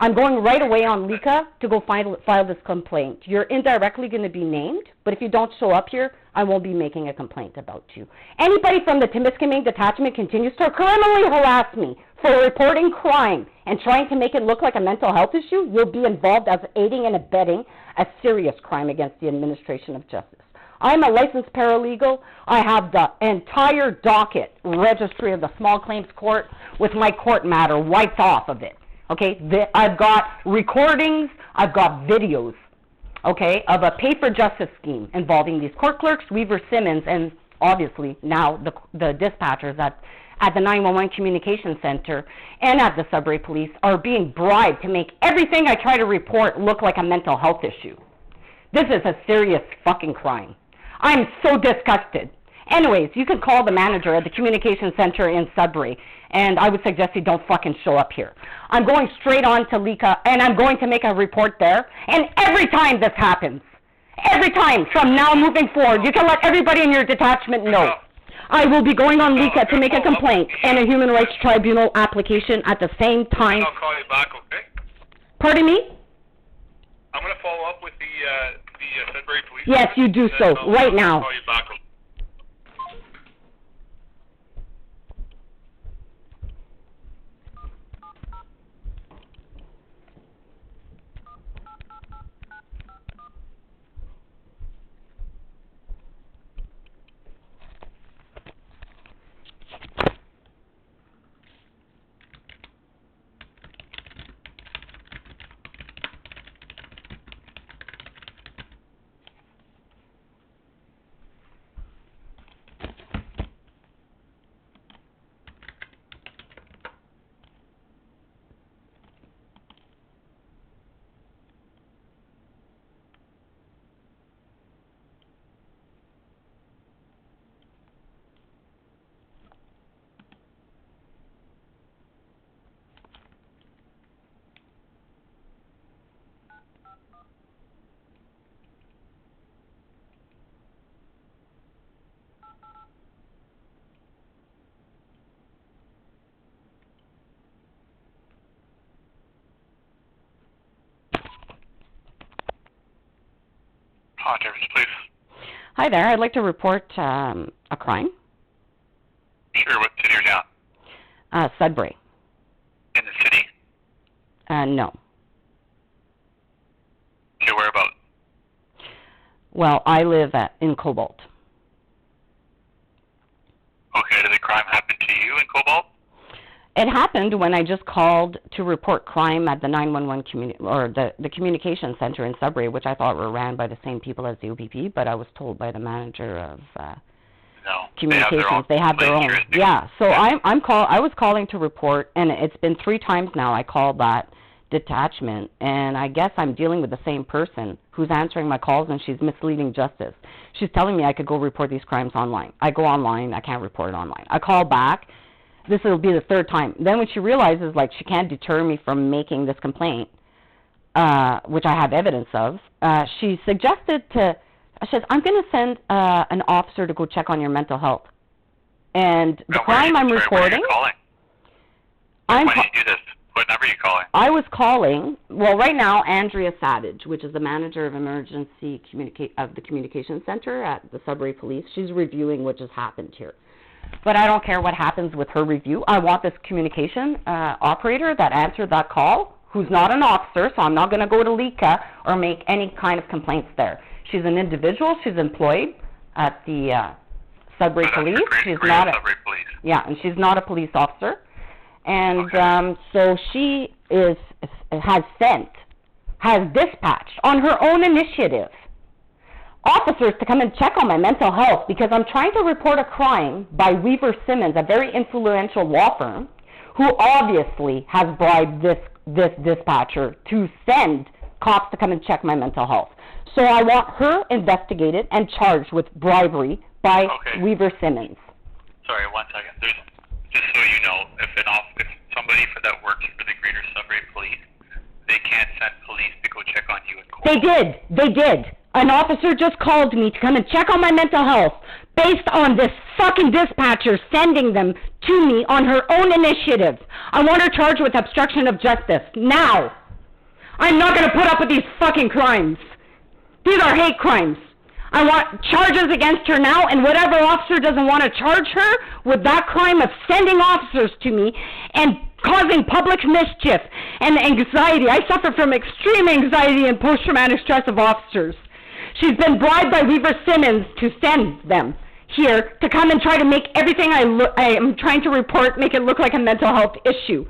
I'm going right away on Lika to go file this complaint. You're indirectly going to be named, but if you don't show up here, I won't be making a complaint about you. Anybody from the Timiskaming detachment continues to criminally harass me for reporting crime and trying to make it look like a mental health issue, you'll be involved as aiding and abetting a serious crime against the administration of justice. I'm a licensed paralegal. I have the entire docket registry of the small claims court with my court matter wiped off of it. Okay, I've got recordings, I've got videos, okay, of a pay-for-justice scheme involving these court clerks, Weaver Simmons, and obviously now the dispatchers at the 911 Communication Center and at the Sudbury Police are being bribed to make everything I try to report look like a mental health issue. This is a serious fucking crime. I'm so disgusted. Anyways, you can call the manager at the Communication Center in Sudbury, and I would suggest you don't fucking show up here. I'm going straight on to Lika, and I'm going to make a report there, and every time this happens, every time from now moving forward, you can let everybody in your detachment know. I will be going on Lika to make a complaint and a human rights tribunal application at the same time. I'll call you back, okay? Pardon me? I'm going to follow up with the Sudbury Police. Yes, you do so, right now. I'll call you back, okay? Services, please. Hi there. I'd like to report a crime. Sure, what city or town? Sudbury. In the city? No. Okay, whereabouts? Well, I live in Cobalt. Okay, did the crime happen to you in Cobalt? It happened when I just called to report crime at the 911 the communication center in Sudbury, which I thought were ran by the same people as the OPP, but I was told by the manager of communications they have their own. Yeah, so I was calling to report, and it's been 3 times now I called that detachment, and I guess I'm dealing with the same person who's answering my calls, and she's misleading justice. She's telling me I could go report these crimes online. I go online, I can't report it online. I call back. This will be the 3rd time. Then when she realizes, like, she can't deter me from making this complaint, which I have evidence of, she suggested she says, I'm going to send an officer to go check on your mental health. And the crime I'm reporting... When did you do this? What number are you calling? I was calling, well, right now, Andrea Savage, which is the manager of emergency of the communication center at the Sudbury Police. She's reviewing what just happened here. But I don't care what happens with her review. I want this communication operator that answered that call, who's not an officer, so I'm not going to go to LICA or make any kind of complaints there. She's an individual. She's employed at the Sudbury Police. She's not and she's not a police officer. And so she has dispatched on her own initiative officers to come and check on my mental health because I'm trying to report a crime by Weaver Simmons, a very influential law firm, who obviously has bribed this dispatcher to send cops to come and check my mental health. So I want her investigated and charged with bribery by Weaver Simmons. Sorry, 1 second. Just so you know, if somebody that works for the Greater Sudbury Police, they can't send police to go check on you in court. They did. An officer just called me to come and check on my mental health based on this fucking dispatcher sending them to me on her own initiative. I want her charged with obstruction of justice. Now! I'm not going to put up with these fucking crimes. These are hate crimes. I want charges against her now, and whatever officer doesn't want to charge her with that crime of sending officers to me and causing public mischief and anxiety. I suffer from extreme anxiety and post-traumatic stress of officers. She's been bribed by Weaver Simmons to send them here to come and try to make everything I am trying to report make it look like a mental health issue.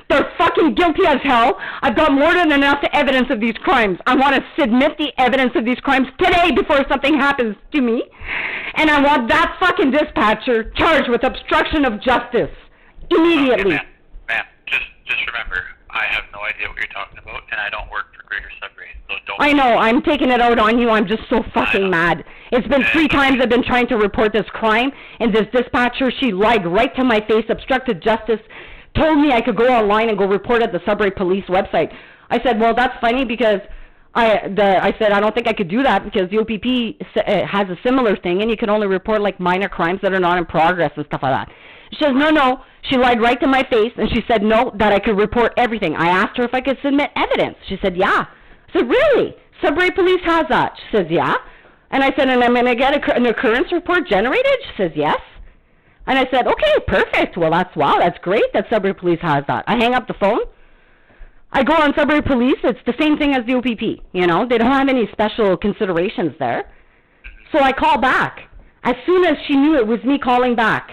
They're fucking guilty as hell. I've got more than enough evidence of these crimes. I want to submit the evidence of these crimes today before something happens to me. And I want that fucking dispatcher charged with obstruction of justice immediately. Okay, ma'am, just remember, I have no idea what you're talking about, and I don't work for Greater Sudbury, so don't... I know, I'm taking it out on you. I'm just so fucking mad. It's been 3 times I've been trying to report this crime, and this dispatcher, she lied right to my face, obstructed justice, told me I could go online and go report at the Sudbury Police website. I said, well, that's funny because I said, I don't think I could do that because the OPP has a similar thing, and you can only report, like, minor crimes that are not in progress and stuff like that. She says, no. She lied right to my face, and she said, no, that I could report everything. I asked her if I could submit evidence. She said, yeah. I said, really? Sudbury Police has that? She says, yeah. And I said, and I'm going to get an occurrence report generated? She says, yes. And I said, okay, perfect. Well, that's great that Sudbury Police has that. I hang up the phone. I go on Sudbury Police. It's the same thing as the OPP. You know, they don't have any special considerations there. So I call back. As soon as she knew it was me calling back,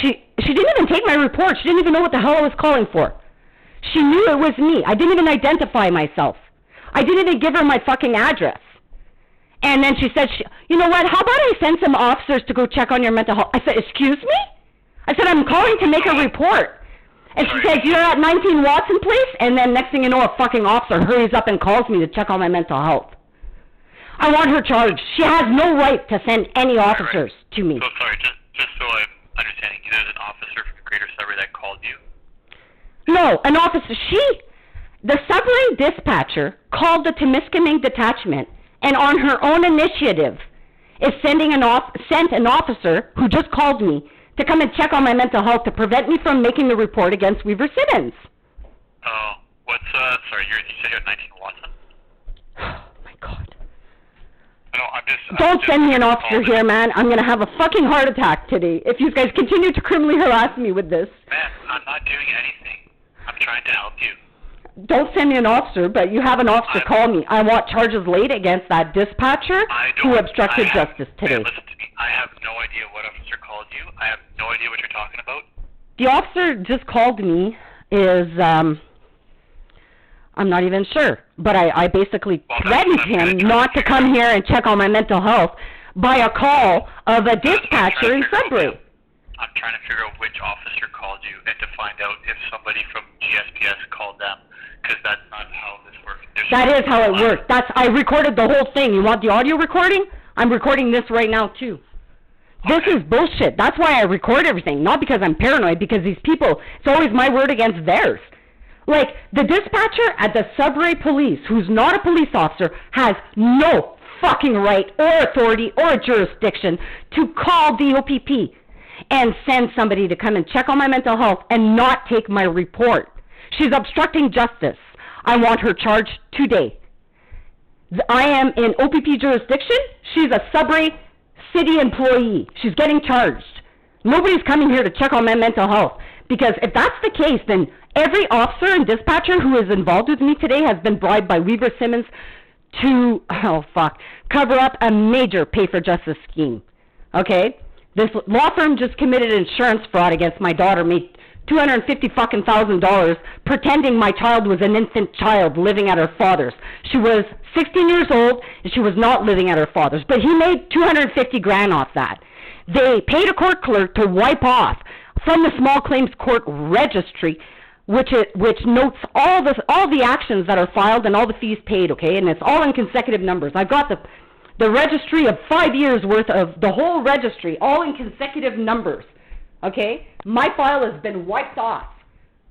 she didn't even take my report. She didn't even know what the hell I was calling for. She knew it was me. I didn't even identify myself. I didn't even give her my fucking address. And then she said, you know what, how about I send some officers to go check on your mental health? I said, excuse me? I said, I'm calling to make a report. And she said, you're at 19 Watson Place? And then next thing you know, a fucking officer hurries up and calls me to check on my mental health. I want her charged. She has no right to send any officers to me. So sorry, just so I'm understanding, there's an officer from Greater Sudbury that called you? No, an officer. The Sudbury dispatcher called the Temiskaming detachment, and on her own initiative is sent an officer who just called me to come and check on my mental health to prevent me from making the report against Weaver Simmons. Oh, what's, sorry, you said you're at 19 Watson? Oh, my God. I Don't send me an officer here, man. I'm going to have a fucking heart attack today if you guys continue to criminally harass me with this. Man, I'm not doing anything. I'm trying to help you. Don't send me an officer, but you have an officer call me. I want charges laid against that dispatcher who obstructed justice today. Man, listen to me. I have no idea what officer called you. I have no idea what you're talking about. The officer just called me I'm not even sure, but I basically threatened him not to come here and check on my mental health by a call of a dispatcher in Sudbury. I'm trying to figure out which officer called you and to find out if somebody from GSPS called them, because that's not how this works. That is how it works. I recorded the whole thing. You want the audio recording? I'm recording this right now, too. This is bullshit. That's why I record everything, not because I'm paranoid, because these people, it's always my word against theirs. Like, the dispatcher at the Sudbury Police, who's not a police officer, has no fucking right or authority or jurisdiction to call the OPP and send somebody to come and check on my mental health and not take my report. She's obstructing justice. I want her charged today. I am in OPP jurisdiction. She's a Sudbury city employee. She's getting charged. Nobody's coming here to check on my mental health, because if that's the case, then every officer and dispatcher who is involved with me today has been bribed by Weaver Simmons to, cover up a major pay-for-justice scheme, okay? This law firm just committed insurance fraud against my daughter, made $250,000 pretending my child was an infant child living at her father's. She was 16 years old, and she was not living at her father's, but he made $250,000 off that. They paid a court clerk to wipe off from the small claims court registry, which notes all the actions that are filed and all the fees paid, okay? And it's all in consecutive numbers. I've got the registry of 5 years worth of the whole registry, all in consecutive numbers, okay? My file has been wiped off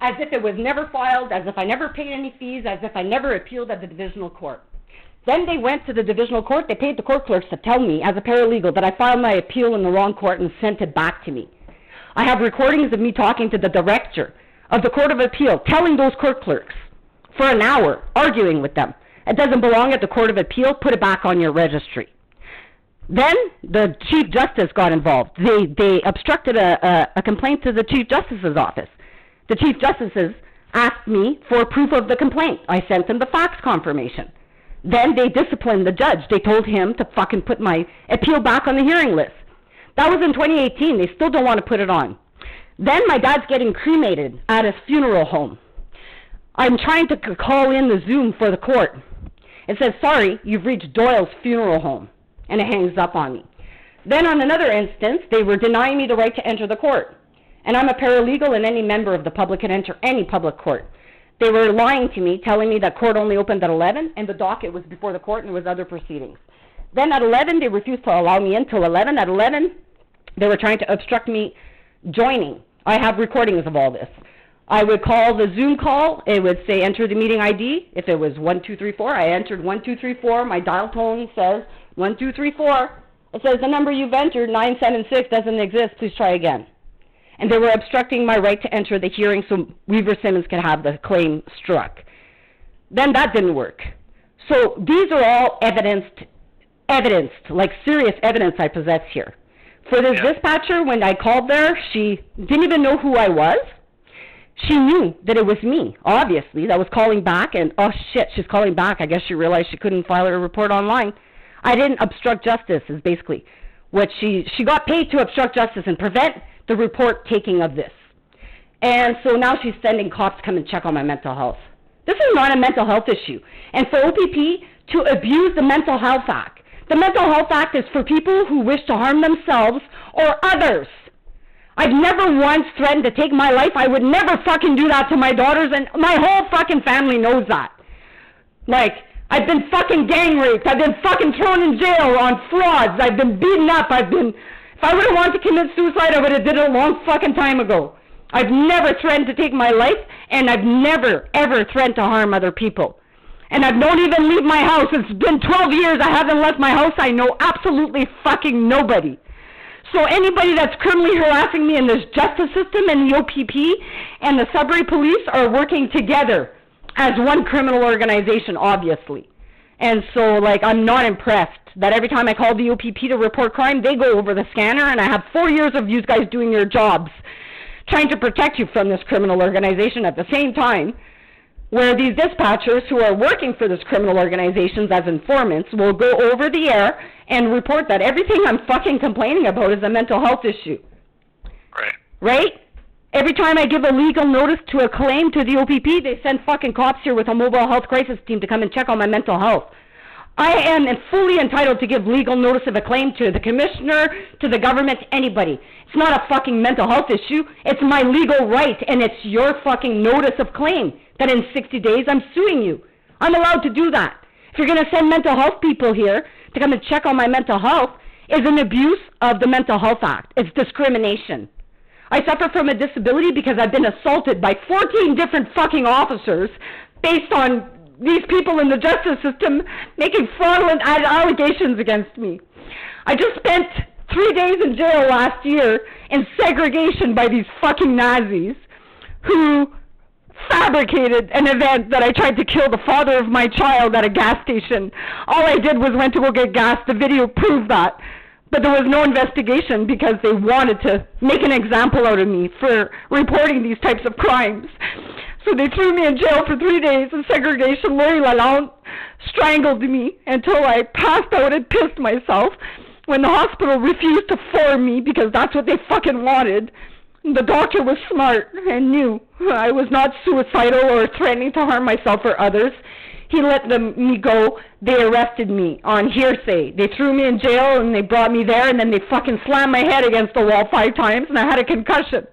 as if it was never filed, as if I never paid any fees, as if I never appealed at the divisional court. Then they went to the divisional court. They paid the court clerks to tell me, as a paralegal, that I filed my appeal in the wrong court and sent it back to me. I have recordings of me talking to the director of the Court of Appeal, telling those court clerks for an hour, arguing with them. It doesn't belong at the Court of Appeal. Put it back on your registry. Then the Chief Justice got involved. They obstructed a complaint to the Chief Justice's office. The Chief Justices asked me for proof of the complaint. I sent them the fax confirmation. Then they disciplined the judge. They told him to fucking put my appeal back on the hearing list. That was in 2018. They still don't want to put it on. Then my dad's getting cremated at his funeral home. I'm trying to call in the Zoom for the court. It says, sorry, you've reached Doyle's funeral home. And it hangs up on me. Then on another instance, they were denying me the right to enter the court. And I'm a paralegal, and any member of the public can enter any public court. They were lying to me, telling me that court only opened at 11, and the docket was before the court and there was other proceedings. Then at 11, they refused to allow me in till 11. At 11, they were trying to obstruct me joining. I have recordings of all this. I would call the Zoom call. It would say enter the meeting ID. If it was 1234, I entered 1234. My dial tone says 1234. It says the number you've entered, 976, doesn't exist. Please try again. And they were obstructing my right to enter the hearing so Weaver Simmons could have the claim struck. Then that didn't work. So these are all evidenced, like serious evidence I possess here. For this dispatcher, when I called there, she didn't even know who I was. She knew that it was me, obviously, that was calling back, and oh shit, she's calling back. I guess she realized she couldn't file her report online. I didn't obstruct justice, is basically what she got paid to obstruct justice and prevent the report taking of this. And so now she's sending cops to come and check on my mental health. This is not a mental health issue. And for OPP to abuse the Mental Health Act. The Mental Health Act is for people who wish to harm themselves or others. I've never once threatened to take my life. I would never fucking do that to my daughters, and my whole fucking family knows that. Like, I've been fucking gang raped. I've been fucking thrown in jail on frauds. I've been beaten up. If I would have wanted to commit suicide, I would have did it a long fucking time ago. I've never threatened to take my life, and I've never, ever threatened to harm other people. And I don't even leave my house. It's been 12 years I haven't left my house. I know absolutely fucking nobody. So anybody that's criminally harassing me in this justice system and the OPP and the Sudbury Police are working together as one criminal organization, obviously. And so, like, I'm not impressed that every time I call the OPP to report crime, they go over the scanner, and I have 4 years of you guys doing your jobs, trying to protect you from this criminal organization at the same time, where these dispatchers who are working for this criminal organizations as informants will go over the air and report that everything I'm fucking complaining about is a mental health issue. Right. Right? Every time I give a legal notice to a claim to the OPP, they send fucking cops here with a mobile health crisis team to come and check on my mental health. I am fully entitled to give legal notice of a claim to the commissioner, to the government, anybody. It's not a fucking mental health issue. It's my legal right, and it's your fucking notice of claim that in 60 days I'm suing you. I'm allowed to do that. If you're going to send mental health people here to come and check on my mental health, it's an abuse of the Mental Health Act. It's discrimination. I suffer from a disability because I've been assaulted by 14 different fucking officers based on these people in the justice system making fraudulent allegations against me. I just spent 3 days in jail last year in segregation by these fucking Nazis who fabricated an event that I tried to kill the father of my child at a gas station. All I did was went to go get gas. The video proved that. But there was no investigation because they wanted to make an example out of me for reporting these types of crimes. So they threw me in jail for 3 days in segregation. Lori Lalonde strangled me until I passed out and pissed myself when the hospital refused to form me because that's what they fucking wanted. The doctor was smart and knew I was not suicidal or threatening to harm myself or others. He let me go. They arrested me on hearsay. They threw me in jail and they brought me there and then they fucking slammed my head against the wall 5 times and I had a concussion.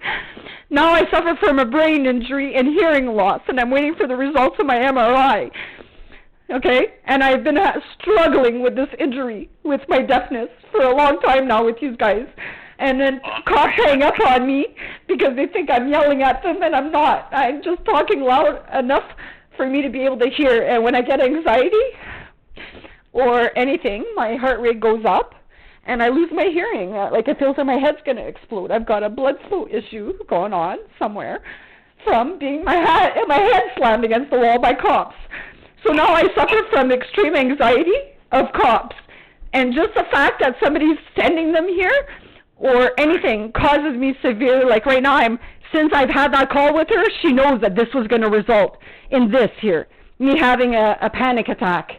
Now I suffer from a brain injury and hearing loss and I'm waiting for the results of my MRI. Okay? And I've been struggling with this injury, with my deafness, for a long time now with you guys. And then cops hang up on me because they think I'm yelling at them and I'm not. I'm just talking loud enough for me to be able to hear. And when I get anxiety or anything, my heart rate goes up and I lose my hearing. Like it feels like my head's going to explode. I've got a blood flow issue going on somewhere from being my head slammed against the wall by cops. So now I suffer from extreme anxiety of cops. And just the fact that somebody's sending them here or anything causes me severe, like right now since I've had that call with her, she knows that this was going to result in this here, me having a panic attack.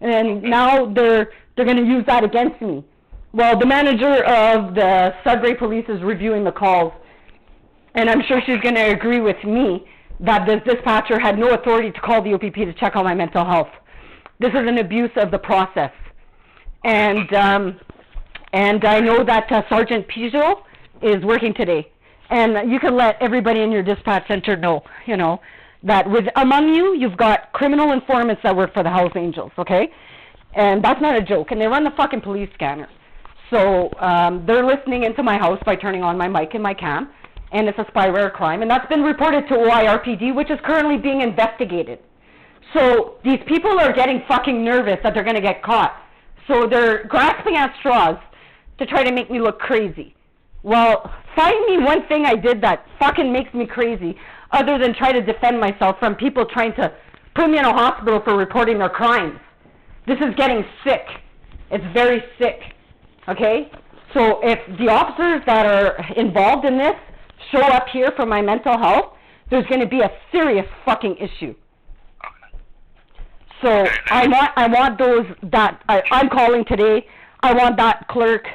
And now they're going to use that against me. Well, the manager of the Sudbury Police is reviewing the calls, and I'm sure she's going to agree with me that this dispatcher had no authority to call the OPP to check on my mental health. This is an abuse of the process. And I know that Sergeant Pijot is working today. And you can let everybody in your dispatch center know, you know, that among you, you've got criminal informants that work for the Hells Angels, okay? And that's not a joke. And they run the fucking police scanner. So they're listening into my house by turning on my mic and my cam. And it's a spyware crime. And that's been reported to OIRPD, which is currently being investigated. So these people are getting fucking nervous that they're going to get caught. So they're grasping at straws to try to make me look crazy. Well, find me one thing I did that fucking makes me crazy, other than try to defend myself from people trying to put me in a hospital for reporting their crimes. This is getting sick. It's very sick. Okay? So if the officers that are involved in this show up here for my mental health, there's going to be a serious fucking issue. So I want those that I'm calling today. I want that clerk,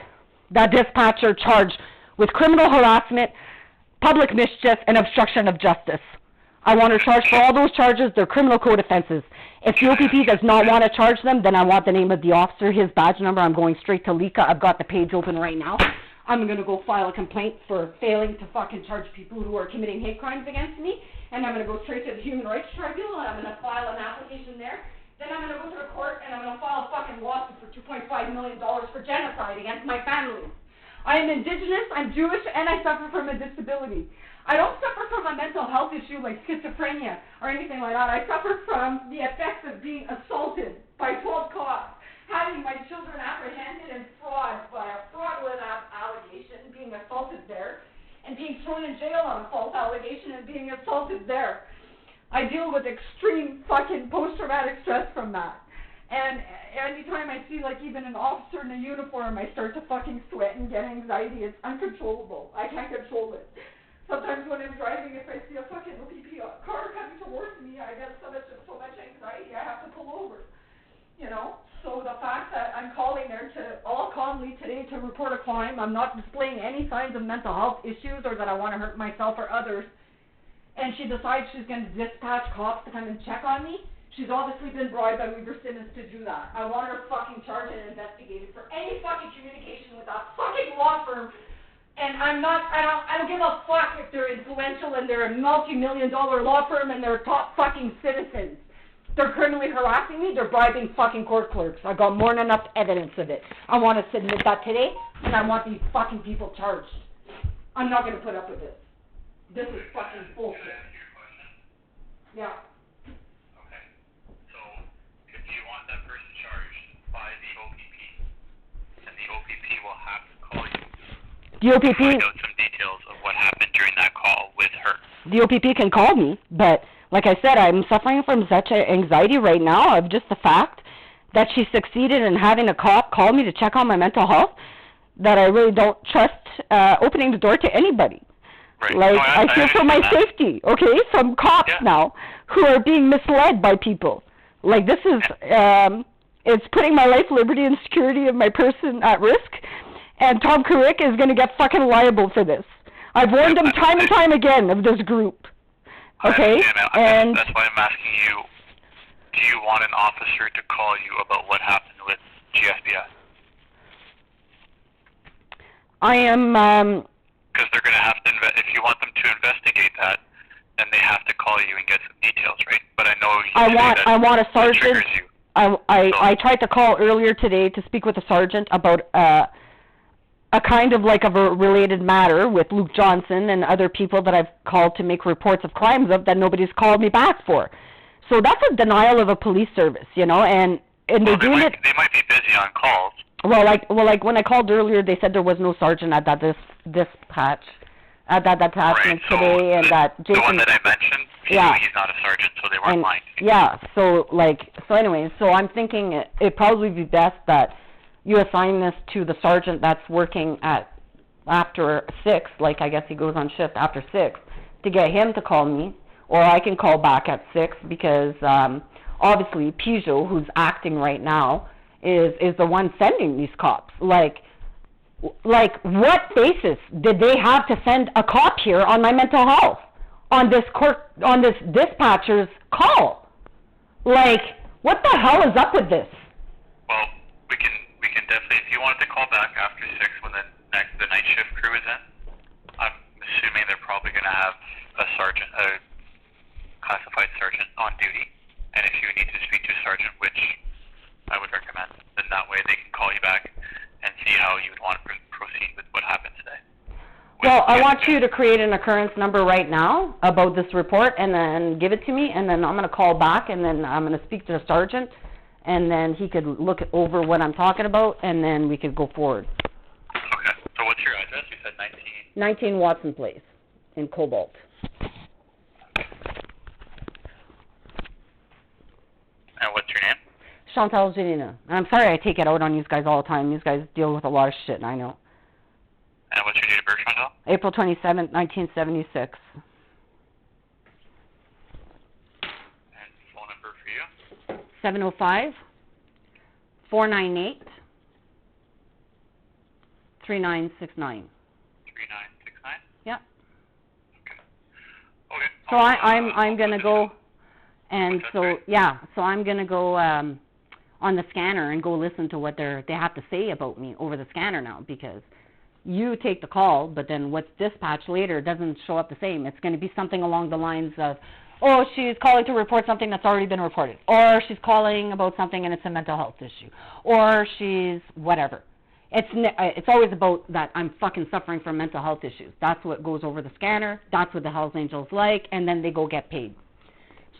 that dispatcher charged with criminal harassment, public mischief, and obstruction of justice. I want her charged for all those charges. They're criminal code offenses. If the OPP does not want to charge them, then I want the name of the officer, his badge number. I'm going straight to Lika. I've got the page open right now. I'm going to go file a complaint for failing to fucking charge people who are committing hate crimes against me. And I'm going to go straight to the Human Rights Tribunal, and I'm going to file an application there. Then I'm going to go to the court, and I'm going to file a fucking lawsuit for $2.5 million for genocide against my family. I am Indigenous, I'm Jewish, and I suffer from a disability. I don't suffer from a mental health issue like schizophrenia or anything like that. I suffer from the effects of being assaulted by 12 cops, having my children apprehended and fraud by a fraudulent allegation, being assaulted there, and being thrown in jail on a false allegation and being assaulted there. I deal with extreme fucking post-traumatic stress from that. And anytime I see, like, even an officer in a uniform, I start to fucking sweat and get anxiety. It's uncontrollable. I can't control it. Sometimes when I'm driving, if I see a fucking OPP car coming towards me, I get so much anxiety, I have to pull over. You know? So the fact that I'm calling there to, all calmly today, to report a crime, I'm not displaying any signs of mental health issues or that I want to hurt myself or others, and she decides she's going to dispatch cops to come and check on me, she's obviously been bribed by Weaver Simmons to do that. I want her fucking charged and investigated for any fucking communication with that fucking law firm. And I don't give a fuck if they're influential and they're a multi-million-dollar law firm and they're top fucking citizens. They're criminally harassing me, they're bribing fucking court clerks. I got more than enough evidence of it. I want to submit that today, and I want these fucking people charged. I'm not going to put up with this. This is fucking bullshit. Yeah. Okay. So, if you want that person charged by the OPP, then the OPP will have to call you. The OPP... Find out some details of what happened during that call with her. The OPP can call me, but like I said, I'm suffering from such anxiety right now of just the fact that she succeeded in having a cop call me to check on my mental health that I really don't trust opening the door to anybody. Right. Like, No, I fear for my safety, okay, from cops now who are being misled by people. Like, this is, it's putting my life, liberty, and security of my person at risk, and Tom Carrick is going to get fucking liable for this. I've warned him time and time again of this group. Okay, and that's why I'm asking you, do you want an officer to call you about what happened with GSBS? I am, because they're going to have to, if you want them to investigate that, then they have to call you and get some details, right? But I know I want a sergeant. I tried to call earlier today to speak with a sergeant about a kind of like of a related matter with Luke Johnson and other people that I've called to make reports of crimes of that nobody's called me back for. So that's a denial of a police service, you know, and they're doing it. They might be busy on calls. Well, like when I called earlier, they said there was no sergeant at that dispatch, at that detachment today, and that Jason. The one that I mentioned, he's not a sergeant, so they weren't lying. Yeah, so anyway, so I'm thinking it'd probably be best that you assign this to the sergeant that's working at after 6, like I guess he goes on shift after 6, to get him to call me, or I can call back at 6 because obviously Peugeot, who's acting right now, is the one sending these cops. Like what basis did they have to send a cop here on my mental health on this dispatcher's call? Like, what the hell is up with this? Well, we can definitely, if you wanted to call back after 6 when the night shift crew is in, I'm assuming they're probably going to have a sergeant, a classified sergeant on duty. And if you need to speak to a sergeant, which I would recommend, then that way they can call you back and see how you would want to proceed with what happened today. Well, I want you to create an occurrence number right now about this report and then give it to me, and then I'm going to call back, and then I'm going to speak to the sergeant, and then he could look over what I'm talking about, and then we could go forward. Okay. So what's your address? You said 19 Watson Place in Cobalt. And what's your name? Chantal Janina. I'm sorry I take it out on you guys all the time. You guys deal with a lot of shit, I know. And what's your date of birth, Chantal? April 27th, 1976. And phone number for you? 705-498-3969. 3969? Yep. Okay. So I'm gonna go, and so I'm gonna go on the scanner and go listen to what they have to say about me over the scanner now, because you take the call, but then what's dispatched later doesn't show up the same. It's going to be something along the lines of, oh, she's calling to report something that's already been reported, or she's calling about something and it's a mental health issue, or she's whatever. It's always about that I'm fucking suffering from mental health issues. That's what goes over the scanner. That's what the Hells Angels like, and then they go get paid.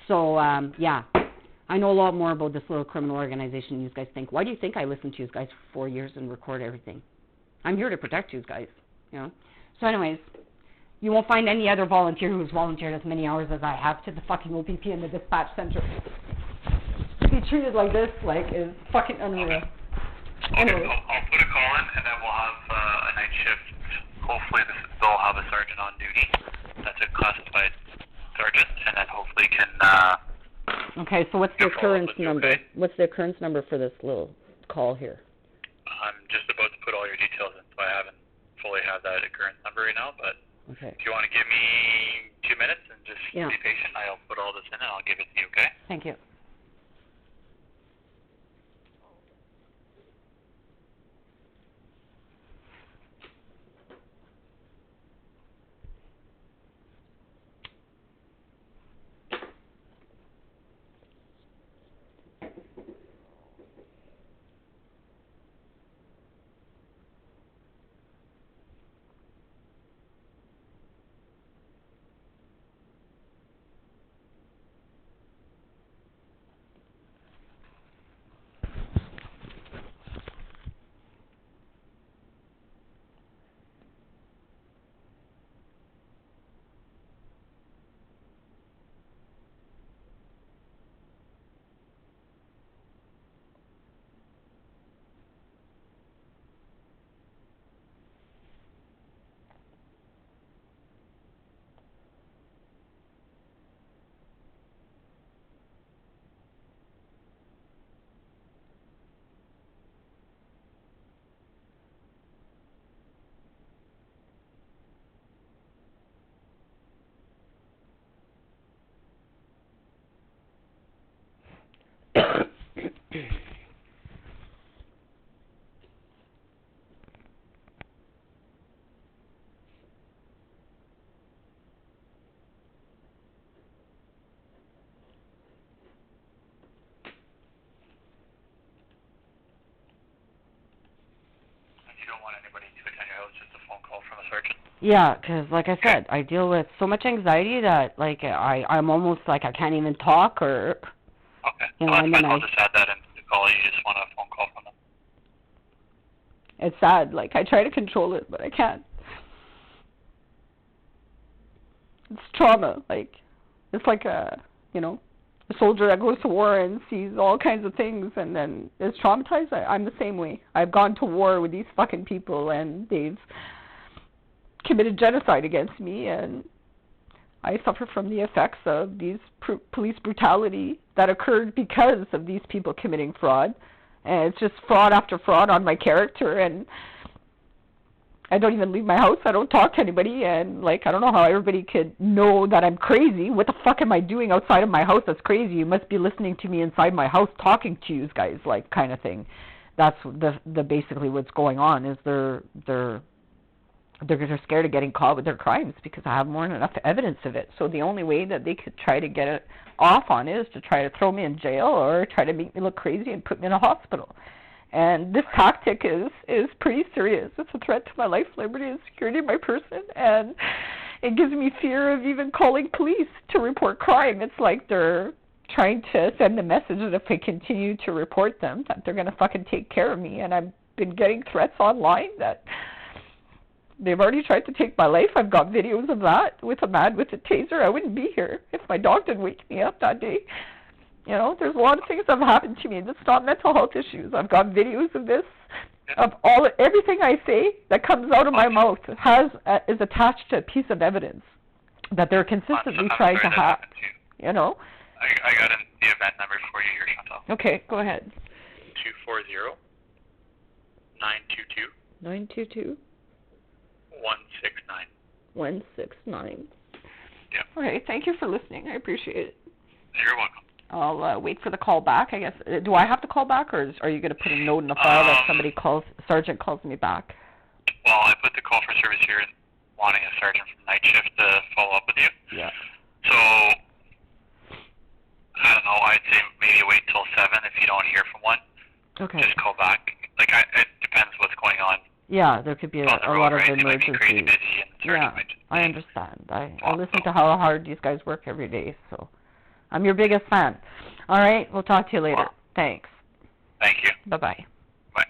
So, yeah, I know a lot more about this little criminal organization you guys think. Why do you think I listened to you guys for 4 years and record everything? I'm here to protect you guys, you know. So anyways, you won't find any other volunteer who's volunteered as many hours as I have to the fucking OPP and the dispatch center. be treated like this, like, is fucking unreal. Anyway. I'll put a call in, and then we'll have a night shift. Hopefully they'll have a sergeant on duty. That's a classified sergeant, and then hopefully can... Okay, so what's the occurrence number? Okay? What's the occurrence number for this little call here? I'm just about to put all your details in, so I haven't fully had that occurrence number right now, but okay. If you want to give me 2 minutes and just be patient, I'll put all this in and I'll give it to you, okay? Thank you. Yeah, because like I said, I deal with so much anxiety that like I'm almost like I can't even talk or. Okay. You know, well, that's fine. I'll just add that into the call. You just want a phone call from them. It's sad. Like I try to control it, but I can't. It's trauma. Like it's like a a soldier that goes to war and sees all kinds of things and then is traumatized. I'm the same way. I've gone to war with these fucking people and they've committed genocide against me, and I suffer from the effects of these police brutality that occurred because of these people committing fraud, and it's just fraud after fraud on my character, and I don't even leave my house. I don't talk to anybody, and like I don't know how everybody could know that I'm crazy. What the fuck am I doing outside of my house that's crazy? You must be listening to me inside my house talking to you guys, like kind of thing. That's the basically what's going on is they're scared of getting caught with their crimes because I have more than enough evidence of it. So the only way that they could try to get it off on is to try to throw me in jail or try to make me look crazy and put me in a hospital. And this tactic is pretty serious. It's a threat to my life, liberty, and security of my person. And it gives me fear of even calling police to report crime. It's like they're trying to send the message that if I continue to report them, that they're going to fucking take care of me. And I've been getting threats online that they've already tried to take my life. I've got videos of that with a man with a taser. I wouldn't be here if my dog didn't wake me up that day. There's a lot of things that have happened to me that's not mental health issues. I've got videos of this, of everything I say that comes out of my mouth is attached to a piece of evidence that they're consistently trying to hack. I got the event number for you here, Chantal. Okay, go ahead. 240-922. 169. 169. Yeah. Okay, thank you for listening. I appreciate it. You're welcome. I'll wait for the call back, I guess. Do I have to call back, or are you going to put a note in the file that sergeant calls me back? Well, I put the call for service here and wanting a sergeant from night shift to follow up with you. Yeah. So, I don't know, I'd say maybe wait till 7 if you don't hear from one. Okay. Just call back. It depends what's going on. Yeah, there could be a lot of emergencies. Yeah, I understand. I listen to how hard these guys work every day, so I'm your biggest fan. All right, we'll talk to you later. Thanks. Thank you. Bye-bye. Bye.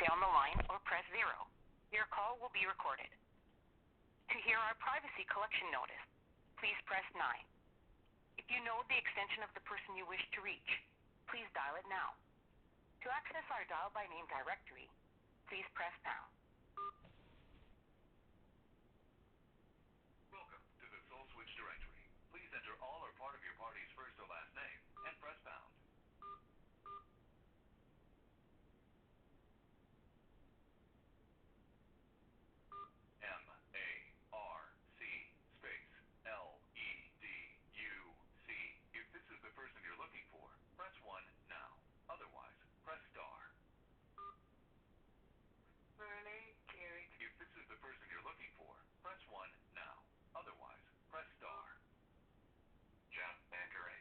on the line or press 0. Your call will be recorded. To hear our privacy collection notice, please press 9. If you know the extension of the person you wish to reach, please dial it now. To access our dial by name directory, please press pound. Welcome to the Soul Switch directory. Please enter all or part of your party's first or last name and press pound. M-A-R-C space L-E-D-U-C. If this is the person you're looking for, press 1 now. Otherwise, press star. If this is the person you're looking for, press 1 now. Otherwise, press star. Jeff Bangeray.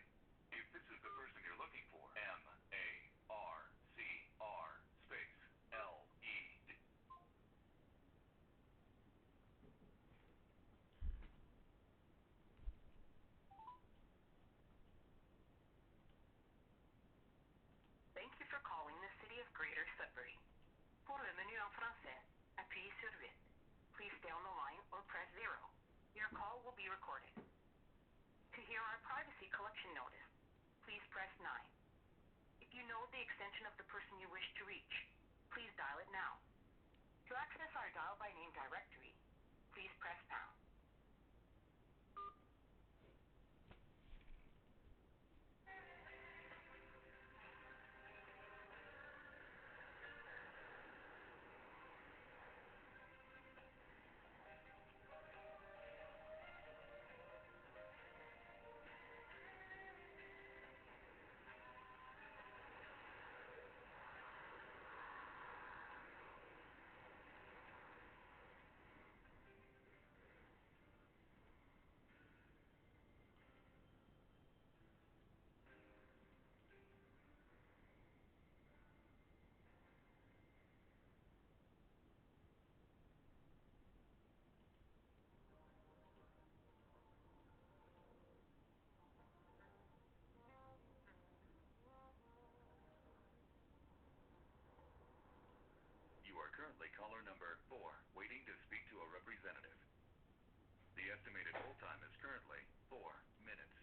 If this is the person you're looking for, M-A-R-C-R space L-E-D. Thank you for calling the City of Greater Sudbury. Pour le menu en français, appuyez sur 8. Please stay on the line or press 0. Your call will be recorded. To hear our privacy collection notice, please press 9. If you know the extension of the person you wish to reach, please dial it now. To access our dial by name directory, please press pound. You are currently caller number 4, waiting to speak to a representative. The estimated hold time is currently 4 minutes.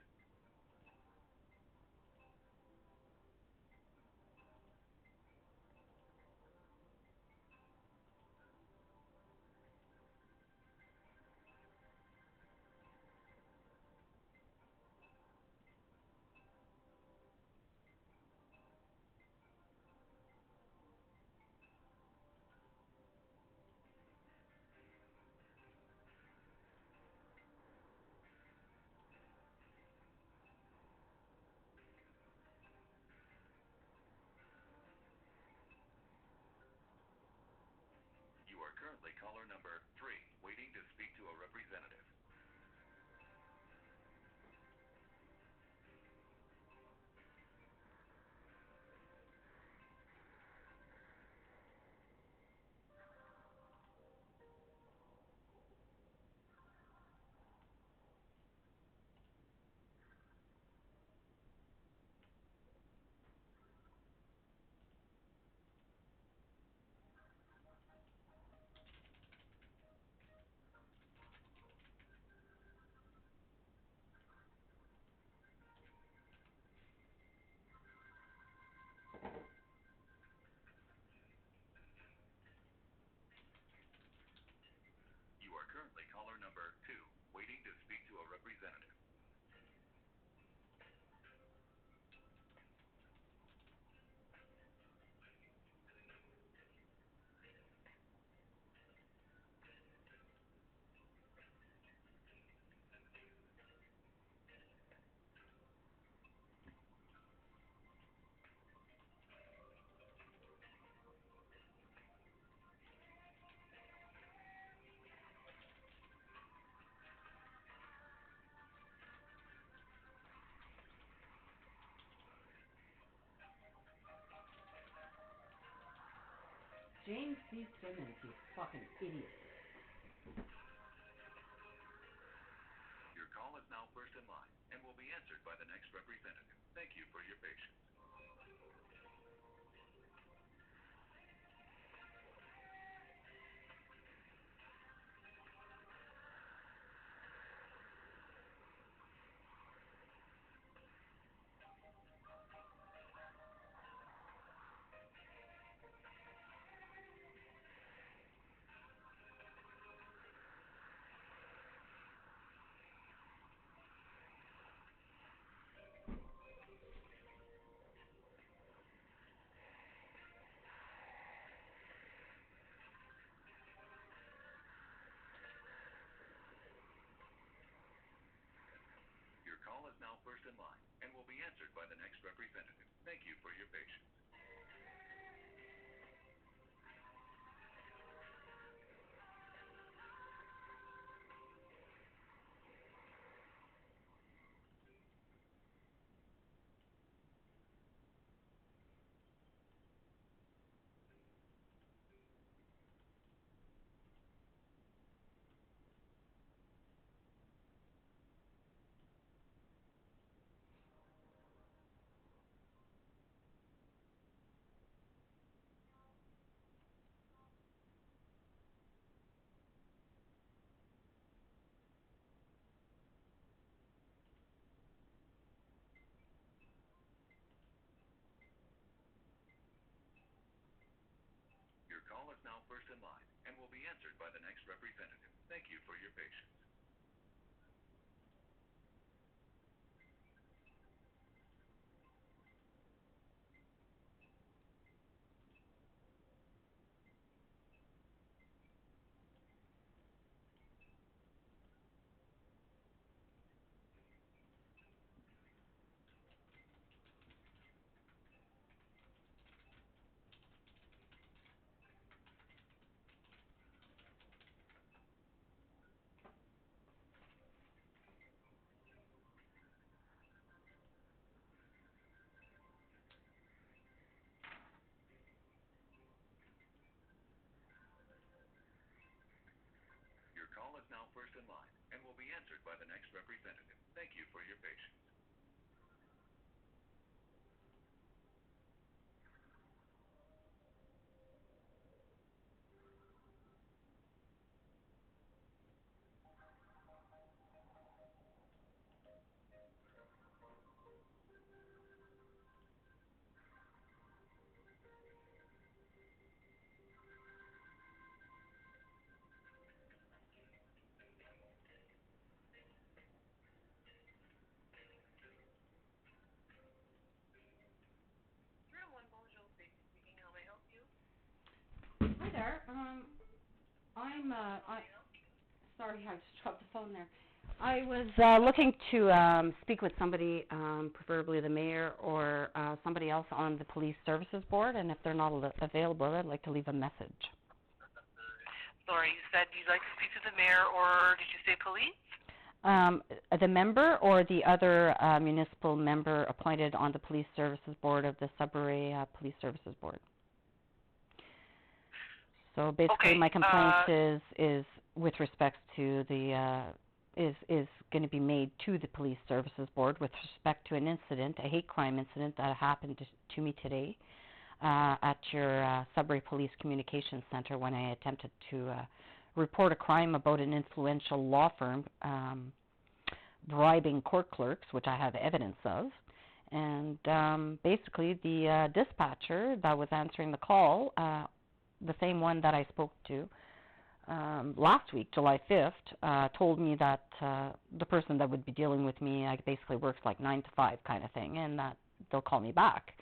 You are currently caller number 3, waiting to speak to a representative. You are currently caller number 2, waiting to speak to a representative. James C. Simmons, you fucking idiot. Your call is now first in line and will be answered by the next representative. Thank you for your patience. representative. Thank you for your patience. Your call is now first in line and will be answered by the next representative. Thank you for your patience. Your call is now first in line and will be answered by the next representative. Thank you for your patience. Hi there. Sorry, I just dropped the phone there. I was looking to speak with somebody, preferably the mayor or somebody else on the police services board, and if they're not available, I'd like to leave a message. Sorry, you said you'd like to speak to the mayor, or did you say police? The member or the other municipal member appointed on the police services board of the Sudbury Police Services Board. So basically, okay, my complaint is with respect to the is going to be made to the police services board with respect to an incident, a hate crime incident that happened to me today at your Sudbury Police Communications Center when I attempted to report a crime about an influential law firm bribing court clerks, which I have evidence of. And basically, the dispatcher that was answering the call, the same one that I spoke to last week, July 5th, told me that the person that would be dealing with me basically works like 9 to 5 kind of thing, and that they'll call me back.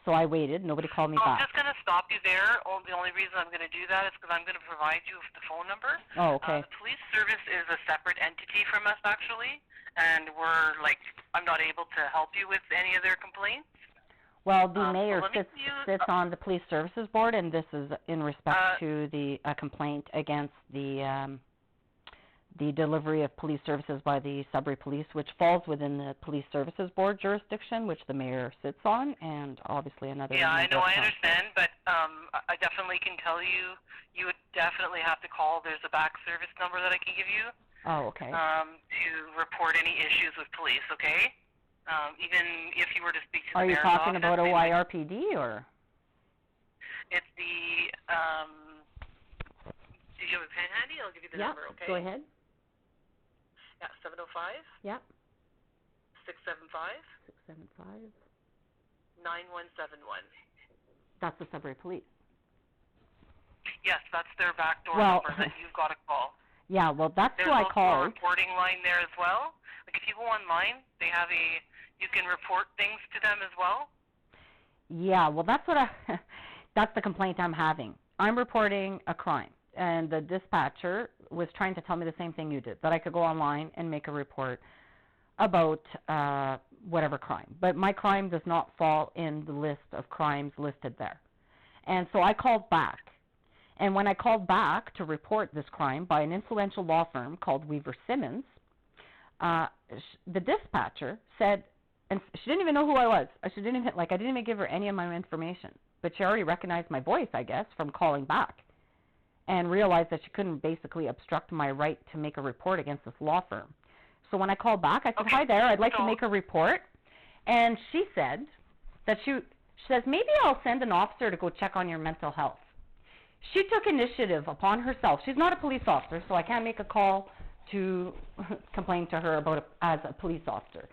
So I waited. Nobody called me back. I'm just going to stop you there. The only reason I'm going to do that is because I'm going to provide you with the phone number. Oh, okay. The police service is a separate entity from us, actually, and I'm not able to help you with any of their complaints. Well, the mayor sits on the police services board, and this is in respect to the complaint against the delivery of police services by the Sudbury Police, which falls within the police services board jurisdiction, which the mayor sits on, and obviously another. Yeah, I know, I understand, but I definitely can tell you, you would definitely have to call. There's a back service number that I can give you. Oh, okay. To report any issues with police, okay? Even if you were to speak to the Are you mayor's talking office, about OYRPD, or? It's the, do you have a pen handy? I'll give you the number, okay? Go ahead. Yeah, 705. Yeah. 675. 675. 9171. That's the Sudbury Police. Yes, that's their backdoor Well, number that you've got to call. Yeah, well, that's There's who I also called. a reporting line there as well. Like if you go online, they have you can report things to them as well. Yeah, well, that's that's the complaint I'm having. I'm reporting a crime, and the dispatcher was trying to tell me the same thing you did, that I could go online and make a report about whatever crime. But my crime does not fall in the list of crimes listed there. And so I called back. And when I called back to report this crime by an influential law firm called Weaver Simmons, the dispatcher said, and she didn't even know who I was. I didn't even give her any of my information. But she already recognized my voice, I guess, from calling back, and realized that she couldn't basically obstruct my right to make a report against this law firm. So when I called back, I said, hi there, I'd like to make a report. And she said that she says, maybe I'll send an officer to go check on your mental health. She took initiative upon herself. She's not a police officer, so I can't make a call to complain to her about as a police officer.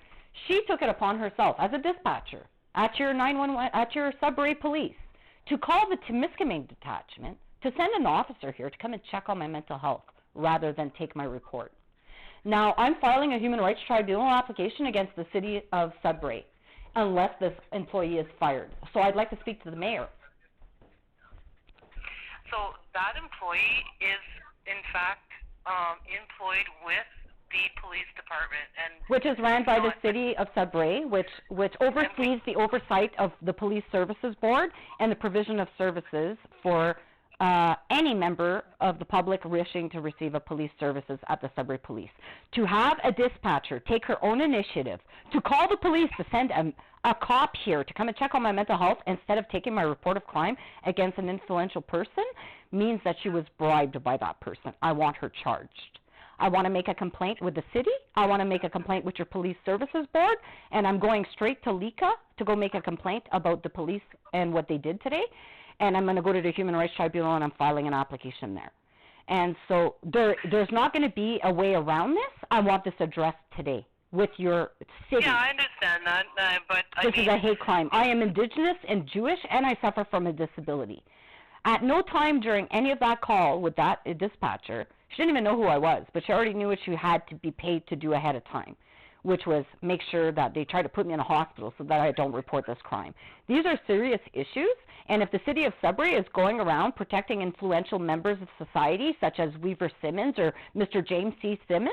She took it upon herself as a dispatcher at your 911, at your Sudbury police, to call the Temiskaming detachment to send an officer here to come and check on my mental health rather than take my report. Now, I'm filing a human rights tribunal application against the city of Sudbury unless this employee is fired. So I'd like to speak to the mayor. So that employee is, in fact, employed with the police department, and which is ran by the city of Sudbury, which oversees the oversight of the Police Services Board and the provision of services for any member of the public wishing to receive a police services at the Sudbury Police. To have a dispatcher take her own initiative to call the police to send a cop here to come and check on my mental health instead of taking my report of crime against an influential person means that she was bribed by that person. I want her charged. I want to make a complaint with the city. I want to make a complaint with your Police Services Board, and I'm going straight to LICA to go make a complaint about the police and what they did today. And I'm going to go to the Human Rights Tribunal, and I'm filing an application there. And so there's not going to be a way around this. I want this addressed today with your city. Yeah, I understand that, but this is a hate crime. I am Indigenous and Jewish, and I suffer from a disability. At no time during any of that call with that dispatcher, she didn't even know who I was, but she already knew what she had to be paid to do ahead of time, which was make sure that they try to put me in a hospital so that I don't report this crime. These are serious issues, and if the city of Sudbury is going around protecting influential members of society, such as Weaver Simmons or Mr. James C. Simmons,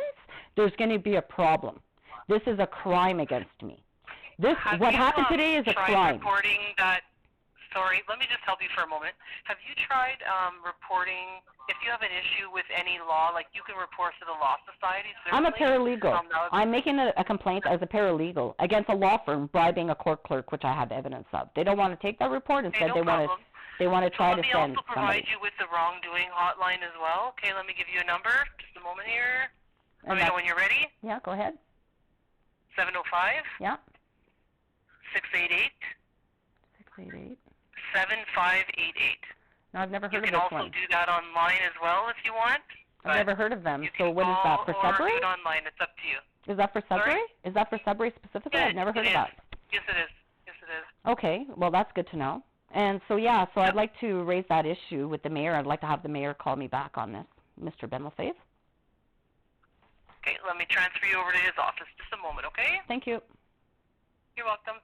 there's going to be a problem. This is a crime against me. What happened today is a crime. Reporting that? Sorry, let me just help you for a moment. Have you tried reporting, if you have an issue with any law, like you can report to the Law Society? I'm a paralegal. I'm making a complaint as a paralegal against a law firm bribing a court clerk, which I have evidence of. They don't want to take that report. Instead, they want to try to send somebody. Let me also provide you with the wrongdoing hotline as well. Okay, let me give you a number. Just a moment here. Let me know when you're ready. Yeah, go ahead. 705. Yeah. 688. 688. 7588. No, I've never heard of this one. You can also do that online as well if you want. I've never heard of them. So what is that, for Sudbury? Or do it online. It's up to you. Is that for Sudbury? Sorry? Is that for Sudbury specifically? Yeah, I've never heard of that. Yes, it is. Yes, it is. Okay, well, that's good to know. And so, yeah, so I'd like to raise that issue with the mayor. I'd like to have the mayor call me back on this, Mr. Ben Lefebvre. Okay, let me transfer you over to his office. Just a moment, okay? Thank you. You're welcome.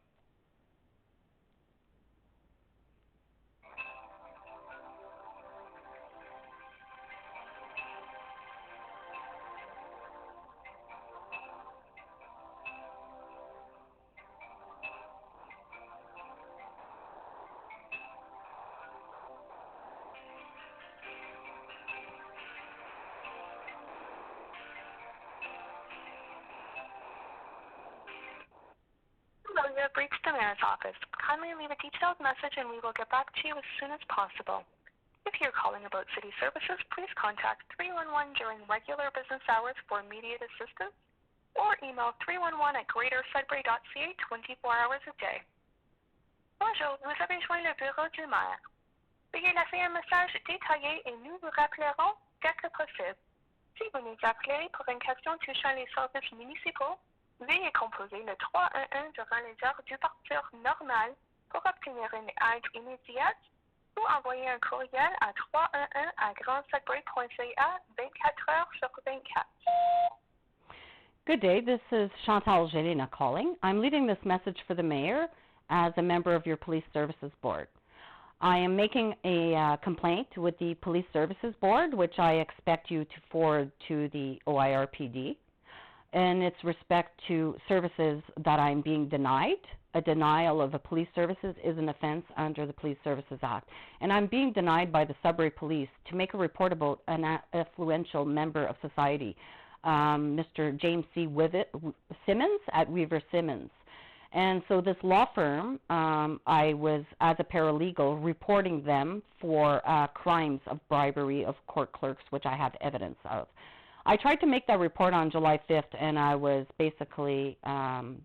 Hello, you have reached the mayor's office. Kindly leave a detailed message and we will get back to you as soon as possible. If you're calling about city services, please contact 311 during regular business hours for immediate assistance, or email 311@greatersudbury.ca 24 hours a day. Bonjour, vous avez joint le bureau du maire. Veuillez laisser un message détaillé et nous vous rappellerons dès que possible. Si vous nous appelez pour une question touchant les services municipaux, veuillez composer le 311 durant les heures d'ouverture normale pour obtenir une aide immédiate ou envoyer un courriel à 311@grandsudbury.ca 24 heures sur 24. Good day, this is Chantal Gelina calling. I'm leaving this message for the mayor as a member of your Police Services Board. I am making a complaint with the Police Services Board, which I expect you to forward to the OIRPD. in its respect to services that I'm being denied. A denial of a police services is an offense under the Police Services Act. And I'm being denied by the Sudbury Police to make a report about an influential member of society, Mr. James C. Simmons at Weaver Simmons. And so this law firm, I was, as a paralegal, reporting them for crimes of bribery of court clerks, which I have evidence of. I tried to make that report on July 5th, and I was basically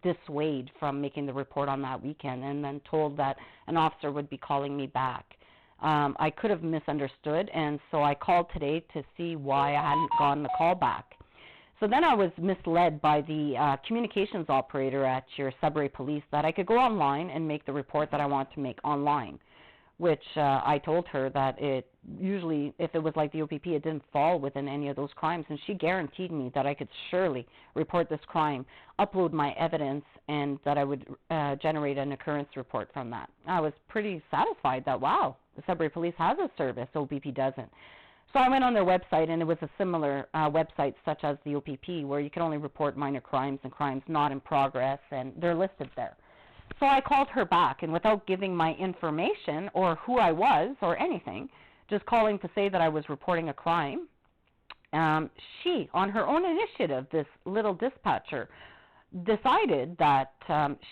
dissuaded from making the report on that weekend, and then told that an officer would be calling me back. I could have misunderstood, and so I called today to see why I hadn't gotten the call back. So then I was misled by the communications operator at your Sudbury Police that I could go online and make the report that I want to make online, which I told her that it usually, if it was like the OPP, it didn't fall within any of those crimes, and she guaranteed me that I could surely report this crime, upload my evidence, and that I would generate an occurrence report from that. I was pretty satisfied that, wow, the Sudbury Police has a service, OPP doesn't. So I went on their website, and it was a similar website such as the OPP, where you can only report minor crimes and crimes not in progress, and they're listed there. So I called her back, and without giving my information or who I was or anything, just calling to say that I was reporting a crime, she, on her own initiative, this little dispatcher, decided that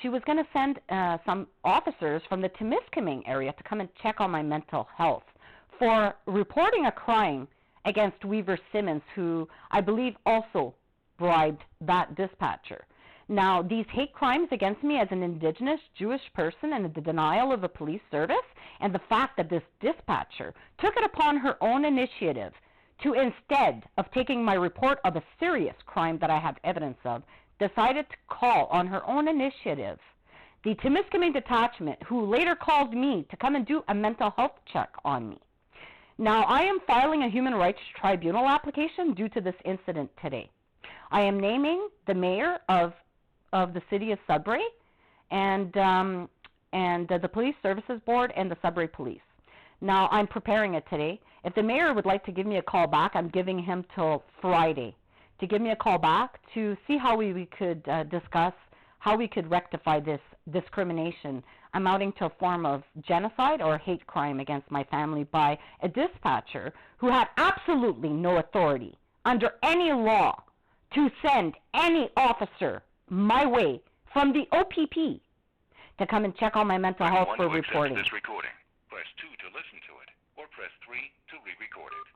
she was going to send some officers from the Timiskaming area to come and check on my mental health for reporting a crime against Weaver Simmons, who I believe also bribed that dispatcher. Now, these hate crimes against me as an Indigenous Jewish person and the denial of a police service, and the fact that this dispatcher took it upon her own initiative to, instead of taking my report of a serious crime that I have evidence of, decided to call on her own initiative the Timiskaming detachment, who later called me to come and do a mental health check on me. Now, I am filing a human rights tribunal application due to this incident today. I am naming the mayor of the city of Sudbury and the police services board and the Sudbury Police. Now, I'm preparing it today. If the mayor would like to give me a call back, I'm giving him till Friday to give me a call back to see how we could discuss how we could rectify this discrimination amounting to a form of genocide or hate crime against my family by a dispatcher who had absolutely no authority under any law to send any officer my way from the OPP to come and check on my mental health for reporting. This recording. Press 2 to listen to it, or press 3 to re-record it.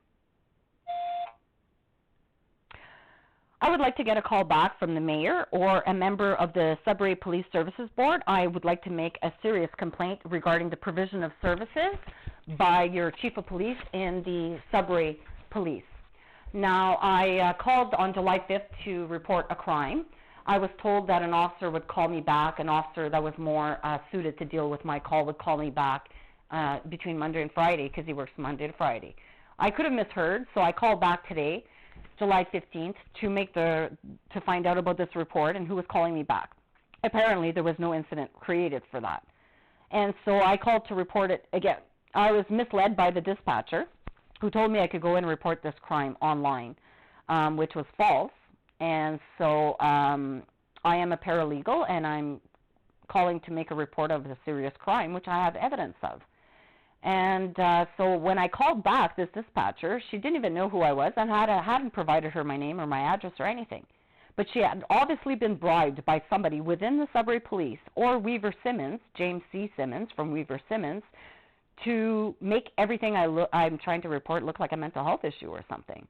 I would like to get a call back from the mayor or a member of the Sudbury Police Services Board. I would like to make a serious complaint regarding the provision of services by your Chief of Police in the Sudbury Police. Now, I called on July 5th to report a crime. I was told that an officer would call me back, an officer that was more suited to deal with my call would call me back between Monday and Friday, because he works Monday to Friday. I could have misheard, so I called back today, July 15th, to find out about this report and who was calling me back. Apparently, there was no incident created for that. And so I called to report it again. I was misled by the dispatcher, who told me I could go and report this crime online, which was false. And so I am a paralegal, and I'm calling to make a report of a serious crime, which I have evidence of. And so when I called back this dispatcher, she didn't even know who I was, and hadn't provided her my name or my address or anything. But she had obviously been bribed by somebody within the Sudbury Police or Weaver Simmons, James C. Simmons from Weaver Simmons, to make everything I'm trying to report look like a mental health issue or something.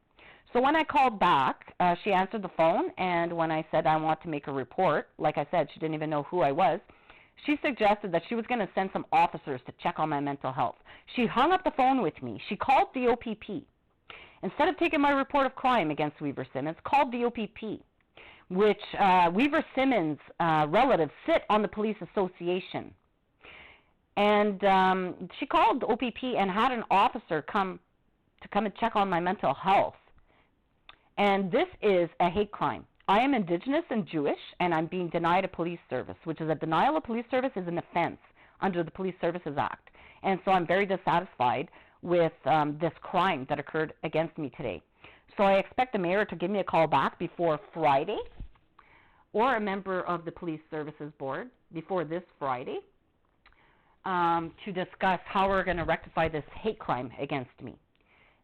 So when I called back, she answered the phone, and when I said I want to make a report, like I said, she didn't even know who I was. She suggested that she was going to send some officers to check on my mental health. She hung up the phone with me. She called the OPP. Instead of taking my report of crime against Weaver Simmons, called the OPP, which Weaver Simmons' relatives sit on the police association. And she called the OPP and had an officer come and check on my mental health. And this is a hate crime. I am Indigenous and Jewish, and I'm being denied a police service, which is a denial of police service is an offense under the Police Services Act. And so I'm very dissatisfied with this crime that occurred against me today. So I expect the mayor to give me a call back before Friday or a member of the Police Services Board before this Friday to discuss how we're going to rectify this hate crime against me.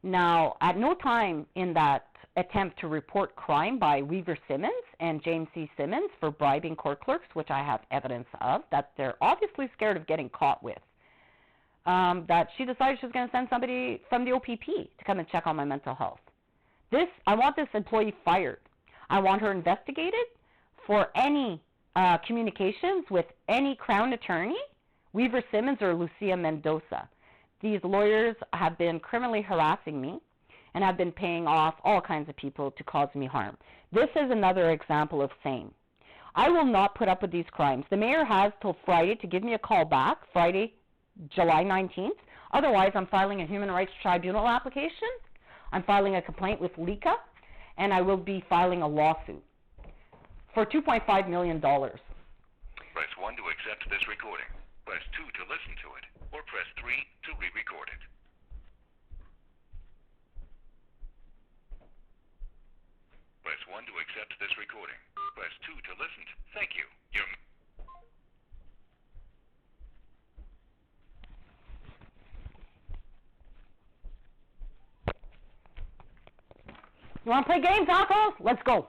Now, at no time in that attempt to report crime by Weaver Simmons and James C. Simmons for bribing court clerks, which I have evidence of, that they're obviously scared of getting caught with, that she decided she was going to send somebody from the OPP to come and check on my mental health. I want this employee fired. I want her investigated for any communications with any Crown attorney, Weaver Simmons or Lucia Mendoza. These lawyers have been criminally harassing me and have been paying off all kinds of people to cause me harm. This is another example of same. I will not put up with these crimes. The mayor has till Friday to give me a call back, Friday, July 19th. Otherwise, I'm filing a Human Rights Tribunal application. I'm filing a complaint with LICA, and I will be filing a lawsuit for $2.5 million. Press 1 to accept this recording. Press 2 to listen to it, or press 3 to re-record it. Press 1 to accept this recording. Press 2 to listen to. Thank you. You want to play games, assholes? Let's go.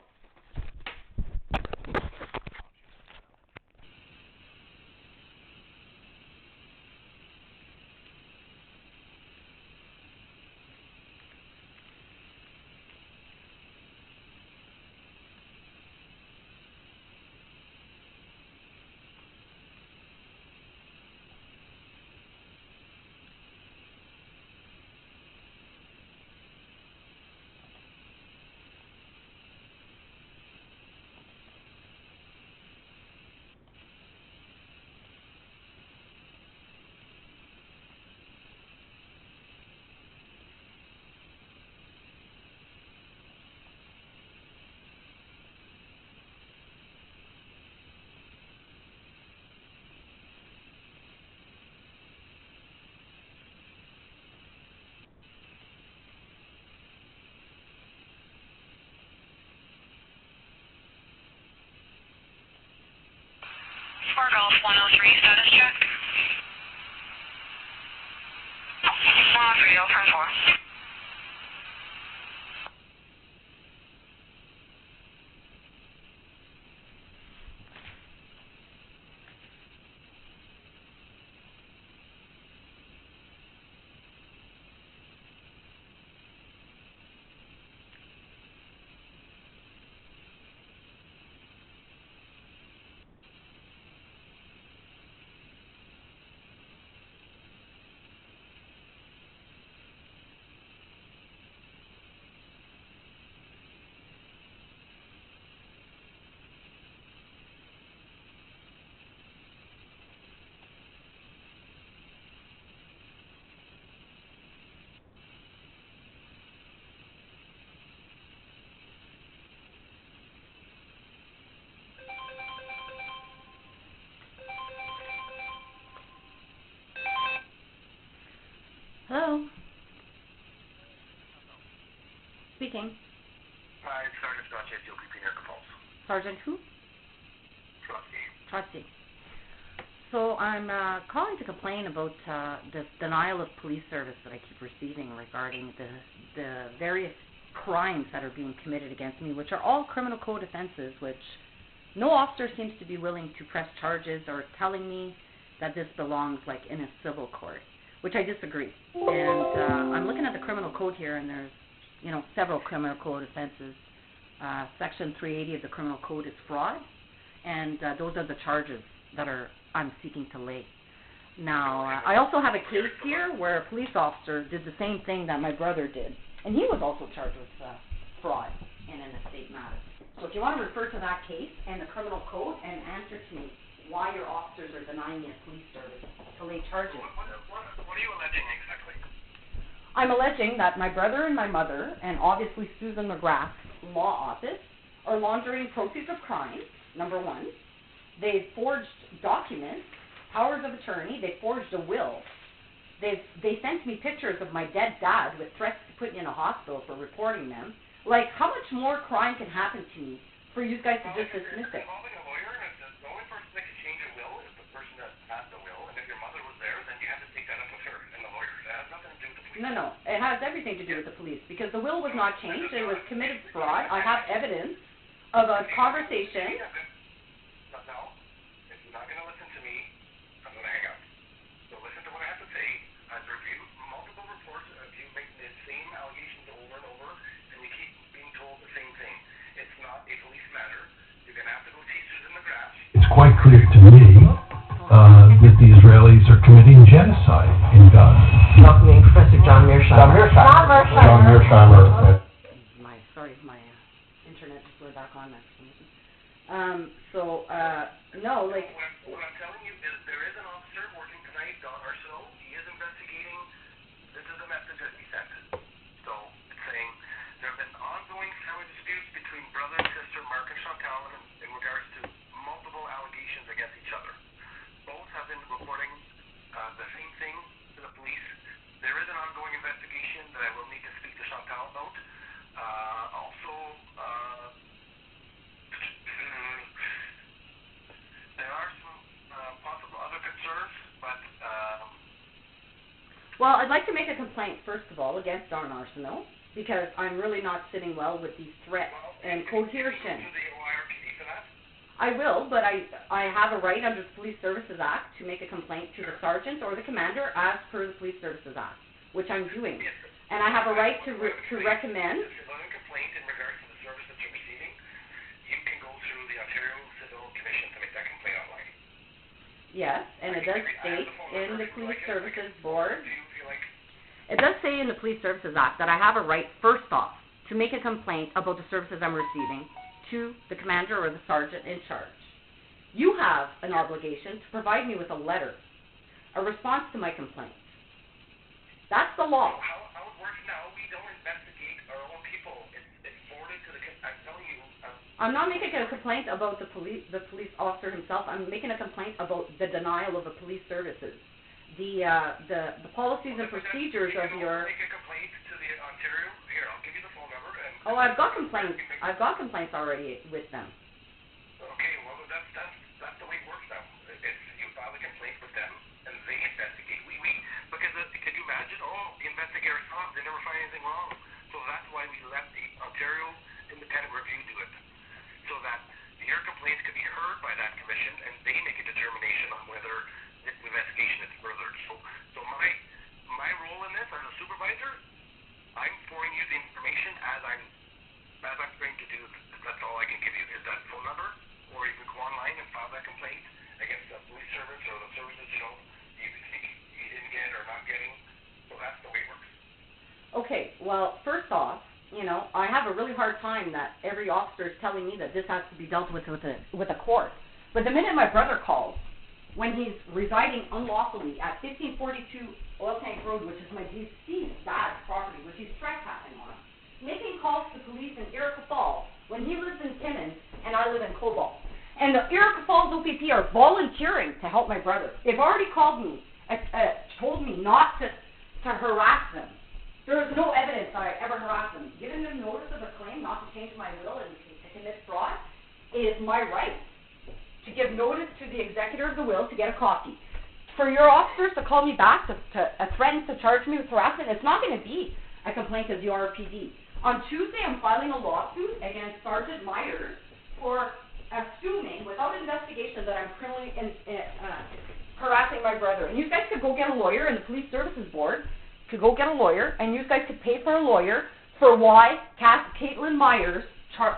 Spark Golf 103, status check. 103, I'll turn 4. Hello? Speaking. Hi, it's Sergeant Scott Chase, OPP near Compulse. Sergeant who? Trustee. Trustee. So I'm calling to complain about this denial of police service that I keep receiving regarding the various crimes that are being committed against me, which are all criminal code offenses, which no officer seems to be willing to press charges or telling me that this belongs like in a civil court, which I disagree. And I'm looking at the criminal code here, and there's, you know, several criminal code offenses. Section 380 of the criminal code is fraud, and those are the charges that I'm seeking to lay. Now, I also have a case here where a police officer did the same thing that my brother did, and he was also charged with fraud in an estate matter. So if you want to refer to that case and the criminal code and answer to me why your officers are denying me a police service to lay charges. What are you alleging exactly? I'm alleging that my brother and my mother, and obviously Susan McGrath's law office, are laundering proceeds of crime, number one. They've forged documents, powers of attorney. They forged a will. They sent me pictures of my dead dad with threats to put me in a hospital for reporting them. Like, how much more crime can happen to me for you guys to just dismiss it. Involving a lawyer, and the only person that can change a will is the person that has the will, and if your mother was there, then you have to take that up with her and the lawyer. That has nothing to do with the police. No, it has everything to do with the police because the will was not changed. It was committed fraud. I have evidence of a conversation. No, if you're not going to listen to me, I'm going to hang up. So listen to what I have to say. I've reviewed multiple reports of you making the same allegations over and over, and you keep being told the same thing. It's not a police matter. You're going to have to go chase Susan McGrath. It's quite clear to me that the Israelis are committing genocide in Gaza. Welcoming Professor John Mearsheimer. John Mearsheimer. My internet just went back on that. No, like... What I'm telling you is there is an officer working tonight, Don Arsenault. He is investigating. This is a message that he sent. So it's saying there have been ongoing family disputes between brother and sister Mark and Chantal in regards to multiple allegations against each other. Both have been reporting the same thing to the police. There is an ongoing investigation that I will need to speak to Chantal about. There are some possible other concerns, but... Well, I'd like to make a complaint, first of all, against Don Arsenault, because I'm really not sitting well with these threats and coercion. I will, but I have a right under the Police Services Act to make a complaint to the sergeant or the commander as per the Police Services Act, which I'm doing. And I have a right to recommend... If you're a complaint in regards to the service that you're receiving, you can go through the Ontario Civil Commission to make that complaint online. Yes, and it does state in the Police Services Board... It does say in the Police Services Act that I have a right, first off, to make a complaint about the services I'm receiving to the commander or the sergeant in charge. You have an obligation to provide me with a letter, a response to my complaint. That's the law. How it works now, we don't investigate our own people. It's forwarded to the... I'm telling you... I'm not making a complaint about the police officer himself. I'm making a complaint about the denial of the police services. The policies and procedures of your... Make a complaint to the Ontario... Here, I'll give you the phone number and... Oh, I've got complaints. I've got complaints already with them. Okay, well, that's the way it works now. You file a complaint with them, and they investigate. Because can you imagine? The investigators they never find anything wrong. So that's why we let the Ontario Independent Review do it. So that your complaints could be heard by that commission, and they make a determination on whether the investigation is furthered. So my role in this as a supervisor, I'm forwarding you the information as I'm going to do. That's all I can give you is that phone number, or you can go online and file that complaint against the police service or the services you didn't get or not getting. So that's the way it works. Okay, well, first off, I have a really hard time that every officer is telling me that this has to be dealt with a court. But the minute my brother calls, when he's residing unlawfully at 1542 Oil Tank Road, which is my deceased dad's property, which he's trespassing on, making calls to police in Iroquois Falls when he lives in Timmins and I live in Cobalt. And the Iroquois Falls OPP are volunteering to help my brother. They've already called me, told me not to harass them. There is no evidence that I ever harassed them. Giving them notice of a claim not to change my will and to commit fraud is my right. To give notice to the executor of the will to get a copy. For your officers to call me back to threaten to charge me with harassment, it's not going to be a complaint of the RPD. On Tuesday, I'm filing a lawsuit against Sergeant Myers for assuming, without investigation, that I'm criminally harassing my brother. And you guys could go get a lawyer, and the Police Services Board could go get a lawyer, and you guys could pay for a lawyer for why Caitlin Myers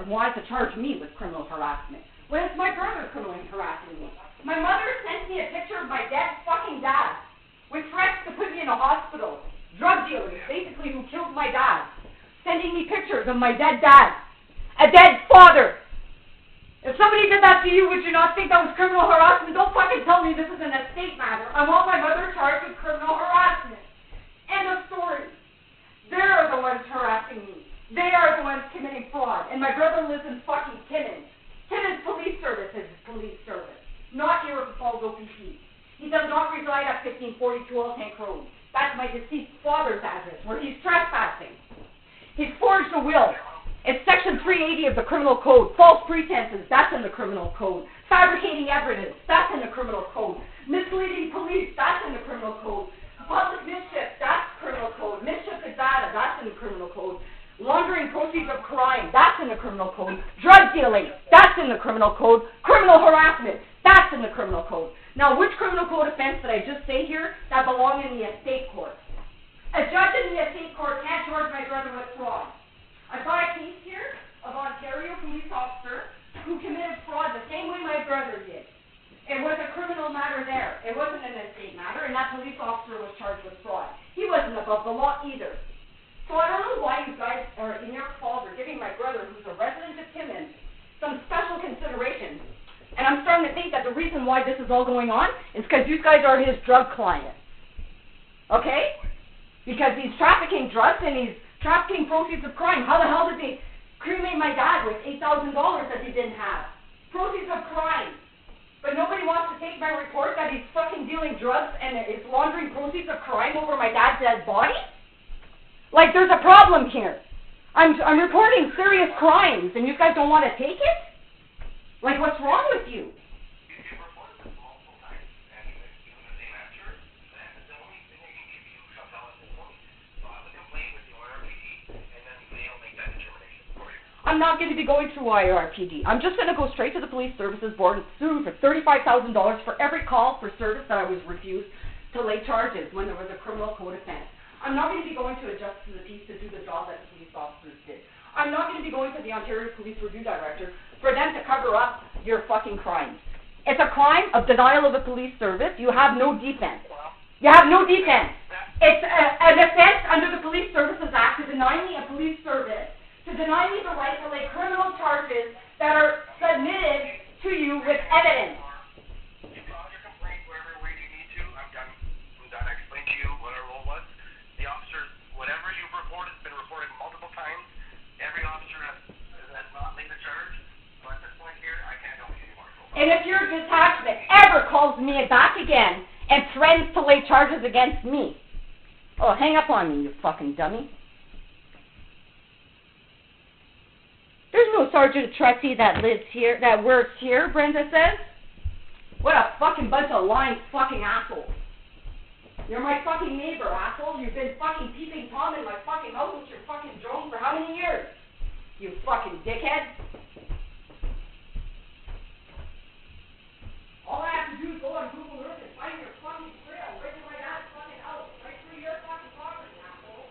wanted to charge me with criminal harassment. When it's my brother criminally harassing me. My mother sent me a picture of my dead fucking dad with threats to put me in a hospital. Drug dealers, basically, who killed my dad. Sending me pictures of my dead dad. A dead father. If somebody did that to you, would you not think that was criminal harassment? Don't fucking tell me this is an estate matter. I want my mother charged with criminal harassment. End of story. They're the ones harassing me. They are the ones committing fraud. And my brother lives in fucking Timmins. Timmins Police Service is police service, not Iroquois Falls OPP. He does not reside at 1542 Oil Tank Road. That's my deceased father's address, where he's trespassing. He's forged a will It's section 380 of the criminal code. False pretenses, that's in the criminal code. Fabricating evidence, that's in the criminal code. Misleading police, that's in the criminal code. Public mischief, that's criminal code. Mischief to data, that's in the criminal code. Laundering proceeds of crime, that's in the criminal code. Drug dealing, that's in the criminal code. Criminal harassment, that's in the criminal code. Now, which criminal code offense did I just say here that belong in the estate court? A judge in the estate court can't charge my brother with fraud. I've got a case here of Ontario police officer who committed fraud the same way my brother did. It was a criminal matter there. It wasn't an estate matter, and that police officer was charged with fraud. He wasn't above the law either. So I don't know why you guys are, in your calls, are giving my brother, who's a resident of Timmins, some special consideration. And I'm starting to think that the reason why this is all going on is because you guys are his drug client. Okay? Because he's trafficking drugs and he's trafficking proceeds of crime. How the hell did they cremate my dad with $8,000 that he didn't have? Proceeds of crime. But nobody wants to take my report that he's fucking dealing drugs and is laundering proceeds of crime over my dad's dead body? Like, there's a problem here. I'm reporting serious crimes and you guys don't want to take it? Like, what's wrong with you? I'm not going to be going through IRPD. I'm just going to go straight to the Police Services Board and sue for $35,000 for every call for service that I was refused to lay charges when there was a criminal code offense. I'm not going to be going to a justice of the peace to do the job that the police officers did. I'm not going to be going to the Ontario Police Review Director for them to cover up your fucking crimes. It's a crime of denial of a police service. You have no defense. You have no defense. It's an offense under the Police Services Act to deny me a police service, to deny me the right to lay criminal charges that are submitted to you with evidence. You filed your complaint wherever way you need to. I'm done. I explained to you what our role was. The officers, whatever you've reported, has been reported multiple times. Every officer has not laid a charge. So at this point here, I can't help you anymore. And if your detachment ever calls me back again and threatens to lay charges against me, oh, hang up on me, you fucking dummy. There's no Sergeant Trusty that lives here, that works here, Brenda says. What a fucking bunch of lying fucking assholes. You're my fucking neighbor, asshole. You've been fucking peeping Tom in my fucking house with your fucking drone for how many years? You fucking dickhead. All I have to do is go on Google Earth and find your fucking trail right to my dad's fucking house, right through your fucking property, asshole.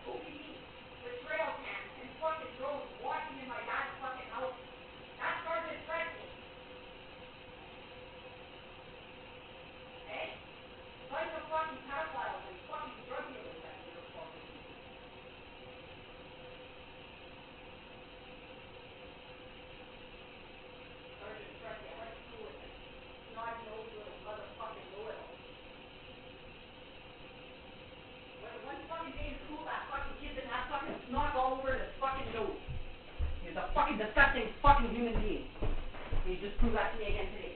OPP, the trail cam, and fucking drones walking in my dad's fucking house. That started threatening. Hey? Find the fucking pedophiles and fucking drug dealers that you're fucking. Sergeant Trusty, I went to school with him. Not even old little motherfucking know-it-all. One fucking day in school, that fucking kid didn't have fucking snot all over his fucking nose. He's a fucking disgusting fucking human being. And you just proved that to me again today.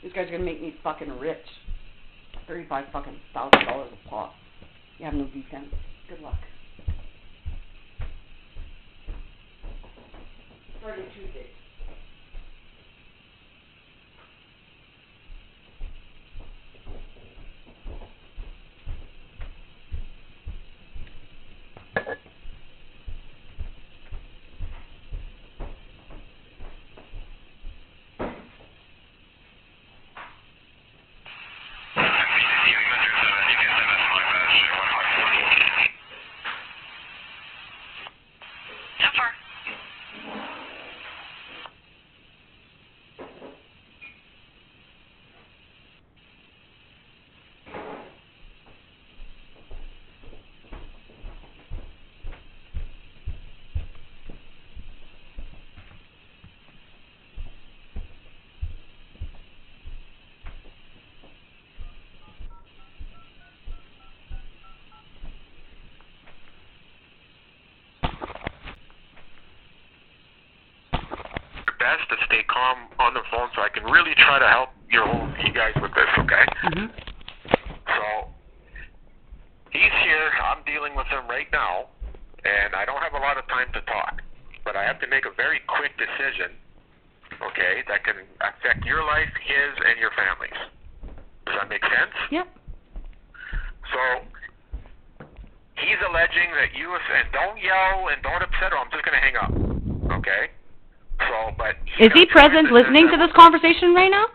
These guys are gonna make me fucking rich. $35,000 a pop. You have no defense. Good luck. Starting Tuesday. best to stay calm on the phone so I can really try to help you guys with this, okay? So, he's here. I'm dealing with him right now, and I don't have a lot of time to talk. But I have to make a very quick decision, okay, that can affect your life, his, and your family's. Does that make sense? Yep. So, he's alleging that you, and don't yell and don't upset him, I'm just going to hang up, okay? So, but... Is he present listening to this conversation right now?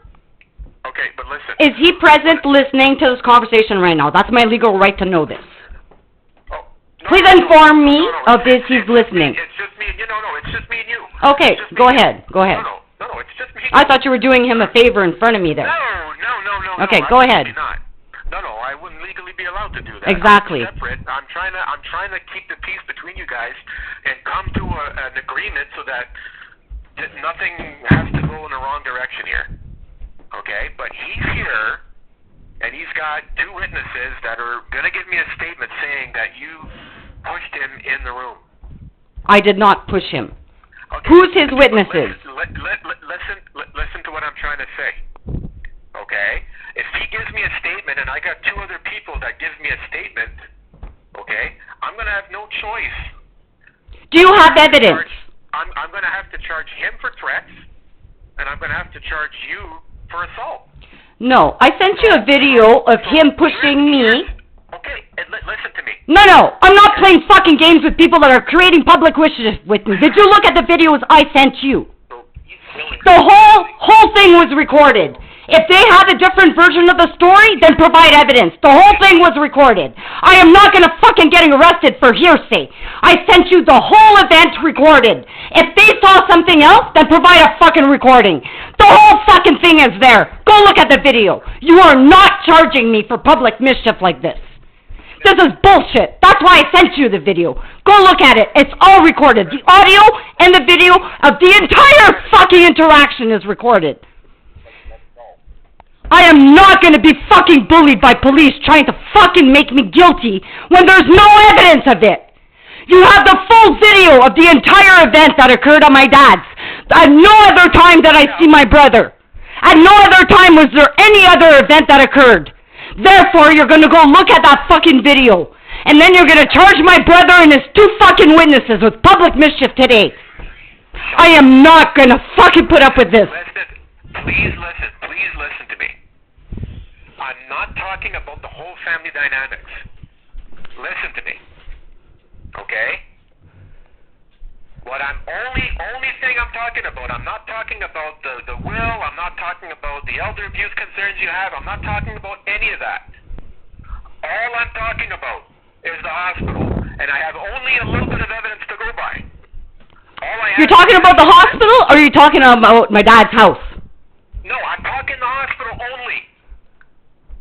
Okay, but listen. Is he present listening to this conversation right now? That's my legal right to know this. Please inform me of this. He's listening. It's just me and you. No, it's just me and you. Okay, go ahead. Go ahead. No, it's just me. I thought you were doing him a favor in front of me there. No. Okay, go ahead. Not. No, I wouldn't legally be allowed to do that. Exactly. I'm separate. I'm trying to keep the peace between you guys and come to an agreement so that nothing has to go in the wrong direction here. Okay, but he's here, and he's got two witnesses that are going to give me a statement saying that you pushed him in the room. I did not push him. Okay. Who's his witnesses? Listen to what I'm trying to say. Okay? If he gives me a statement, and I got two other people that give me a statement, okay, I'm going to have no choice. Do you have evidence? I'm going to have to charge him for threats, and I'm going to have to charge you for assault. No, I sent you a video of him pushing me. Okay, listen to me. No, I'm not playing fucking games with people that are creating public wishes with me. Did you look at the videos I sent you? The whole thing was recorded. If they have a different version of the story, then provide evidence. The whole thing was recorded. I am not going to fucking getting arrested for hearsay. I sent you the whole event recorded. If they saw something else, then provide a fucking recording. The whole fucking thing is there. Go look at the video. You are not charging me for public mischief like this. This is bullshit. That's why I sent you the video. Go look at it. It's all recorded. The audio and the video of the entire fucking interaction is recorded. I am not going to be fucking bullied by police trying to fucking make me guilty when there's no evidence of it. You have the full video of the entire event that occurred on my dad's. At no other time did I see my brother. At no other time was there any other event that occurred. Therefore, you're going to go look at that fucking video. And then you're going to charge my brother and his two fucking witnesses with public mischief today. I am not going to fucking put up with this. Please listen to me. I'm not talking about the whole family dynamics. Listen to me. Okay? What I'm only thing I'm talking about, I'm not talking about the will, I'm not talking about the elder abuse concerns you have, I'm not talking about any of that. All I'm talking about is the hospital, and I have only a little bit of evidence to go by. You're talking about the hospital, or are you talking about my dad's house? No, I'm talking the hospital only.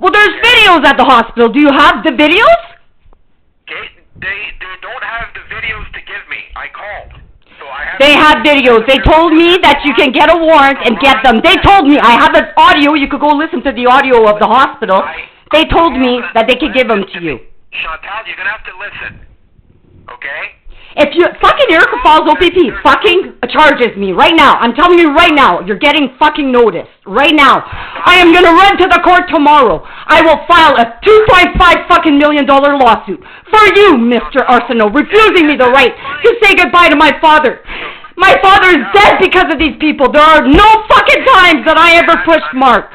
Well, there's videos at the hospital. Do you have the videos? Okay, they don't have the videos to give me. I called. So I have they have videos. They told me that you can get a warrant and get them. They told me I have an audio. You could go listen to the audio of the hospital. They told me that they could give them to you. Chantal, you're going to have to listen. Okay? If you fucking Erica Falls OPP fucking charges me right now, I'm telling you right now, you're getting fucking noticed right now. I am gonna run to the court tomorrow. I will file a $2.5 fucking million lawsuit for you, Mr. Arsenault, refusing me the right to say goodbye to my father. My father is dead because of these people. There are no fucking times that I ever pushed Mark.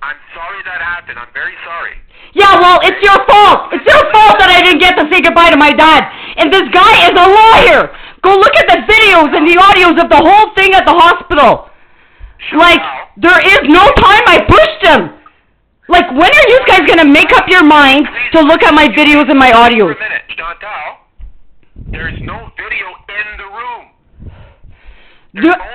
I'm sorry that happened. I'm very sorry. Yeah, well, it's your fault. It's your fault that I didn't get to say goodbye to my dad. And this guy is a liar. Go look at the videos and the audios of the whole thing at the hospital. Like, there is no time I pushed him. Like, when are you guys going to make up your mind to look at my videos and my audios? For a minute, Chantal. There's no video in the room.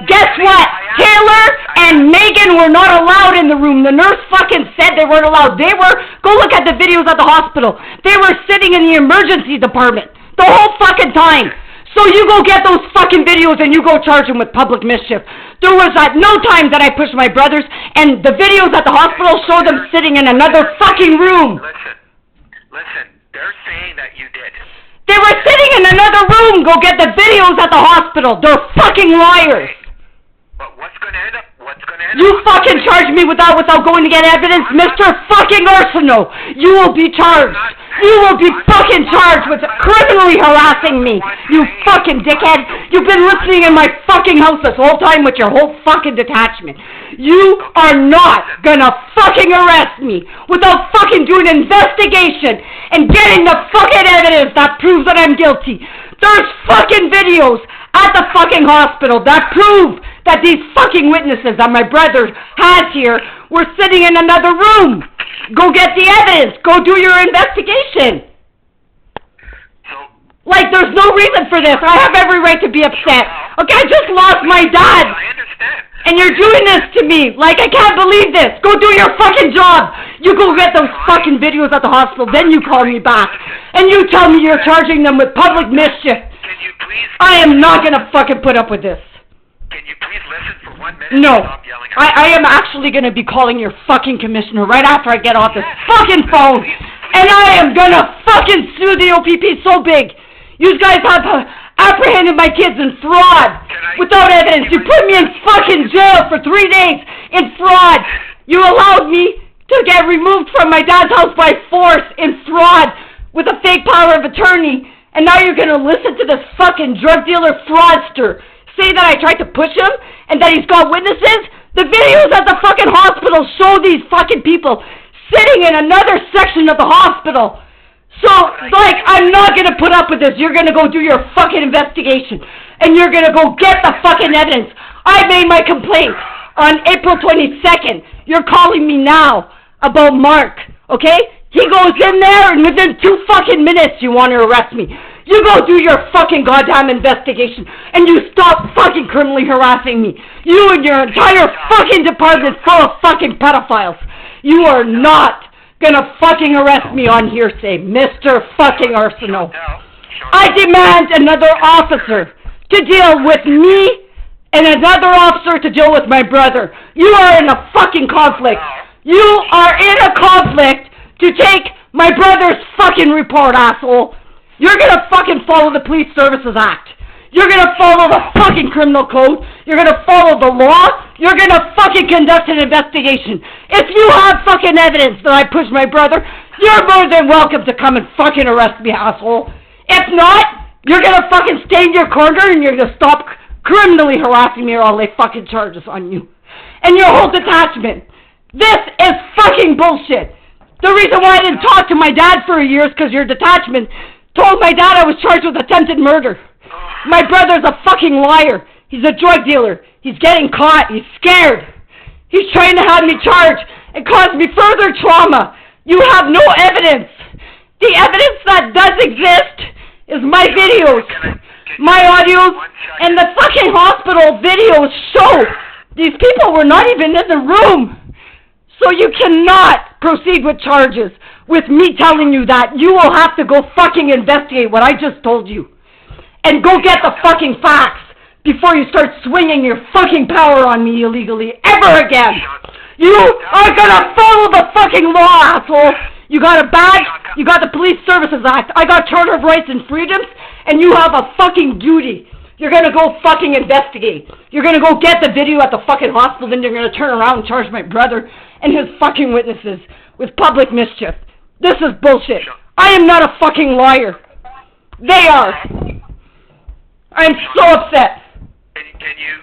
Guess what? Taylor and Megan were not allowed in the room. The nurse fucking said they weren't allowed. Go look at the videos at the hospital. They were sitting in the emergency department the whole fucking time. So you go get those fucking videos and you go charge them with public mischief. There was at no time that I pushed my brothers, and the videos at the hospital show them sitting in another fucking room. Listen, they're saying that you did. They were sitting in another room. Go get the videos at the hospital. They're fucking liars. But what's going to end up? You fucking charge me without going to get evidence, Mr. fucking Arsenault. You will be charged. You will be fucking charged with criminally harassing me. You fucking dickhead. You've been listening in my fucking house this whole time with your whole fucking detachment. You are not gonna fucking arrest me without fucking doing an investigation and getting the fucking evidence that proves that I'm guilty. There's fucking videos at the fucking hospital that prove that these fucking witnesses that my brother has here were sitting in another room. Go get the evidence. Go do your investigation. Like, there's no reason for this. I have every right to be upset. Okay, I just lost my dad. I understand. And you're doing this to me. Like, I can't believe this. Go do your fucking job. You go get those fucking videos at the hospital, then you call me back. And you tell me you're charging them with public mischief. Can you please... I am not gonna fucking put up with this. Can you please listen for 1 minute? No. And stop yelling at me? I am actually gonna be calling your fucking commissioner right after I get off this fucking phone. And I am gonna fucking sue the OPP so big. You guys have apprehended my kids in fraud without evidence. You put me in fucking jail for 3 days in fraud. You allowed me to get removed from my dad's house by force in fraud with a fake power of attorney. And now you're gonna listen to this fucking drug dealer fraudster say that I tried to push him and that he's got witnesses? The videos at the fucking hospital show these fucking people sitting in another section of the hospital. So, like, I'm not gonna put up with this. You're gonna go do your fucking investigation. And you're gonna go get the fucking evidence. I made my complaint on April 22nd. You're calling me now about Mark, okay? He goes in there and within 2 fucking minutes you want to arrest me. You go do your fucking goddamn investigation and you stop fucking criminally harassing me. You and your entire fucking department full of fucking pedophiles. You are not gonna fucking arrest me on hearsay, Mr. fucking Arsenault. I demand another officer to deal with me and another officer to deal with my brother. You are in a fucking conflict. You are in a conflict to take my brother's fucking report, asshole. You're gonna fucking follow the Police Services Act. You're gonna follow the fucking criminal code. You're gonna follow the law. You're gonna fucking conduct an investigation. If you have fucking evidence that I pushed my brother, you're more than welcome to come and fucking arrest me, asshole. If not, you're gonna fucking stay in your corner and you're gonna stop criminally harassing me or I'll lay fucking charges on you. And your whole detachment. This is fucking bullshit. The reason why I didn't talk to my dad for a year is because your detachment told my dad I was charged with attempted murder. My brother's a fucking liar. He's a drug dealer. He's getting caught. He's scared. He's trying to have me charged and cause me further trauma. You have no evidence. The evidence that does exist is my videos, my audios, and the fucking hospital videos show these people were not even in the room. So you cannot proceed with charges with me telling you that. You will have to go fucking investigate what I just told you. And go get the fucking facts before you start swinging your fucking power on me illegally ever again. You are gonna follow the fucking law, asshole. You got a badge, you got the Police Services Act, I got Charter of Rights and Freedoms, and you have a fucking duty. You're gonna go fucking investigate. You're gonna go get the video at the fucking hospital, then you're gonna turn around and charge my brother and his fucking witnesses with public mischief. This is bullshit. I am not a fucking liar. They are. I'm so upset.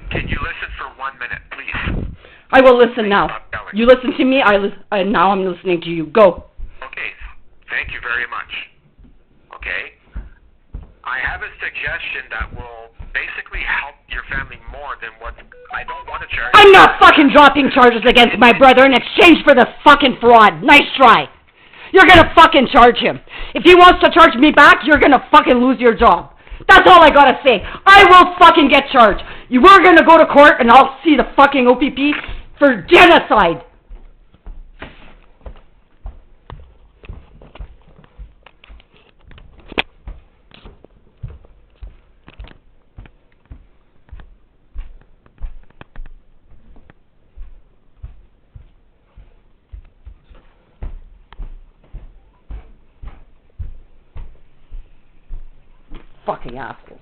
Can you listen for 1 minute, please? I will listen now. You listen to me, now I'm listening to you. Go. Okay, thank you very much. Okay? I have a suggestion that will basically help your family more than what I don't want to charge. I'm not fucking dropping charges against my brother in exchange for this fucking fraud. Nice try. You're gonna fucking charge him. If he wants to charge me back, you're gonna fucking lose your job. That's all I gotta say. I will fucking get charged. You were gonna go to court and I'll see the fucking OPP for genocide. Fucking asshole.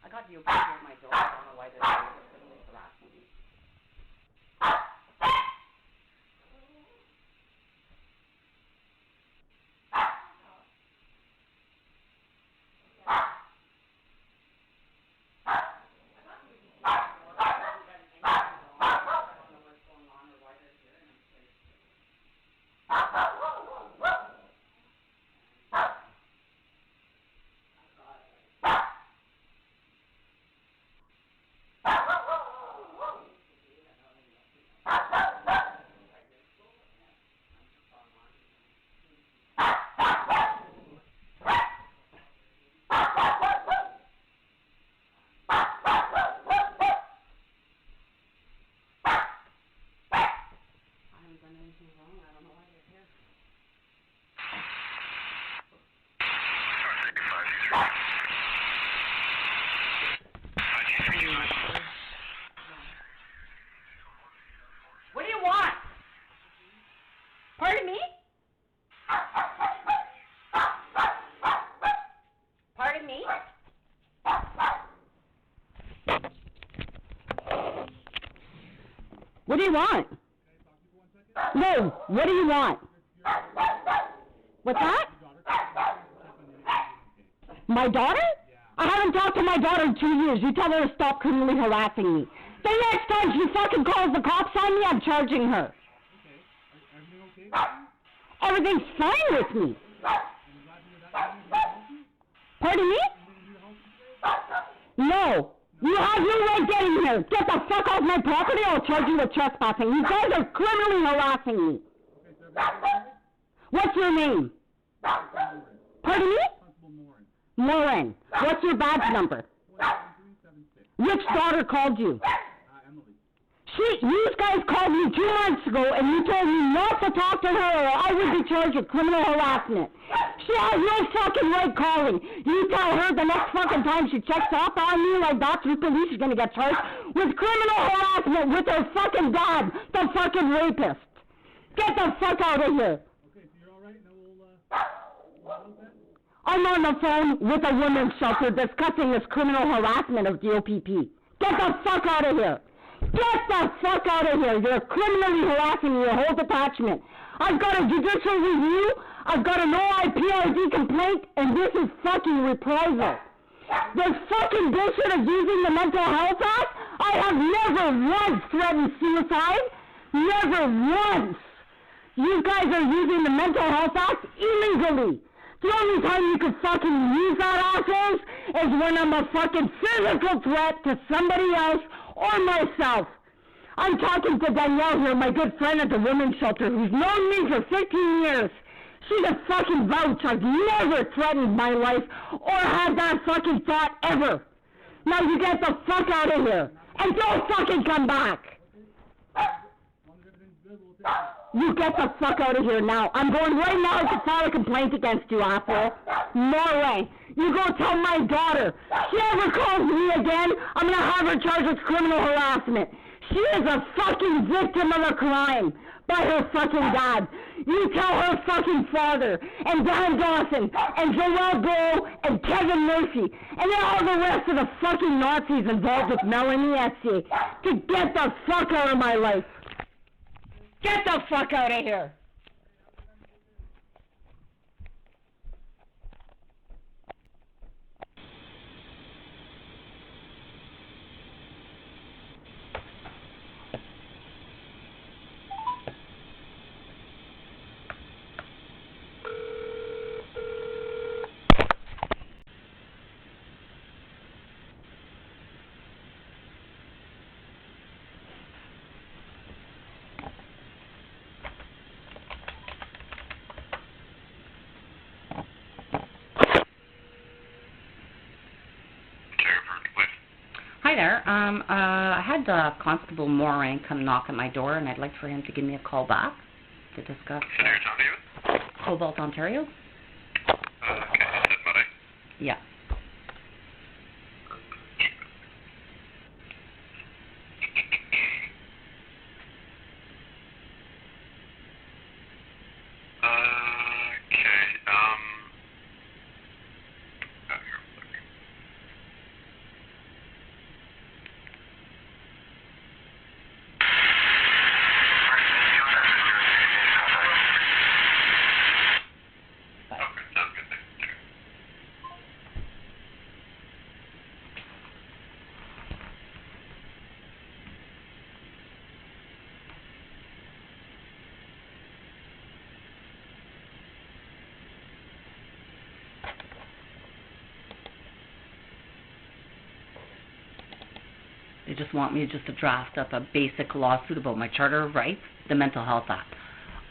I got the OPP at my door. I don't know why they're harassing me. Done anything wrong? I don't know why they're here. What do you want? Pardon me? Pardon me? What do you want? No, what do you want? What's that? My daughter? I haven't talked to my daughter in 2 years. You tell her to stop criminally harassing me. The next time she fucking calls the cops on me, I'm charging her. Everything's fine with me. Pardon me? No. You have no right getting here. Get the fuck off my property or I'll charge you with trespassing. You guys are criminally harassing me. What's your name? Pardon me? Lauren. What's your badge number? Which daughter called you? You guys called me 2 months ago and you told me not to talk to her or I would be charged with criminal harassment. She has no fucking right calling. You tell her the next fucking time she checks up on me like that through police, she's gonna get charged with criminal harassment with her fucking dad, the fucking rapist. Get the fuck out of here. Okay, so you're alright? Now we'll I'm on the phone with a women's shelter discussing this criminal harassment of the OPP. Get the fuck out of here. Get the fuck out of here. You're criminally harassing your whole detachment. I've got a judicial review. I've got a no IPRD complaint, and this is fucking reprisal. This fucking bullshit of using the Mental Health Act, I have never once threatened suicide. Never once. You guys are using the Mental Health Act illegally. The only time you can fucking use that, assholes, is when I'm a fucking physical threat to somebody else or myself. I'm talking to Danielle here, my good friend at the women's shelter, who's known me for 15 years. She's a fucking vouch. I've never threatened my life or had that fucking thought ever. Now you get the fuck out of here. And don't fucking come back. You get the fuck out of here now. I'm going right now to file a complaint against you, asshole. No way. You go tell my daughter. She ever calls me again, I'm gonna have her charged with criminal harassment. She is a fucking victim of a crime. by her fucking dad. You tell her fucking father, and Dan Dawson, and Joel Blow, and Kevin Murphy, and all the rest of the fucking Nazis involved with Melanie Etier to get the fuck out of my life. Get the fuck out of here. Hi there. I had Constable Moran come knock at my door, and I'd like for him to give me a call back to discuss Cobalt, Ontario. Yeah. They just want me just to draft up a basic lawsuit about my Charter of Rights, the Mental Health Act.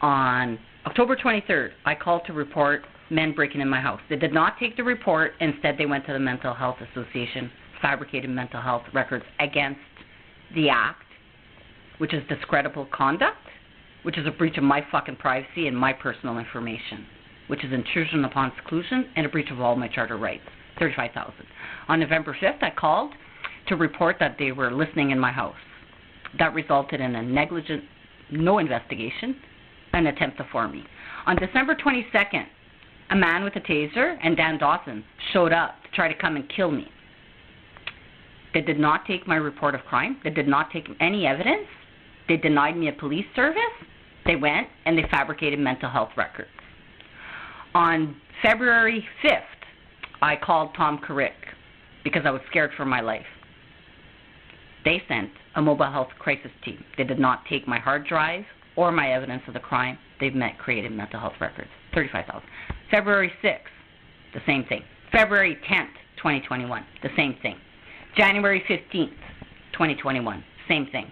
On October 23rd, I called to report men breaking in my house. They did not take the report. Instead, they went to the Mental Health Association, fabricated mental health records against the Act, which is discreditable conduct, which is a breach of my fucking privacy and my personal information, which is intrusion upon seclusion and a breach of all my Charter rights, $35,000. On November 5th, I called to report that they were listening in my house. That resulted in a negligent, no investigation, an attempt to form me. On December 22nd, a man with a taser and Dan Dawson showed up to try to come and kill me. They did not take my report of crime. They did not take any evidence. They denied me a police service. They went and they fabricated mental health records. On February 5th, I called Tom Carrick because I was scared for my life. They sent a mobile health crisis team. They did not take my hard drive or my evidence of the crime. They created mental health records, $35,000. February 6th, the same thing. February 10th, 2021, the same thing. January 15th, 2021, same thing.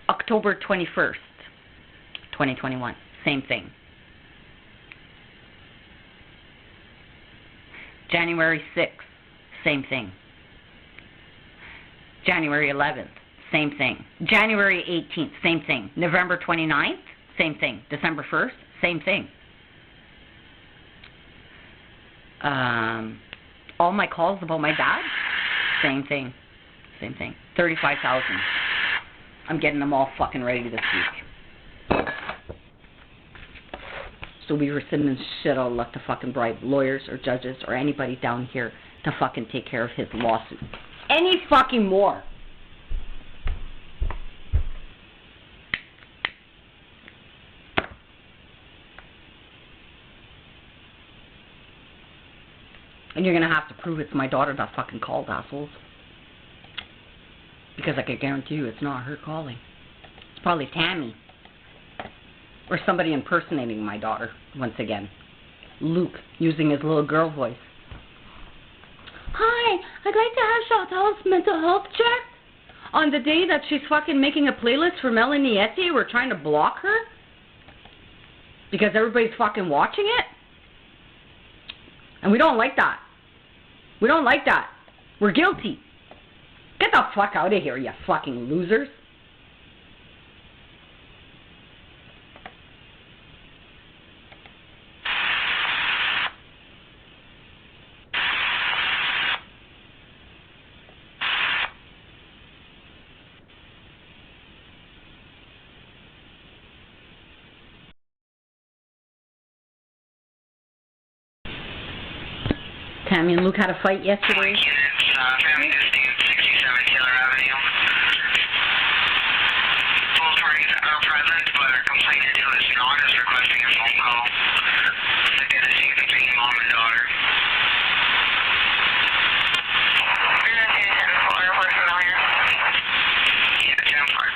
October 21st, 2021, same thing. January 6th, same thing. January 11th, same thing. January 18th, same thing. November 29th, same thing. December 1st, same thing. All my calls about my dad, same thing. Same thing. $35,000. I'm getting them all fucking ready this week. So we were sitting in shit out of luck to fucking bribe lawyers or judges or anybody down here to fucking take care of his lawsuit. Any fucking more. And you're going to have to prove it's my daughter that fucking called, assholes. Because I can guarantee you it's not her calling. It's probably Tammy. Or somebody impersonating my daughter, once again. Luke, using his little girl voice. Hi, I'd like to have Chantal's mental health checked. On the day that she's fucking making a playlist for Melanie Etier, we're trying to block her. Because everybody's fucking watching it. And we don't like that. We don't like that. We're guilty. Get the fuck out of here, you fucking losers. Tammy and Luke had a fight yesterday. Family Distinct, 67 Taylor Avenue. Both parties are present, but our complainant who is not is requesting a phone call to get a scene between mom and daughter. Yeah, 10-4.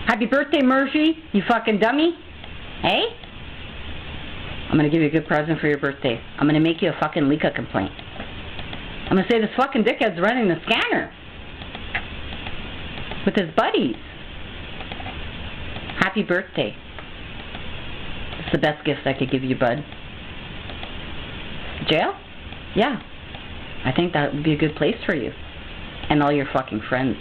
Happy birthday, Murphy, you fucking dummy. Hey? I'm gonna give you a good present for your birthday. I'm gonna make you a fucking Lika complaint. I'm gonna say this fucking dickhead's running the scanner with his buddies. Happy birthday. It's the best gift I could give you, bud. Jail? Yeah. I think that would be a good place for you. And all your fucking friends.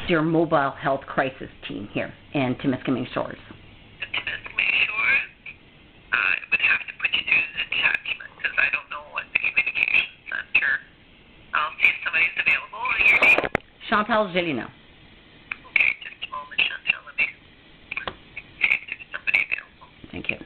Your mobile health crisis team here in Timiskaming Shores. Timiskaming Shores? I would have to put you through the attachment because I don't know what the communication center. I'll see if somebody's available. Your name? Chantal Gelino. Okay, just a moment, Chantal. Let me see if there's somebody available. Thank you.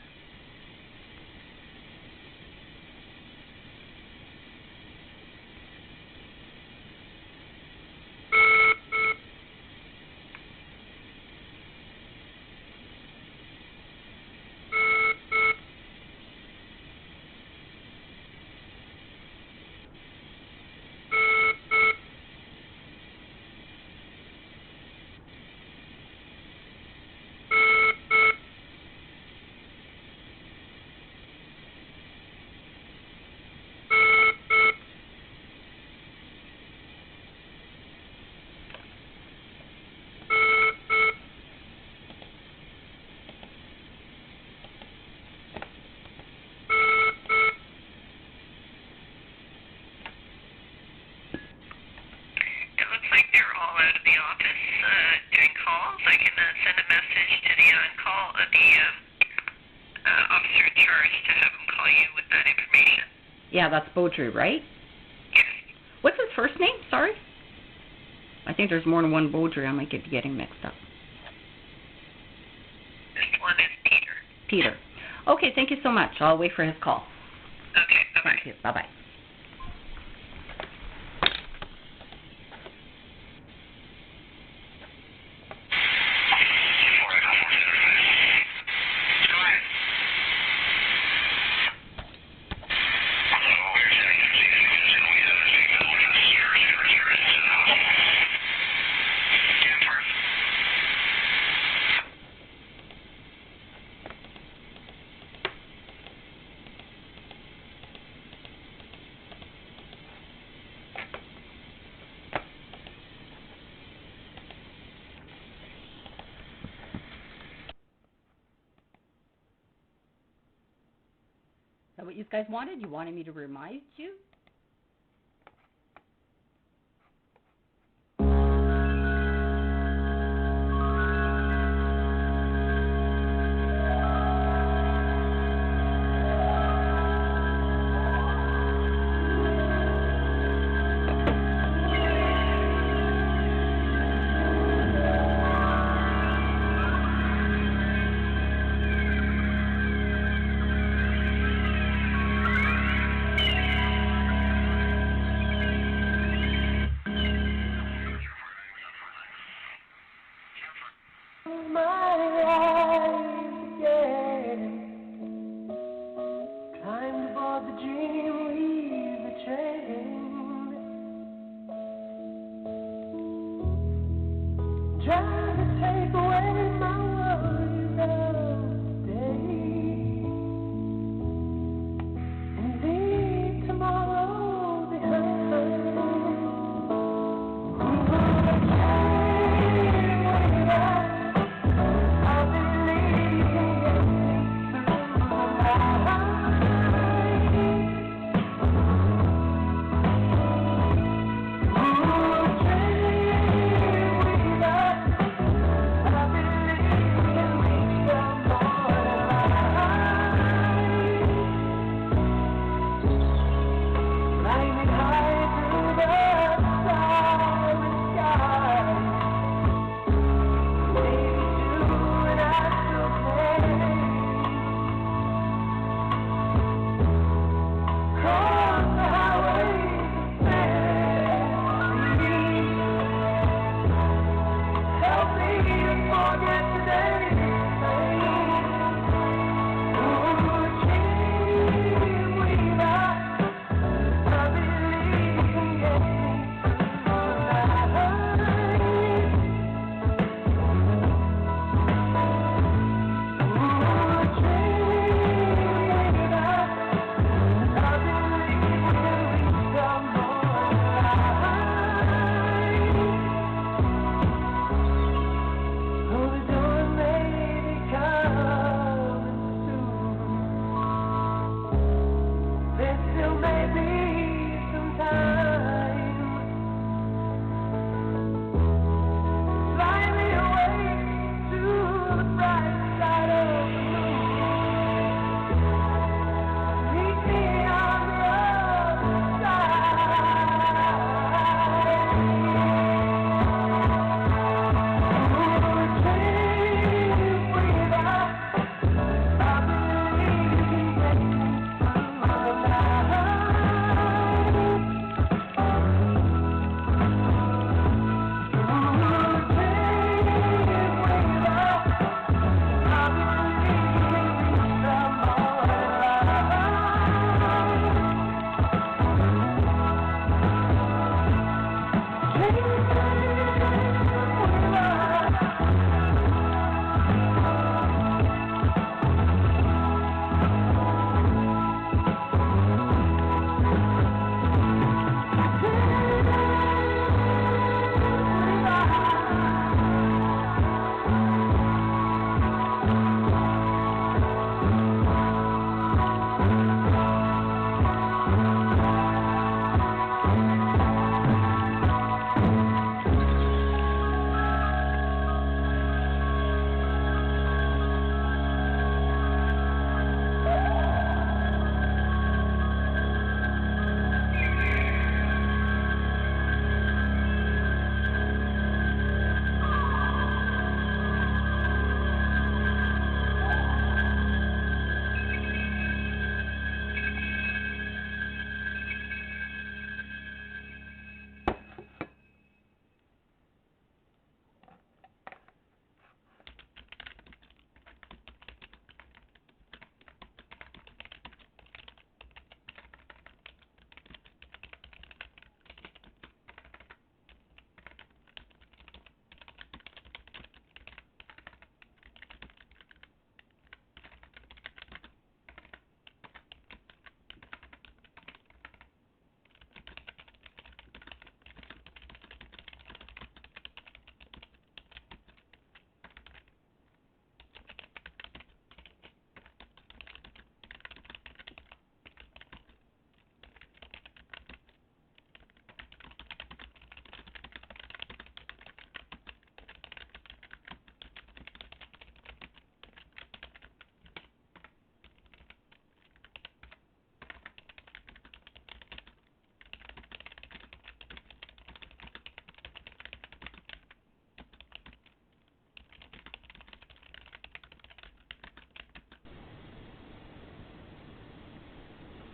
Yeah, that's Beaudry, right? What's his first name? Sorry? I think there's more than one Beaudry. I might be getting mixed up. This one is Peter. Peter. Okay, thank you so much. I'll wait for his call. Okay, bye-bye. Thank you. Bye-bye. Is that what you guys wanted? You wanted me to remind you?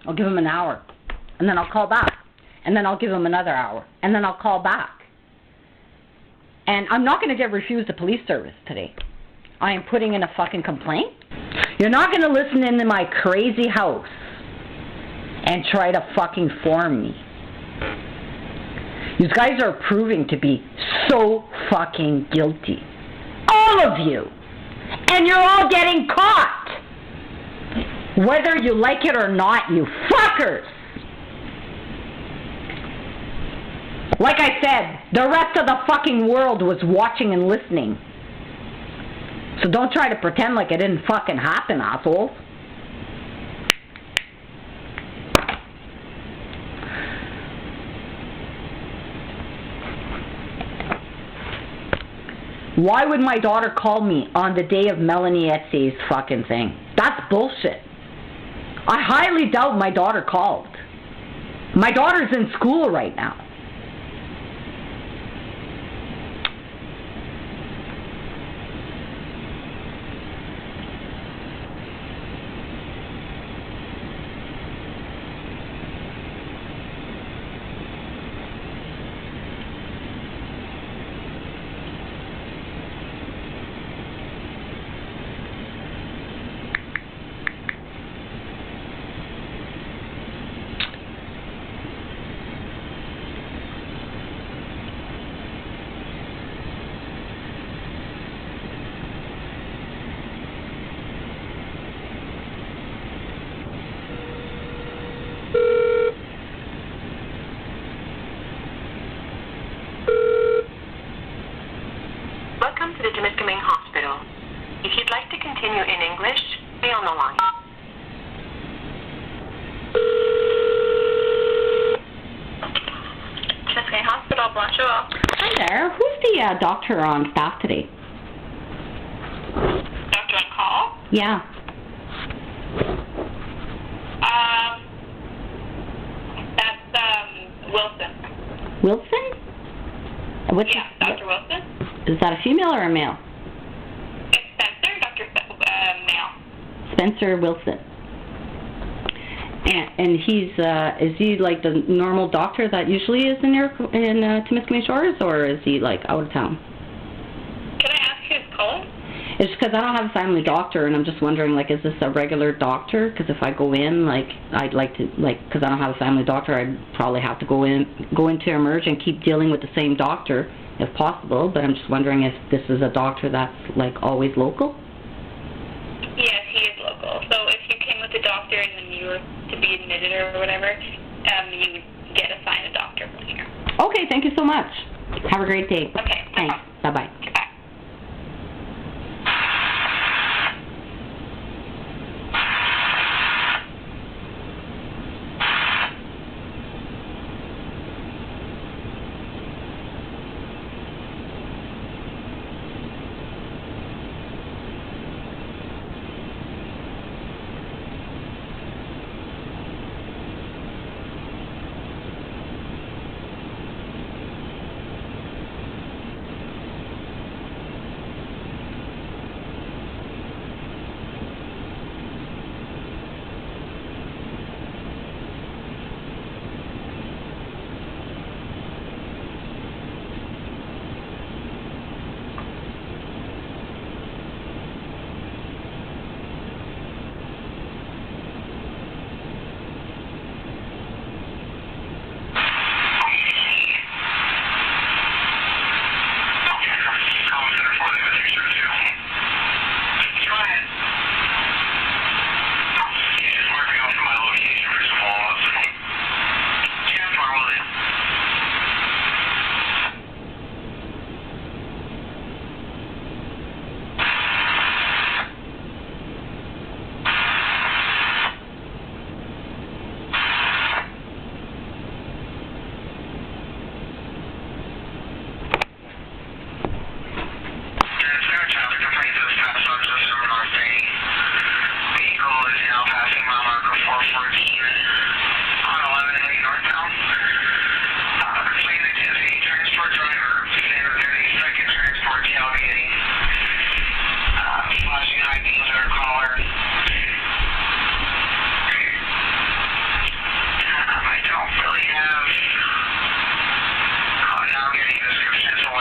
I'll give him an hour. And then I'll call back. And then I'll give him another hour. And then I'll call back. And I'm not going to get refused a police service today. I am putting in a fucking complaint. You're not going to listen into my crazy house and try to fucking form me. You guys are proving to be so fucking guilty. All of you. And you're all getting caught. Whether you like it or not, you fuckers. Like I said, the rest of the fucking world was watching and listening. So don't try to pretend like it didn't fucking happen, assholes. Why would my daughter call me on the day of Melanie Etsy's fucking thing? That's bullshit. I highly doubt my daughter called. My daughter's in school right now. Welcome to the Temiskaming Hospital. If you'd like to continue in English, stay on the line. Temiskaming Hospital, bonjour. Hi there. Who's the doctor on staff today? Doctor on call? Yeah. That's Wilson. Wilson? What's Yeah, Dr. Wilson. Is that a female or a male? It's Spencer, Dr. Male. Spencer Wilson. And he's, is he like the normal doctor that usually is in Temiskaming Shores, or is he like out of town? Can I ask who's calling? It's because I don't have a family doctor, and I'm just wondering, like, is this a regular doctor? Because if I go in, like, I'd like to, like, because I don't have a family doctor, I'd probably have to go into Emerge and keep dealing with the same doctor if possible. But I'm just wondering if this is a doctor that's like always local. Yes, he is local. So if you came with a doctor and then you were to be admitted or whatever, you would get assigned a doctor from here. Okay, thank you so much. Have a great day. Okay. Thanks. Bye-bye.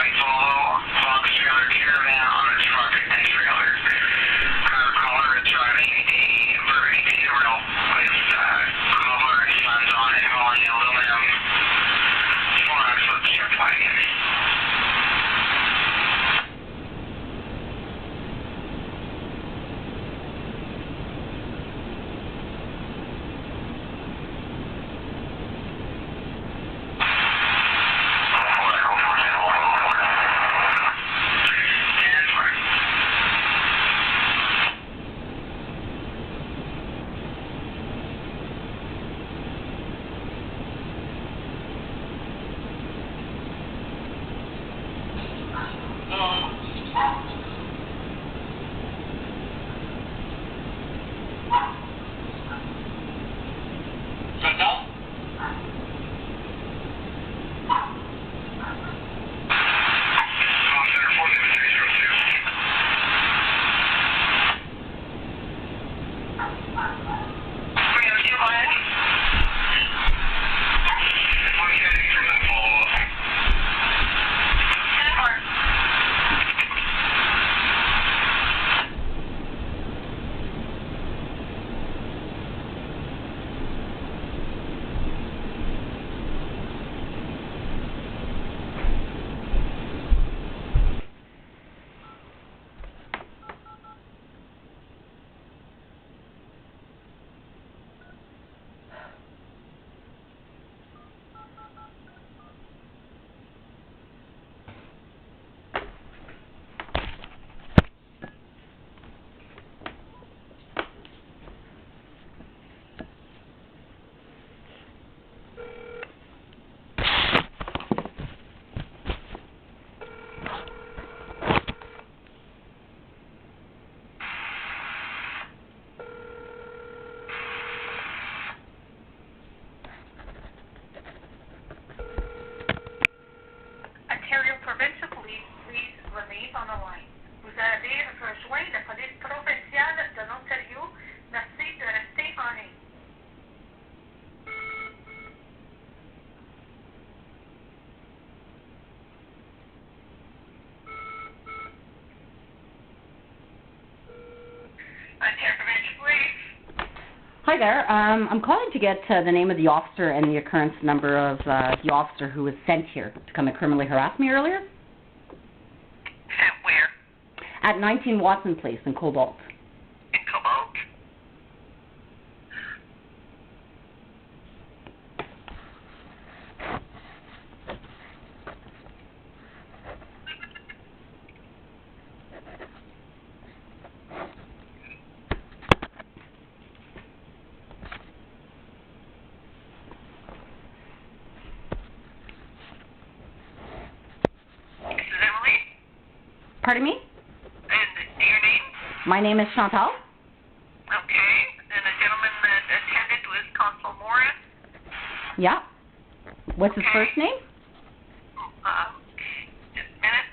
white Volvo, box trailer caravan on its front trailer. Caller is driving a Burgundy Euro with Caller and Sons on it, hauling aluminum 4-foot strip wagon. Hi there. I'm calling to get the name of the officer and the occurrence number of the officer who was sent here to come and criminally harass me earlier. Sent where? At 19 Watson Place in Cobalt. In Cobalt? Pardon me? And your name? My name is Chantal. Okay. And the gentleman that attended was Consul Morris? Yeah. What's his first name? Just a minute.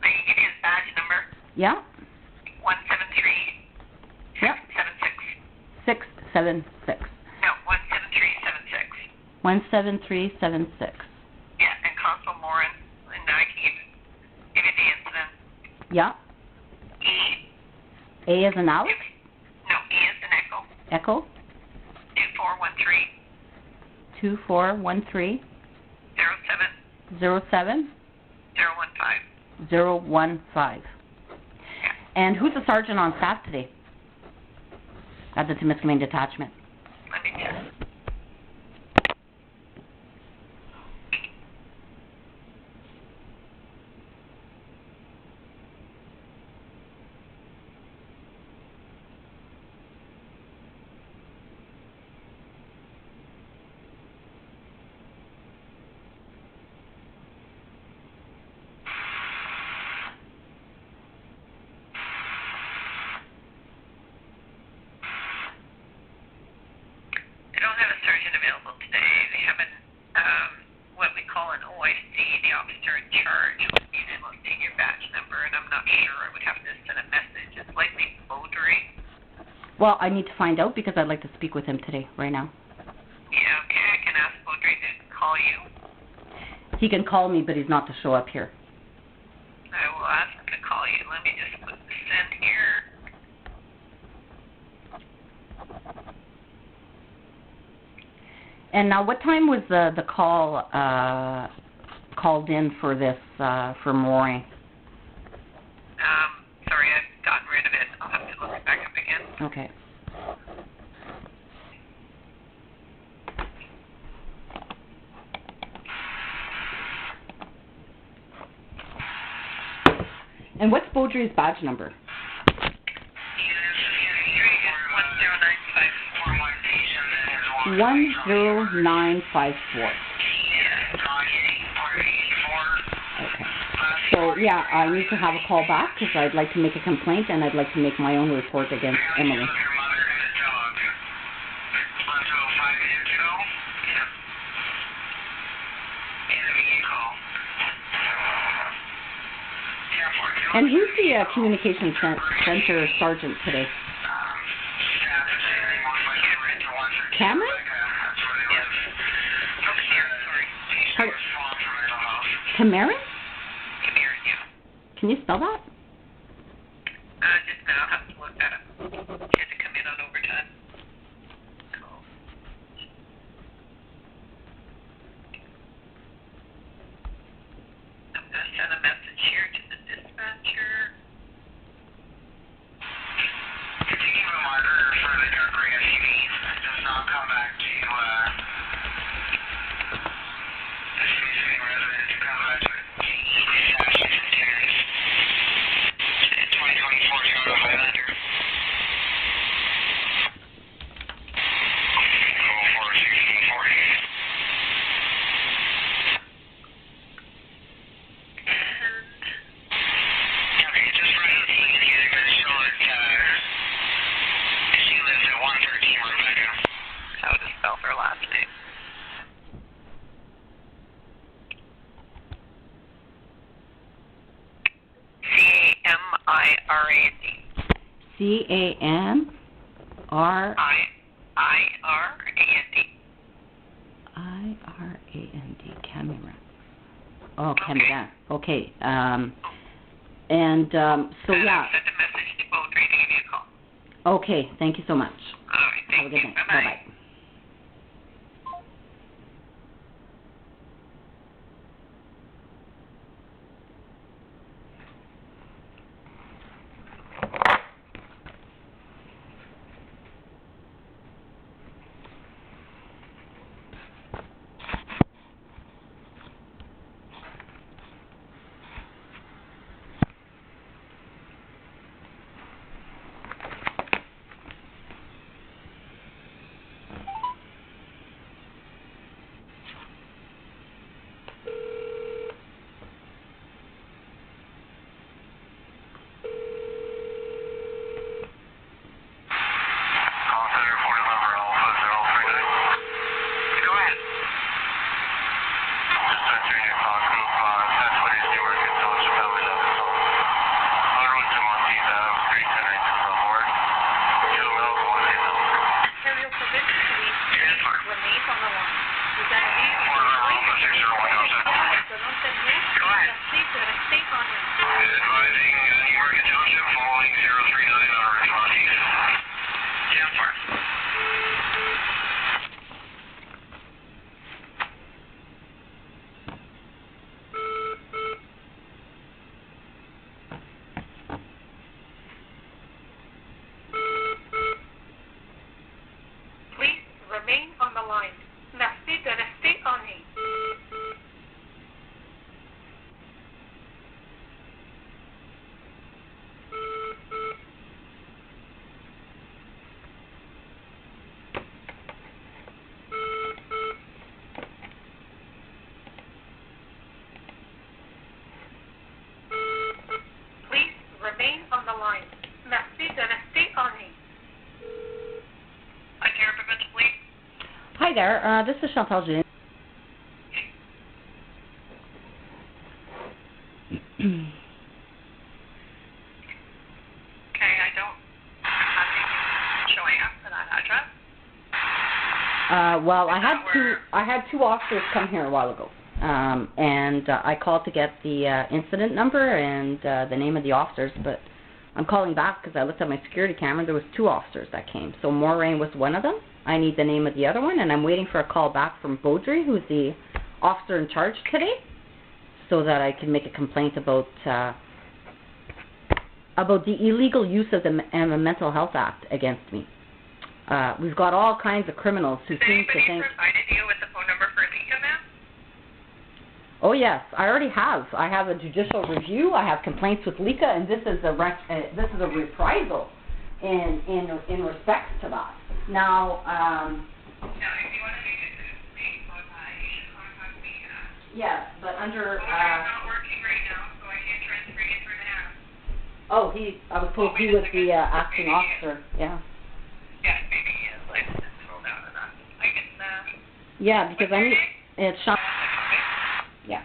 I can give you his badge number. Yeah. 173. Yep. 76. 676. No, 17376. 17376. Yeah, and Consul Morin, and I can give you the incident. Yeah. A as in Alex? No, E as in Echo. Echo? 2413. 2413. 07. 07. 015. 015. And who's the sergeant on staff today? At the Timiskaming Detachment. Let me check. Available today. They have what we call an OIC, the officer in charge, would be the most senior badge number, and I'm not sure. I would have to send a message. It's likely Beaudry. Well, I need to find out because I'd like to speak with him today, right now. Yeah, okay, I can ask Beaudry Baudry to call you? He can call me, but he's not to show up here. I will ask him to call you. Let me just put this in here. And now, what time was the call called in for this for mooring? Sorry, I've gotten rid of it. I'll have to look it back up again. Okay. And what's Baudry's badge number? 10954. Okay. So, yeah, I need to have a call back because I'd like to make a complaint and I'd like to make my own report against Emily. And who's the communications center sergeant today? Cameron? Cameron? Can you spell that? Just now, I'll have to look that up. She had to come in on overtime. I'm going to send a message here to the dispatcher. Taking a marker for the Darkray SUV does not come back to the specific resident to come back to it. It's 2024 Toyota Highlander. C-A-M-R-A-N-D. Camera. Oh, camera. Okay. So, yeah. Send a message to Baudry to give you a call. Okay. Thank you so much. All right. Thank Have a good night. Bye-bye. Hi there, this is Chantal Jean. Okay, I don't have anything showing up for that address. Well, I had two officers come here a while ago, and I called to get the incident number and the name of the officers, but I'm calling back because I looked at my security camera. There was two officers that came. So Moraine was one of them. I need the name of the other one, and I'm waiting for a call back from Beaudry, who's the officer in charge today, so that I can make a complaint about the illegal use of the Mental Health Act against me. We've got all kinds of criminals who seem to think... provided you with the phone number for Lika, ma'am? Oh yes, I already have. I have a judicial review. I have complaints with Lika, and this is a reprisal in respect to that. Now, if you want to make a complaint about that, you should contact me. Yes, but under... I'm not working right now, so I can't transfer you through now. Oh, I was told he was the acting officer. Yeah. Yeah, maybe his license is rolled out of that. I can, Yeah, because I need... It's Sean. Yeah.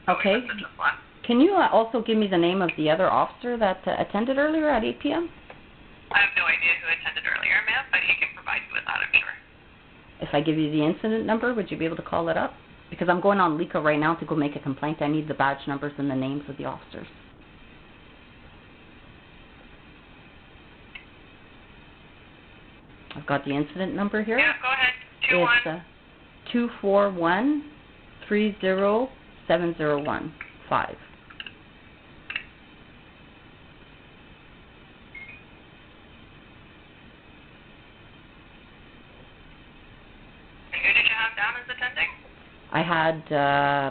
Okay. Can you also give me the name of the other officer that attended earlier at 8 p.m.? I have no idea who attended earlier, ma'am, but he can provide you with that, I'm sure. If I give you the incident number, would you be able to call it up? Because I'm going on Lika right now to go make a complaint. I need the badge numbers and the names of the officers. I've got the incident number here. Yeah, go ahead. It's 241-30701-5. I had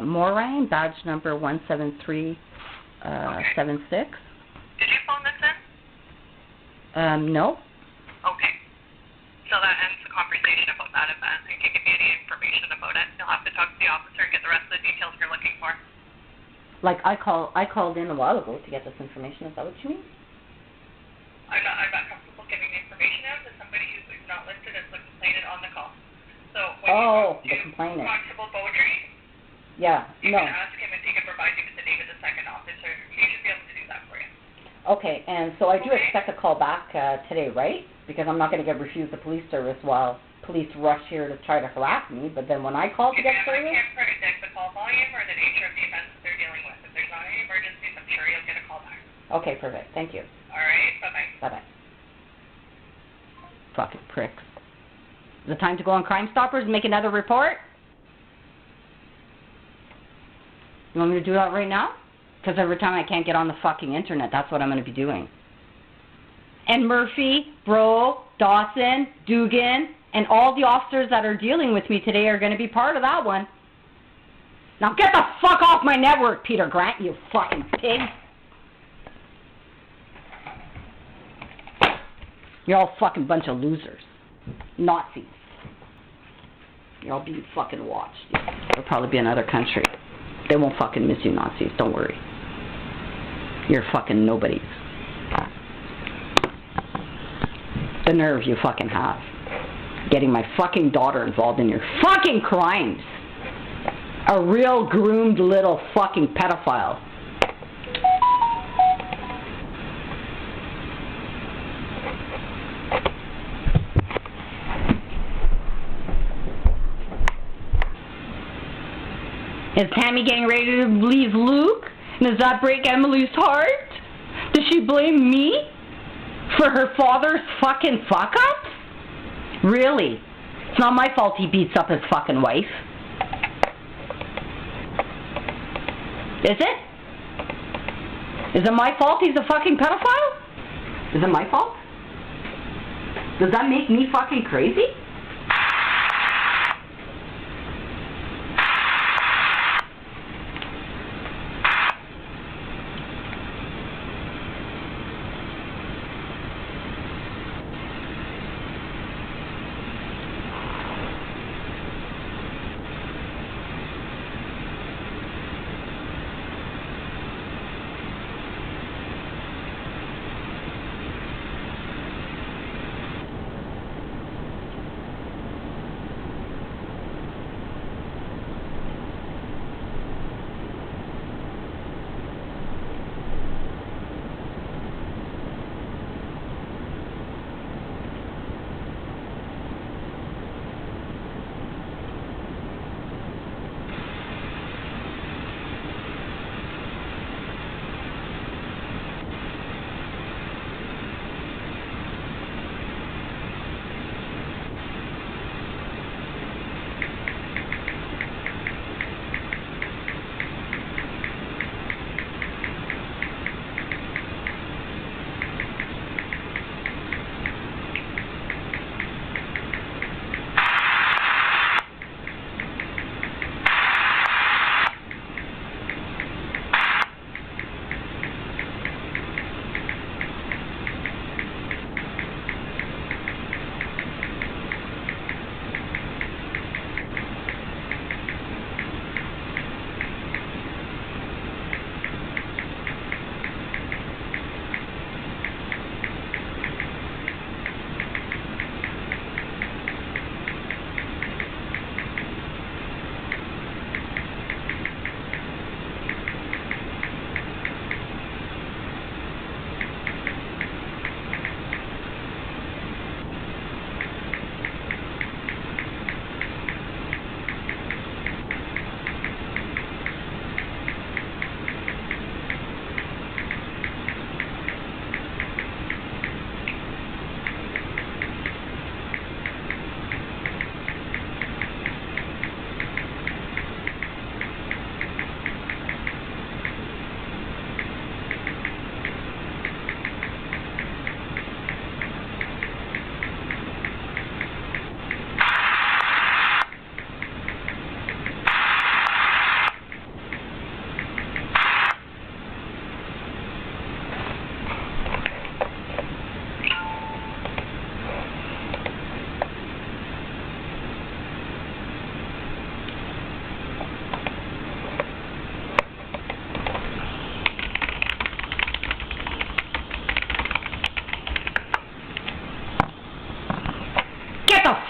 Moraine, badge number 17376. Did you phone this in? No. Okay. So that ends the conversation about that event. You can give me any information about it. You'll have to talk to the officer and get the rest of the details you're looking for. Like I called in a while ago to get this information. Is that what you mean? I'm not comfortable giving the information out to somebody who's not listed as the complainant on the call. So when the complainant. Constable Beaudry, yeah, you can ask him if he can provide you with the name of the second officer. He should be able to do that for you. Okay, and so I do expect a call back today, right? Because I'm not going to get refused the police service while police rush here to try to harass me. But then when I call to get service, I can't predict the call volume or the nature of the events that they're dealing with. If there's not any emergencies, I'm sure you'll get a call back. Okay, perfect. Thank you. All right, bye-bye. Bye-bye. Fucking pricks. Is it time to go on Crime Stoppers and make another report? You want me to do that right now? Because every time I can't get on the fucking internet, that's what I'm going to be doing. And Murphy, Bro, Dawson, Dugan, and all the officers that are dealing with me today are going to be part of that one. Now get the fuck off my network, Peter Grant, you fucking pig. You're all fucking bunch of losers. Nazis. You're all being fucking watched. It'll probably be another country. They won't fucking miss you, Nazis. Don't worry. You're fucking nobodies. The nerve you fucking have. Getting my fucking daughter involved in your fucking crimes. A real groomed little fucking pedophile. Is Tammy getting ready to leave Luke? Does that break Emily's heart? Does she blame me for her father's fucking fuck-ups? Really? It's not my fault he beats up his fucking wife. Is it? Is it my fault he's a fucking pedophile? Is it my fault? Does that make me fucking crazy?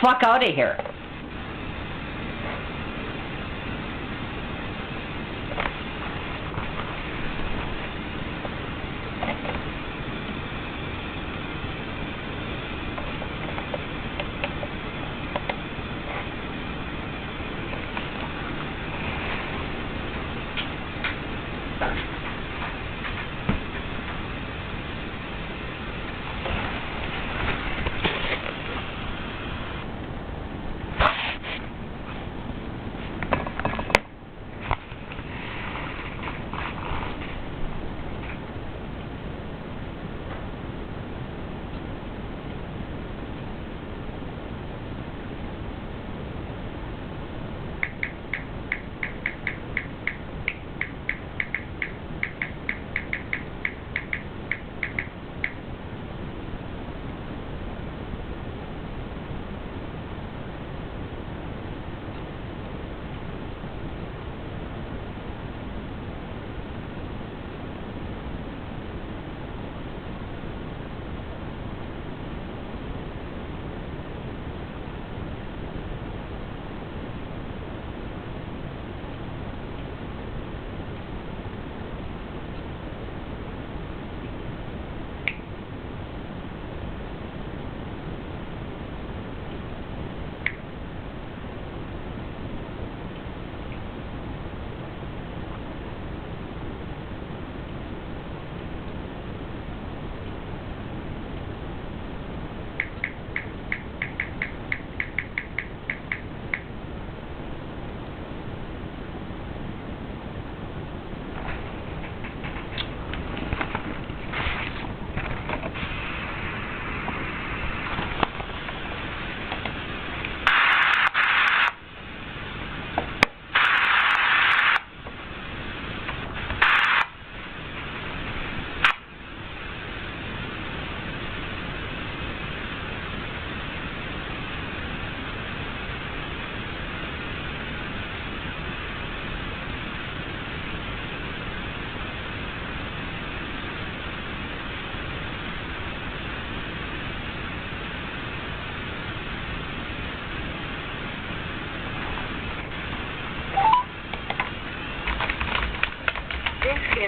Fuck out of here.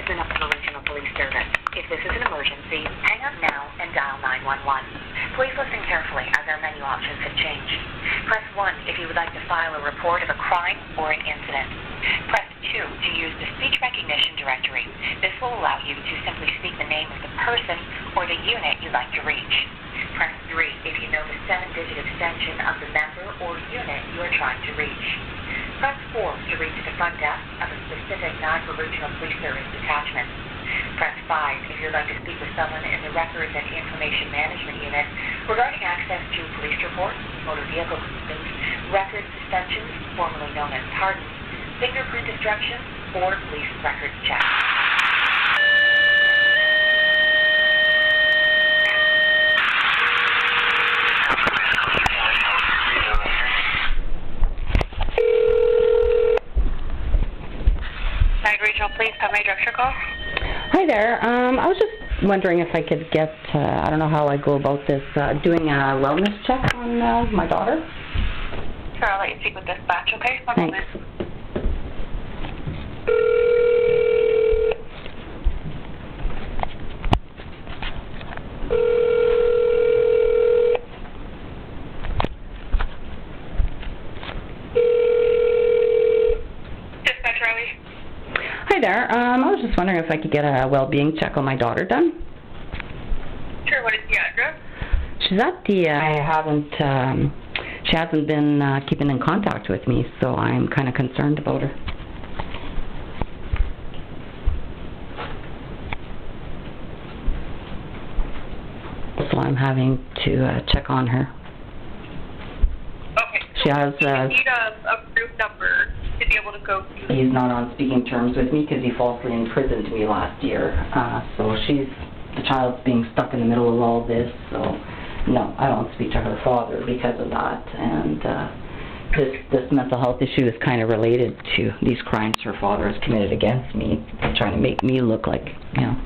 citizen of the Delusion Police Service. If this is an emergency, hang up now and dial 911. Please listen carefully as our menu options have changed. Press 1 if you would like to file a report of a crime or an incident. Press 2 to use the speech recognition directory. This will allow you to simply speak the name of the person or the unit you'd like to reach. Press 3 if you know the 7-digit extension of the member or unit you are trying to reach. Press 4 to reach the front desk of a specific non-Regional Police Service detachment. Press 5 if you'd like to speak with someone in the Records and Information Management Unit regarding access to police reports, motor vehicle complaints, record suspensions, formerly known as pardons, fingerprint destructions, or police records checks. Regional Police, how may I direct your call? Hi there. I was just wondering if I could get, I don't know how I go about this, doing a wellness check on my daughter. Sure, I'll let you speak with dispatch, okay? One Thanks. moment. Hi there. I was just wondering if I could get a well-being check on my daughter done. Sure, what is the address? She's at the, she hasn't been keeping in contact with me, so I'm kind of concerned about her. So I'm having to check on her. Okay. She has, you need a group number to be able to go to. He's not on speaking terms with me because he falsely imprisoned me last year. So the child's being stuck in the middle of all this. So no, I don't speak to her father because of that. And this mental health issue is kind of related to these crimes her father has committed against me, trying to make me look like,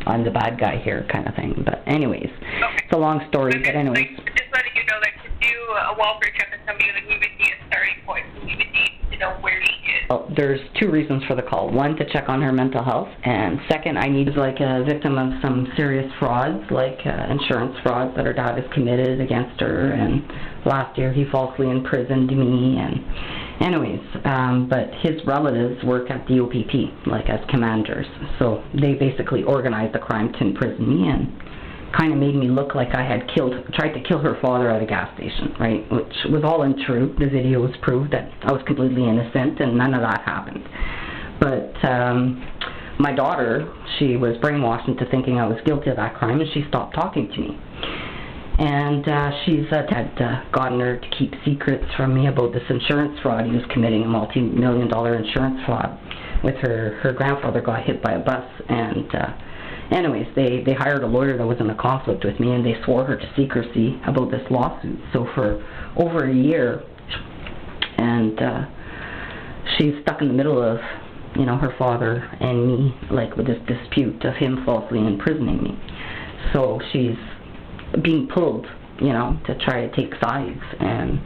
I'm the bad guy here kind of thing. But anyways, it's a long story. Okay, but anyways. Just letting you know that to do a welfare check on somebody, we would need a starting point. We would need to know where she is. Well, there's two reasons for the call. One, to check on her mental health, and second, I need like a victim of some serious frauds, like insurance frauds that her dad has committed against her, and last year he falsely imprisoned me, and anyways, but his relatives work at the OPP, like as commanders, so they basically organized the crime to imprison me, and kind of made me look like I had tried to kill her father at a gas station, right? Which was all untrue. The videos proved that I was completely innocent and none of that happened. But my daughter, she was brainwashed into thinking I was guilty of that crime, and she stopped talking to me. And she's had gotten her to keep secrets from me about this insurance fraud. He was committing a multi-million-dollar insurance fraud with her grandfather got hit by a bus, and anyways, they hired a lawyer that was in a conflict with me, and they swore her to secrecy about this lawsuit. So for over a year, and she's stuck in the middle of, her father and me, like with this dispute of him falsely imprisoning me. So she's being pulled, to try to take sides, and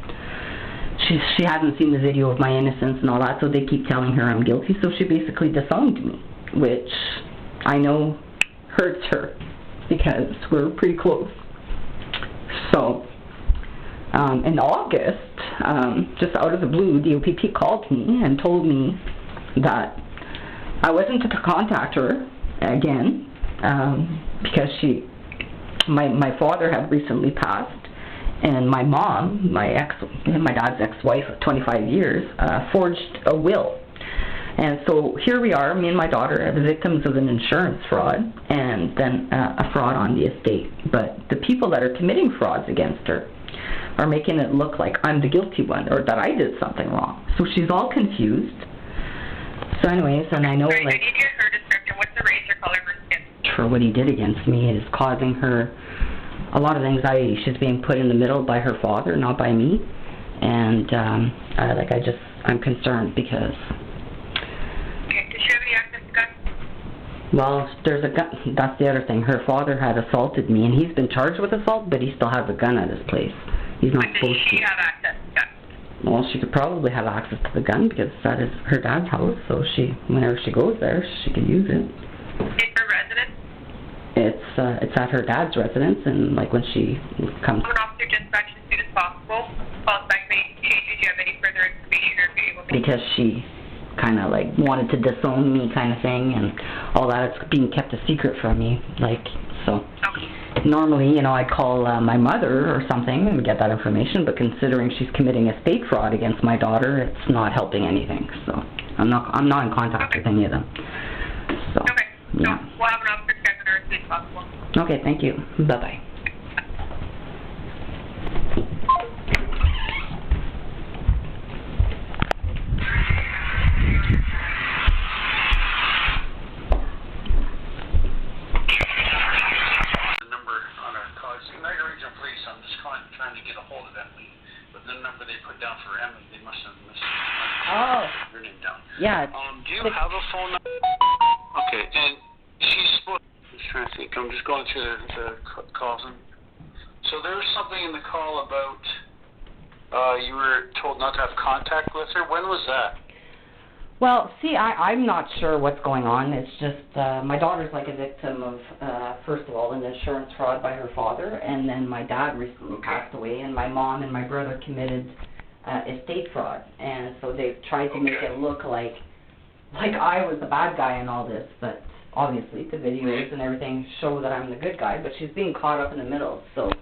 she hasn't seen the video of my innocence and all that, so they keep telling her I'm guilty. So she basically disowned me, which I know hurts her because we're pretty close. So in August, just out of the blue, the OPP called me and told me that I wasn't to contact her again because my father had recently passed, and my mom, my dad's ex-wife of 25 years, forged a will. And so here we are, me and my daughter are the victims of an insurance fraud and then a fraud on the estate. But the people that are committing frauds against her are making it look like I'm the guilty one or that I did something wrong. So she's all confused. So anyways, and I know I need her description. What's the race or color of her skin? For what he did against me is causing her a lot of anxiety. She's being put in the middle by her father, not by me. And I'm concerned because... Well, there's a gun. That's the other thing. Her father had assaulted me, and he's been charged with assault, but he still has a gun at his place. He's not supposed to. Does she have access to guns? Well, she could probably have access to the gun because that is her dad's house, so whenever she goes there, she can use it. In her residence? It's at her dad's residence, and like when she comes. An officer dispatch as soon as possible. Call back any changes. Do you have any further information or be able to? Because she kind of like wanted to disown me, kind of thing, and all that. It's being kept a secret from me, like so. Okay. Normally, I call my mother or something and get that information, but considering she's committing estate fraud against my daughter, it's not helping anything. So I'm not in contact with any of them. So okay. Yeah. So we'll have an officer check on her as soon as possible. Okay, thank you. Bye-bye. Trying to get a hold of Emily, but the number they put down for Emily, they must have missed her name down. Yeah. Do you have a phone number? Okay, and she's supposed. I'm just trying to think. I'm just going through the calls. So there was something in the call about you were told not to have contact with her. When was that? Well, see, I'm not sure what's going on. It's just my daughter's like a victim of, first of all, an insurance fraud by her father, and then my dad recently passed away, and my mom and my brother committed estate fraud, and so they've tried to make it look like I was the bad guy in all this, but obviously the videos and everything show that I'm the good guy, but she's being caught up in the middle. So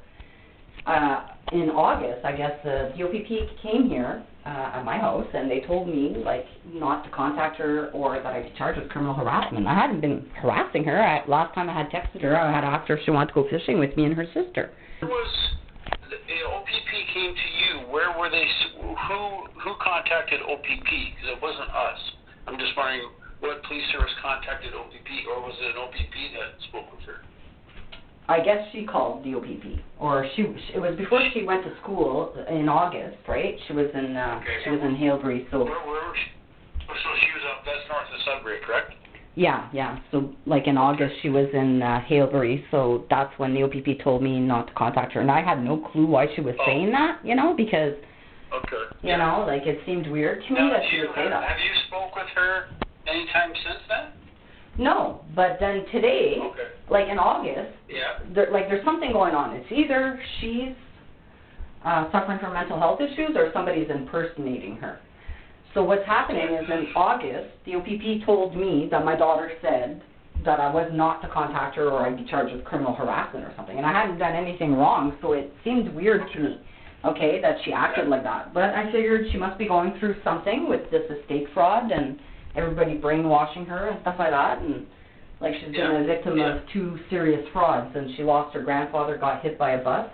in August, I guess the OPP came here at my house, and they told me not to contact her or that I'd be charged with criminal harassment. I hadn't been harassing her. Last time I had texted her, I had asked her if she wanted to go fishing with me and her sister. Was the OPP came to you? Where were they? Who contacted OPP? Because it wasn't us. I'm just wondering what police service contacted OPP, or was it an OPP that spoke with her? I guess she called the OPP, or it was before she went to school in August, right? She was in she was in Halebury, so. Where was she? So she was up. That's north of Sudbury, correct? Yeah. So in August she was in Halebury, so that's when the OPP told me not to contact her, and I had no clue why she was saying that, because. Okay. It seemed weird to me that she would say that. Have you spoke with her anytime since then? No, but then today, in August, there's something going on. It's either she's suffering from mental health issues or somebody's impersonating her. So what's happening is in August, the OPP told me that my daughter said that I was not to contact her or I'd be charged with criminal harassment or something. And I hadn't done anything wrong, so it seemed weird to me, that she acted like that. But I figured she must be going through something with this estate fraud and everybody brainwashing her and stuff like that, and she's been a victim of 2 serious frauds, and she lost her grandfather, got hit by a bus,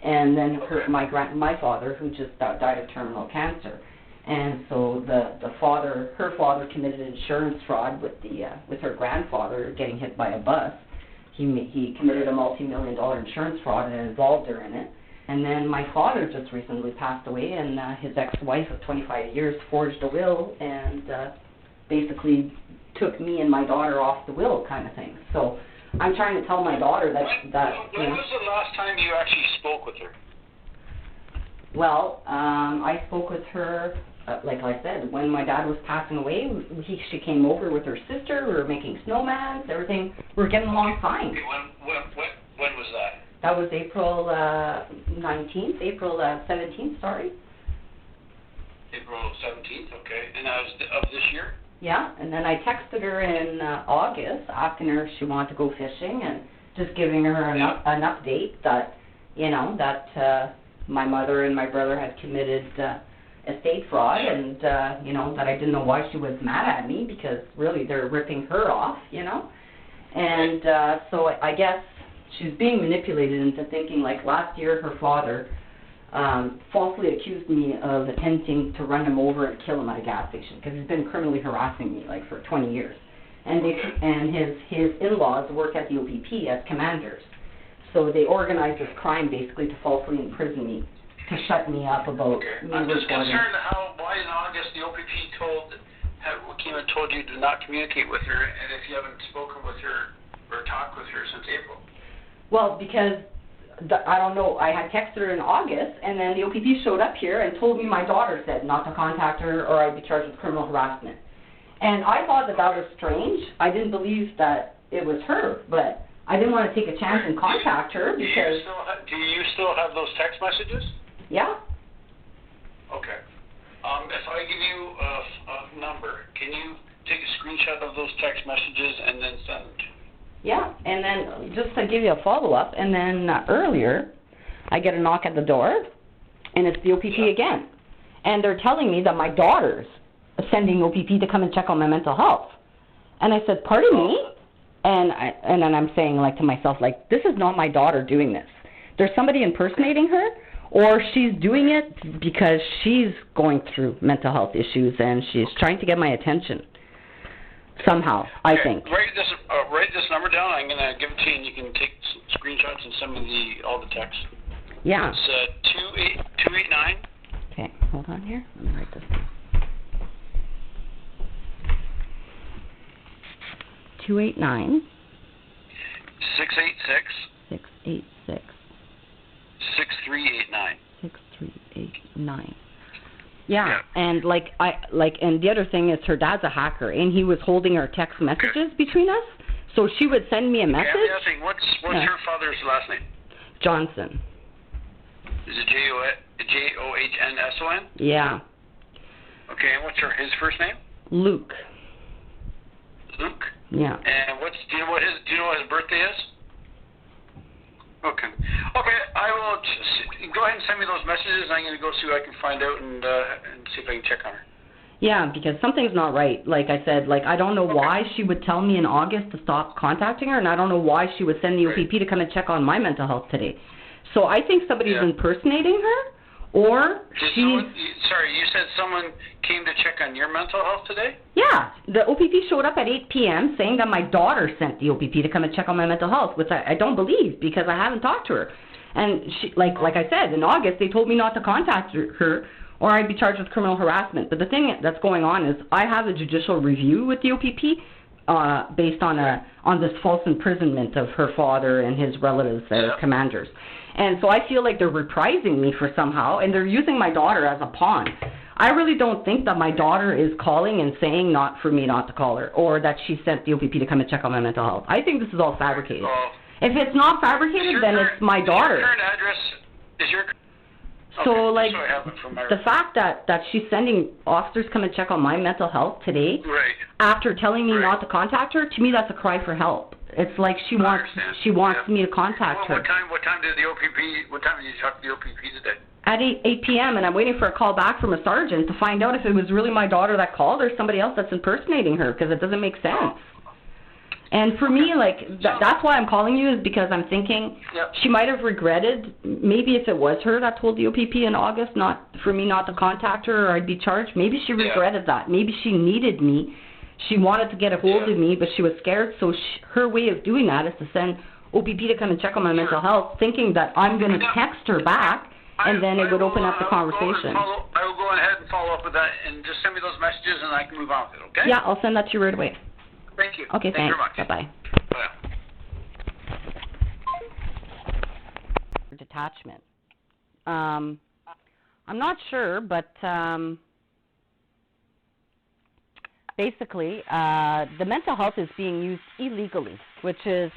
and then my father, who just died of terminal cancer, and so her father committed insurance fraud with her grandfather getting hit by a bus. He committed a multi-million-dollar insurance fraud and involved her in it. And then my father just recently passed away, and his ex-wife of 25 years forged a will and basically took me and my daughter off the will, kind of thing. So I'm trying to tell my daughter that When was the last time you actually spoke with her? Well, I spoke with her, like I said, when my dad was passing away. She came over with her sister. We were making snowmans, everything. We were getting along fine. When was that? That was April 17th, sorry. April 17th, okay. And that was of this year? Yeah, and then I texted her in August, asking her if she wanted to go fishing and just giving her an update that, that my mother and my brother had committed estate fraud, and, that I didn't know why she was mad at me, because really they're ripping her off, And so I guess she's being manipulated into thinking, last year her father falsely accused me of attempting to run him over and kill him at a gas station, because he's been criminally harassing me for 20 years. And his in-laws work at the OPP as commanders. So they organized this crime basically to falsely imprison me, to shut me up about me I'm just reporting. concerned why in August the OPP came and told you to not communicate with her, and if you haven't spoken with her or talked with her since April. Well, because I don't know, I had texted her in August, and then the OPP showed up here and told me my daughter said not to contact her or I'd be charged with criminal harassment. And I thought that was strange. I didn't believe that it was her, but I didn't want to take a chance and contact her because... Do you still have those text messages? Yeah. Okay. If I give you a number, can you take a screenshot of those text messages and then send them to me? Yeah, and then just to give you a follow-up, and then earlier, I get a knock at the door, and it's the OPP again. And they're telling me that my daughter's sending OPP to come and check on my mental health. And I said, pardon me? And then I'm saying, like, to myself, like, this is not my daughter doing this. There's somebody impersonating her, or she's doing it because she's going through mental health issues and she's trying to get my attention. Somehow, I think. Write this number down. I'm going to give it to you, and you can take screenshots and send me all the text. Yeah. It's 289. Okay, hold on here. Let me write this down. 289 686 686 6389. 6389. Yeah, and and the other thing is her dad's a hacker, and he was holding our text messages between us. So she would send me a message. Okay, what's her father's last name? Johnson. Is it Johnsson? Yeah. Okay, and what's his first name? Luke. Luke? Yeah. And do you know what his birthday is? Okay. Okay, I will go ahead and send me those messages, and I'm going to go see what I can find out and see if I can check on her. Yeah, because something's not right. Like I said, I don't know why she would tell me in August to stop contacting her, and I don't know why she would send the OPP to come and check on my mental health today. So I think somebody's impersonating her, or Sorry, you said someone came to check on your mental health today? Yeah, the OPP showed up at 8 p.m. saying that my daughter sent the OPP to come and check on my mental health, which I don't believe because I haven't talked to her. And she, like I said, in August they told me not to contact her or I'd be charged with criminal harassment. But the thing that's going on is I have a judicial review with the OPP based on this false imprisonment of her father and his relatives as commanders. And so I feel like they're reprising me for somehow, and they're using my daughter as a pawn. I really don't think that my daughter is calling and saying not for me not to call her, or that she sent the OPP to come and check on my mental health. I think this is all fabricated. If it's not fabricated, then it's my daughter. Your current address is your... So, the fact that she's sending officers come and check on my mental health today, after telling me not to contact her, to me that's a cry for help. It's like she wants me to contact her. What time did you talk to the OPP today? At 8 p.m., and I'm waiting for a call back from a sergeant to find out if it was really my daughter that called or somebody else that's impersonating her, because it doesn't make sense. And for me, that's why I'm calling you, is because I'm thinking she might have regretted, maybe if it was her that told the OPP in August not for me not to contact her or I'd be charged, maybe she regretted that. Maybe she needed me. She wanted to get a hold of me, but she was scared, so her way of doing that is to send OPP to come and check on my mental health, thinking that I'm going to text her back, and then it would open up the conversation. I will go ahead and follow up with that, and just send me those messages, and I can move on with it, okay? Yeah, I'll send that to you right away. Thank you. Okay, thanks. Bye-bye. Bye. Detachment. I'm not sure, but basically, the mental health is being used illegally, which is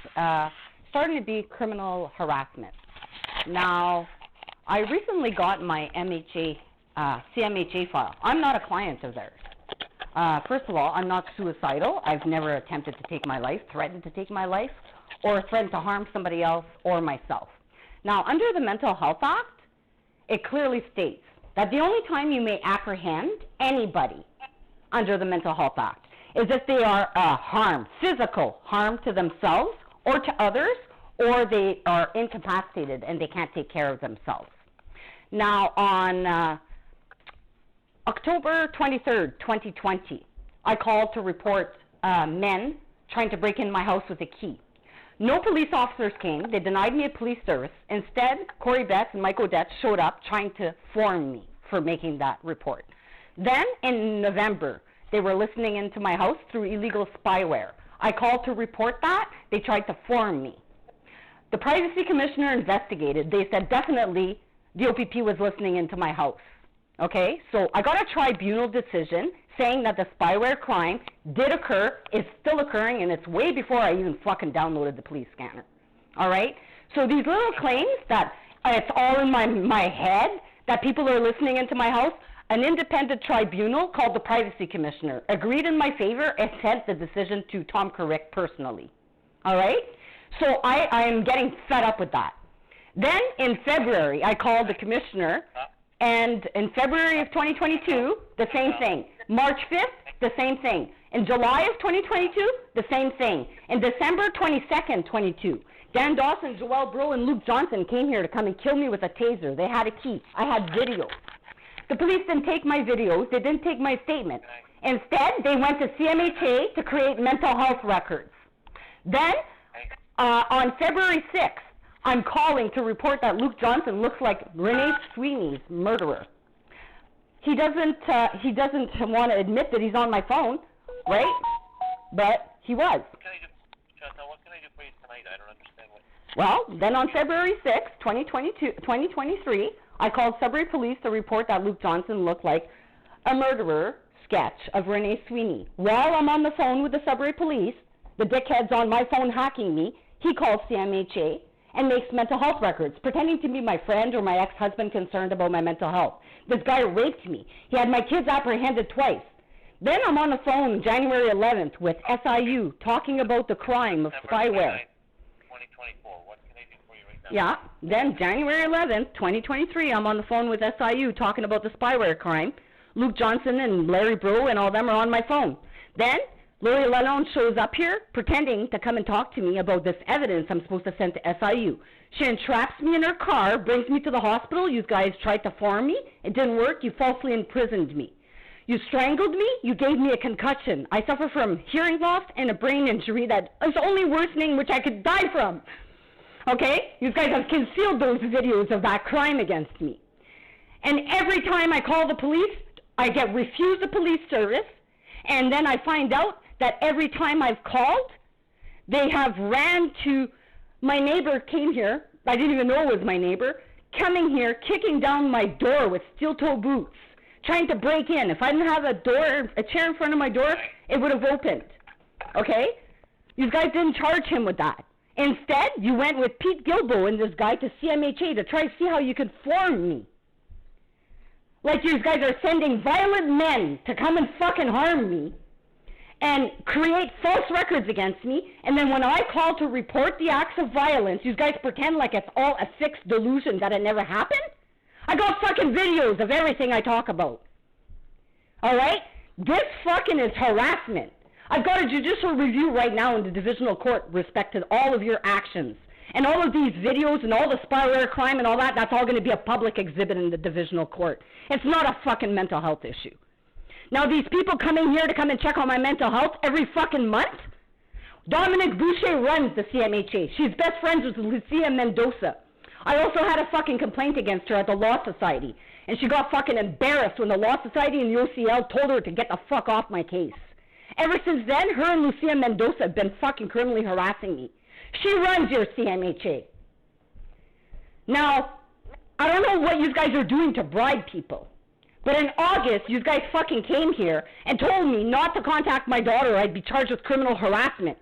starting to be criminal harassment. Now, I recently got my CMHA file. I'm not a client of theirs. First of all, I'm not suicidal. I've never attempted to take my life, threatened to take my life, or threatened to harm somebody else or myself. Now, under the Mental Health Act, it clearly states that the only time you may apprehend anybody under the Mental Health Act is if they are physical harm to themselves or to others, or they are incapacitated and they can't take care of themselves. Now, on October 23rd, 2020, I called to report men trying to break in my house with a key. No police officers came. They denied me a police service. Instead, Corey Betts and Mike Odette showed up trying to form me for making that report. Then, in November, they were listening into my house through illegal spyware. I called to report that. They tried to form me. The Privacy Commissioner investigated. They said definitely the OPP was listening into my house. Okay, so I got a tribunal decision saying that the spyware crime did occur, is still occurring, and it's way before I even fucking downloaded the police scanner. All right? So these little claims that it's all in my head, that people are listening into my house, an independent tribunal called the Privacy Commissioner agreed in my favor and sent the decision to Tom Carrick personally. All right? So I am getting fed up with that. Then in February, I called the commissioner, and in February of 2022, the same thing. March 5th, the same thing. In July of 2022, the same thing. In December 22nd, 22, Dan Dawson, Joel Bro, and Luke Johnson came here to come and kill me with a taser. They had a key. I had video. The police didn't take my videos. They didn't take my statement. Instead, they went to CMHA to create mental health records. Then, on February 6th, I'm calling to report that Luke Johnson looks like Renee Sweeney's murderer. He doesn't want to admit that he's on my phone, right? But he was. What can I do for you tonight? I don't understand what. Well, then on February 6th, 2023, I called Sudbury Police to report that Luke Johnson looked like a murderer sketch of Renee Sweeney. While I'm on the phone with the Sudbury Police, the dickhead's on my phone hacking me, he calls CMHA and makes mental health records, pretending to be my friend or my ex-husband concerned about my mental health. This guy raped me. He had my kids apprehended twice. Then I'm on the phone January 11th with SIU talking about the crime of spyware. 2024. What can I do for you right now? Yeah. Then January 11th, 2023, I'm on the phone with SIU talking about the spyware crime. Luke Johnson and Larry Bro and all them are on my phone. Then Lori Lalonde shows up here pretending to come and talk to me about this evidence I'm supposed to send to SIU. She entraps me in her car, brings me to the hospital. You guys tried to farm me. It didn't work. You falsely imprisoned me. You strangled me. You gave me a concussion. I suffer from hearing loss and a brain injury that is only worsening, which I could die from. Okay? You guys have concealed those videos of that crime against me. And every time I call the police, I get refused the police service. And then I find out that every time I've called, they have ran to, my neighbor came here, I didn't even know it was my neighbor, coming here, kicking down my door with steel-toe boots, trying to break in. If I didn't have a chair in front of my door, it would have opened. Okay? You guys didn't charge him with that. Instead, you went with Pete Gilbo and this guy to CMHA to try to see how you could form me. Like you guys are sending violent men to come and fucking harm me and create false records against me, and then when I call to report the acts of violence, you guys pretend like it's all a fixed delusion that it never happened? I got fucking videos of everything I talk about. Alright? This fucking is harassment. I've got a judicial review right now in the divisional court respect to all of your actions. And all of these videos and all the spyware crime and all that, that's all going to be a public exhibit in the divisional court. It's not a fucking mental health issue. Now these people coming here to come and check on my mental health every fucking month? Dominique Boucher runs the CMHA. She's best friends with Lucia Mendoza. I also had a fucking complaint against her at the Law Society. And she got fucking embarrassed when the Law Society and the OCL told her to get the fuck off my case. Ever since then, her and Lucia Mendoza have been fucking criminally harassing me. She runs your CMHA. Now, I don't know what you guys are doing to bribe people. But in August, you guys fucking came here and told me not to contact my daughter or I'd be charged with criminal harassment.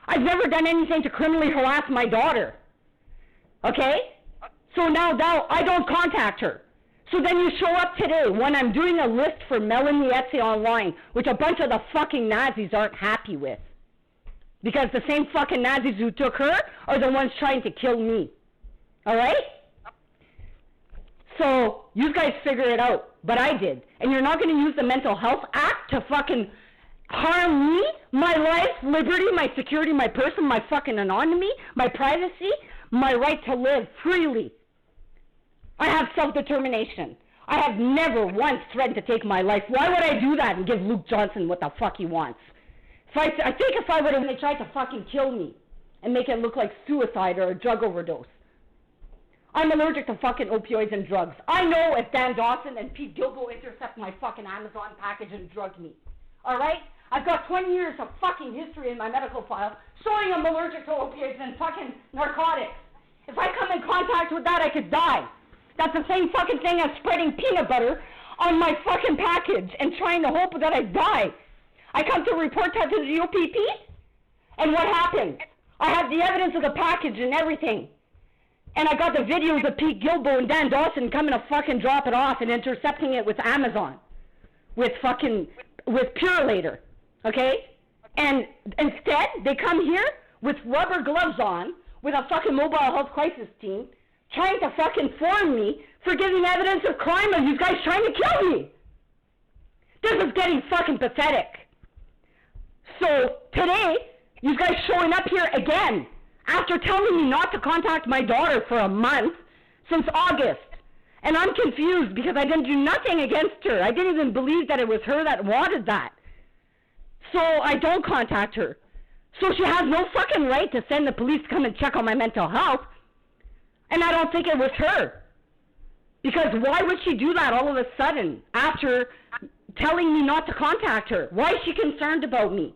I've never done anything to criminally harass my daughter. Okay? So now I don't contact her. So then you show up today when I'm doing a list for Melanie Etsy online, which a bunch of the fucking Nazis aren't happy with. Because the same fucking Nazis who took her are the ones trying to kill me. Alright? So, you guys figure it out. But I did. And you're not going to use the Mental Health Act to fucking harm me, my life, liberty, my security, my person, my fucking anonymity, my privacy, my right to live freely. I have self-determination. I have never once threatened to take my life. Why would I do that and give Luke Johnson what the fuck he wants? I think if I would have, they tried to fucking kill me and make it look like suicide or a drug overdose. I'm allergic to fucking opioids and drugs. I know if Dan Dawson and Pete Gilbo intercept my fucking Amazon package and drug me. Alright? I've got 20 years of fucking history in my medical file showing I'm allergic to opioids and fucking narcotics. If I come in contact with that, I could die. That's the same fucking thing as spreading peanut butter on my fucking package and trying to hope that I die. I come to report that to the OPP, and what happened? I have the evidence of the package and everything. And I got the videos of Pete Gilbo and Dan Dawson coming to fucking drop it off and intercepting it with Amazon. With Purelator. Okay? And instead, they come here with rubber gloves on, with a fucking mobile health crisis team, trying to fucking form me for giving evidence of crime of you guys trying to kill me. This is getting fucking pathetic. So, today, you guys showing up here again, after telling me not to contact my daughter for a month, since August. And I'm confused because I didn't do nothing against her. I didn't even believe that it was her that wanted that. So I don't contact her. So she has no fucking right to send the police to come and check on my mental health. And I don't think it was her. Because why would she do that all of a sudden after telling me not to contact her? Why is she concerned about me?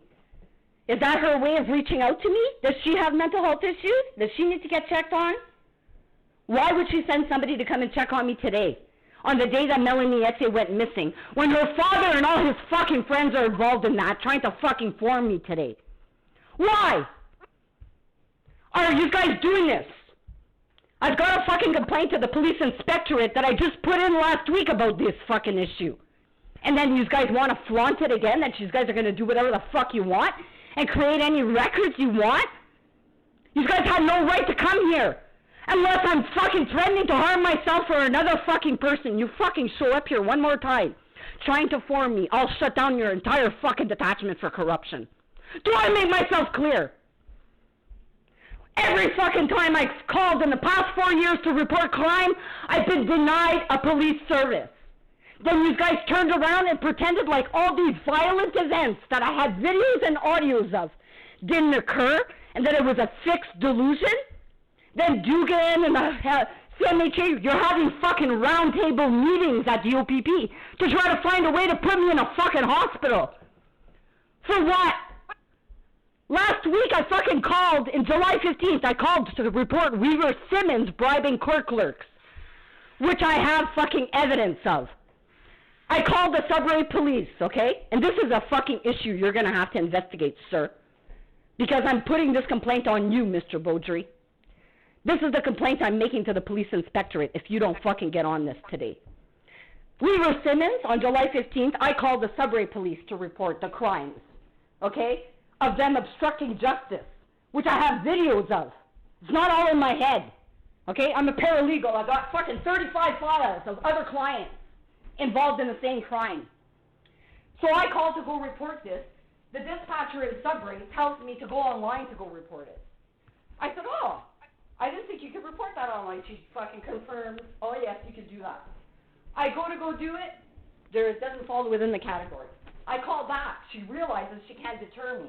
Is that her way of reaching out to me? Does she have mental health issues? Does she need to get checked on? Why would she send somebody to come and check on me today, on the day that Melanie Etienne went missing, when her father and all his fucking friends are involved in that, trying to fucking form me today? Why? Are you guys doing this? I've got a fucking complaint to the police inspectorate that I just put in last week about this fucking issue. And then you guys want to flaunt it again, that you guys are going to do whatever the fuck you want and create any records you want? You guys have no right to come here. Unless I'm fucking threatening to harm myself or another fucking person. You fucking show up here one more time trying to form me. I'll shut down your entire fucking detachment for corruption. Do I make myself clear? Every fucking time I've called in the past 4 years to report crime, I've been denied a police service. Then you guys turned around and pretended like all these violent events that I had videos and audios of didn't occur and that it was a fixed delusion. Then Dugan and the CMHA, you're having fucking roundtable meetings at the OPP to try to find a way to put me in a fucking hospital. For what? Last week I fucking called, in July 15th, I called to report Weaver Simmons bribing court clerks, which I have fucking evidence of. I called the Sudbury police, okay? And this is a fucking issue you're going to have to investigate, sir. Because I'm putting this complaint on you, Mr. Beaudry. This is the complaint I'm making to the police inspectorate if you don't fucking get on this today. Weaver Simmons, on July 15th, I called the Sudbury police to report the crimes, okay, of them obstructing justice, which I have videos of. It's not all in my head, okay? I'm a paralegal. I got fucking 35 files of other clients involved in the same crime. So I called to go report this. The dispatcher in Sudbury tells me to go online to go report it. I said, oh, I didn't think you could report that online. She fucking confirms, oh yes, you could do that. I go do it, it doesn't fall within the category. I call back, she realizes she can't deter me.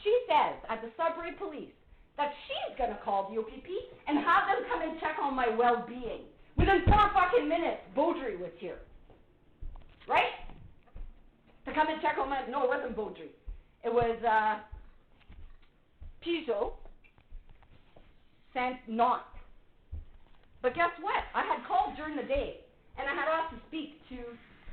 She says at the Sudbury police that she's gonna call the OPP and have them come and check on my well-being. Within 4 fucking minutes, Beaudry was here. Right? To come and check on my, no, it wasn't Beaudry. It was, Peugeot. Not. But guess what? I had called during the day, and I had asked to speak to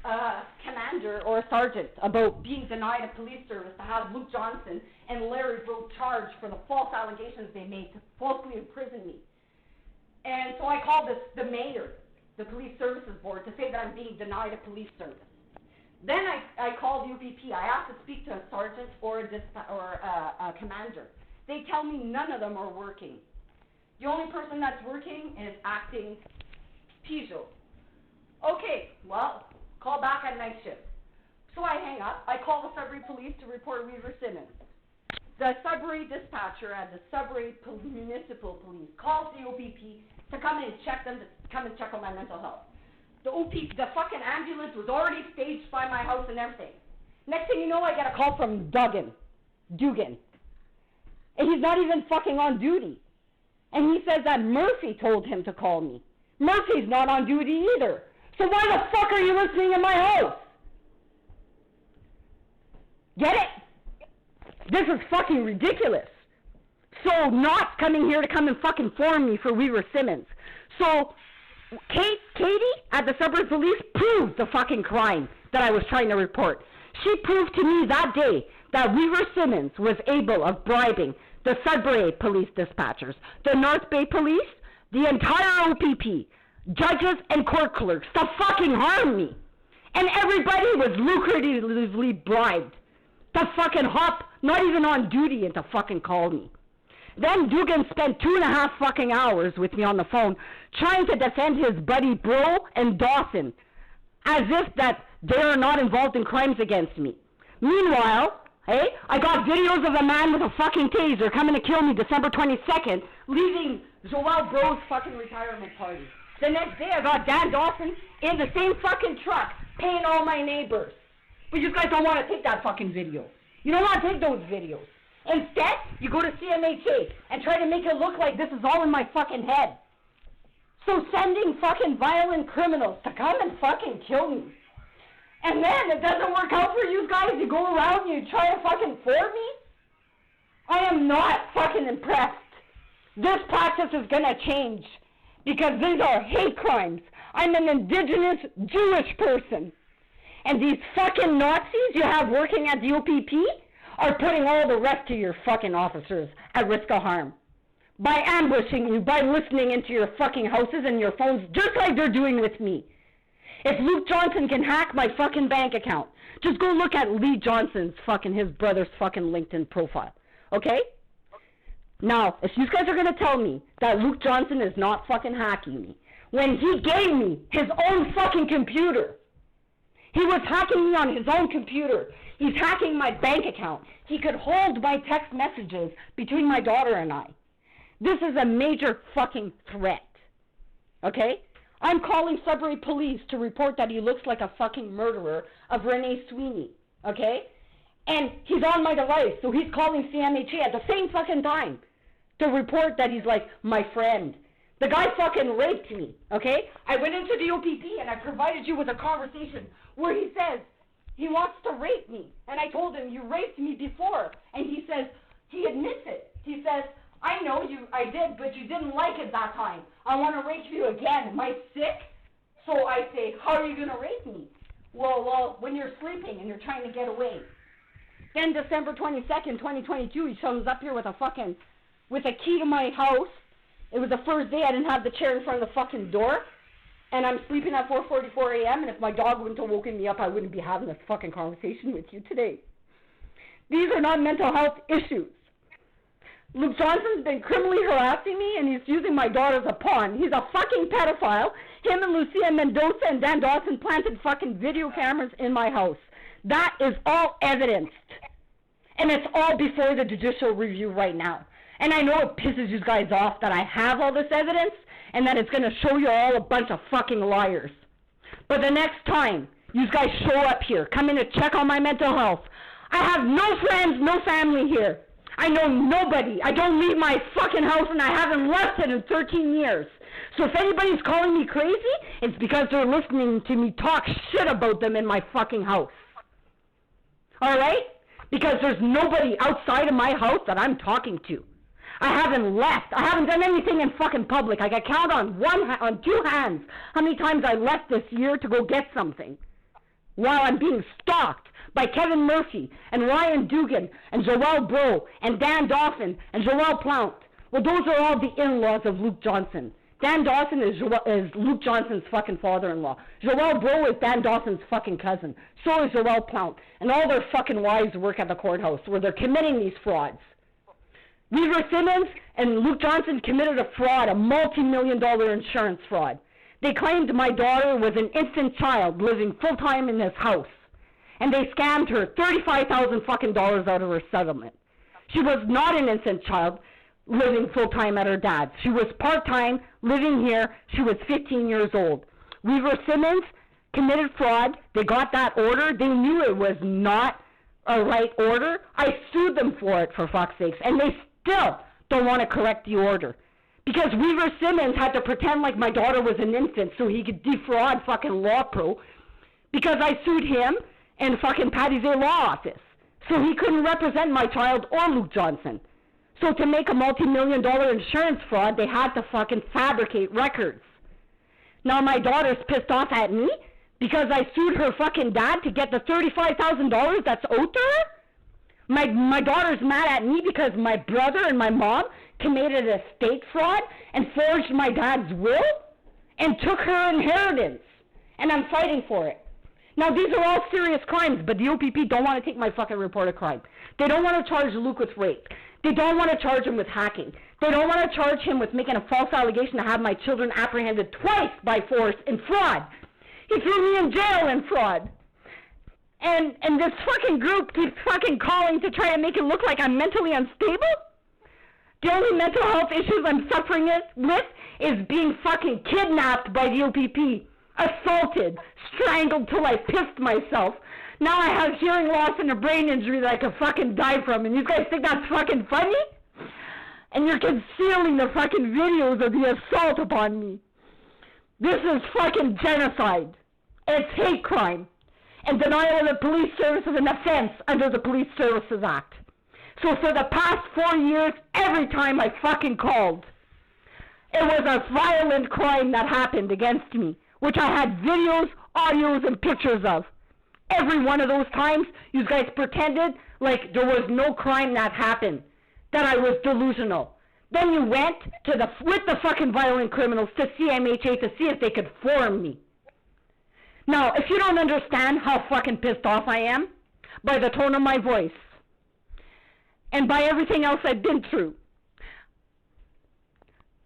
a commander or a sergeant about being denied a police service to have Luke Johnson and Larry Broke charged for the false allegations they made to falsely imprison me. And so I called the mayor, the police services board, to say that I'm being denied a police service. Then I called the UPP. I asked to speak to a sergeant or a commander. They tell me none of them are working. The only person that's working is acting Peugeot. Okay, well, call back at night shift. So I hang up. I call the Sudbury police to report Weaver Simmons. The Sudbury dispatcher at the Sudbury Municipal Police calls the OPP to come and check on my mental health. The fucking ambulance was already staged by my house and everything. Next thing you know, I get a call from Dugan. And he's not even fucking on duty. And he says that Murphy told him to call me. Murphy's not on duty either. So why the fuck are you listening in my house? Get it? This is fucking ridiculous. So not coming here to come and fucking form me for Weaver Simmons. So Katie at the Sudbury police proved the fucking crime that I was trying to report. She proved to me that day that Weaver Simmons was able of bribing the Sudbury police dispatchers, the North Bay police, the entire OPP, judges and court clerks to fucking harm me. And everybody was lucratively bribed to fucking hop, not even on duty, and to fucking call me. Then Dugan spent 2.5 fucking hours with me on the phone trying to defend his buddy Bro and Dawson as if that they are not involved in crimes against me. Meanwhile, hey, I got videos of a man with a fucking taser coming to kill me December 22nd, leaving Joel Bro's fucking retirement party. The next day I got Dan Dawson in the same fucking truck paying all my neighbors. But you guys don't want to take that fucking video. You don't want to take those videos. Instead, you go to CMHA and try to make it look like this is all in my fucking head. So sending fucking violent criminals to come and fucking kill me. And then it doesn't work out for you guys. You go around and you try to fucking thwart me. I am not fucking impressed. This practice is gonna change because these are hate crimes. I'm an indigenous Jewish person. And these fucking Nazis you have working at the OPP are putting all the rest of your fucking officers at risk of harm. By ambushing you, by listening into your fucking houses and your phones, just like they're doing with me. If Luke Johnson can hack my fucking bank account, just go look at Lee Johnson's fucking, his brother's fucking LinkedIn profile. Okay? Now, if you guys are gonna tell me that Luke Johnson is not fucking hacking me, when he gave me his own fucking computer, he was hacking me on his own computer. He's hacking my bank account. He could hold my text messages between my daughter and I. This is a major fucking threat. Okay? I'm calling Sudbury police to report that he looks like a fucking murderer of Renee Sweeney. Okay? And he's on my device, so he's calling CMHA at the same fucking time to report that he's like my friend. The guy fucking raped me, okay? I went into the OPP and I provided you with a conversation where he says he wants to rape me. And I told him, you raped me before. And he says, he admits it. He says, I know I did, but you didn't like it that time. I want to rape you again. Am I sick? So I say, how are you going to rape me? Well, when you're sleeping and you're trying to get away. Then December 22nd, 2022, he shows up here with a key to my house. It was the first day I didn't have the chair in front of the fucking door. And I'm sleeping at 4:44 a.m. And if my dog wouldn't have woken me up, I wouldn't be having this fucking conversation with you today. These are not mental health issues. Luke Johnson's been criminally harassing me, and he's using my daughter as a pawn. He's a fucking pedophile. Him and Lucia Mendoza and Dan Dawson planted fucking video cameras in my house. That is all evidenced. And it's all before the judicial review right now. And I know it pisses you guys off that I have all this evidence and that it's going to show you all a bunch of fucking liars. But the next time you guys show up here, come in to check on my mental health, I have no friends, no family here. I know nobody. I don't leave my fucking house and I haven't left it in 13 years. So if anybody's calling me crazy, it's because they're listening to me talk shit about them in my fucking house. Alright? Because there's nobody outside of my house that I'm talking to. I haven't left. I haven't done anything in fucking public. I can count on 2 hands how many times I left this year to go get something while I'm being stalked by Kevin Murphy and Ryan Dugan and Joel Bro and Dan Dawson and Joel Plount. Well, those are all the in-laws of Luke Johnson. Dan Dawson is Luke Johnson's fucking father-in-law. Joel Bro is Dan Dawson's fucking cousin. So is Joel Plount. And all their fucking wives work at the courthouse where they're committing these frauds. Weaver Simmons and Luke Johnson committed a fraud, a multi-million-dollar insurance fraud. They claimed my daughter was an infant child living full-time in this house. And they scammed her $35,000 fucking dollars out of her settlement. She was not an infant child living full-time at her dad's. She was part-time, living here. She was 15 years old. Weaver Simmons committed fraud. They got that order. They knew it was not a right order. I sued them for it, for fuck's sakes. And they still don't want to correct the order. Because Weaver Simmons had to pretend like my daughter was an infant so he could defraud fucking Law Pro. Because I sued him and fucking Patty's Law Office. So he couldn't represent my child or Luke Johnson. So to make a multi-million-dollar insurance fraud, they had to fucking fabricate records. Now my daughter's pissed off at me because I sued her fucking dad to get the $35,000 that's owed to her? My daughter's mad at me because my brother and my mom committed a estate fraud and forged my dad's will and took her inheritance. And I'm fighting for it. Now, these are all serious crimes, but the OPP don't want to take my fucking report of crime. They don't want to charge Luke with rape. They don't want to charge him with hacking. They don't want to charge him with making a false allegation to have my children apprehended twice by force in fraud. He threw me in jail in fraud. And this fucking group keeps fucking calling to try to make it look like I'm mentally unstable? The only mental health issues I'm suffering with is being fucking kidnapped by the OPP, assaulted, strangled till I pissed myself. Now I have hearing loss and a brain injury that I could fucking die from, and you guys think that's fucking funny? And you're concealing the fucking videos of the assault upon me. This is fucking genocide. It's hate crime. And denial of the police service is an offense under the Police Services Act. So for the past 4 years, every time I fucking called, it was a violent crime that happened against me, which I had videos, audios, and pictures of. Every one of those times, you guys pretended like there was no crime that happened, that I was delusional. Then you went to with the fucking violent criminals to CMHA to see if they could form me. Now, if you don't understand how fucking pissed off I am, by the tone of my voice, and by everything else I've been through,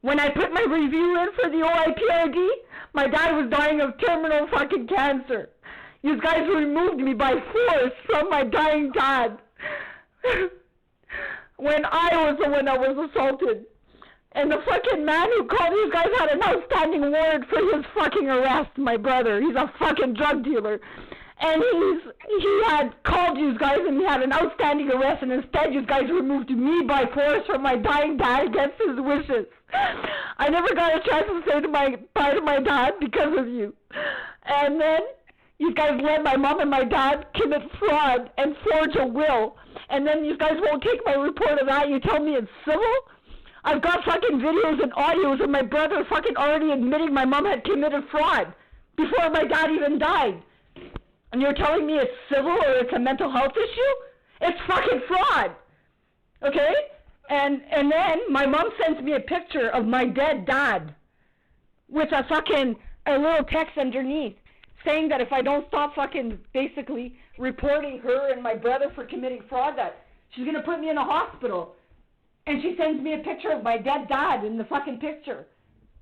when I put my review in for the OIPRD, my dad was dying of terminal fucking cancer. You guys removed me by force from my dying dad. When I was the one that was assaulted. And the fucking man who called you guys had an outstanding warrant for his fucking arrest, my brother. He's a fucking drug dealer. And he had called you guys and he had an outstanding arrest, and instead you guys removed me by force from my dying dad against his wishes. I never got a chance to say bye to my dad because of you. And then you guys let my mom and my dad commit fraud and forge a will. And then you guys won't take my report of that. You tell me it's civil? I've got fucking videos and audios of my brother fucking already admitting my mom had committed fraud before my dad even died. And you're telling me it's civil or it's a mental health issue? It's fucking fraud. Okay? And then my mom sends me a picture of my dead dad with a little text underneath saying that if I don't stop fucking basically reporting her and my brother for committing fraud, that she's going to put me in a hospital. And she sends me a picture of my dead dad in the fucking picture.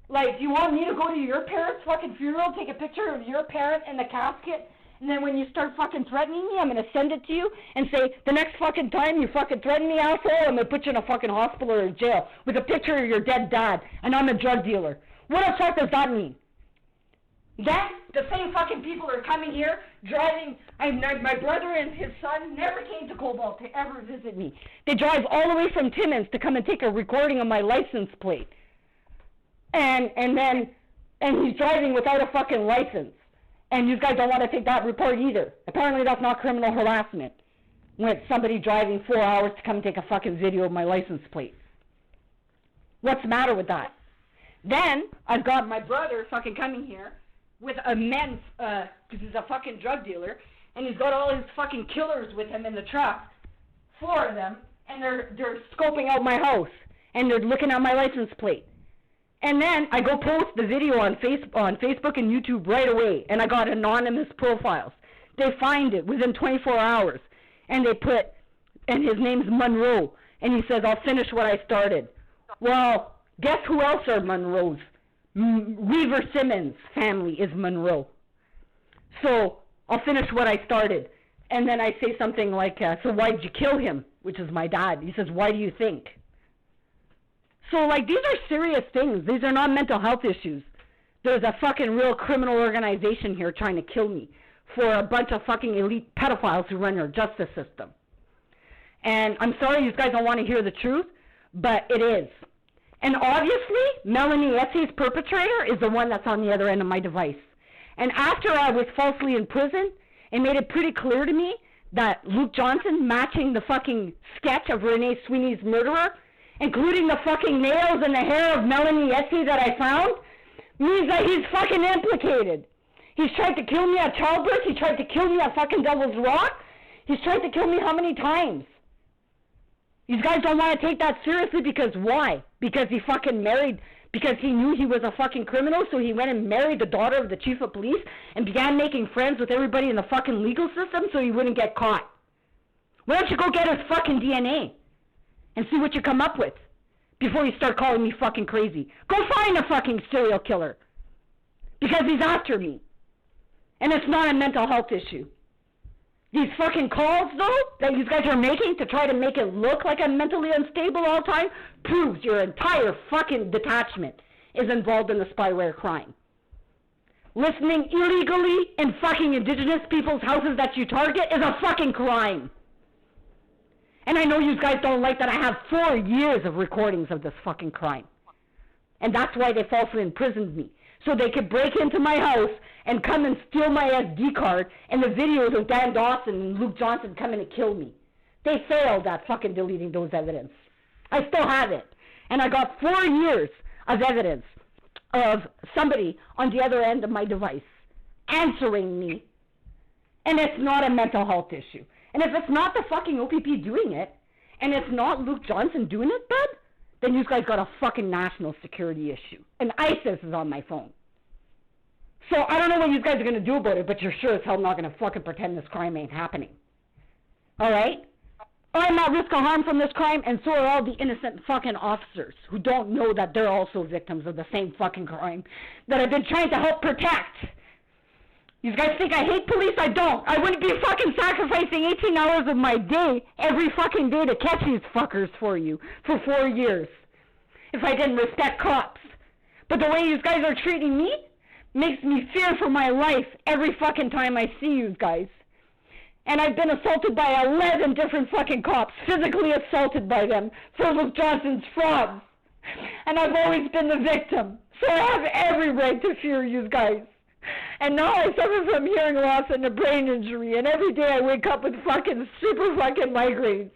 Like, do you want me to go to your parents' fucking funeral, take a picture of your parent in the casket, and then when you start fucking threatening me, I'm going to send it to you and say, the next fucking time you fucking threaten me, asshole, I'm going to put you in a fucking hospital or jail with a picture of your dead dad, and I'm a drug dealer. What the fuck does that mean? Then, the same fucking people are coming here, driving. My brother and his son never came to Cobalt to ever visit me. They drive all the way from Timmins to come and take a recording of my license plate. And he's driving without a fucking license. And you guys don't want to take that report either. Apparently that's not criminal harassment. When it's somebody driving 4 hours to come and take a fucking video of my license plate. What's the matter with that? Then, I've got my brother fucking coming here with a men's, because he's a fucking drug dealer, and he's got all his fucking killers with him in the truck, 4 of them, and they're scoping out my house, and they're looking at my license plate. And then I go post the video on Facebook and YouTube right away, and I got anonymous profiles. They find it within 24 hours, and they put, and his name's Monroe, and he says, I'll finish what I started. Well, guess who else are Monroes? Weaver Simmons' family is Monroe. So I'll finish what I started. And then I say something like, so why'd you kill him? Which is my dad. He says, why do you think? So, like, these are serious things. These are not mental health issues. There's a fucking real criminal organization here trying to kill me for a bunch of fucking elite pedophiles who run our justice system. And I'm sorry you guys don't want to hear the truth, but it is. And obviously, Melanie Essie's perpetrator is the one that's on the other end of my device. And after I was falsely in prison, it made it pretty clear to me that Luke Johnson matching the fucking sketch of Renee Sweeney's murderer, including the fucking nails and the hair of Melanie Essie that I found, means that he's fucking implicated. He's tried to kill me at childbirth. He tried to kill me at fucking Devil's Rock. He's tried to kill me how many times? You guys don't want to take that seriously because why? Because he fucking married, because he knew he was a fucking criminal, so he went and married the daughter of the chief of police and began making friends with everybody in the fucking legal system so he wouldn't get caught. Why don't you go get his fucking DNA and see what you come up with before you start calling me fucking crazy? Go find a fucking serial killer because he's after me. And it's not a mental health issue. These fucking calls, though, that you guys are making to try to make it look like I'm mentally unstable all the time proves your entire fucking detachment is involved in the spyware crime. Listening illegally in fucking indigenous people's houses that you target is a fucking crime. And I know you guys don't like that I have 4 years of recordings of this fucking crime. And that's why they falsely imprisoned me. So they could break into my house and come and steal my SD card and the videos of Dan Dawson and Luke Johnson coming to kill me. They failed at fucking deleting those evidence. I still have it. And I got 4 years of evidence of somebody on the other end of my device answering me. And it's not a mental health issue. And if it's not the fucking OPP doing it, and it's not Luke Johnson doing it, bud, then you guys got a fucking national security issue. And ISIS is on my phone. So I don't know what you guys are going to do about it, but you're sure as hell not going to fucking pretend this crime ain't happening. Alright? I'm at risk of harm from this crime, and so are all the innocent fucking officers who don't know that they're also victims of the same fucking crime that I've been trying to help protect. You guys think I hate police? I don't. I wouldn't be fucking sacrificing 18 hours of my day every fucking day to catch these fuckers for you for 4 years if I didn't respect cops. But the way you guys are treating me makes me fear for my life every fucking time I see you guys. And I've been assaulted by 11 different fucking cops, physically assaulted by them for Luke Johnson's frauds. And I've always been the victim. So I have every right to fear you guys. And now I suffer from hearing loss and a brain injury, and every day I wake up with fucking super fucking migraines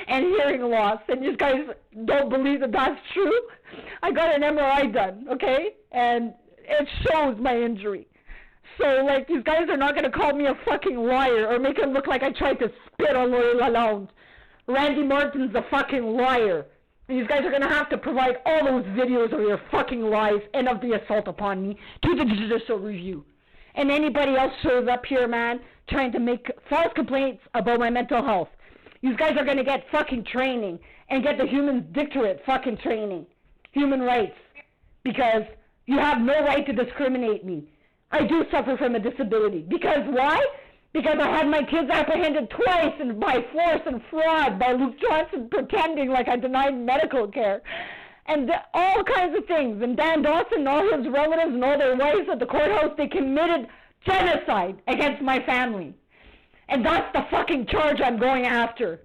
and hearing loss, and you guys don't believe that that's true? I got an MRI done, okay? And it shows my injury. So, like, you guys are not going to call me a fucking liar or make it look like I tried to spit on Lori Lalonde. Randy Martin's a fucking liar. And you guys are going to have to provide all those videos of your fucking lies and of the assault upon me to the judicial review. And anybody else shows up here, man, trying to make false complaints about my mental health. You guys are going to get fucking training and get the human dictatorate fucking training. Human rights. Because you have no right to discriminate me. I do suffer from a disability. Because why? Because I had my kids apprehended twice and by force and fraud by Luke Johnson pretending like I denied medical care. And all kinds of things. And Dan Dawson and all his relatives and all their wives at the courthouse, they committed genocide against my family. And that's the fucking charge I'm going after.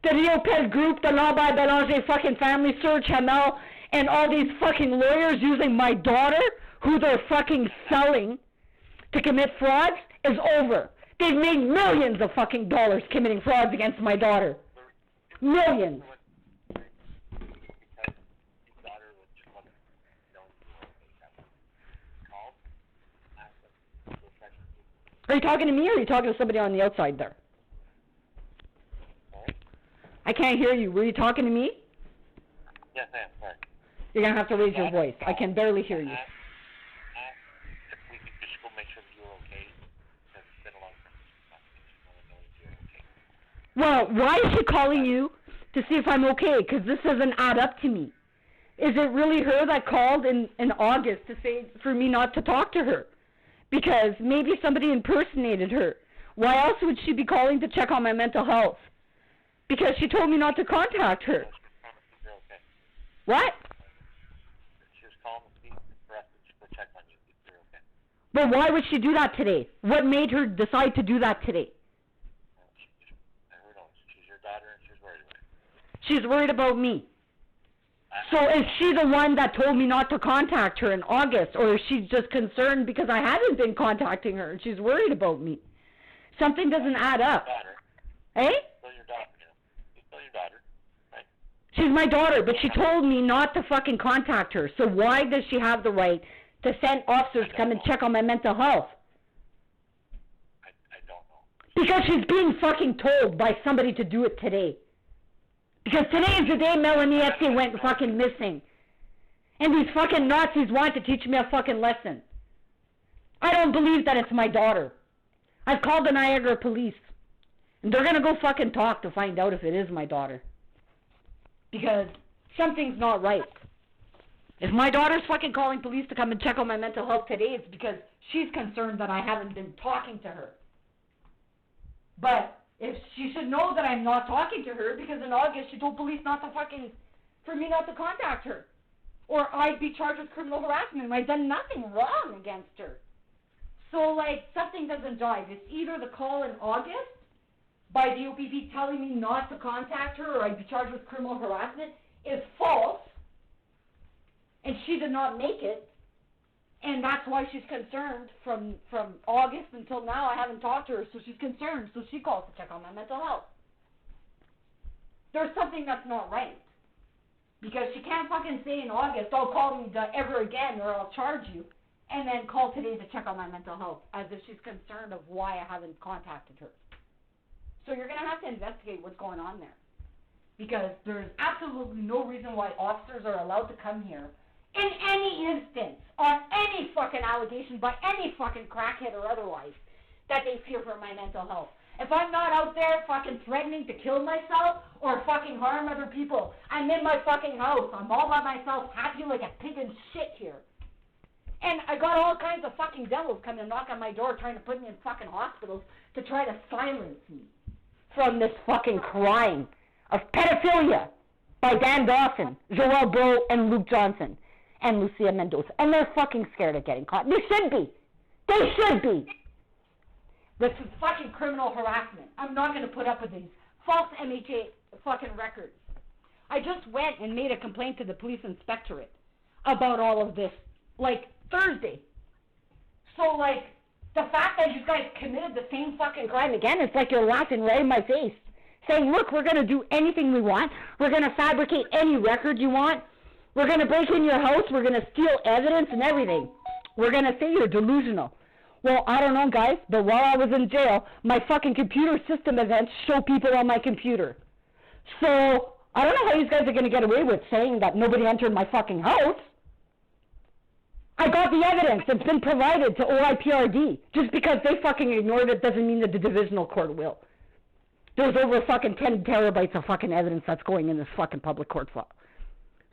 The Rio Ped group, the lambert-belanger fucking family, Serge Hamel, and all these fucking lawyers using my daughter, who they're fucking selling to commit frauds, is over. They've made millions of fucking dollars committing frauds against my daughter. Millions. Are you talking to me or are you talking to somebody on the outside there? I can't hear you. Were you talking to me? Yes, I am. Sorry. You're going to have to raise your voice. I can barely hear you. If we could just go make sure that you're okay. Because it's been a long time. Well, why is she calling you to see if I'm okay? Because this doesn't add up to me. Is it really her that called in August to say for me not to talk to her? Because maybe somebody impersonated her. Why else would she be calling to check on my mental health? Because she told me not to contact her. What? She was calling to see for us to check on you if you're okay. But why would she do that today? What made her decide to do that today? Who knows? She's your daughter and she's worried about it. She's worried about me. So is she the one that told me not to contact her in August, or is she just concerned because I haven't been contacting her and she's worried about me? Something doesn't add up. Eh? Still your daughter, you know. She's still your daughter, right? She's my daughter, but she told me not to fucking contact her. So why does she have the right to send officers to come and check on my mental health? I don't know. Because she's being fucking told by somebody to do it today. Because today is the day Melanie Etsy went fucking missing. And these fucking Nazis want to teach me a fucking lesson. I don't believe that it's my daughter. I've called the Niagara police. And they're gonna go fucking talk to find out if it is my daughter. Because something's not right. If my daughter's fucking calling police to come and check on my mental health today, it's because she's concerned that I haven't been talking to her. But if she should know that I'm not talking to her, because in August she told police not to fucking, for me not to contact her. Or I'd be charged with criminal harassment and I've done nothing wrong against her. So, like, something doesn't jive. It's either the call in August by the OPP telling me not to contact her or I'd be charged with criminal harassment is false, and she did not make it, and that's why she's concerned. From August until now I haven't talked to her, so she's concerned, so she calls to check on my mental health. There's something that's not right, because she can't fucking say in August, "Oh, call me ever again or I'll charge you," and then call today to check on my mental health, as if she's concerned of why I haven't contacted her. So you're going to have to investigate what's going on there. Because there's absolutely no reason why officers are allowed to come here in any instance, on any fucking allegation by any fucking crackhead or otherwise, that they fear for my mental health. If I'm not out there fucking threatening to kill myself or fucking harm other people, I'm in my fucking house. I'm all by myself, happy like a pig in shit here. And I got all kinds of fucking devils coming and knock on my door trying to put me in fucking hospitals to try to silence me from this fucking crime of pedophilia by Dan Dawson, Joel Bro, and Luke Johnson, and Lucia Mendoza. And they're fucking scared of getting caught. They should be. They should be. This is fucking criminal harassment. I'm not going to put up with these false MHA fucking records. I just went and made a complaint to the police inspectorate about all of this, like, Thursday. So, like, the fact that you guys committed the same fucking crime again, it's like you're laughing right in my face. Saying, look, we're going to do anything we want. We're going to fabricate any record you want. We're going to break in your house. We're going to steal evidence and everything. We're going to say you're delusional. Well, I don't know, guys, but while I was in jail, my fucking computer system events show people on my computer. So, I don't know how you guys are going to get away with saying that nobody entered my fucking house. I got the evidence. It's been provided to OIPRD. Just because they fucking ignored it doesn't mean that the divisional court will. There's over fucking 10 terabytes of fucking evidence that's going in this fucking public court file.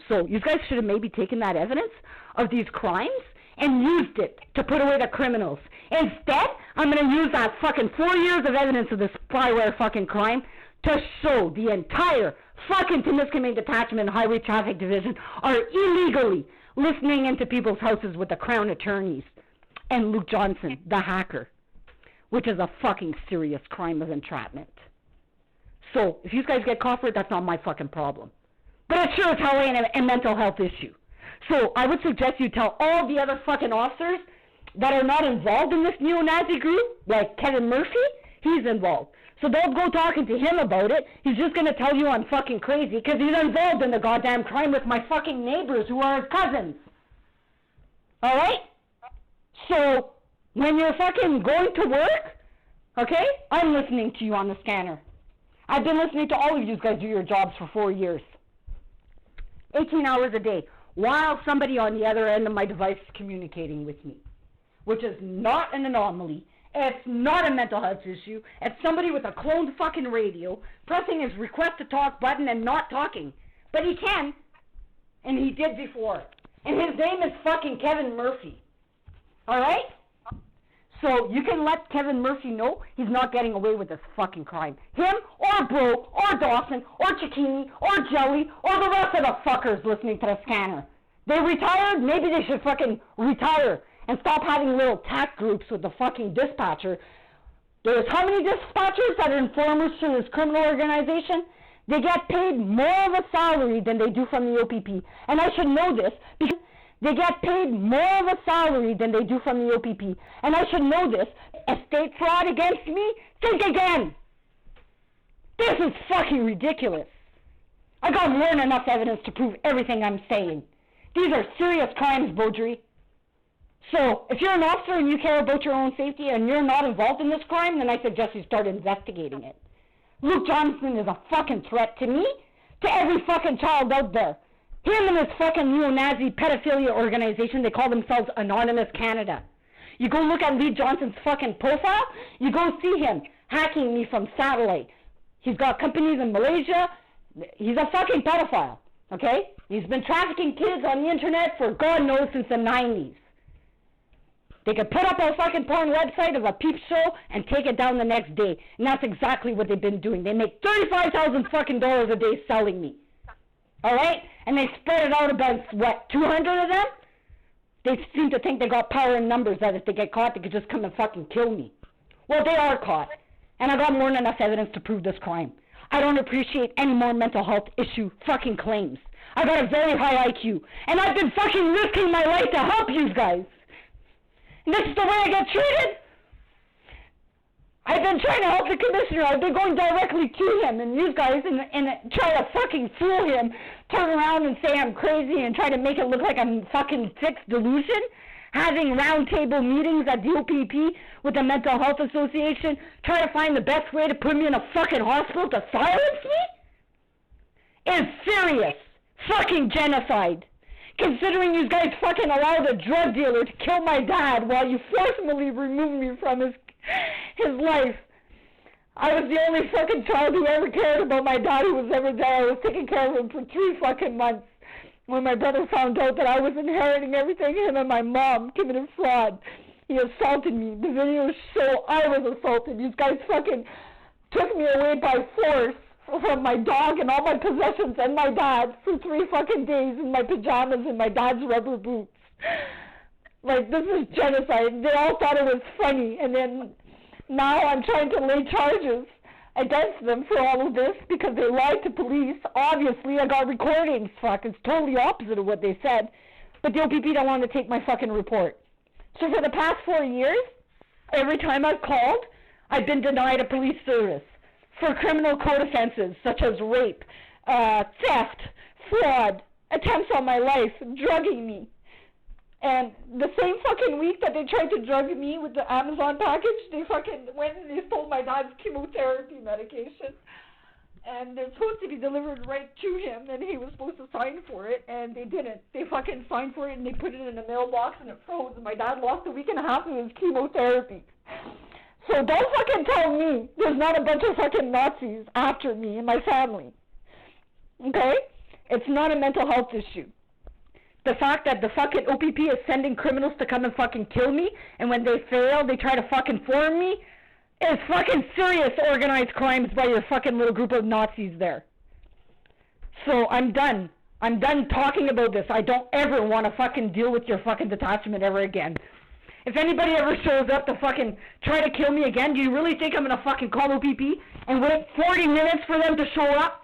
So you guys should have maybe taken that evidence of these crimes and used it to put away the criminals. Instead, I'm going to use that fucking 4 years of evidence of this spyware fucking crime to show the entire fucking Timiskaming Detachment and Highway Traffic Division are illegally listening into people's houses with the Crown attorneys and Luke Johnson, the hacker, which is a fucking serious crime of entrapment. So, if you guys get caught for it, that's not my fucking problem. But it sure as hell ain't a mental health issue. So, I would suggest you tell all the other fucking officers that are not involved in this neo-Nazi group, like Kevin Murphy, he's involved. So don't go talking to him about it. He's just going to tell you I'm fucking crazy because he's involved in the goddamn crime with my fucking neighbors who are his cousins. Alright? So, when you're fucking going to work, okay, I'm listening to you on the scanner. I've been listening to all of you guys do your jobs for 4 years. 18 hours a day, while somebody on the other end of my device is communicating with me, which is not an anomaly. It's not a mental health issue. It's somebody with a cloned fucking radio pressing his request to talk button and not talking. But he can, and he did before. And his name is fucking Kevin Murphy. Alright? So you can let Kevin Murphy know he's not getting away with this fucking crime. Him, or Bro, or Dawson, or Cicchini, or Jelly, or the rest of the fuckers listening to the scanner. They retired? Maybe they should fucking retire and stop having little tack groups with the fucking dispatcher. There's how many dispatchers that are informers to this criminal organization? They get paid more of a salary than they do from the OPP. And I should know this because they get paid more of a salary than they do from the OPP. And I should know this. Estate fraud against me? Think again! This is fucking ridiculous. I got more than enough evidence to prove everything I'm saying. These are serious crimes, Beaudry. So, if you're an officer and you care about your own safety and you're not involved in this crime, then I suggest you start investigating it. Luke Johnson is a fucking threat to me, to every fucking child out there. Him and his fucking neo-Nazi pedophilia organization, they call themselves Anonymous Canada. You go look at Lee Johnson's fucking profile, you go see him hacking me from satellite. He's got companies in Malaysia. He's a fucking pedophile, okay? He's been trafficking kids on the internet for God knows since the 90s. They could put up a fucking porn website of a peep show and take it down the next day. And that's exactly what they've been doing. They make $35,000 fucking dollars a day selling me. Alright? And they spread it out about, what, 200 of them? They seem to think they got power in numbers, that if they get caught, they could just come and fucking kill me. Well, they are caught. And I got more than enough evidence to prove this crime. I don't appreciate any more mental health issue fucking claims. I got a very high IQ. And I've been fucking risking my life to help you guys. And this is the way I get treated? I've been trying to help the commissioner. I've been going directly to him. And you guys, and try to fucking fool him, turn around and say I'm crazy and try to make it look like I'm fucking sick delusion. Having roundtable meetings at the OPP with the Mental Health Association, try to find the best way to put me in a fucking hospital to silence me? Is serious fucking genocide. Considering you guys fucking allowed a drug dealer to kill my dad while you forcibly removed me from his life. I was the only fucking child who ever cared about my dad who was ever there. I was taking care of him for 3 fucking months. When my brother found out that I was inheriting everything, him and my mom committed fraud. He assaulted me. The videos show I was assaulted. You guys fucking took me away by force from my dog and all my possessions and my dad for 3 fucking days in my pajamas and my dad's rubber boots. Like, this is genocide. They all thought it was funny, and then now I'm trying to lay charges against them for all of this because they lied to police. Obviously, I got recordings. Fuck, it's totally opposite of what they said. But the OPP don't want to take my fucking report. So for the past 4 years, every time I've called, I've been denied a police service for criminal code offenses such as rape, theft, fraud, attempts on my life, drugging me. And the same fucking week that they tried to drug me with the Amazon package, they fucking went and they stole my dad's chemotherapy medication. And they're supposed to be delivered right to him, and he was supposed to sign for it, and they didn't. They fucking signed for it, and they put it in a mailbox, and it froze, and my dad lost a week and a half of his chemotherapy. So don't fucking tell me there's not a bunch of fucking Nazis after me and my family. Okay? It's not a mental health issue. The fact that the fucking OPP is sending criminals to come and fucking kill me, and when they fail, they try to fucking form me, is fucking serious organized crimes by your fucking little group of Nazis there. So I'm done. I'm done talking about this. I don't ever want to fucking deal with your fucking detachment ever again. If anybody ever shows up to fucking try to kill me again, do you really think I'm gonna fucking call OPP and wait 40 minutes for them to show up?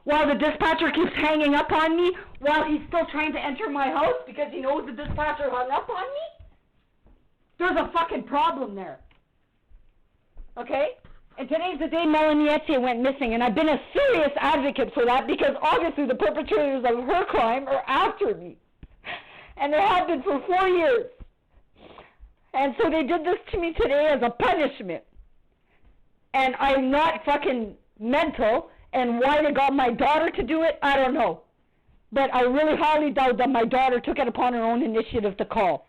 While the dispatcher keeps hanging up on me, while he's still trying to enter my house because he knows the dispatcher hung up on me? There's a fucking problem there. Okay? And today's the day Melanie Etier went missing, and I've been a serious advocate for that because obviously the perpetrators of her crime are after me. And they have been for 4 years. And so they did this to me today as a punishment. And I'm not fucking mental. And why they got my daughter to do it, I don't know. But I really highly doubt that my daughter took it upon her own initiative to call.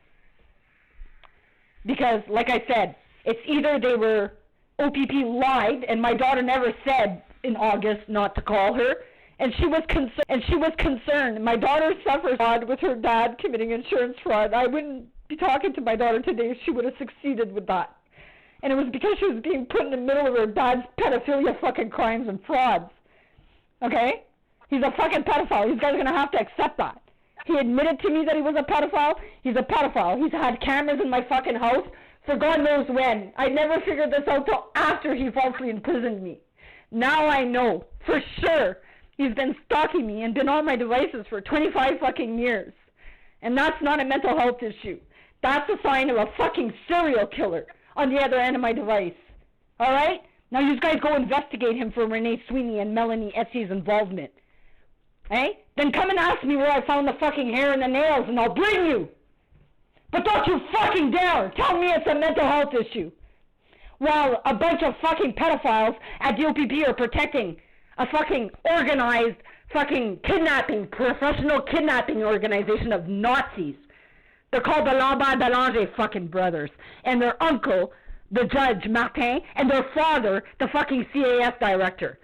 Because, like I said, it's either they were, OPP lied, and my daughter never said in August not to call her, and she was concerned. My daughter suffered fraud with her dad committing insurance fraud. I wouldn't be talking to my daughter today if she would have succeeded with that. And it was because she was being put in the middle of her dad's pedophilia fucking crimes and frauds. Okay? He's a fucking pedophile. You guys are going to have to accept that. He admitted to me that he was a pedophile. He's a pedophile. He's had cameras in my fucking house for God knows when. I never figured this out till after he falsely imprisoned me. Now I know for sure he's been stalking me and been on my devices for 25 fucking years. And that's not a mental health issue. That's a sign of a fucking serial killer on the other end of my device. Alright? Now you guys go investigate him for Renee Sweeney and Melanie Etsy's involvement. Eh? Then come and ask me where I found the fucking hair and the nails and I'll bring you. But don't you fucking dare tell me it's a mental health issue. While a bunch of fucking pedophiles at the OPP are protecting a fucking organized fucking kidnapping, professional kidnapping organization of Nazis. They're called the lambert-belanger fucking brothers. And their uncle, the judge, Martin, and their father, the fucking CAS director.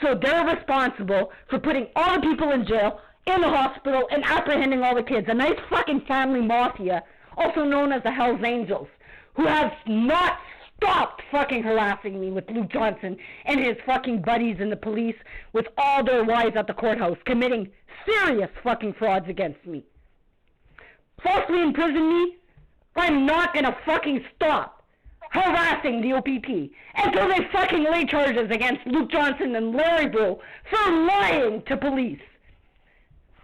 So they're responsible for putting all the people in jail, in the hospital, and apprehending all the kids. A nice fucking family mafia, also known as the Hells Angels, who have not stopped fucking harassing me with Luke Johnson and his fucking buddies in the police with all their wives at the courthouse, committing serious fucking frauds against me. Falsely imprison me, I'm not gonna fucking stop harassing the OPP until they fucking lay charges against Luke Johnson and Larry Bro for lying to police.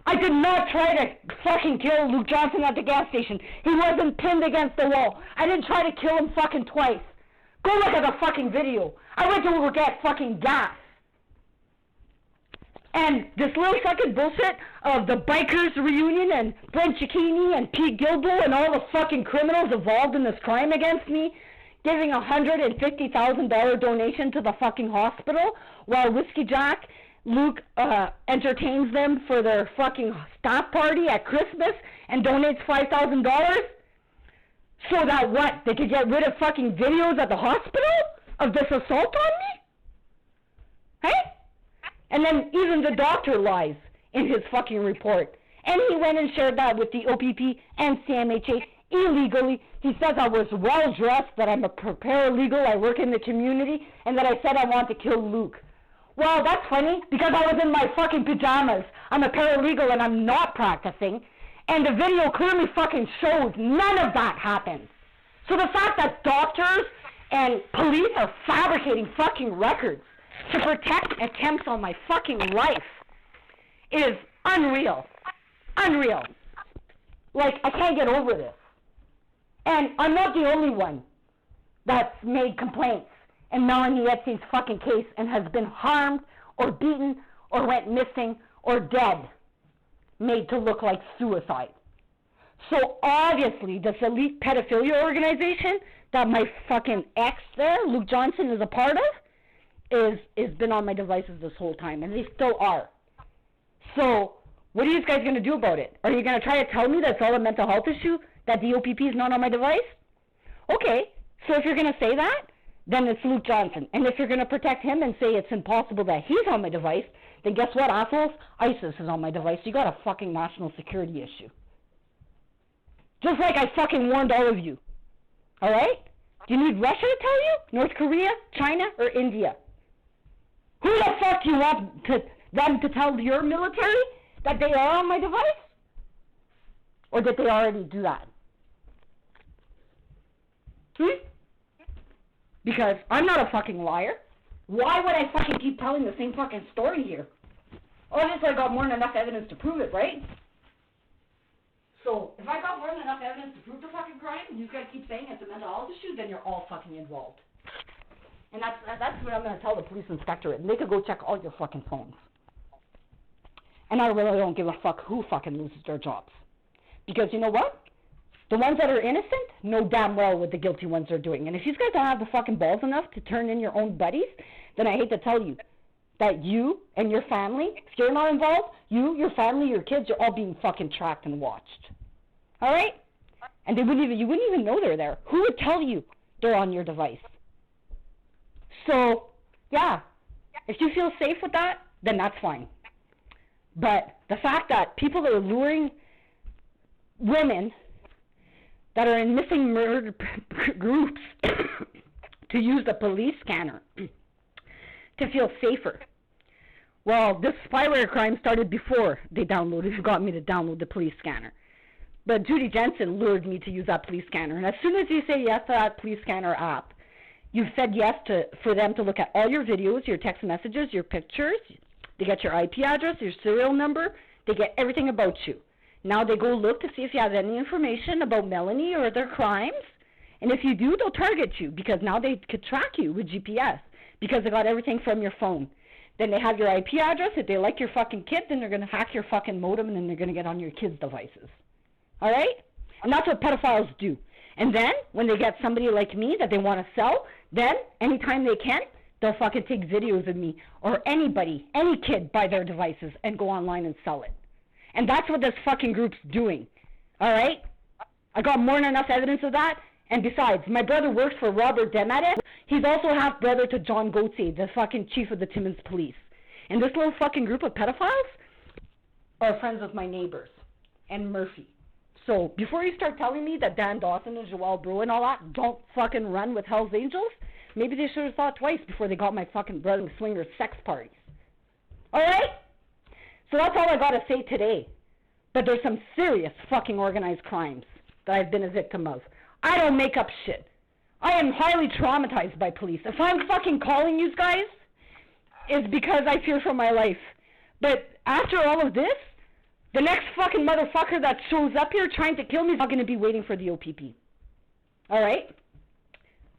I did not try to fucking kill Luke Johnson at the gas station. He wasn't pinned against the wall. I didn't try to kill him fucking twice. Go look at the fucking video. I went to go get fucking gas. And this little fucking bullshit of the bikers reunion and Brent Cicchini and Pete Gilbo and all the fucking criminals involved in this crime against me giving $150,000 donation to the fucking hospital while Whiskey Jack Luke entertains them for their fucking staff party at Christmas and donates $5,000 so that what? They could get rid of fucking videos at the hospital of this assault on me? Hey? And then even the doctor lies in his fucking report. And he went and shared that with the OPP and CMHA illegally. He says I was well dressed, that I'm a paralegal, I work in the community, and that I said I want to kill Luke. Well, that's funny, because I was in my fucking pajamas. I'm a paralegal and I'm not practicing. And the video clearly fucking shows none of that happened. So the fact that doctors and police are fabricating fucking records to protect attempts on my fucking life is unreal. Unreal. Like, I can't get over this. And I'm not the only one that's made complaints in Melanie Epstein's fucking case and has been harmed or beaten or went missing or dead, made to look like suicide. So obviously this elite pedophilia organization that my fucking ex there, Luke Johnson, is a part of, is been on my devices this whole time, and they still are. So what are you guys going to do about it? Are you going to try to tell me that it's all a mental health issue, that the OPP is not on my device? Okay, so if you're going to say that, then it's Luke Johnson. And if you're going to protect him and say it's impossible that he's on my device, then guess what, assholes? ISIS is on my device. You got a fucking national security issue. Just like I fucking warned all of you. Alright? Do you need Russia to tell you? North Korea? China? Or India? Who the fuck do you want them to tell your military that they are on my device? Or did they already do that? Because I'm not a fucking liar. Why would I fucking keep telling the same fucking story here? Obviously I got more than enough evidence to prove it, right? So, if I got more than enough evidence to prove the fucking crime, and you guys keep saying it's a mental health issue, then you're all fucking involved. And that's what I'm going to tell the police inspectorate, and they could go check all your fucking phones. And I really don't give a fuck who fucking loses their jobs. Because you know what? The ones that are innocent know damn well what the guilty ones are doing. And if you guys don't have the fucking balls enough to turn in your own buddies, then I hate to tell you that you and your family, if you're not involved, you, your family, your kids, you're all being fucking tracked and watched. Alright? And you wouldn't even know they're there. Who would tell you they're on your device? So, yeah, if you feel safe with that, then that's fine. But the fact that people are luring women that are in missing murder groups to use the police scanner to feel safer. Well, this spyware crime started before they got me to download the police scanner. But Judy Jensen lured me to use that police scanner. And as soon as you say yes to that police scanner app, you've said yes for them to look at all your videos, your text messages, your pictures. They get your IP address, your serial number. They get everything about you. Now they go look to see if you have any information about Melanie or their crimes. And if you do, they'll target you because now they could track you with GPS because they got everything from your phone. Then they have your IP address. If they like your fucking kid, then they're going to hack your fucking modem and then they're going to get on your kids' devices. Alright? And that's what pedophiles do. And then, when they get somebody like me that they want to sell, then, anytime they can, they'll fucking take videos of me or anybody, any kid, by their devices and go online and sell it. And that's what this fucking group's doing. Alright? I got more than enough evidence of that. And besides, my brother works for Robert Demadis. He's also half-brother to John Gauthier, the fucking chief of the Timmins police. And this little fucking group of pedophiles are friends with my neighbors and Murphy. So, before you start telling me that Dan Dawson and Joelle Breaux and all that don't fucking run with Hell's Angels, maybe they should have thought twice before they got my fucking brother swinger sex parties. Alright? So that's all I gotta say today. But there's some serious fucking organized crimes that I've been a victim of. I don't make up shit. I am highly traumatized by police. If I'm fucking calling you guys, it's because I fear for my life. But after all of this, the next fucking motherfucker that shows up here trying to kill me is not going to be waiting for the OPP. Alright?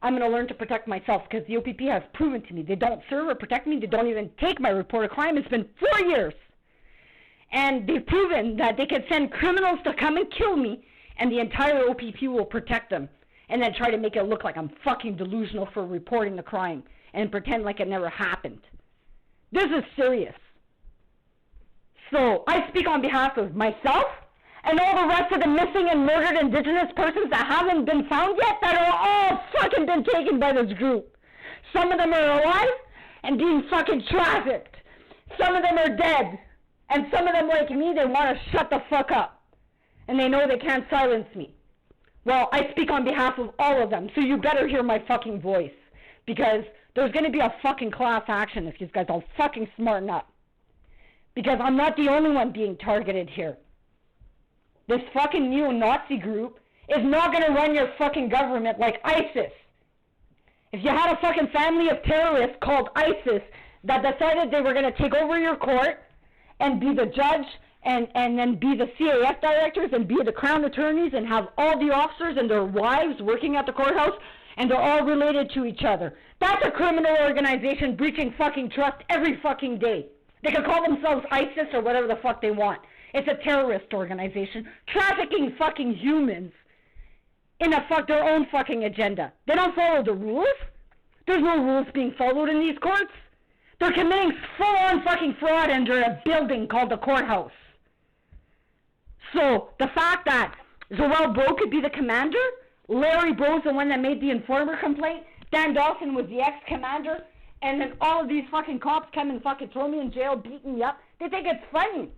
I'm going to learn to protect myself because the OPP has proven to me they don't serve or protect me. They don't even take my report of crime. It's been 4 years. And they've proven that they can send criminals to come and kill me and the entire OPP will protect them. And then try to make it look like I'm fucking delusional for reporting the crime and pretend like it never happened. This is serious. So, I speak on behalf of myself and all the rest of the missing and murdered Indigenous persons that haven't been found yet that are all fucking been taken by this group. Some of them are alive and being fucking trafficked. Some of them are dead. And some of them, like me, they want to shut the fuck up. And they know they can't silence me. Well, I speak on behalf of all of them, so you better hear my fucking voice. Because there's going to be a fucking class action if you guys don't fucking smarten up. Because I'm not the only one being targeted here. This fucking neo-Nazi group is not going to run your fucking government like ISIS. If you had a fucking family of terrorists called ISIS that decided they were going to take over your court and be the judge and then be the CAF directors and be the crown attorneys and have all the officers and their wives working at the courthouse and they're all related to each other. That's a criminal organization breaching fucking trust every fucking day. They can call themselves ISIS or whatever the fuck they want. It's a terrorist organization trafficking fucking humans in their own fucking agenda. They don't follow the rules. There's no rules being followed in these courts. They're committing full-on fucking fraud under a building called the courthouse. So, the fact that Joelle Breaux could be the commander, Larry Breaux's the one that made the informer complaint, Dan Dawson was the ex-commander, and then all of these fucking cops come and fucking throw me in jail, beat me up, they think it's funny.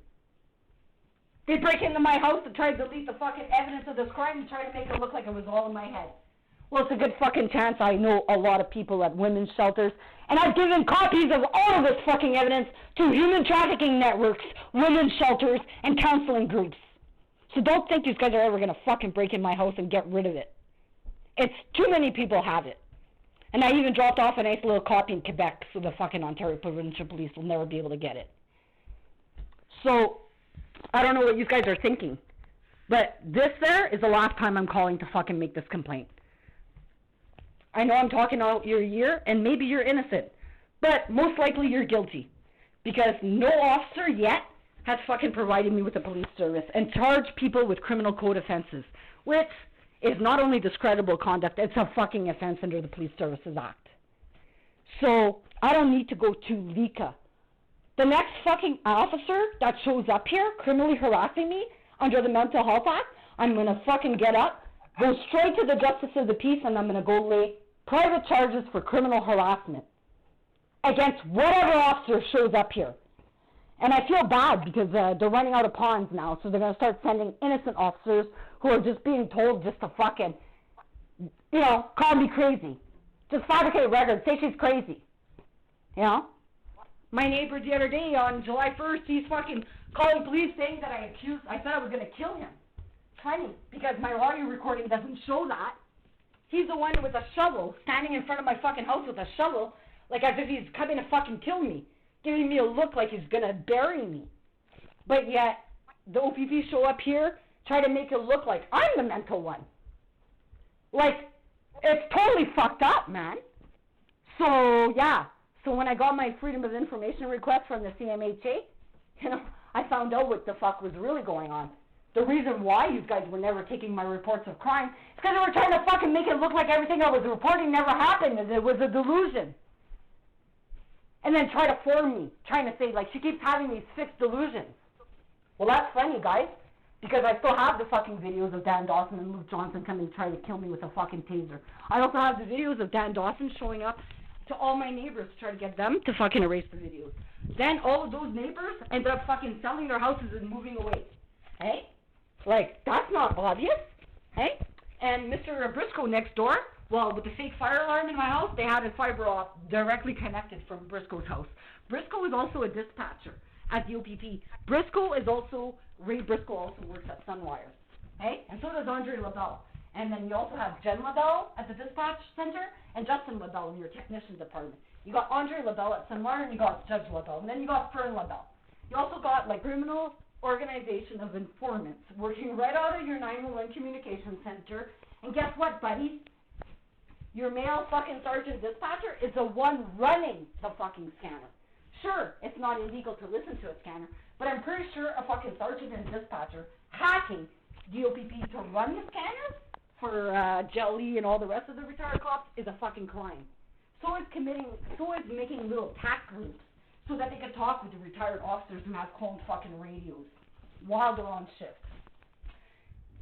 They break into my house to try to delete the fucking evidence of this crime and try to make it look like it was all in my head. Well, it's a good fucking chance I know a lot of people at women's shelters, and I've given copies of all of this fucking evidence to human trafficking networks, women's shelters, and counseling groups. So don't think you guys are ever going to fucking break in my house and get rid of it. It's too many people have it. And I even dropped off a nice little copy in Quebec so the fucking Ontario Provincial Police will never be able to get it. So, I don't know what you guys are thinking. But this there is the last time I'm calling to fucking make this complaint. I know I'm talking out your ear, and maybe you're innocent. But most likely you're guilty. Because no officer yet has fucking provided me with a police service and charged people with criminal code offenses. Which is not only discreditable conduct, it's a fucking offense under the Police Services Act. So, I don't need to go to LICA. The next fucking officer that shows up here criminally harassing me under the Mental Health Act, I'm going to fucking get up, go straight to the Justice of the Peace, and I'm going to go lay private charges for criminal harassment against whatever officer shows up here. And I feel bad because they're running out of pawns now, so they're going to start sending innocent officers who are just being told just to fucking, you know, call me crazy. Just fabricate records, say she's crazy. You know? My neighbor the other day on July 1st, he's fucking calling police saying that I said I was going to kill him. Funny, because my audio recording doesn't show that. He's the one with a shovel, standing in front of my fucking house with a shovel, like as if he's coming to fucking kill me, giving me a look like he's going to bury me. But yet, the OPP show up here, try to make it look like I'm the mental one. Like, it's totally fucked up, man. So, yeah. So when I got my Freedom of Information request from the CMHA, you know, I found out what the fuck was really going on. The reason why you guys were never taking my reports of crime is because they were trying to fucking make it look like everything I was reporting never happened and it was a delusion. And then try to form me, trying to say, like, she keeps having these fixed delusions. Well, that's funny, guys, because I still have the fucking videos of Dan Dawson and Luke Johnson coming to try to kill me with a fucking taser. I also have the videos of Dan Dawson showing up to all my neighbors to try to get them to fucking erase the videos. Then all of those neighbors ended up fucking selling their houses and moving away. Hey? Like, that's not obvious. Hey? And Mr. Briscoe next door, well, with the fake fire alarm in my house, they had a fiber op directly connected from Briscoe's house. Briscoe is also a dispatcher at the OPP. Ray Briscoe also works at Sunwire. Hey? And so does Andre LaBelle. And then you also have Jen LaBelle at the dispatch center and Justin LaBelle in your technician department. You got Andre LaBelle at Sunwire and you got Judge LaBelle. And then you got Fern LaBelle. You also got, like, criminal organization of informants working right out of your 911 communication center. And guess what, buddy? Your male fucking sergeant dispatcher is the one running the fucking scanner. Sure, it's not illegal to listen to a scanner, but I'm pretty sure a fucking sergeant and dispatcher hacking the OPP to run the scanners for Jelly and all the rest of the retired cops is a fucking crime. So is making little tack groups so that they can talk with the retired officers who have cloned fucking radios while they're on shift.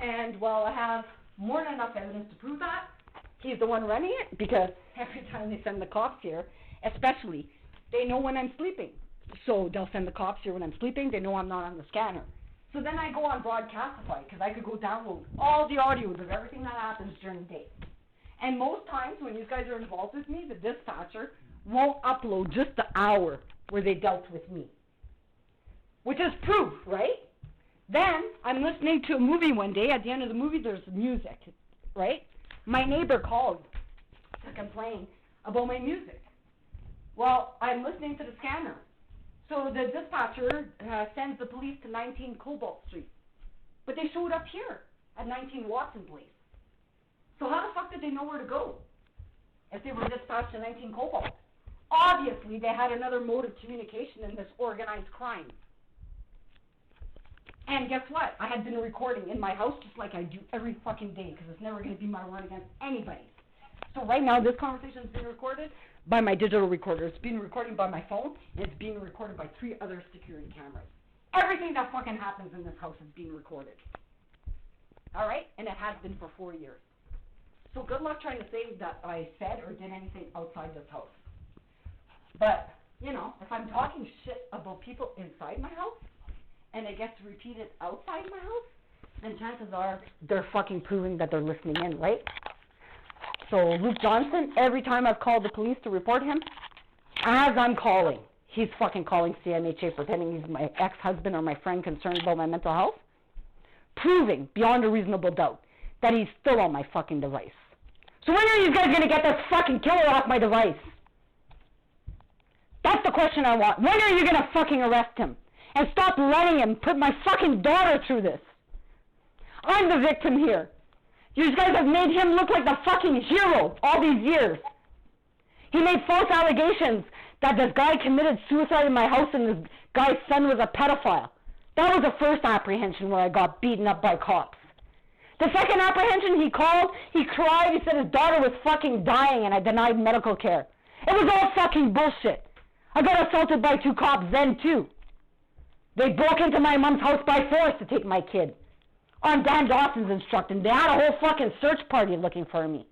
And, well, I have more than enough evidence to prove that. He's the one running it because every time they send the cops here, especially, they know when I'm sleeping. So they'll send the cops here when I'm sleeping. They know I'm not on the scanner. So then I go on Broadcastify because I could go download all the audios of everything that happens during the day. And most times when you guys are involved with me, the dispatcher won't upload just the hour where they dealt with me. Which is proof, right? Then I'm listening to a movie one day. At the end of the movie, there's music, right? My neighbor called to complain about my music. Well, I'm listening to the scanner. So the dispatcher sends the police to 19 Cobalt Street. But they showed up here at 19 Watson Place. So how the fuck did they know where to go if they were dispatched to 19 Cobalt? Obviously, they had another mode of communication in this organized crime. And guess what? I had been recording in my house just like I do every fucking day because it's never going to be my word against anybody. So right now, this conversation is being recorded by my digital recorder. It's being recorded by my phone, and it's being recorded by 3 other security cameras. Everything that fucking happens in this house is being recorded. All right? And it has been for 4 years. So good luck trying to say that I said or did anything outside this house. But, you know, if I'm talking shit about people inside my house, and it gets repeated outside my house, then chances are they're fucking proving that they're listening in, right? So Luke Johnson, every time I've called the police to report him, as I'm calling, he's fucking calling CMHA pretending he's my ex-husband or my friend concerned about my mental health, proving beyond a reasonable doubt that he's still on my fucking device. So when are you guys going to get this fucking killer off my device? That's the question I want. When are you going to fucking arrest him? And stop letting him put my fucking daughter through this. I'm the victim here. You guys have made him look like the fucking hero all these years. He made false allegations that this guy committed suicide in my house and this guy's son was a pedophile. That was the first apprehension where I got beaten up by cops. The second apprehension, he called, he cried, he said his daughter was fucking dying and I denied medical care. It was all fucking bullshit. I got assaulted by 2 cops then too. They broke into my mom's house by force to take my kid. On Dan Dawson's instruction. They had a whole fucking search party looking for me.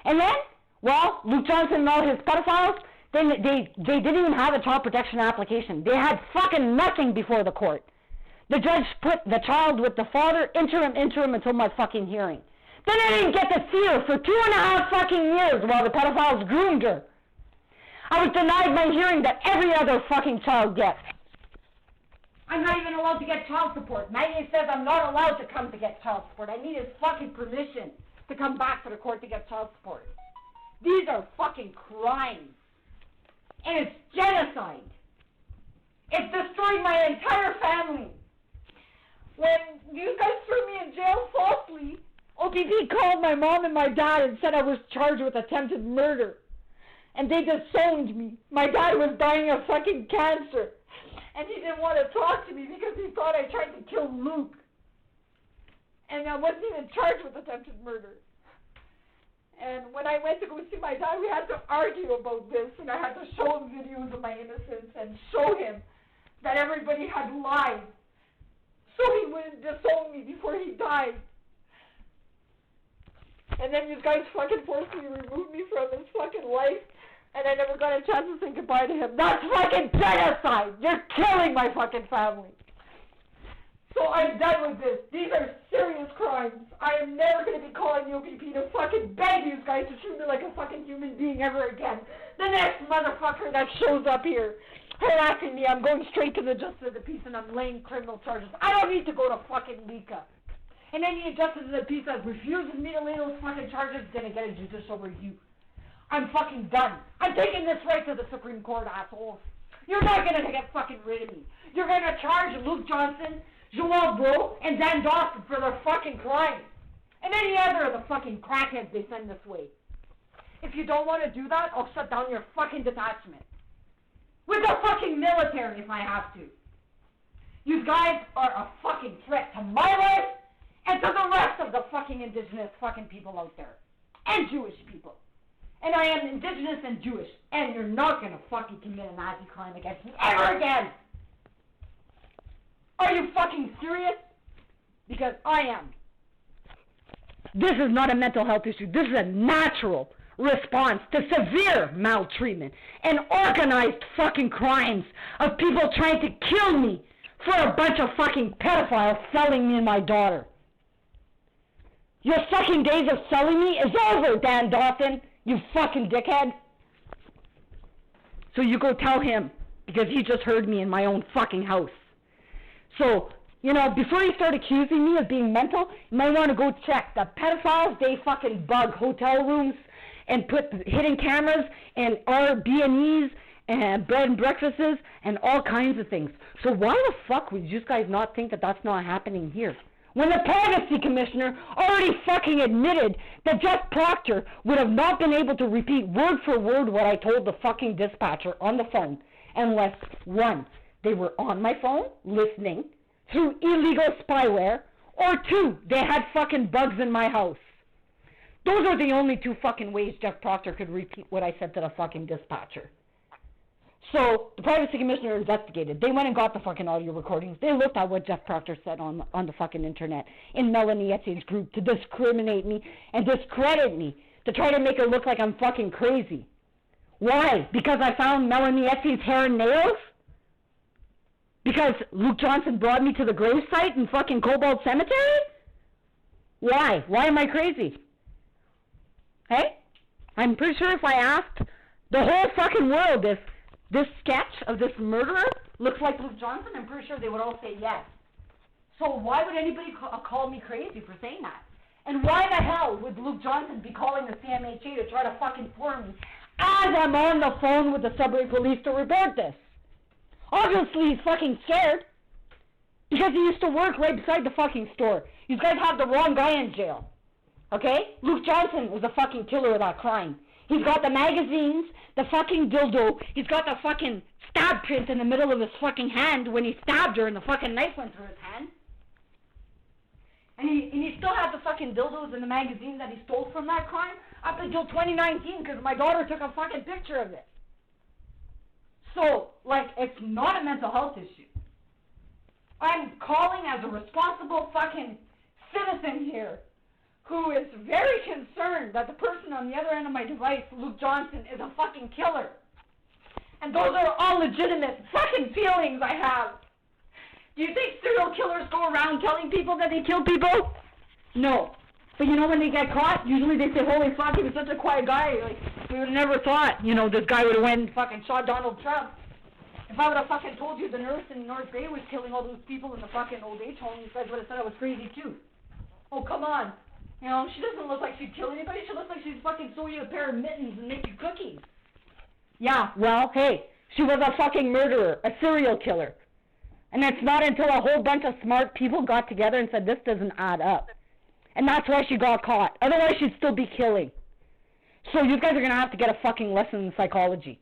And then, well, Luke Johnson and all his pedophiles, they didn't even have a child protection application. They had fucking nothing before the court. The judge put the child with the father, interim until my fucking hearing. Then I didn't get to see her for 2.5 fucking years while the pedophiles groomed her. I was denied my hearing that every other fucking child gets. I'm not even allowed to get child support. Maggie says I'm not allowed to come to get child support. I need his fucking permission to come back to the court to get child support. These are fucking crimes. And it's genocide. It's destroyed my entire family. When you guys threw me in jail falsely, OPP called my mom and my dad and said I was charged with attempted murder. And they disowned me. My dad was dying of fucking cancer. And he didn't want to talk to me because he thought I tried to kill Luke. And I wasn't even charged with attempted murder. And when I went to go see my dad, we had to argue about this, and I had to show him videos of my innocence and show him that everybody had lied so he wouldn't disown me before he died. And then you guys fucking forcibly removed me from his fucking life, and I never got a chance to say goodbye to him. That's fucking genocide! You're killing my fucking family! So I'm done with this. These are serious crimes. I am never going to be calling the OPP to fucking beg you guys to treat me like a fucking human being ever again. The next motherfucker that shows up here harassing me, I'm going straight to the Justice of the Peace and I'm laying criminal charges. I don't need to go to fucking Lika. And any Justice of the Peace that refuses me to lay those fucking charges is going to get a judicial review. I'm fucking done. I'm taking this right to the Supreme Court, assholes. You're not going to get fucking rid of me. You're going to charge Luke Johnson, Joel Bro, and Dan Dawson for their fucking crimes. And any other of the fucking crackheads they send this way. If you don't want to do that, I'll shut down your fucking detachment. With the fucking military if I have to. You guys are a fucking threat to my life and to the rest of the fucking indigenous fucking people out there. And Jewish people. And I am indigenous and Jewish. And you're not gonna fucking commit a Nazi crime against me ever again! Are you fucking serious? Because I am. This is not a mental health issue. This is a natural response to severe maltreatment and organized fucking crimes of people trying to kill me for a bunch of fucking pedophiles selling me and my daughter. Your fucking days of selling me is over, Dan Dawson, you fucking dickhead. So you go tell him, because he just heard me in my own fucking house. So, before you start accusing me of being mental, you might want to go check. The pedophiles, they fucking bug hotel rooms and put hidden cameras and Airbnbs and bed and breakfasts and all kinds of things. So why the fuck would you guys not think that that's not happening here? When the privacy commissioner already fucking admitted that Jeff Proctor would have not been able to repeat word for word what I told the fucking dispatcher on the phone unless, one, they were on my phone, listening, through illegal spyware, or two, they had fucking bugs in my house. Those are the only two fucking ways Jeff Proctor could repeat what I said to the fucking dispatcher. So, the privacy commissioner investigated. They went and got the fucking audio recordings. They looked at what Jeff Proctor said on the fucking internet in Melanie Etienne's group to discriminate me and discredit me, to try to make it look like I'm fucking crazy. Why? Because I found Melanie Etienne's hair and nails? Because Luke Johnson brought me to the gravesite in fucking Cobalt Cemetery? Why? Why am I crazy? Hey? I'm pretty sure if I asked the whole fucking world if this sketch of this murderer looks like Luke Johnson, I'm pretty sure they would all say yes. So why would anybody call me crazy for saying that? And why the hell would Luke Johnson be calling the CMHA to try to fucking inform me as I'm on the phone with the Sudbury police to report this? Obviously he's fucking scared. Because he used to work right beside the fucking store. You guys have the wrong guy in jail. Okay? Luke Johnson was the fucking killer of that crime. He's got the magazines, the fucking dildo, he's got the fucking stab print in the middle of his fucking hand when he stabbed her and the fucking knife went through his hand. And he still had the fucking dildos in the magazine that he stole from that crime up until 2019 because my daughter took a fucking picture of it. So, it's not a mental health issue. I'm calling as a responsible fucking citizen here who is very concerned that the person on the other end of my device, Luke Johnson, is a fucking killer. And those are all legitimate fucking feelings I have. Do you think serial killers go around telling people that they kill people? No. But when they get caught, usually they say, holy fuck, he was such a quiet guy. We would have never thought, this guy would have went and fucking shot Donald Trump. If I would have fucking told you the nurse in North Bay was killing all those people in the fucking old age home, you guys would have said I was crazy too. Oh, come on. She doesn't look like she'd kill anybody. She looks like she's fucking sew you a pair of mittens and make you cookies. Yeah, well, hey, she was a fucking murderer, a serial killer. And it's not until a whole bunch of smart people got together and said this doesn't add up. And that's why she got caught. Otherwise, she'd still be killing. So you guys are going to have to get a fucking lesson in psychology.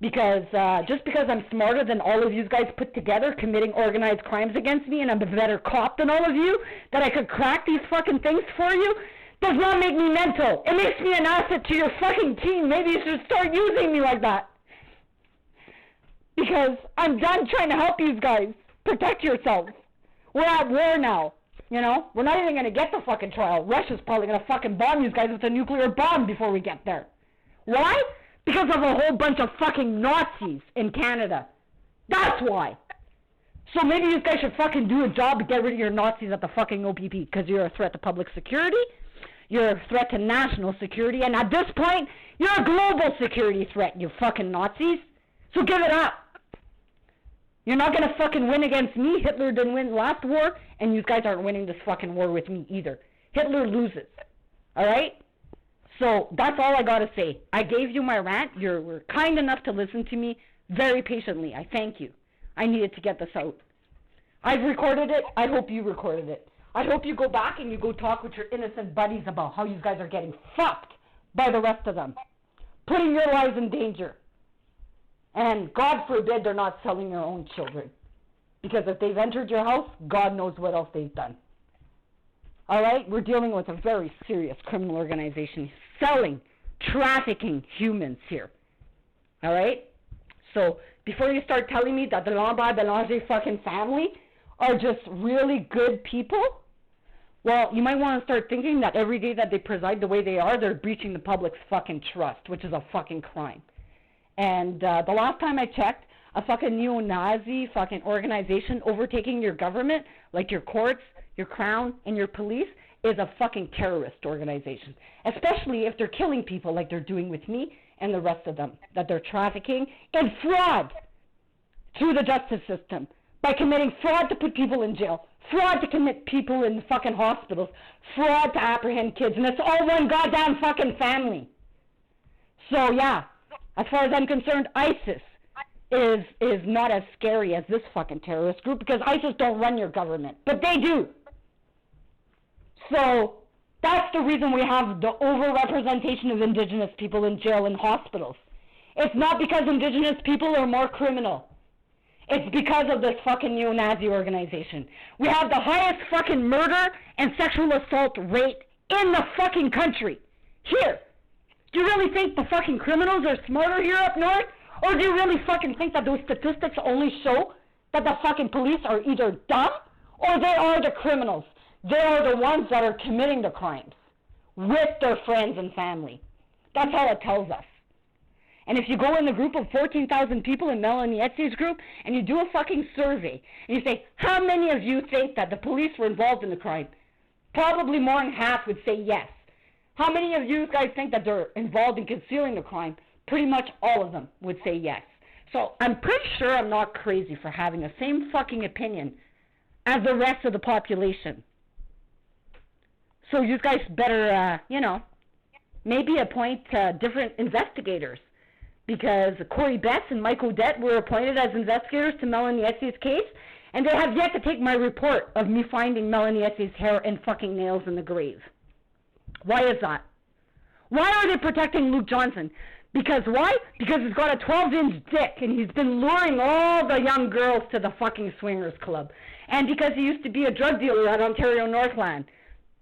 Because just because I'm smarter than all of you guys put together committing organized crimes against me and I'm a better cop than all of you, that I could crack these fucking things for you, does not make me mental. It makes me an asset to your fucking team. Maybe you should start using me like that. Because I'm done trying to help you guys. Protect yourselves. We're at war now. You know? We're not even going to get the fucking trial. Russia's probably going to fucking bomb you guys with a nuclear bomb before we get there. Why? Because of a whole bunch of fucking Nazis in Canada. That's why. So maybe you guys should fucking do a job to get rid of your Nazis at the fucking OPP, because you're a threat to public security, you're a threat to national security, and at this point, you're a global security threat, you fucking Nazis. So give it up. You're not gonna fucking win against me. Hitler didn't win last war, and you guys aren't winning this fucking war with me either. Hitler loses. Alright? So, that's all I gotta say. I gave you my rant. You were kind enough to listen to me very patiently. I thank you. I needed to get this out. I've recorded it. I hope you recorded it. I hope you go back and you go talk with your innocent buddies about how you guys are getting fucked by the rest of them. Putting your lives in danger. And God forbid they're not selling your own children. Because if they've entered your house, God knows what else they've done. Alright? We're dealing with a very serious criminal organization. Selling, trafficking humans here. Alright? So, before you start telling me that the lambert-belanger fucking family are just really good people, well, you might want to start thinking that every day that they preside the way they are, they're breaching the public's fucking trust, which is a fucking crime. And the last time I checked, a fucking neo-Nazi fucking organization overtaking your government, like your courts, your crown, and your police, is a fucking terrorist organization. Especially if they're killing people like they're doing with me and the rest of them. That they're trafficking in fraud through the justice system. By committing fraud to put people in jail. Fraud to commit people in fucking hospitals. Fraud to apprehend kids. And it's all one goddamn fucking family. So yeah, as far as I'm concerned, ISIS is not as scary as this fucking terrorist group, because ISIS don't run your government. But they do. So that's the reason we have the overrepresentation of indigenous people in jail and hospitals. It's not because indigenous people are more criminal. It's because of this fucking neo-Nazi organization. We have the highest fucking murder and sexual assault rate in the fucking country. Here. Do you really think the fucking criminals are smarter here up north? Or do you really fucking think that those statistics only show that the fucking police are either dumb or they are the criminals? They are the ones that are committing the crimes with their friends and family. That's all it tells us. And if you go in the group of 14,000 people in Melanie Etsy's group and you do a fucking survey and you say, how many of you think that the police were involved in the crime? Probably more than half would say yes. How many of you guys think that they're involved in concealing the crime? Pretty much all of them would say yes. So I'm pretty sure I'm not crazy for having the same fucking opinion as the rest of the population. So you guys better, maybe appoint different investigators. Because Corey Betts and Mike Odette were appointed as investigators to Melanie Etsy's case, and they have yet to take my report of me finding Melanie Etsy's hair and fucking nails in the grave. Why is that? Why are they protecting Luke Johnson? Because why? Because he's got a 12-inch dick, and he's been luring all the young girls to the fucking swingers club. And because he used to be a drug dealer at Ontario Northland,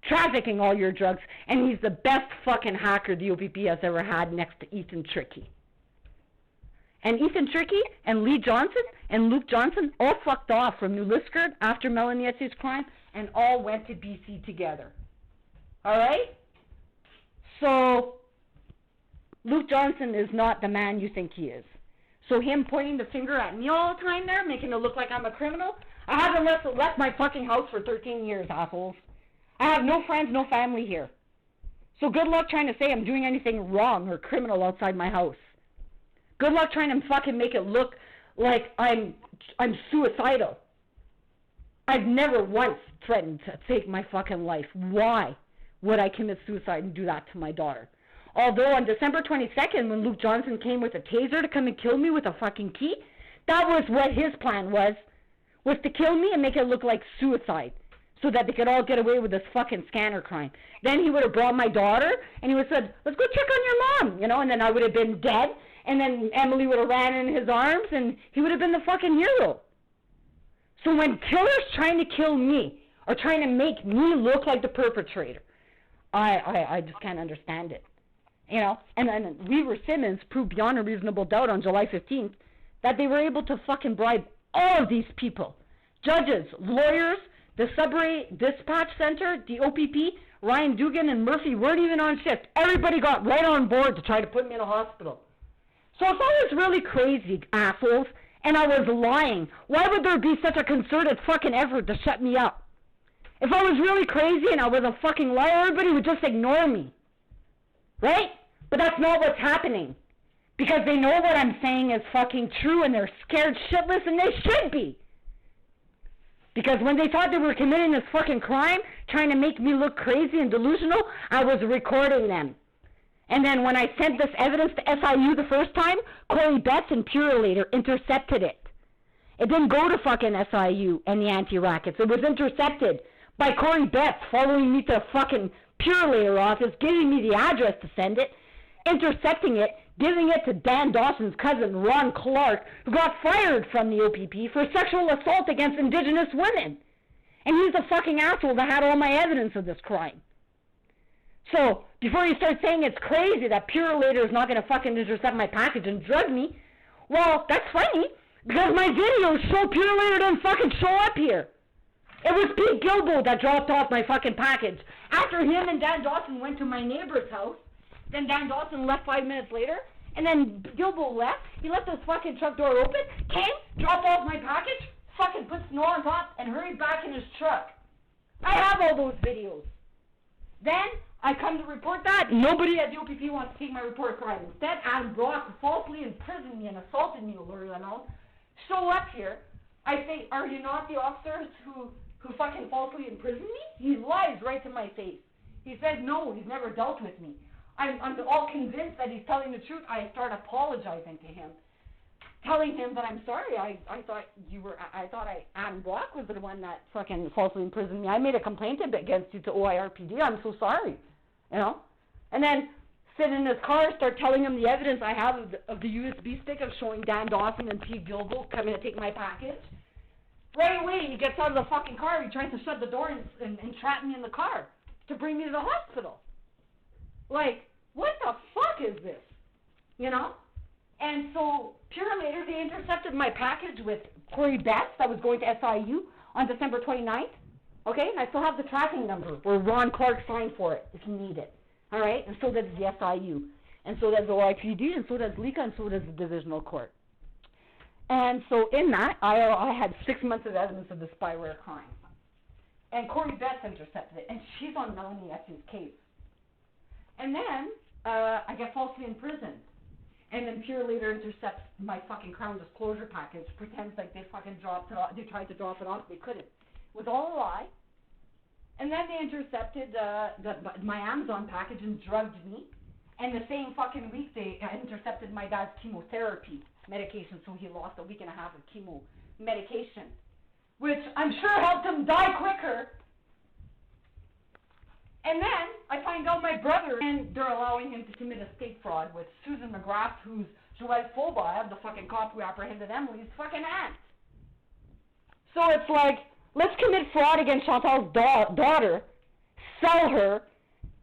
trafficking all your drugs, and he's the best fucking hacker the OPP has ever had next to Ethan Tricky. And Ethan Tricky and Lee Johnson and Luke Johnson all fucked off from New Liskeard after Melanie Etsy's crime and all went to BC together. Alright? So, Luke Johnson is not the man you think he is. So him pointing the finger at me all the time there, making it look like I'm a criminal, I haven't left my fucking house for 13 years, assholes. I have no friends, no family here. So good luck trying to say I'm doing anything wrong or criminal outside my house. Good luck trying to fucking make it look like I'm suicidal. I've never once threatened to take my fucking life. Why would I commit suicide and do that to my daughter? Although on December 22nd, when Luke Johnson came with a taser to come and kill me with a fucking key, that was what his plan was to kill me and make it look like suicide so that they could all get away with this fucking scanner crime. Then he would have brought my daughter and he would have said, let's go check on your mom, and then I would have been dead. and then Emily would have ran in his arms, and he would have been the fucking hero. So when killers trying to kill me, or trying to make me look like the perpetrator, I just can't understand it. You know, and then Weaver Simmons proved beyond a reasonable doubt on July 15th that they were able to fucking bribe all of these people. Judges, lawyers, the Subway Dispatch Center, the OPP, Ryan Dugan and Murphy weren't even on shift. Everybody got right on board to try to put me in a hospital. So if I was really crazy, assholes, and I was lying, why would there be such a concerted fucking effort to shut me up? If I was really crazy and I was a fucking liar, everybody would just ignore me. Right? But that's not what's happening. Because they know what I'm saying is fucking true and they're scared shitless, and they should be. Because when they thought they were committing this fucking crime, trying to make me look crazy and delusional, I was recording them. And then when I sent this evidence to SIU the first time, Corey Betts and Purelator intercepted it. It didn't go to fucking SIU and the anti-rackets. It was intercepted by Corey Betts following me to the fucking Purelator office, giving me the address to send it, intercepting it, giving it to Dan Dawson's cousin, Ron Clark, who got fired from the OPP for sexual assault against Indigenous women. And he's the fucking asshole that had all my evidence of this crime. So, before you start saying it's crazy that Purelator is not going to fucking intercept my package and drug me, well, that's funny, because my videos show Purelator didn't fucking show up here. It was Pete Gilbo that dropped off my fucking package. After him and Dan Dawson went to my neighbor's house, then Dan Dawson left 5 minutes later, and then Gilbo left. He left his fucking truck door open, came, dropped off my package, fucking put snow on top, and hurried back in his truck. I have all those videos. Then I come to report that. Nobody at the OPP wants to take my report of crime. Instead, Adam Brock, who falsely imprisoned me and assaulted me, lawyer and all, show up here. I say, are you not the officers who fucking falsely imprisoned me? He lies right to my face. He says, no, he's never dealt with me. I'm all convinced that he's telling the truth. I start apologizing to him, telling him that I'm sorry. I thought Adam Brock was the one that fucking falsely imprisoned me. I made a complaint against you to OIRPD. I'm so sorry, you know. And then sit in his car, start telling him the evidence I have of the USB stick of showing Dan Dawson and Pete Gilbo coming to take my package. Right away, he gets out of the fucking car. He tries to shut the door and trap me in the car to bring me to the hospital. Like, what the fuck is this? You know? And so, Purelator, they intercepted my package with Corey Betts that was going to SIU on December 29th. Okay? And I still have the tracking number where Ron Clark signed for it if you need it. Alright? And so does the SIU. And so does the OIPD, and so does LICA, and so does the Divisional Court. And so in that, I had 6 months of evidence of the spyware crime. And Corey Betts intercepted it, and she's on Melanie Essie's case. And then, I get falsely imprisoned. And then Purelator intercepts my fucking Crown Disclosure package, pretends like they fucking dropped it off, they tried to drop it off, they couldn't. It was all a lie. And then they intercepted my Amazon package and drugged me. And the same fucking week, they intercepted my dad's chemotherapy medication, so he lost a week and a half of chemo medication, which I'm sure helped him die quicker. And then I find out my brother, and they're allowing him to commit estate fraud with Susan McGrath, who's Joelle Fulba, the fucking cop who apprehended Emily's fucking aunt. So it's like, let's commit fraud against Chantal's daughter, sell her,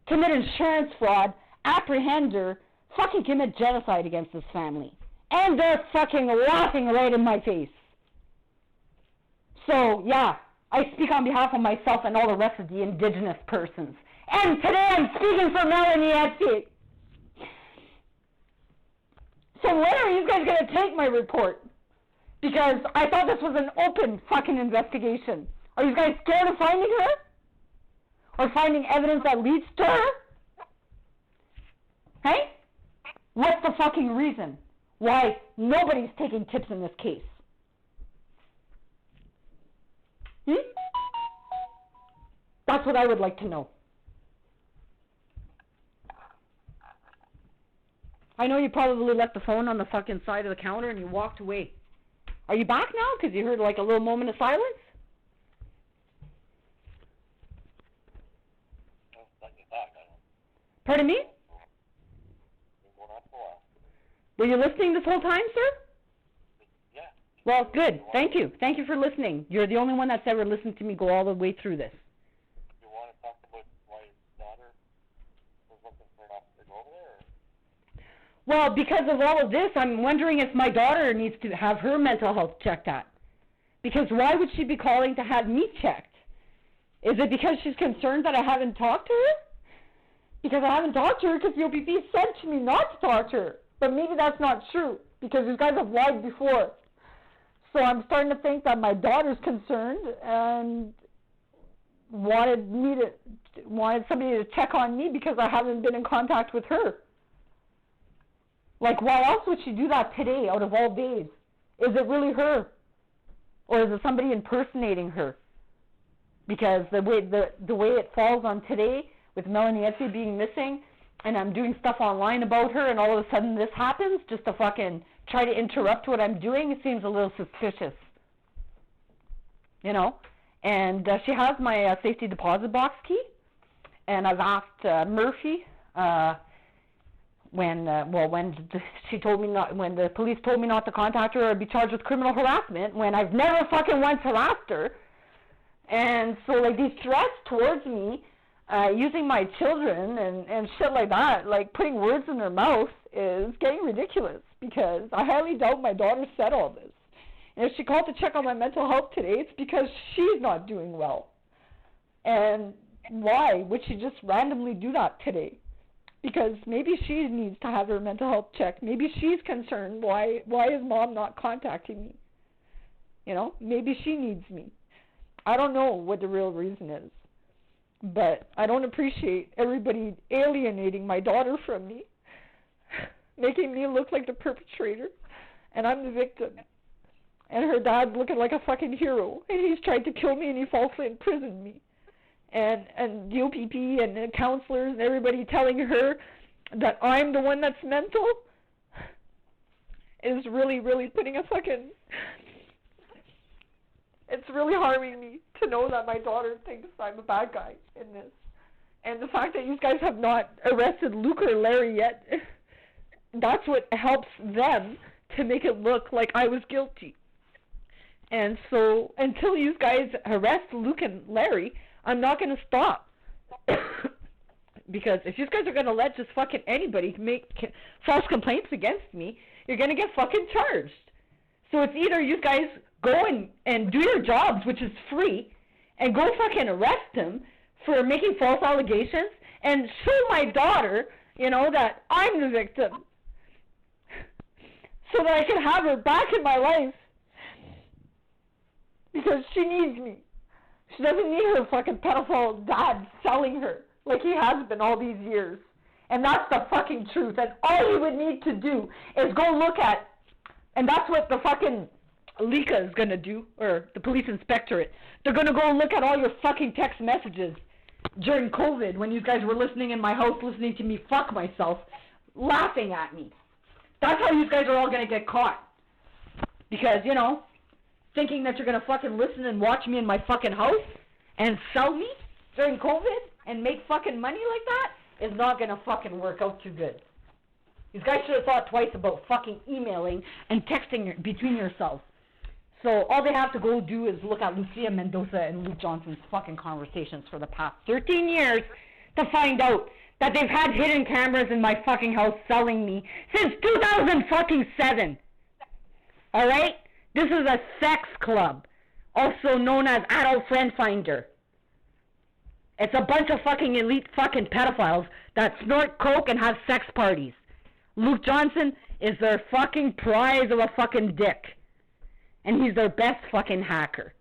commit insurance fraud, apprehend her, fucking commit genocide against this family. And they're fucking laughing right in my face. So, yeah, I speak on behalf of myself and all the rest of the Indigenous persons. And today I'm speaking for Melanie Essie. So when are you guys going to take my report? Because I thought this was an open fucking investigation. Are you guys scared of finding her? Or finding evidence that leads to her? Hey? What's the fucking reason why nobody's taking tips in this case? That's what I would like to know. I know you probably left the phone on the fucking side of the counter and you walked away. Are you back now? Because you heard like a little moment of silence? Pardon me? Were you listening this whole time, sir? Yeah. Well, good. Thank you. Thank you for listening. You're the only one that's ever listened to me go all the way through this. You want to talk about why your daughter was looking for an officer to go over there? Or? Well, because of all of this, I'm wondering if my daughter needs to have her mental health checked at. Because why would she be calling to have me checked? Is it because she's concerned that I haven't talked to her? Because I haven't talked to her because the OPP said to me not to talk to her. But maybe that's not true, because you guys have lied before. So I'm starting to think that my daughter's concerned and wanted somebody to check on me because I haven't been in contact with her. Like, why else would she do that today, out of all days? Is it really her? Or is it somebody impersonating her? Because the way it falls on today, with Melanie Etsy being missing, and I'm doing stuff online about her, and all of a sudden this happens, just to fucking try to interrupt what I'm doing, it seems a little suspicious. You know? And she has my safety deposit box key, and I've asked Murphy, when the police told me not to contact her or be charged with criminal harassment, when I've never fucking once harassed her. And so, like, these threats towards me, using my children and shit like that, like putting words in their mouth, is getting ridiculous, because I highly doubt my daughter said all this. And if she called to check on my mental health today, it's because she's not doing well. And why would she just randomly do that today? Because maybe she needs to have her mental health checked. Maybe she's concerned, why is mom not contacting me? You know, maybe she needs me. I don't know what the real reason is. But I don't appreciate everybody alienating my daughter from me, making me look like the perpetrator, and I'm the victim. And her dad's looking like a fucking hero, and he's tried to kill me, and he falsely imprisoned me. And the OPP and the counselors and everybody telling her that I'm the one that's mental is really, really putting a fucking... It's really harming me to know that my daughter thinks I'm a bad guy in this. And the fact that you guys have not arrested Luke or Larry yet, that's what helps them to make it look like I was guilty. And so until you guys arrest Luke and Larry, I'm not going to stop. Because if you guys are going to let just fucking anybody make false complaints against me, you're going to get fucking charged. So it's either you guys go and do your jobs, which is free, and go fucking arrest him for making false allegations, and show my daughter, you know, that I'm the victim, so that I can have her back in my life, because she needs me. She doesn't need her fucking pedophile dad selling her like he has been all these years. And that's the fucking truth. And all you would need to do is go look at, and that's what the fucking Lika is going to do, or the police inspectorate. They're going to go look at all your fucking text messages during COVID, when you guys were listening in my house, listening to me fuck myself, laughing at me. That's how you guys are all going to get caught. Because, you know, thinking that you're going to fucking listen and watch me in my fucking house and sell me during COVID and make fucking money like that is not going to fucking work out too good. These guys should have thought twice about fucking emailing and texting between yourselves. So all they have to go do is look at Lucia Mendoza and Luke Johnson's fucking conversations for the past 13 years to find out that they've had hidden cameras in my fucking house selling me since 2007. Alright? This is a sex club, also known as Adult Friend Finder. It's a bunch of fucking elite fucking pedophiles that snort coke and have sex parties. Luke Johnson is their fucking prize of a fucking dick. And he's their best fucking hacker.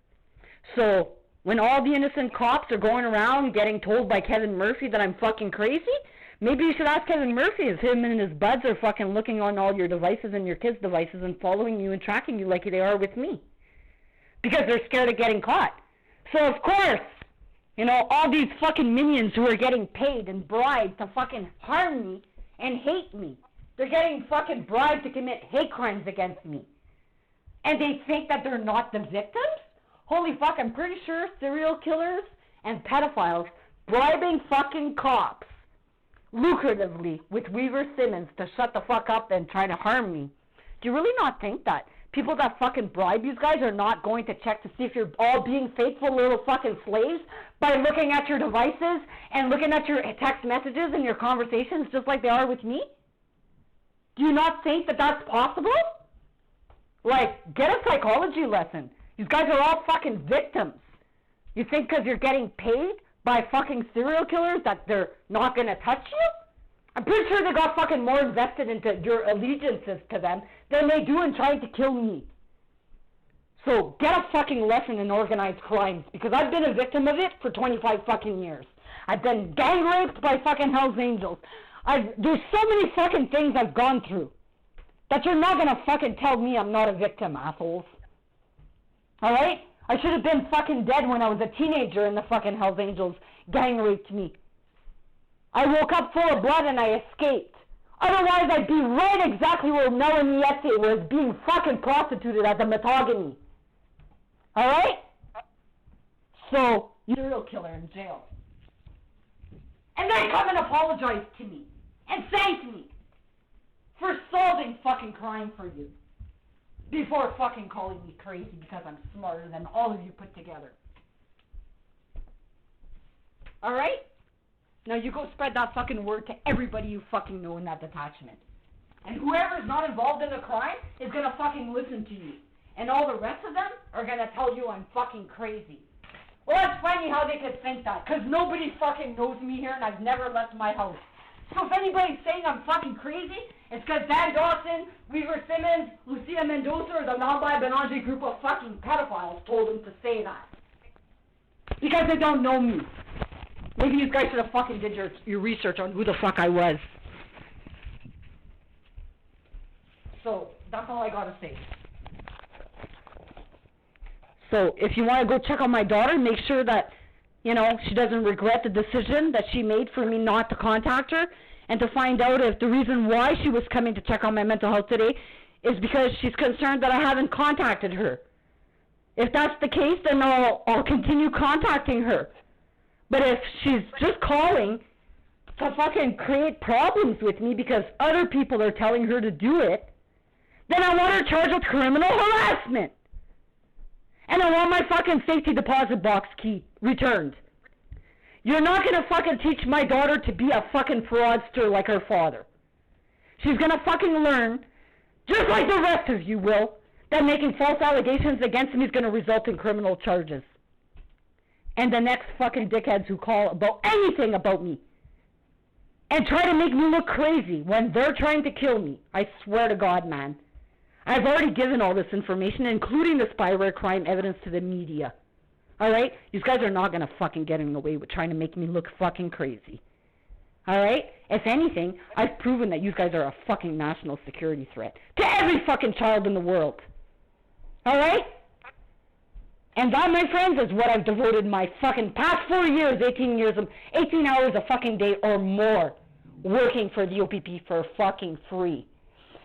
So, when all the innocent cops are going around getting told by Kevin Murphy that I'm fucking crazy, maybe you should ask Kevin Murphy if him and his buds are fucking looking on all your devices and your kids' devices and following you and tracking you like they are with me. Because they're scared of getting caught. So, of course, you know, all these fucking minions who are getting paid and bribed to fucking harm me and hate me, they're getting fucking bribed to commit hate crimes against me. And they think that they're not the victims? Holy fuck, I'm pretty sure serial killers and pedophiles bribing fucking cops lucratively with Weaver Simmons to shut the fuck up and try to harm me, do you really not think that people that fucking bribe you guys are not going to check to see if you're all being faithful little fucking slaves by looking at your devices and looking at your text messages and your conversations just like they are with me? Do you not think that that's possible? Like, get a psychology lesson. You guys are all fucking victims. You think because you're getting paid by fucking serial killers that they're not going to touch you? I'm pretty sure they got fucking more invested into your allegiances to them than they do in trying to kill me. So get a fucking lesson in organized crimes, because I've been a victim of it for 25 fucking years. I've been gang raped by fucking Hell's Angels. There's so many fucking things I've gone through that you're not gonna fucking tell me I'm not a victim, assholes. Alright? I should have been fucking dead when I was a teenager and the fucking Hell's Angels gang raped me. I woke up full of blood and I escaped. Otherwise I'd be right exactly where Melanie Etsy was, being fucking prostituted as a metogamy. Alright? So, you're a serial killer in jail. And then come and apologize to me. And thank me for solving fucking crime for you. Before fucking calling me crazy because I'm smarter than all of you put together. Alright? Now you go spread that fucking word to everybody you fucking know in that detachment. And whoever's not involved in the crime is gonna fucking listen to you. And all the rest of them are gonna tell you I'm fucking crazy. Well, it's funny how they could think that, because nobody fucking knows me here and I've never left my house. So if anybody's saying I'm fucking crazy, it's because Dan Dawson, Weaver Simmons, Lucia Mendoza, or the lambert-belanger group of fucking pedophiles told them to say that. Because they don't know me. Maybe you guys should have fucking did your research on who the fuck I was. So, that's all I gotta say. So, if you want to go check on my daughter, make sure that, you know, she doesn't regret the decision that she made for me not to contact her, and to find out if the reason why she was coming to check on my mental health today is because she's concerned that I haven't contacted her. If that's the case, then I'll continue contacting her. But if she's just calling to fucking create problems with me because other people are telling her to do it, then I want her charged with criminal harassment. And I want my fucking safety deposit box key returned. You're not gonna fucking teach my daughter to be a fucking fraudster like her father. She's gonna fucking learn, just like the rest of you will, that making false allegations against me is gonna result in criminal charges. And the next fucking dickheads who call about anything about me and try to make me look crazy when they're trying to kill me, I swear to God, man. I've already given all this information, including the spyware crime evidence, to the media. Alright? You guys are not gonna fucking get away with trying to make me look fucking crazy. Alright? If anything, I've proven that you guys are a fucking national security threat to every fucking child in the world. Alright? And that, my friends, is what I've devoted my fucking past 4 years, 18 hours a fucking day or more, working for the OPP for fucking free.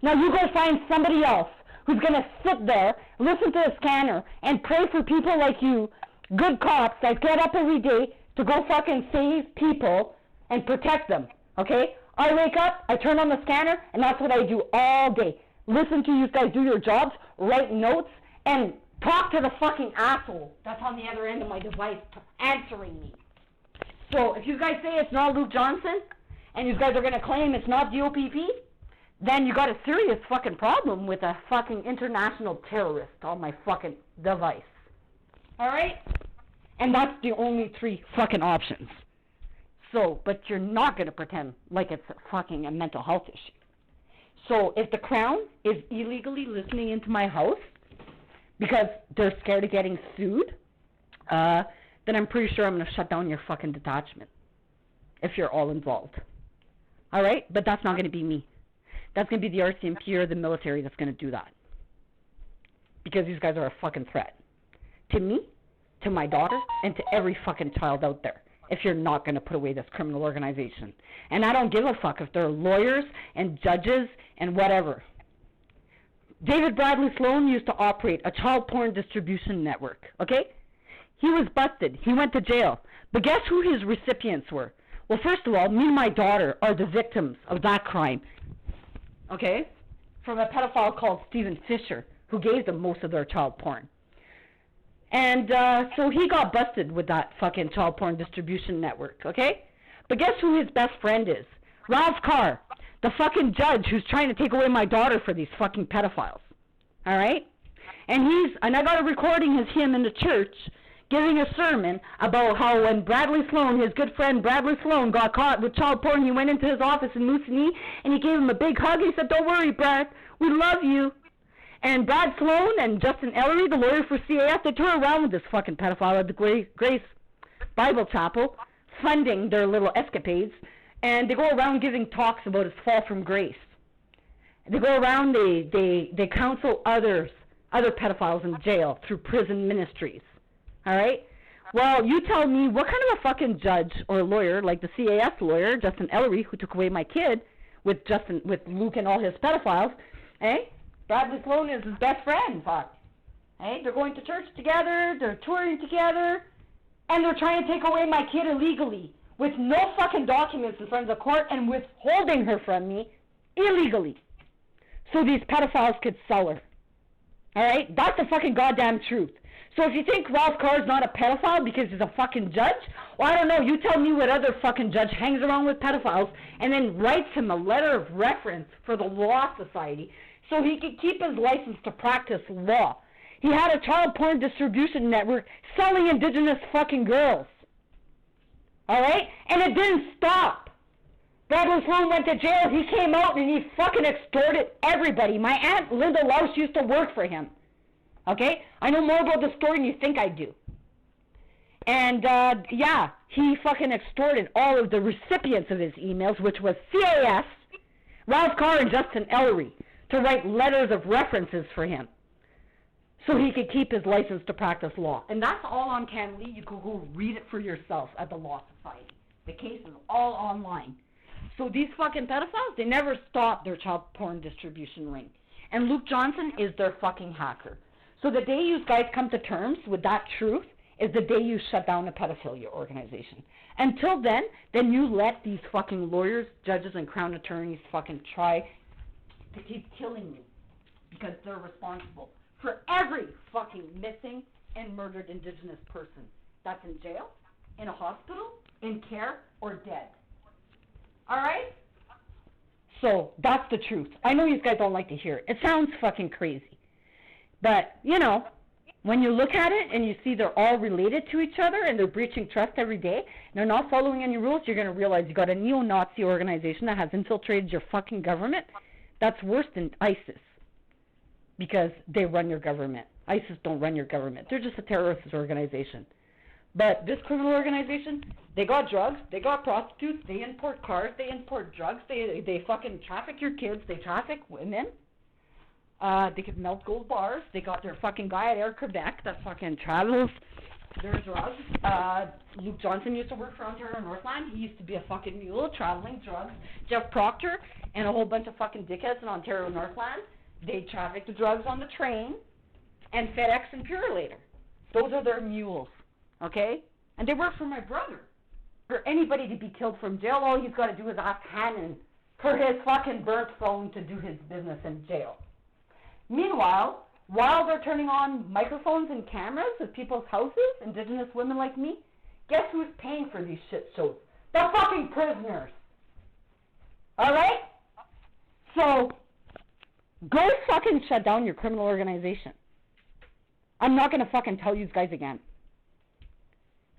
Now you go find somebody else who's gonna sit there, listen to a scanner, and pray for people like you, good cops that get up every day to go fucking save people and protect them, okay? I wake up, I turn on the scanner, and that's what I do all day. Listen to you guys do your jobs, write notes, and talk to the fucking asshole that's on the other end of my device answering me. So if you guys say it's not Luke Johnson, and you guys are gonna claim it's not the OPP, then you got a serious fucking problem with a fucking international terrorist on my fucking device. Alright? And that's the only 3 fucking options. So, but you're not gonna pretend like it's fucking a mental health issue. So, if the Crown is illegally listening into my house because they're scared of getting sued, then I'm pretty sure I'm gonna shut down your fucking detachment. If you're all involved. Alright? But that's not gonna be me. That's going to be the RCMP or the military that's going to do that. Because these guys are a fucking threat. To me, to my daughter, and to every fucking child out there. If you're not going to put away this criminal organization. And I don't give a fuck if they're lawyers and judges and whatever. David Bradley Sloan used to operate a child porn distribution network. Okay? He was busted. He went to jail. But guess who his recipients were? Well, first of all, me and my daughter are the victims of that crime. Okay? From a pedophile called Stephen Fisher, who gave them most of their child porn. And so he got busted with that fucking child porn distribution network, okay? But guess who his best friend is? Ralph Carr, the fucking judge who's trying to take away my daughter for these fucking pedophiles. Alright? And I got a recording of him in the church giving a sermon about how when Bradley Sloan, his good friend Bradley Sloan, got caught with child porn, he went into his office in Moosonee and he gave him a big hug. He said, "Don't worry, Brad, we love you." And Brad Sloan and Justin Ellery, the lawyer for CAF, they tour around with this fucking pedophile at the Grace Bible Chapel, funding their little escapades, and they go around giving talks about his fall from grace. They go around, they counsel other pedophiles in jail through prison ministries. All right? Well, you tell me, what kind of a fucking judge or lawyer, like the CAF lawyer, Justin Ellery, who took away my kid with Luke and all his pedophiles, eh? Bradley Sloan is his best friend, fuck. Hey, they're going to church together, they're touring together, and they're trying to take away my kid illegally with no fucking documents in front of the court and withholding her from me illegally so these pedophiles could sell her. Alright? That's the fucking goddamn truth. So if you think Ralph Carr's not a pedophile because he's a fucking judge, well, I don't know, you tell me what other fucking judge hangs around with pedophiles and then writes him a letter of reference for the Law Society so he could keep his license to practice law. He had a child porn distribution network selling indigenous fucking girls. Alright? And it didn't stop. Bradley Sloan went to jail, he came out and he fucking extorted everybody. My Aunt Linda Louse used to work for him. Okay? I know more about the story than you think I do. And, yeah, he fucking extorted all of the recipients of his emails, which was CAS, Ralph Carr, and Justin Ellery, to write letters of references for him so he could keep his license to practice law. And that's all on CanLee. You can go read it for yourself at the Law Society. The case is all online. So these fucking pedophiles, they never stop their child porn distribution ring. And Luke Johnson is their fucking hacker. So the day you guys come to terms with that truth is the day you shut down a pedophilia organization. Until then you let these fucking lawyers, judges, and crown attorneys fucking try to keep killing me because they're responsible for every fucking missing and murdered indigenous person that's in jail, in a hospital, in care, or dead. Alright? So, that's the truth. I know you guys don't like to hear it. It sounds fucking crazy. But, you know, when you look at it and you see they're all related to each other and they're breaching trust every day and they're not following any rules, you're going to realize you got a neo-Nazi organization that has infiltrated your fucking government. That's worse than ISIS because they run your government. ISIS don't run your government. They're just a terrorist organization. But this criminal organization, they got drugs, they got prostitutes, they import cars, they import drugs, they fucking traffic your kids, they traffic women. They could melt gold bars. They got their fucking guy at Air Quebec that fucking travels their drugs. Luke Johnson used to work for Ontario Northland. He used to be a fucking mule traveling drugs. Jeff Proctor and a whole bunch of fucking dickheads in Ontario Northland, they traffic the drugs on the train and FedEx and Purelator. Those are their mules, okay? And they work for my brother. For anybody to be killed from jail, all he's got to do is ask Hannon for his fucking burnt phone to do his business in jail. Meanwhile, while they're turning on microphones and cameras at people's houses, indigenous women like me, guess who's paying for these shit shows? The fucking prisoners. Alright? So, go fucking shut down your criminal organization. I'm not going to fucking tell you guys again.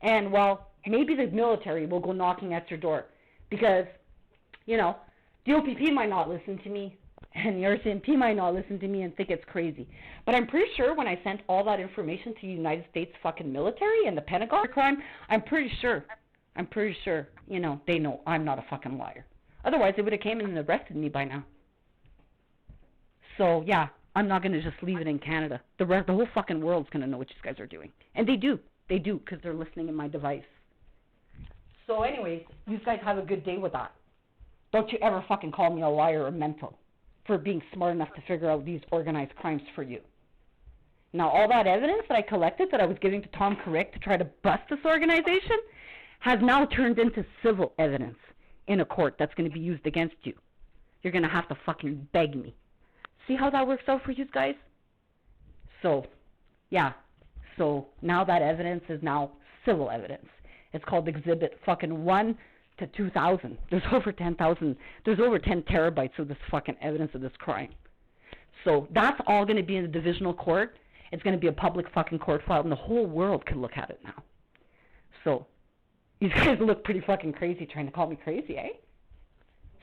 And, well, maybe the military will go knocking at your door. Because, you know, the OPP might not listen to me. And the RCMP might not listen to me and think it's crazy. But I'm pretty sure when I sent all that information to the United States fucking military and the Pentagon crime, I'm pretty sure, you know, they know I'm not a fucking liar. Otherwise, they would have came in and arrested me by now. So, yeah, I'm not going to just leave it in Canada. The whole fucking world's going to know what you guys are doing. And they do. They do, because they're listening in my device. So, anyways, you guys have a good day with that. Don't you ever fucking call me a liar or mental for being smart enough to figure out these organized crimes for you. Now, all that evidence that I collected that I was giving to Tom Carrick to try to bust this organization, has now turned into civil evidence in a court that's going to be used against you. You're going to have to fucking beg me. See how that works out for you guys? So, yeah. So, now that evidence is now civil evidence. It's called Exhibit fucking 1 to 2,000. There's over 10,000. There's over 10 terabytes of this fucking evidence of this crime. So, that's all going to be in the divisional court. It's going to be a public fucking court file, and the whole world can look at it now. So, you guys look pretty fucking crazy trying to call me crazy, eh?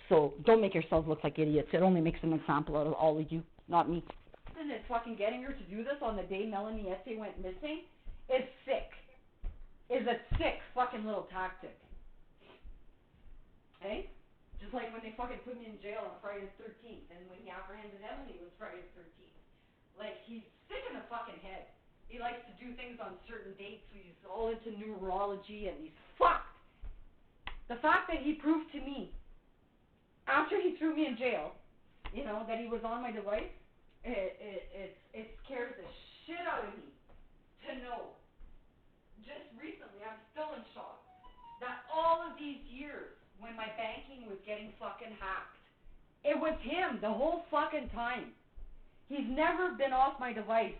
So, don't make yourselves look like idiots. It only makes an example out of all of you, not me. And it's fucking getting her to do this on the day Melanie Etienne went missing is sick. Is a sick fucking little tactic. Eh? Just like when they fucking put me in jail on Friday the 13th, and when he apprehended Emily was Friday the 13th. Like, he's sick in the fucking head. He likes to do things on certain dates. He's all into numerology, and he's fucked. The fact that he proved to me, after he threw me in jail, you know, that he was on my device, it scares the shit out of me to know. Just recently, I'm still in shock that all of these years, when my banking was getting fucking hacked, it was him the whole fucking time. He's never been off my device.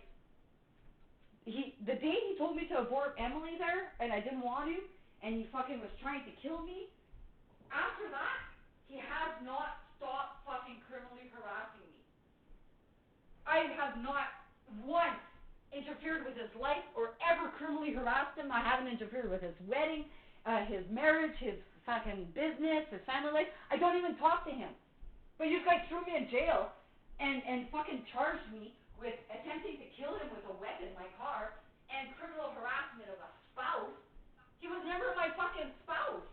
The day he told me to abort Emily there, and I didn't want to, and he fucking was trying to kill me, after that, he has not stopped fucking criminally harassing me. I have not once interfered with his life or ever criminally harassed him. I haven't interfered with his wedding, his marriage, his fucking business, his family life. I don't even talk to him. But you guys threw me in jail and fucking charged me with attempting to kill him with a weapon in my car and criminal harassment of a spouse. He was never my fucking spouse.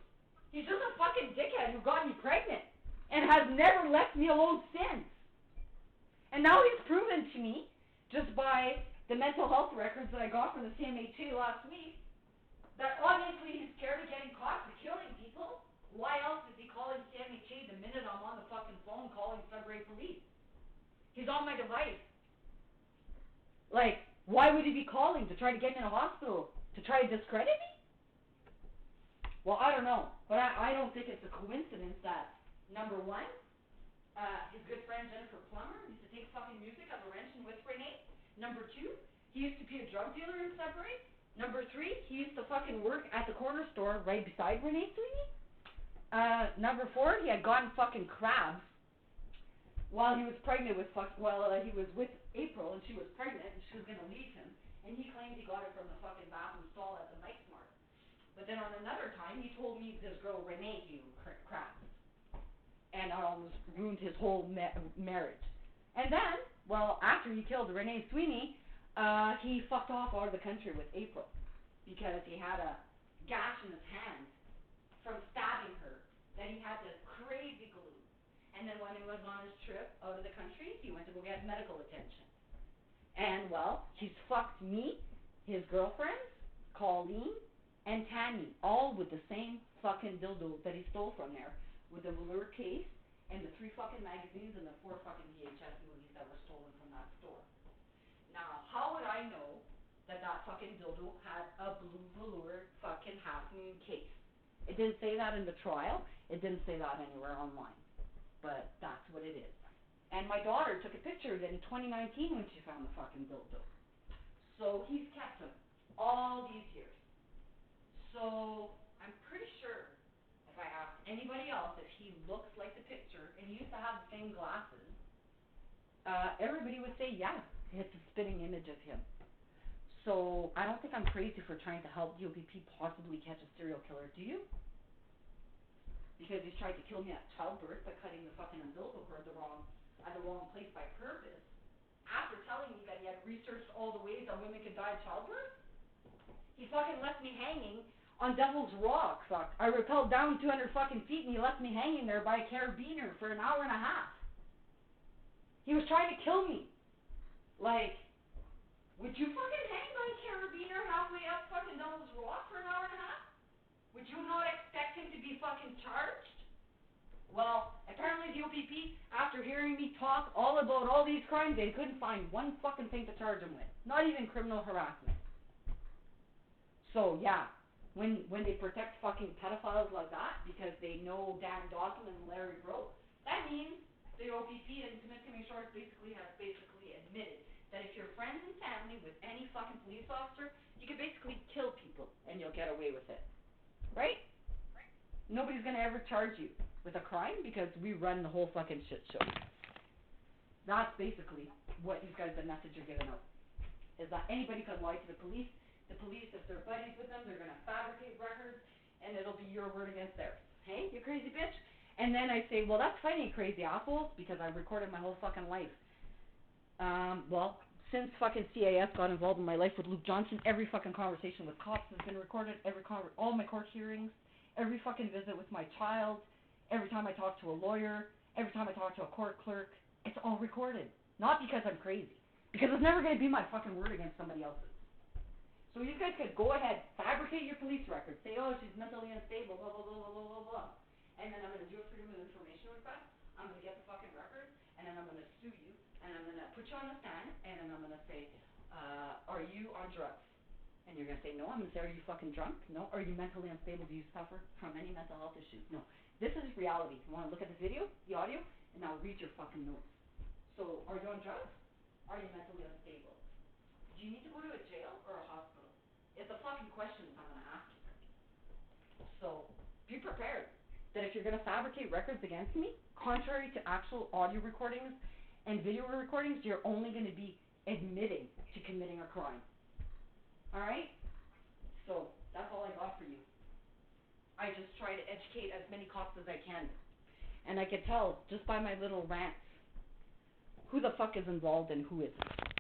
He's just a fucking dickhead who got me pregnant and has never left me alone since. And now he's proven to me, just by the mental health records that I got from the CMHA last week, that obviously he's scared of getting caught for killing people. Why else is he calling CMHA the minute I'm on the fucking phone calling Sudbury Police? He's on my device. Like, why would he be calling? To try to get me in a hospital? To try to discredit me? Well, I don't know. But I don't think it's a coincidence that, number one, his good friend Jennifer Plummer used to take fucking music out of a wrench and with Renee. Number two, he used to be a drug dealer in Sudbury. Number three, he used to fucking work at the corner store right beside Renee Sweeney. Number four, he had gotten fucking crabs while he was pregnant with he was with April and she was pregnant and she was going to leave him. And he claimed he got it from the fucking bathroom stall at the Night Smart. But then on another time, he told me this girl Renee gave him crabs. And almost ruined his whole marriage. And then, well, after he killed Renee Sweeney, he fucked off out of the country with April because he had a gash in his hand from stabbing her that he had this crazy glue. And then when he was on his trip out of the country, he went to go get medical attention. And, well, he's fucked me, his girlfriends, Colleen, and Tammy, all with the same fucking dildo that he stole from there, with the velour case and the 3 fucking magazines and the 4 fucking VHS movies that were stolen from that store. Now, how would I know that that fucking dildo had a blue velour fucking half-moon case? It didn't say that in the trial. It didn't say that anywhere online. But that's what it is. And my daughter took a picture of it in 2019 when she found the fucking dildo. So he's kept them all these years. So I'm pretty sure if I ask anybody else if he looks like the picture, and he used to have the same glasses, everybody would say, yeah, it's a spitting image of him. So I don't think I'm crazy for trying to help the OPP possibly catch a serial killer, do you? Because he's tried to kill me at childbirth by cutting the fucking umbilical cord at the wrong place by purpose. After telling me that he had researched all the ways that women could die at childbirth, he fucking left me hanging on Devil's Rock. Fuck. I rappelled down 200 fucking feet and he left me hanging there by a carabiner for an hour and a half. He was trying to kill me. Like, would you fucking hang by a carabiner halfway up fucking Devil's Rock for an hour and a half? Would you not expect him to be fucking charged? Well, apparently the OPP, after hearing me talk all about all these crimes, they couldn't find one fucking thing to charge him with. Not even criminal harassment. So, yeah. when they protect fucking pedophiles like that because they know Dan Dawson and Larry Rowe. That means the OPP and Committee Shores basically admitted that if you're friends and family with any fucking police officer, you can basically kill people and you'll get away with it. Right? Nobody's gonna ever charge you with a crime because we run the whole fucking shit show. That's basically what these guys, the message are giving out. Is that anybody can lie to the police. The police, if they're buddies with them, they're going to fabricate records, and it'll be your word against theirs. Hey, you crazy bitch? And then I say, well, that's funny, crazy assholes, because I've recorded my whole fucking life. Well, since fucking CAS got involved in my life with Luke Johnson, every fucking conversation with cops has been recorded, all my court hearings, every fucking visit with my child, every time I talk to a lawyer, every time I talk to a court clerk, it's all recorded. Not because I'm crazy. Because it's never going to be my fucking word against somebody else's. So you guys could go ahead, fabricate your police records, say, oh, she's mentally unstable, blah, blah, blah, blah, blah, blah, blah. And then I'm going to do a freedom of information request. I'm going to get the fucking record, and then I'm going to sue you, and I'm going to put you on the stand, and then I'm going to say, are you on drugs? And you're going to say, no. I'm going to say, are you fucking drunk? No. Are you mentally unstable? Do you suffer from any mental health issues? No. This is reality. You want to look at the video, the audio, and now read your fucking notes. So, are you on drugs? Are you mentally unstable? Do you need to go to a jail or a hospital? It's the fucking questions I'm going to ask you. So, be prepared that if you're going to fabricate records against me, contrary to actual audio recordings and video recordings, you're only going to be admitting to committing a crime. Alright? So, that's all I got for you. I just try to educate as many cops as I can. And I can tell, just by my little rants, who the fuck is involved and who isn't.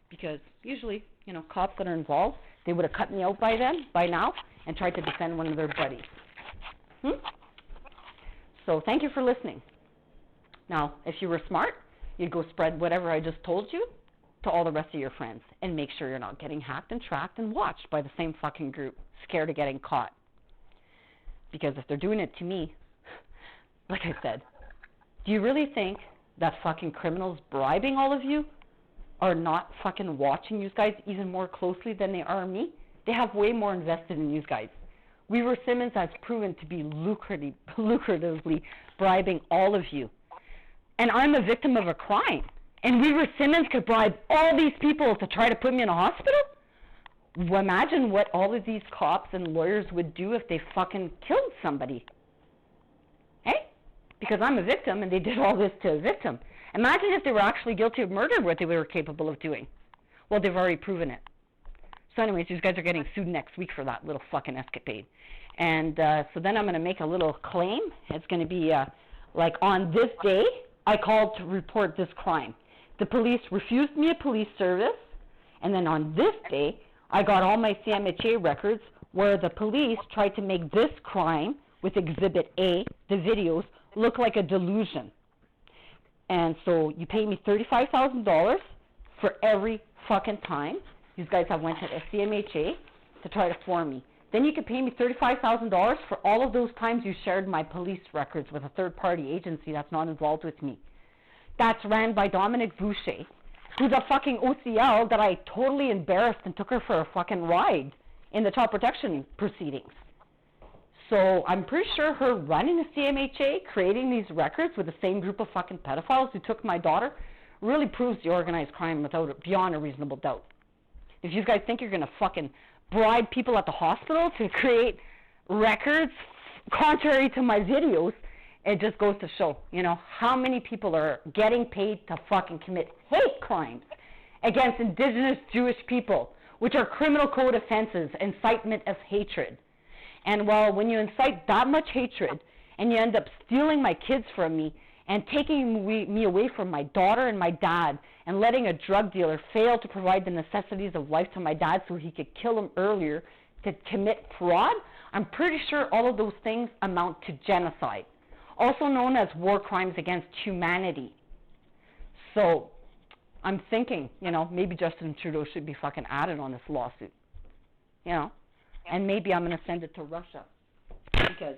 Because usually, cops that are involved, they would have cut me out by now, and tried to defend one of their buddies. So thank you for listening. Now, if you were smart, you'd go spread whatever I just told you to all the rest of your friends, and make sure you're not getting hacked and tracked and watched by the same fucking group, scared of getting caught. Because if they're doing it to me, like I said, do you really think that fucking criminals bribing all of you are not fucking watching you guys even more closely than they are me? They have way more invested in you guys. Weaver Simmons has proven to be lucratively bribing all of you. And I'm a victim of a crime. And Weaver Simmons could bribe all these people to try to put me in a hospital? Well, imagine what all of these cops and lawyers would do if they fucking killed somebody. Hey? Because I'm a victim and they did all this to a victim. Imagine if they were actually guilty of murder, what they were capable of doing. Well, they've already proven it. So anyways, these guys are getting sued next week for that little fucking escapade. And so then I'm going to make a little claim. It's going to be like, on this day, I called to report this crime. The police refused me a police service. And then on this day, I got all my CMHA records where the police tried to make this crime with Exhibit A, the videos, look like a delusion. And so you pay me $35,000 for every fucking time these guys have went to a CMHA to try to form me. Then you can pay me $35,000 for all of those times you shared my police records with a third-party agency that's not involved with me. That's ran by Dominic Boucher, who's a fucking OCL that I totally embarrassed and took her for a fucking ride in the child protection proceedings. So I'm pretty sure her running the CMHA, creating these records with the same group of fucking pedophiles who took my daughter, really proves the organized crime beyond a reasonable doubt. If you guys think you're going to fucking bribe people at the hospital to create records contrary to my videos, it just goes to show, how many people are getting paid to fucking commit hate crimes against indigenous Jewish people, which are criminal code offenses, incitement of hatred. And well, when you incite that much hatred and you end up stealing my kids from me and taking me away from my daughter and my dad and letting a drug dealer fail to provide the necessities of life to my dad so he could kill him earlier to commit fraud, I'm pretty sure all of those things amount to genocide, also known as war crimes against humanity. So I'm thinking, maybe Justin Trudeau should be fucking added on this lawsuit, and maybe I'm going to send it to Russia because,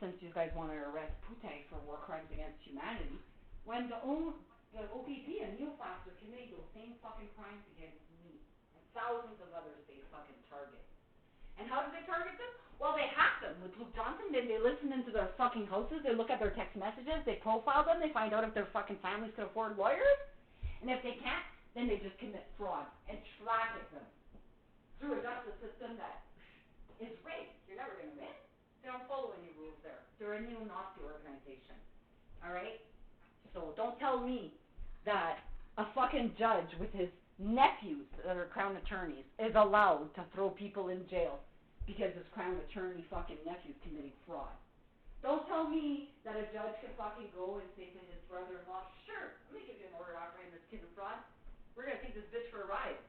since you guys want to arrest Putin for war crimes against humanity, when the OPP and NeoFAST are committing those same fucking crimes against me and thousands of others they fucking target. And how did they target them? Well, they hacked them with Luke Johnson. Then they listen into their fucking houses. They look at their text messages. They profile them. They find out if their fucking families can afford lawyers. And if they can't, then they just commit fraud and traffic them through a justice system that is rigged. You're never going to win. They don't follow any rules there. They're a neo-Nazi organization. All right? So don't tell me that a fucking judge with his nephews that are crown attorneys is allowed to throw people in jail because his crown attorney fucking nephew's committing fraud. Don't tell me that a judge can fucking go and say to his brother-in-law, sure, let me give you an order operating this kid in fraud. We're going to take this bitch for a ride,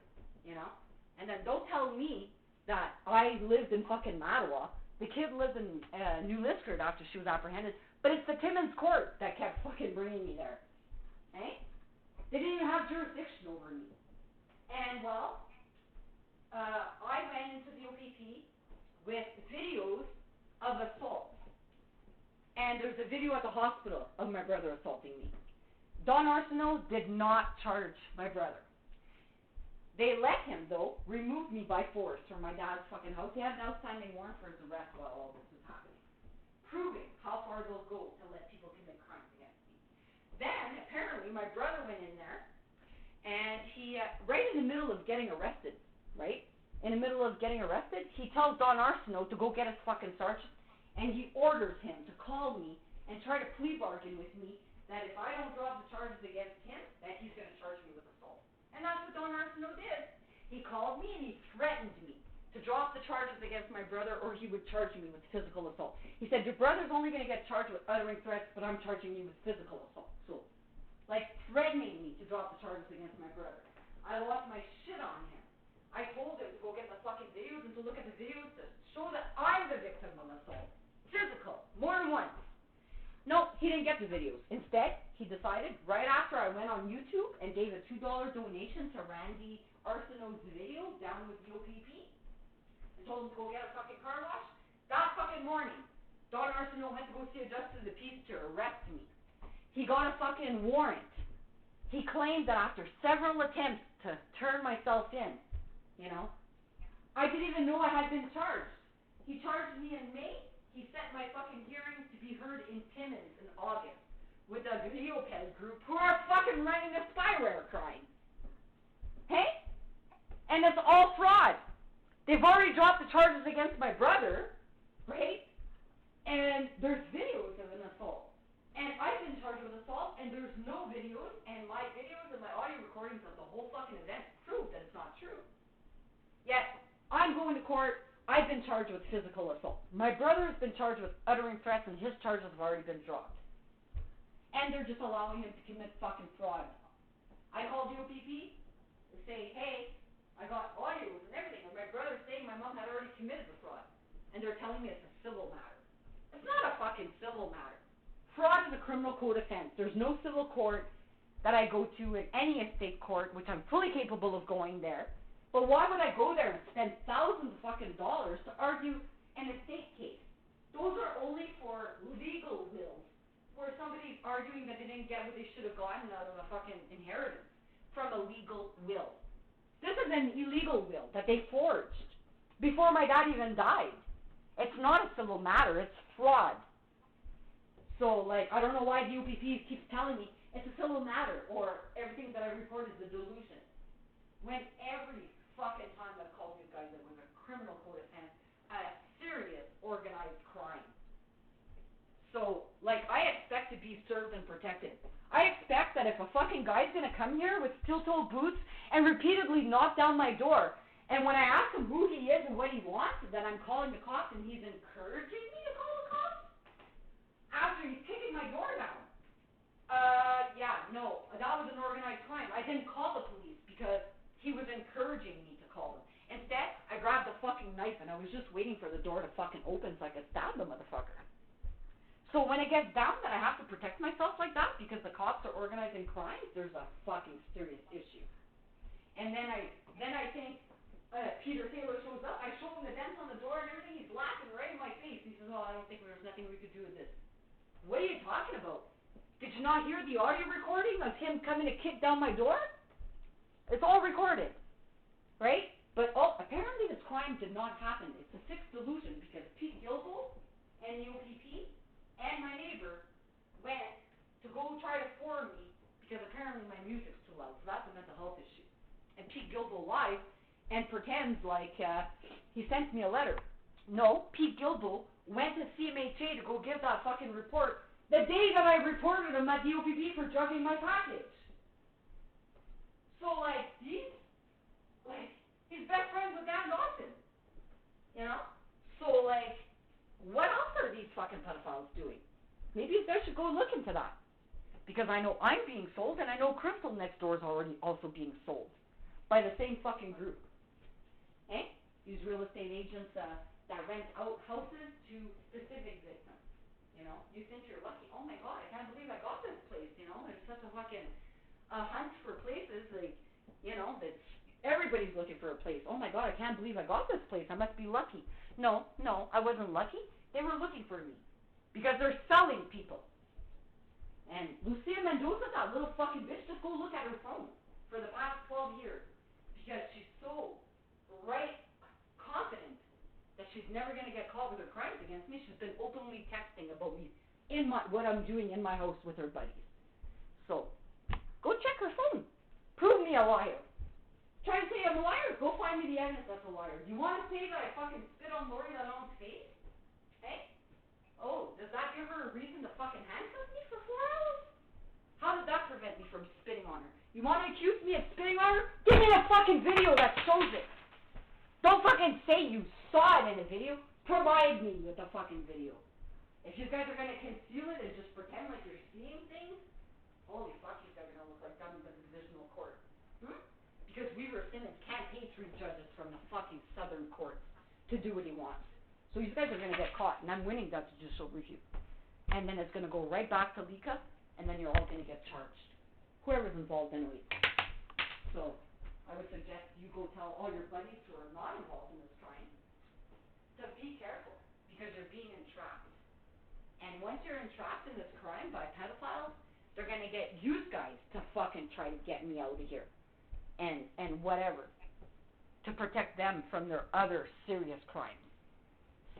you know? And then don't tell me that I lived in fucking Mattawa. The kid lived in New Liskeard after she was apprehended, but it's the Timmins court that kept fucking bringing me there. Eh? They didn't even have jurisdiction over me. And, well, I went into the OPP with videos of assault. And there's a video at the hospital of my brother assaulting me. Don Arsenault did not charge my brother. They let him, though, remove me by force from my dad's fucking house. They had an outstanding warrant for his arrest while all this was happening, proving how far they'll go to let people commit crimes against me. Then, apparently, my brother went in there, and he, right in the middle of getting arrested, right? In the middle of getting arrested, he tells Don Arsenault to go get his fucking sergeant, and he orders him to call me and try to plea bargain with me that if I don't drop the charges against him, that he's going to charge me with assault. And that's what Don Arsenault did. He called me and he threatened me to drop the charges against my brother or he would charge me with physical assault. He said, your brother's only going to get charged with uttering threats, but I'm charging you with physical assault. So, like, threatening me to drop the charges against my brother. I lost my shit on him. I told him to go get the fucking videos and to look at the videos to show that I'm the victim of assault. Physical. More than once. No, he didn't get the videos. Instead, he decided, right after I went on YouTube and gave a $2 donation to Randy Arsenault's video down with the OPP, and told him to go get a fucking car wash, that fucking morning, Don Arsenault went to go see a justice of the peace to arrest me. He got a fucking warrant. He claimed that after several attempts to turn myself in, you know, I didn't even know I had been charged. He charged me in May. He set my fucking hearings to be heard in Timmins in August with a Videoped group who are fucking running a spyware crime. Hey? And it's all fraud. They've already dropped the charges against my brother, right? And there's videos of an assault. And I've been charged with assault, and there's no videos, and my videos and my audio recordings of the whole fucking event prove that it's not true. Yet, I'm going to court. I've been charged with physical assault. My brother has been charged with uttering threats, and his charges have already been dropped. And they're just allowing him to commit fucking fraud. I called the OPP to say, hey, I got audios and everything, and my brother's saying my mom had already committed the fraud. And they're telling me it's a civil matter. It's not a fucking civil matter. Fraud is a criminal code offense. There's no civil court that I go to in any estate court, which I'm fully capable of going there. But why would I go there and spend thousands of fucking dollars to argue an estate case? Those are only for legal wills, where somebody's arguing that they didn't get what they should have gotten out of a fucking inheritance from a legal will. This is an illegal will that they forged before my dad even died. It's not a civil matter, it's fraud. So, like, I don't know why the OPP keeps telling me it's a civil matter, or everything that I report is a delusion. When every fucking time I've called you guys, it was a criminal code offense, a serious organized crime. So, like, I expect to be served and protected. I expect that if a fucking guy's gonna come here with steel-toed boots and repeatedly knock down my door, and when I ask him who he is and what he wants, then I'm calling the cops and he's encouraging me to call the cops? After he's kicking my door down. Yeah, no, that was an organized crime. I didn't call the police because he was encouraging me to call them. Instead, I grabbed a fucking knife and I was just waiting for the door to fucking open so I could stab the motherfucker. So when it gets down that I have to protect myself like that because the cops are organizing crimes, there's a fucking serious issue. And then I think Peter Taylor shows up. I show him the dents on the door and everything. He's laughing right in my face. He says, oh, I don't think there's nothing we could do with this. What are you talking about? Did you not hear the audio recording of him coming to kick down my door? It's all recorded, right? But apparently this crime crime did not happen. It's a sixth delusion because Pete Gilbo and the OPP and my neighbor went to go try to forum me because apparently my music's too loud. So that's a mental health issue. And Pete Gilbo lies and pretends like he sent me a letter. No, Pete Gilbo went to CMHA to go give that fucking report the day that I reported him at the OPP for drugging my package. So, like, he's best friends with Dan Dawson, you know? So, like, what else are these fucking pedophiles doing? Maybe you guys should go look into that. Because I know I'm being sold, and I know Crystal next door is already also being sold by the same fucking group. Eh? These real estate agents that rent out houses to specific victims. You know, you think you're lucky. Oh my God, I can't believe I got this place. You know, it's such a fucking hunt for places. Like, you know, that everybody's looking for a place. Oh my God, I can't believe I got this place. I must be lucky. No, I wasn't lucky. They were looking for me because they're selling people. And Lucia Mendoza, that little fucking bitch, just go look at her phone for the past 12 years because she's so confident that she's never going to get caught with her crimes against me. She's been openly texting about me in what I'm doing in my house with her buddies. So, go check her phone. Prove me a liar. Try to say I'm a liar. Go find me the evidence that's a liar. Do you want to say that I fucking spit on Lori Lalonde's face? Hey? Oh, does that give her a reason to fucking handcuff me for 4 hours? How does that prevent me from spitting on her? You want to accuse me of spitting on her? Give me a fucking video that shows it. Don't fucking say you saw it in a video. Provide me with a fucking video. If you guys are going to conceal it and just pretend like you're seeing things, holy fuck, you guys are going to look like dummies at the divisional court. Because Weaver Simmons can't pay 3 judges from the fucking southern courts to do what he wants. So you guys are going to get caught, and I'm winning that judicial review. And then it's going to go right back to Lika, and then you're all going to get charged. Whoever's involved anyway. So I would suggest you go tell all your buddies who are not involved in this crime to be careful, because you're being entrapped. And once you're entrapped in this crime by pedophiles, they're going to get you guys to fucking try to get me out of here. And whatever. To protect them from their other serious crimes.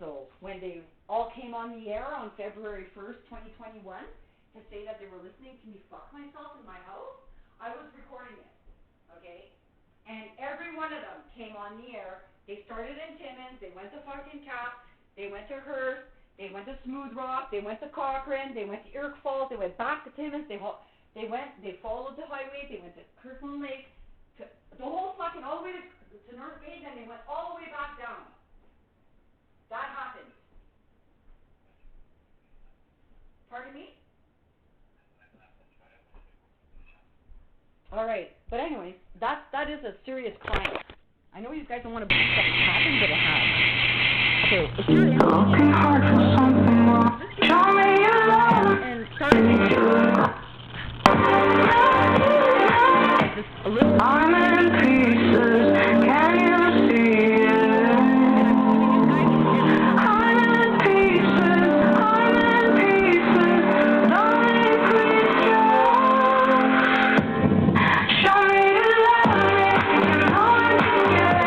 So when they all came on the air on February 1st, 2021, to say that they were listening to me fuck myself in my house, I was recording it. Okay? And every one of them came on the air. They started in Timmins, they went to fucking Cap, they went to Hearst, they went to Smooth Rock, they went to Cochrane, they went to Irk Falls, they went back to Timmins, they followed the highway, they went to Kirkland Lake, to the whole fucking, all the way to North Bay, then they went all the way back down. That happened. Pardon me? Alright, but anyways, that is a serious crime. I know you guys don't want to believe that it happened, but it has. Okay, if you're looking hard for something more, show me your love. And start just a little. I'm in pieces, can you see it? I'm in pieces, darling, please show me you love me, and all I can get,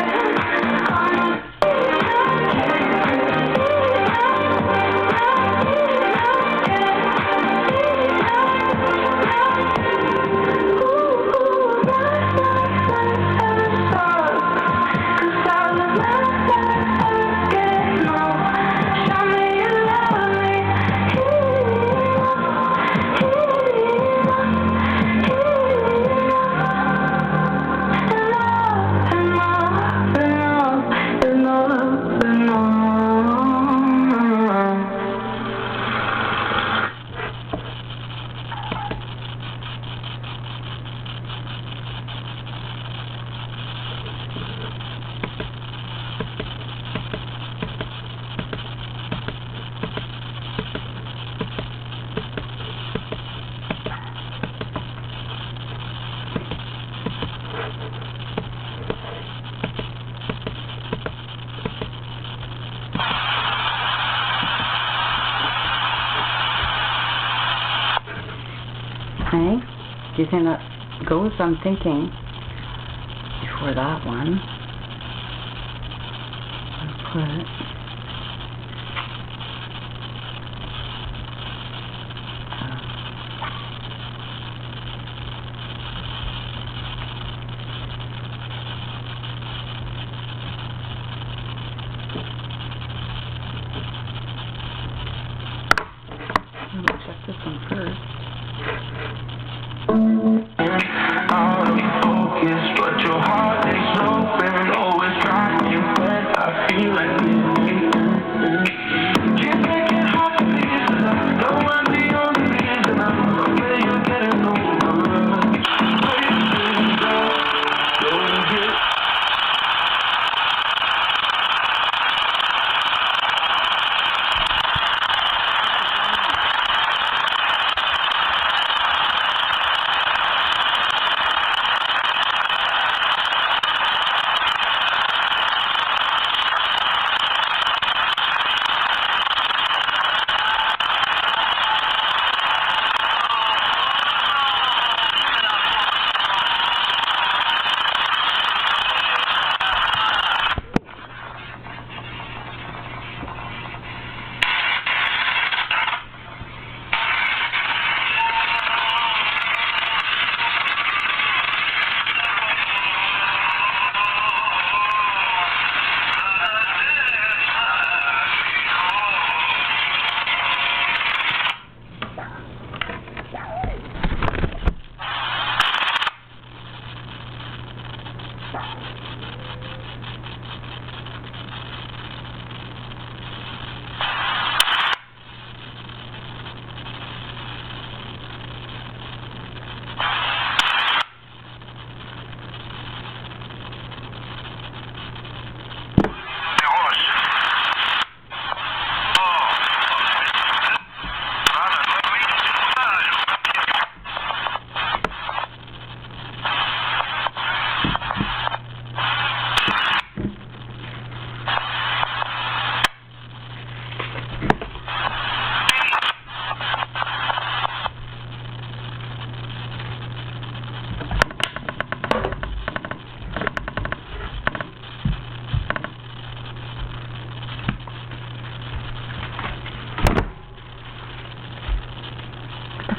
Do you think that goes? I'm thinking before that one. But check this one first. Out of focus, but your heart is open. Always driving you, but I feel like can't make it hard to please. Don't want the only reason I'm afraid you're getting over. Don't get.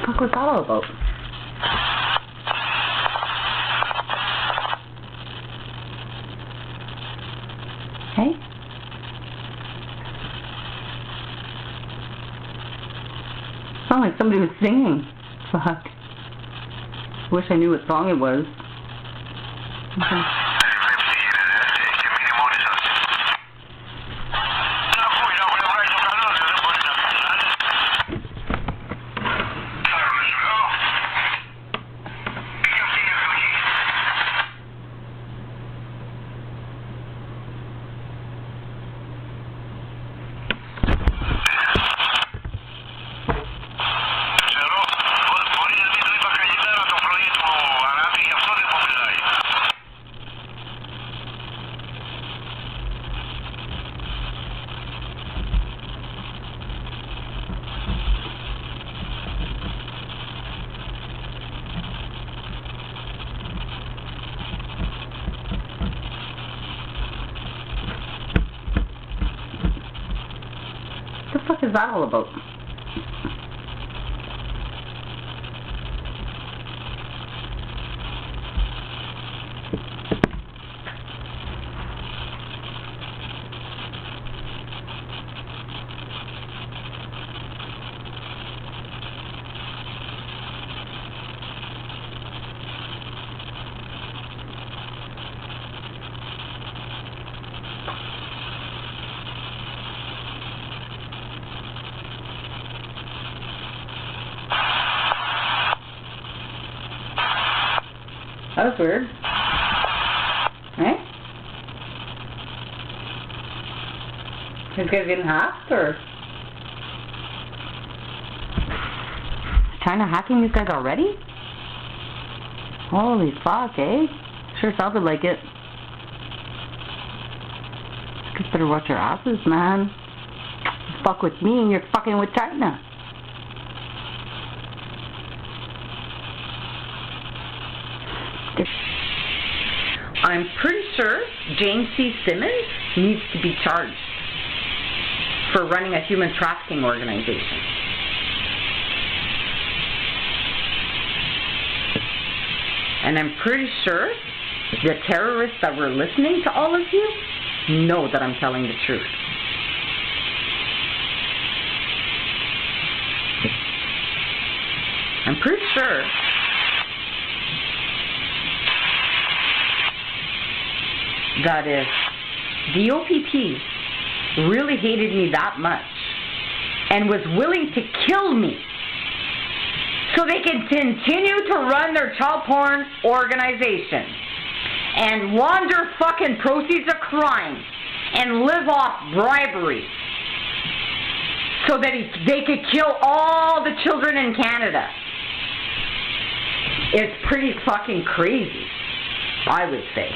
What was that all about? Hey? Sounded like somebody was singing. Fuck. Wish I knew what song it was. Okay. What the fuck is that all about? That was weird. Right? These guys getting hacked, or? China hacking these guys already? Holy fuck, eh? Sure sounded like it. You guys better watch your asses, man. You fuck with me and you're fucking with China. I'm pretty sure James C. Simmons needs to be charged. for running a human trafficking organization. And I'm pretty sure the terrorists that were listening to all of you know that I'm telling the truth. I'm pretty sure that if the OPP really hated me that much and was willing to kill me so they can continue to run their child porn organization and launder fucking proceeds of crime and live off bribery so that they could kill all the children in Canada, it's pretty fucking crazy, I would say.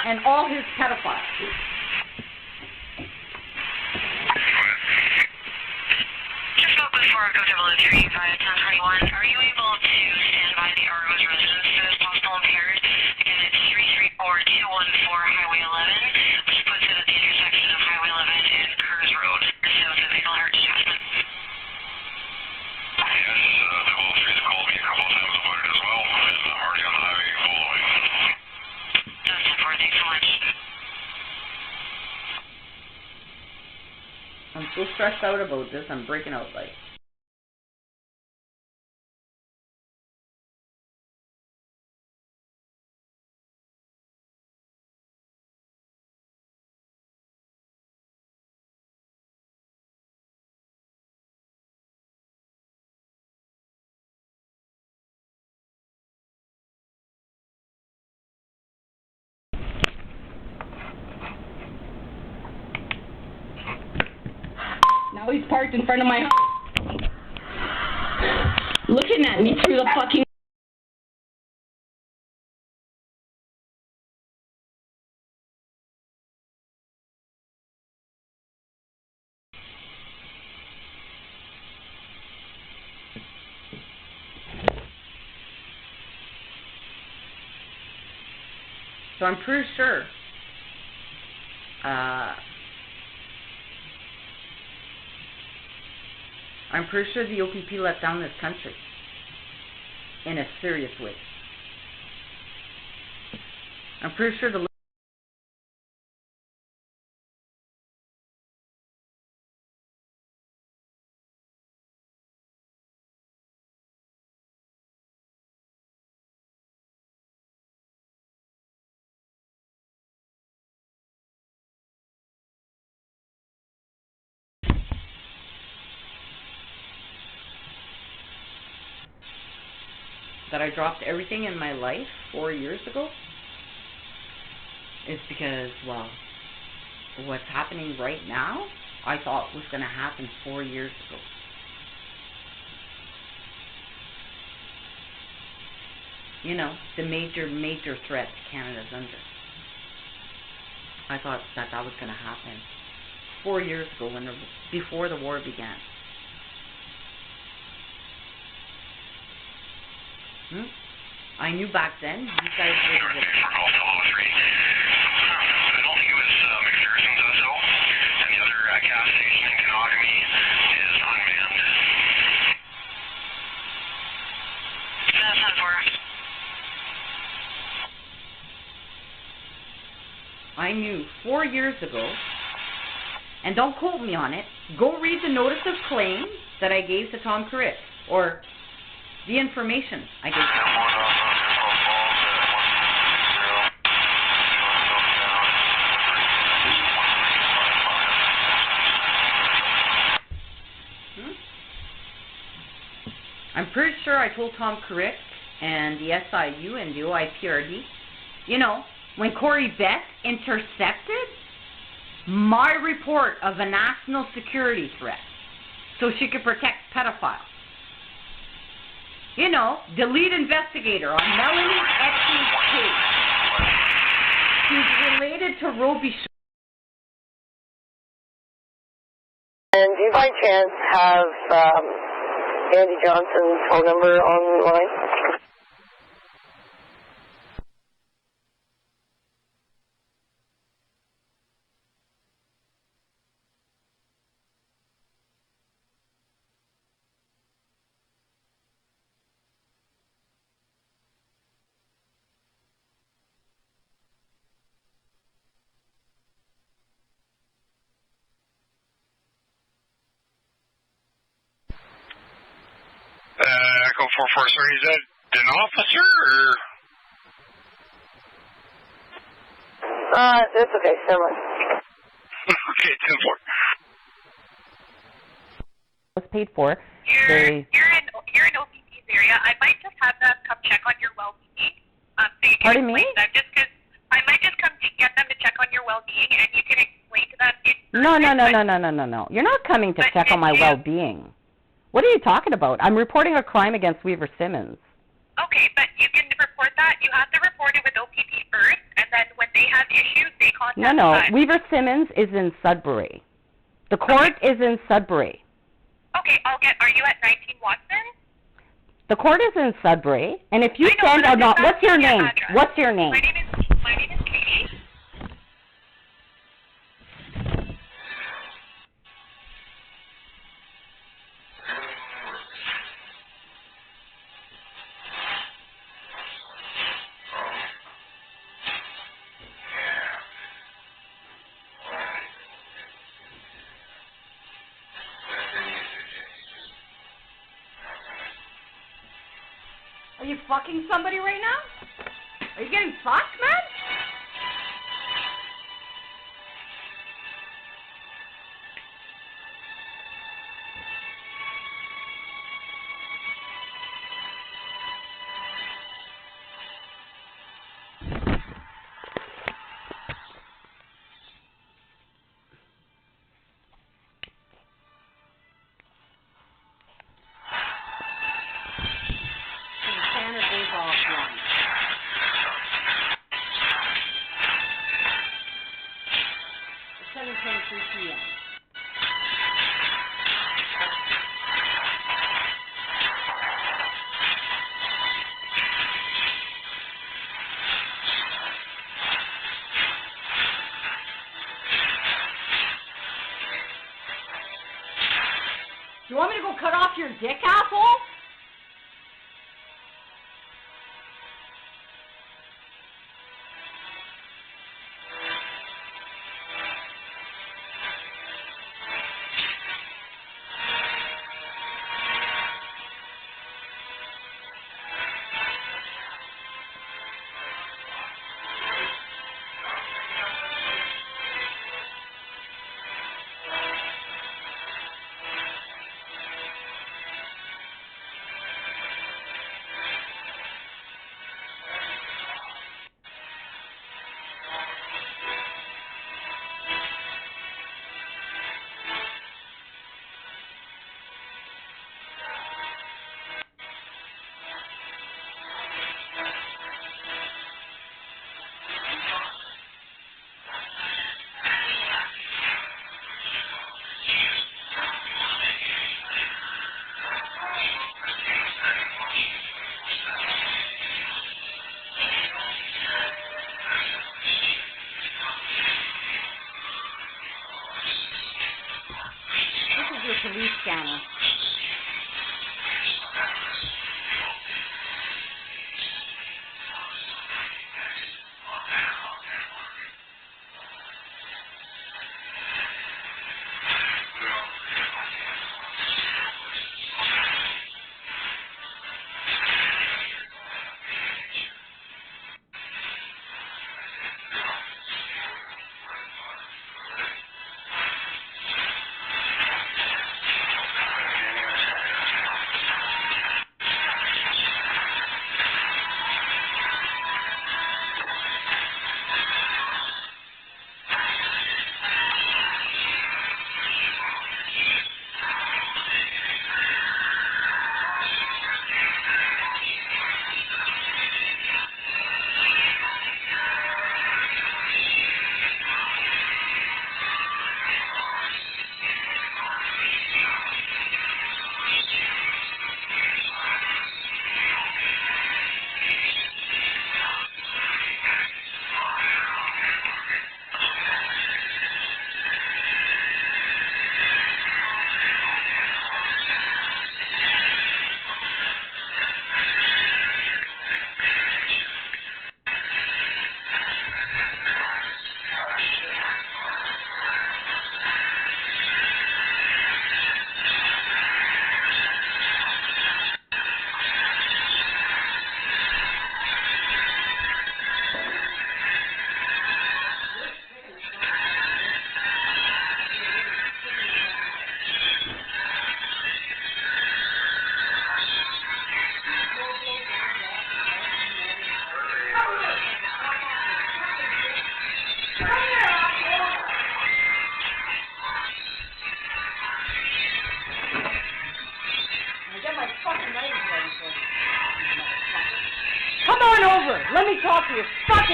And all his pedophiles. Just spoke with 4 via 1021. Are you able to stand by the Argos residence for this possible impaired? Again, it's 334214 Highway 11, which puts it at the intersection of Highway 11 and Kerrs Road, south of Eagle Heart Detachment. Yes, the whole street's called me a couple of times about it as well, and I'm already on the highway following. Thanks so much. I'm so stressed out about this, I'm breaking out like. Now he's parked in front of my house, looking at me through the fucking... So I'm pretty sure the OPP let down this country in a serious way. I'm pretty sure the that I dropped everything in my life 4 years ago is because, well, what's happening right now, I thought was going to happen 4 years ago. You know, the major threat Canada's under. I thought that was going to happen 4 years ago, before the war began. I knew back then, you guys would have... I don't think it was McPherson's though, and the other gas station in Kenogami is unmanned. That's not for us. I knew 4 years ago, and don't quote me on it, go read the notice of claim that I gave to Tom Corrick, or the information I gave to Tom. I'm pretty sure I told Tom Corrick and the SIU and the OIPRD, you know, when Corey Beth intercepted my report of a national security threat so she could protect pedophiles. You know, the lead investigator on Melanie Epstein's case. She's related to Roby. And do you by chance have Andy Johnson's phone number online? Echo 44, sorry, is that an officer or? That's okay, never mind. Okay, 10-4. Was paid for. You're in OPP's area. I might just have them come check on your well-being. So you can Pardon explain me? to them just because I might just come to get them to check on your well-being, and you can explain to them. No. You're not coming to check on my well-being. What are you talking about? I'm reporting a crime against Weaver Simmons. Okay, but you can report that. You have to report it with OPP first, and then when they have issues, they contact No. us. Weaver Simmons is in Sudbury. The court is in Sudbury. Okay, are you at 19 Watson? The court is in Sudbury, and if you send or not, what's your name? What's your name? My name is Katie. Are you fucking somebody right now? Are you getting fucked, man? Do you want me to go cut off your dick, asshole? Police scanner.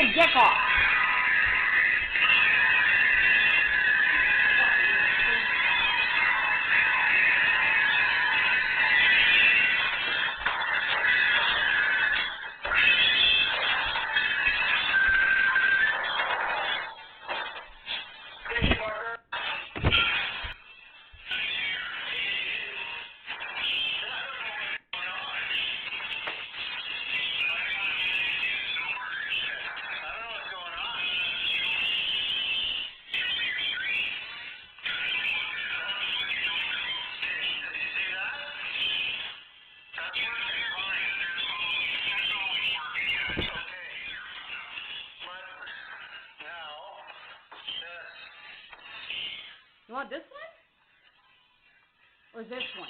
your dick off. You want this one? Or this one?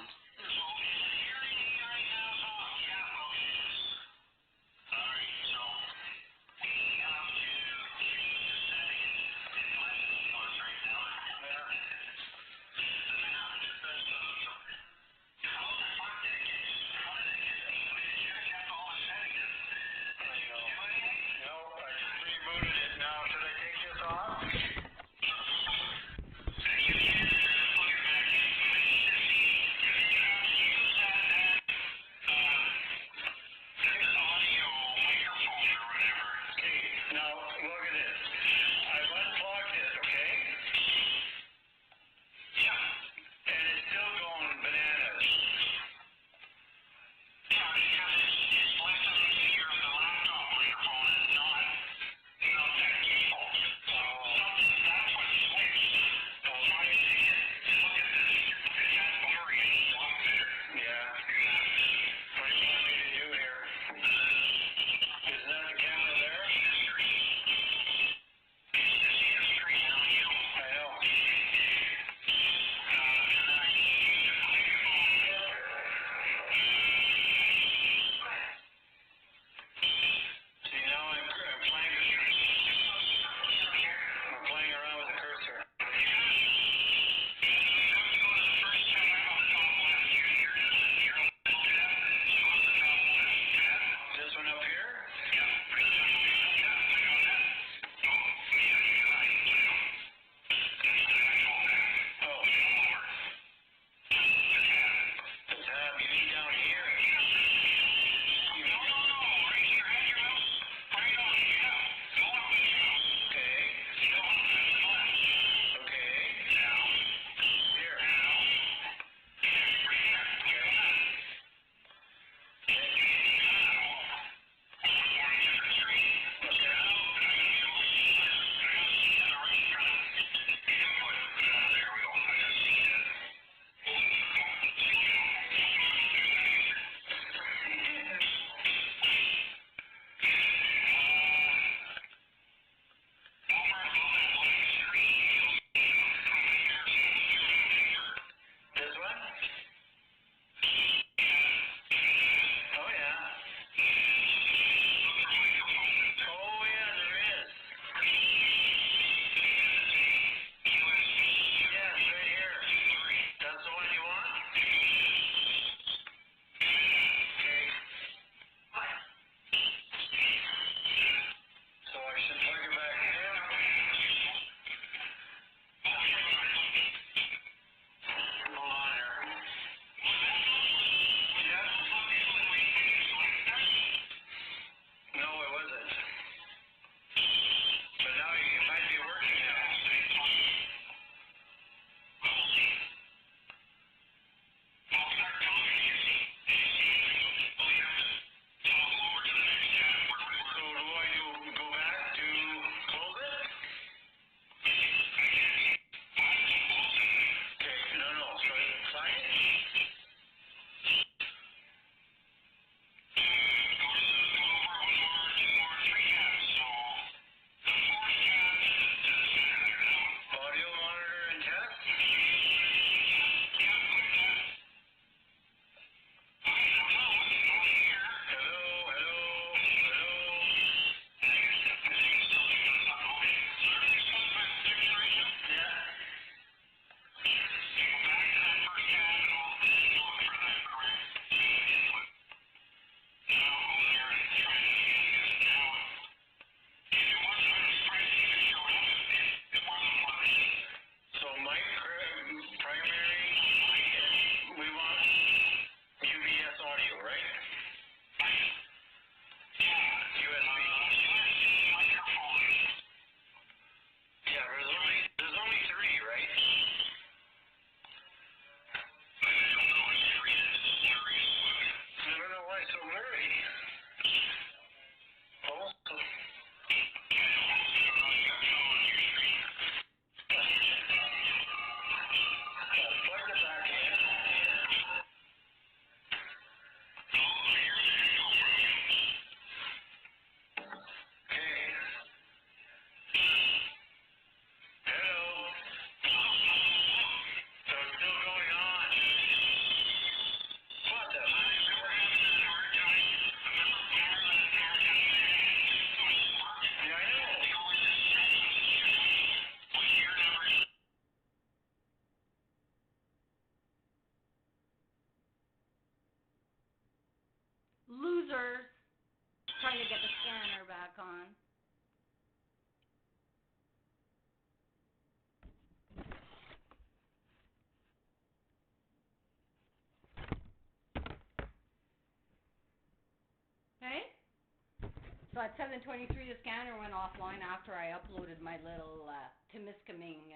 So at 7:23, the scanner went offline after I uploaded my little Temiskaming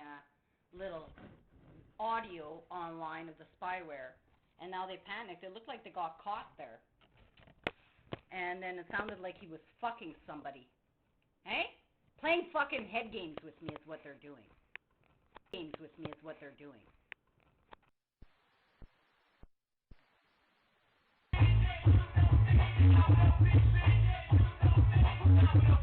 little audio online of the spyware. And now they panicked. It looked like they got caught there. And then it sounded like he was fucking somebody. Hey? Playing fucking head games with me is what they're doing. Games with me is what they're doing. Thank you.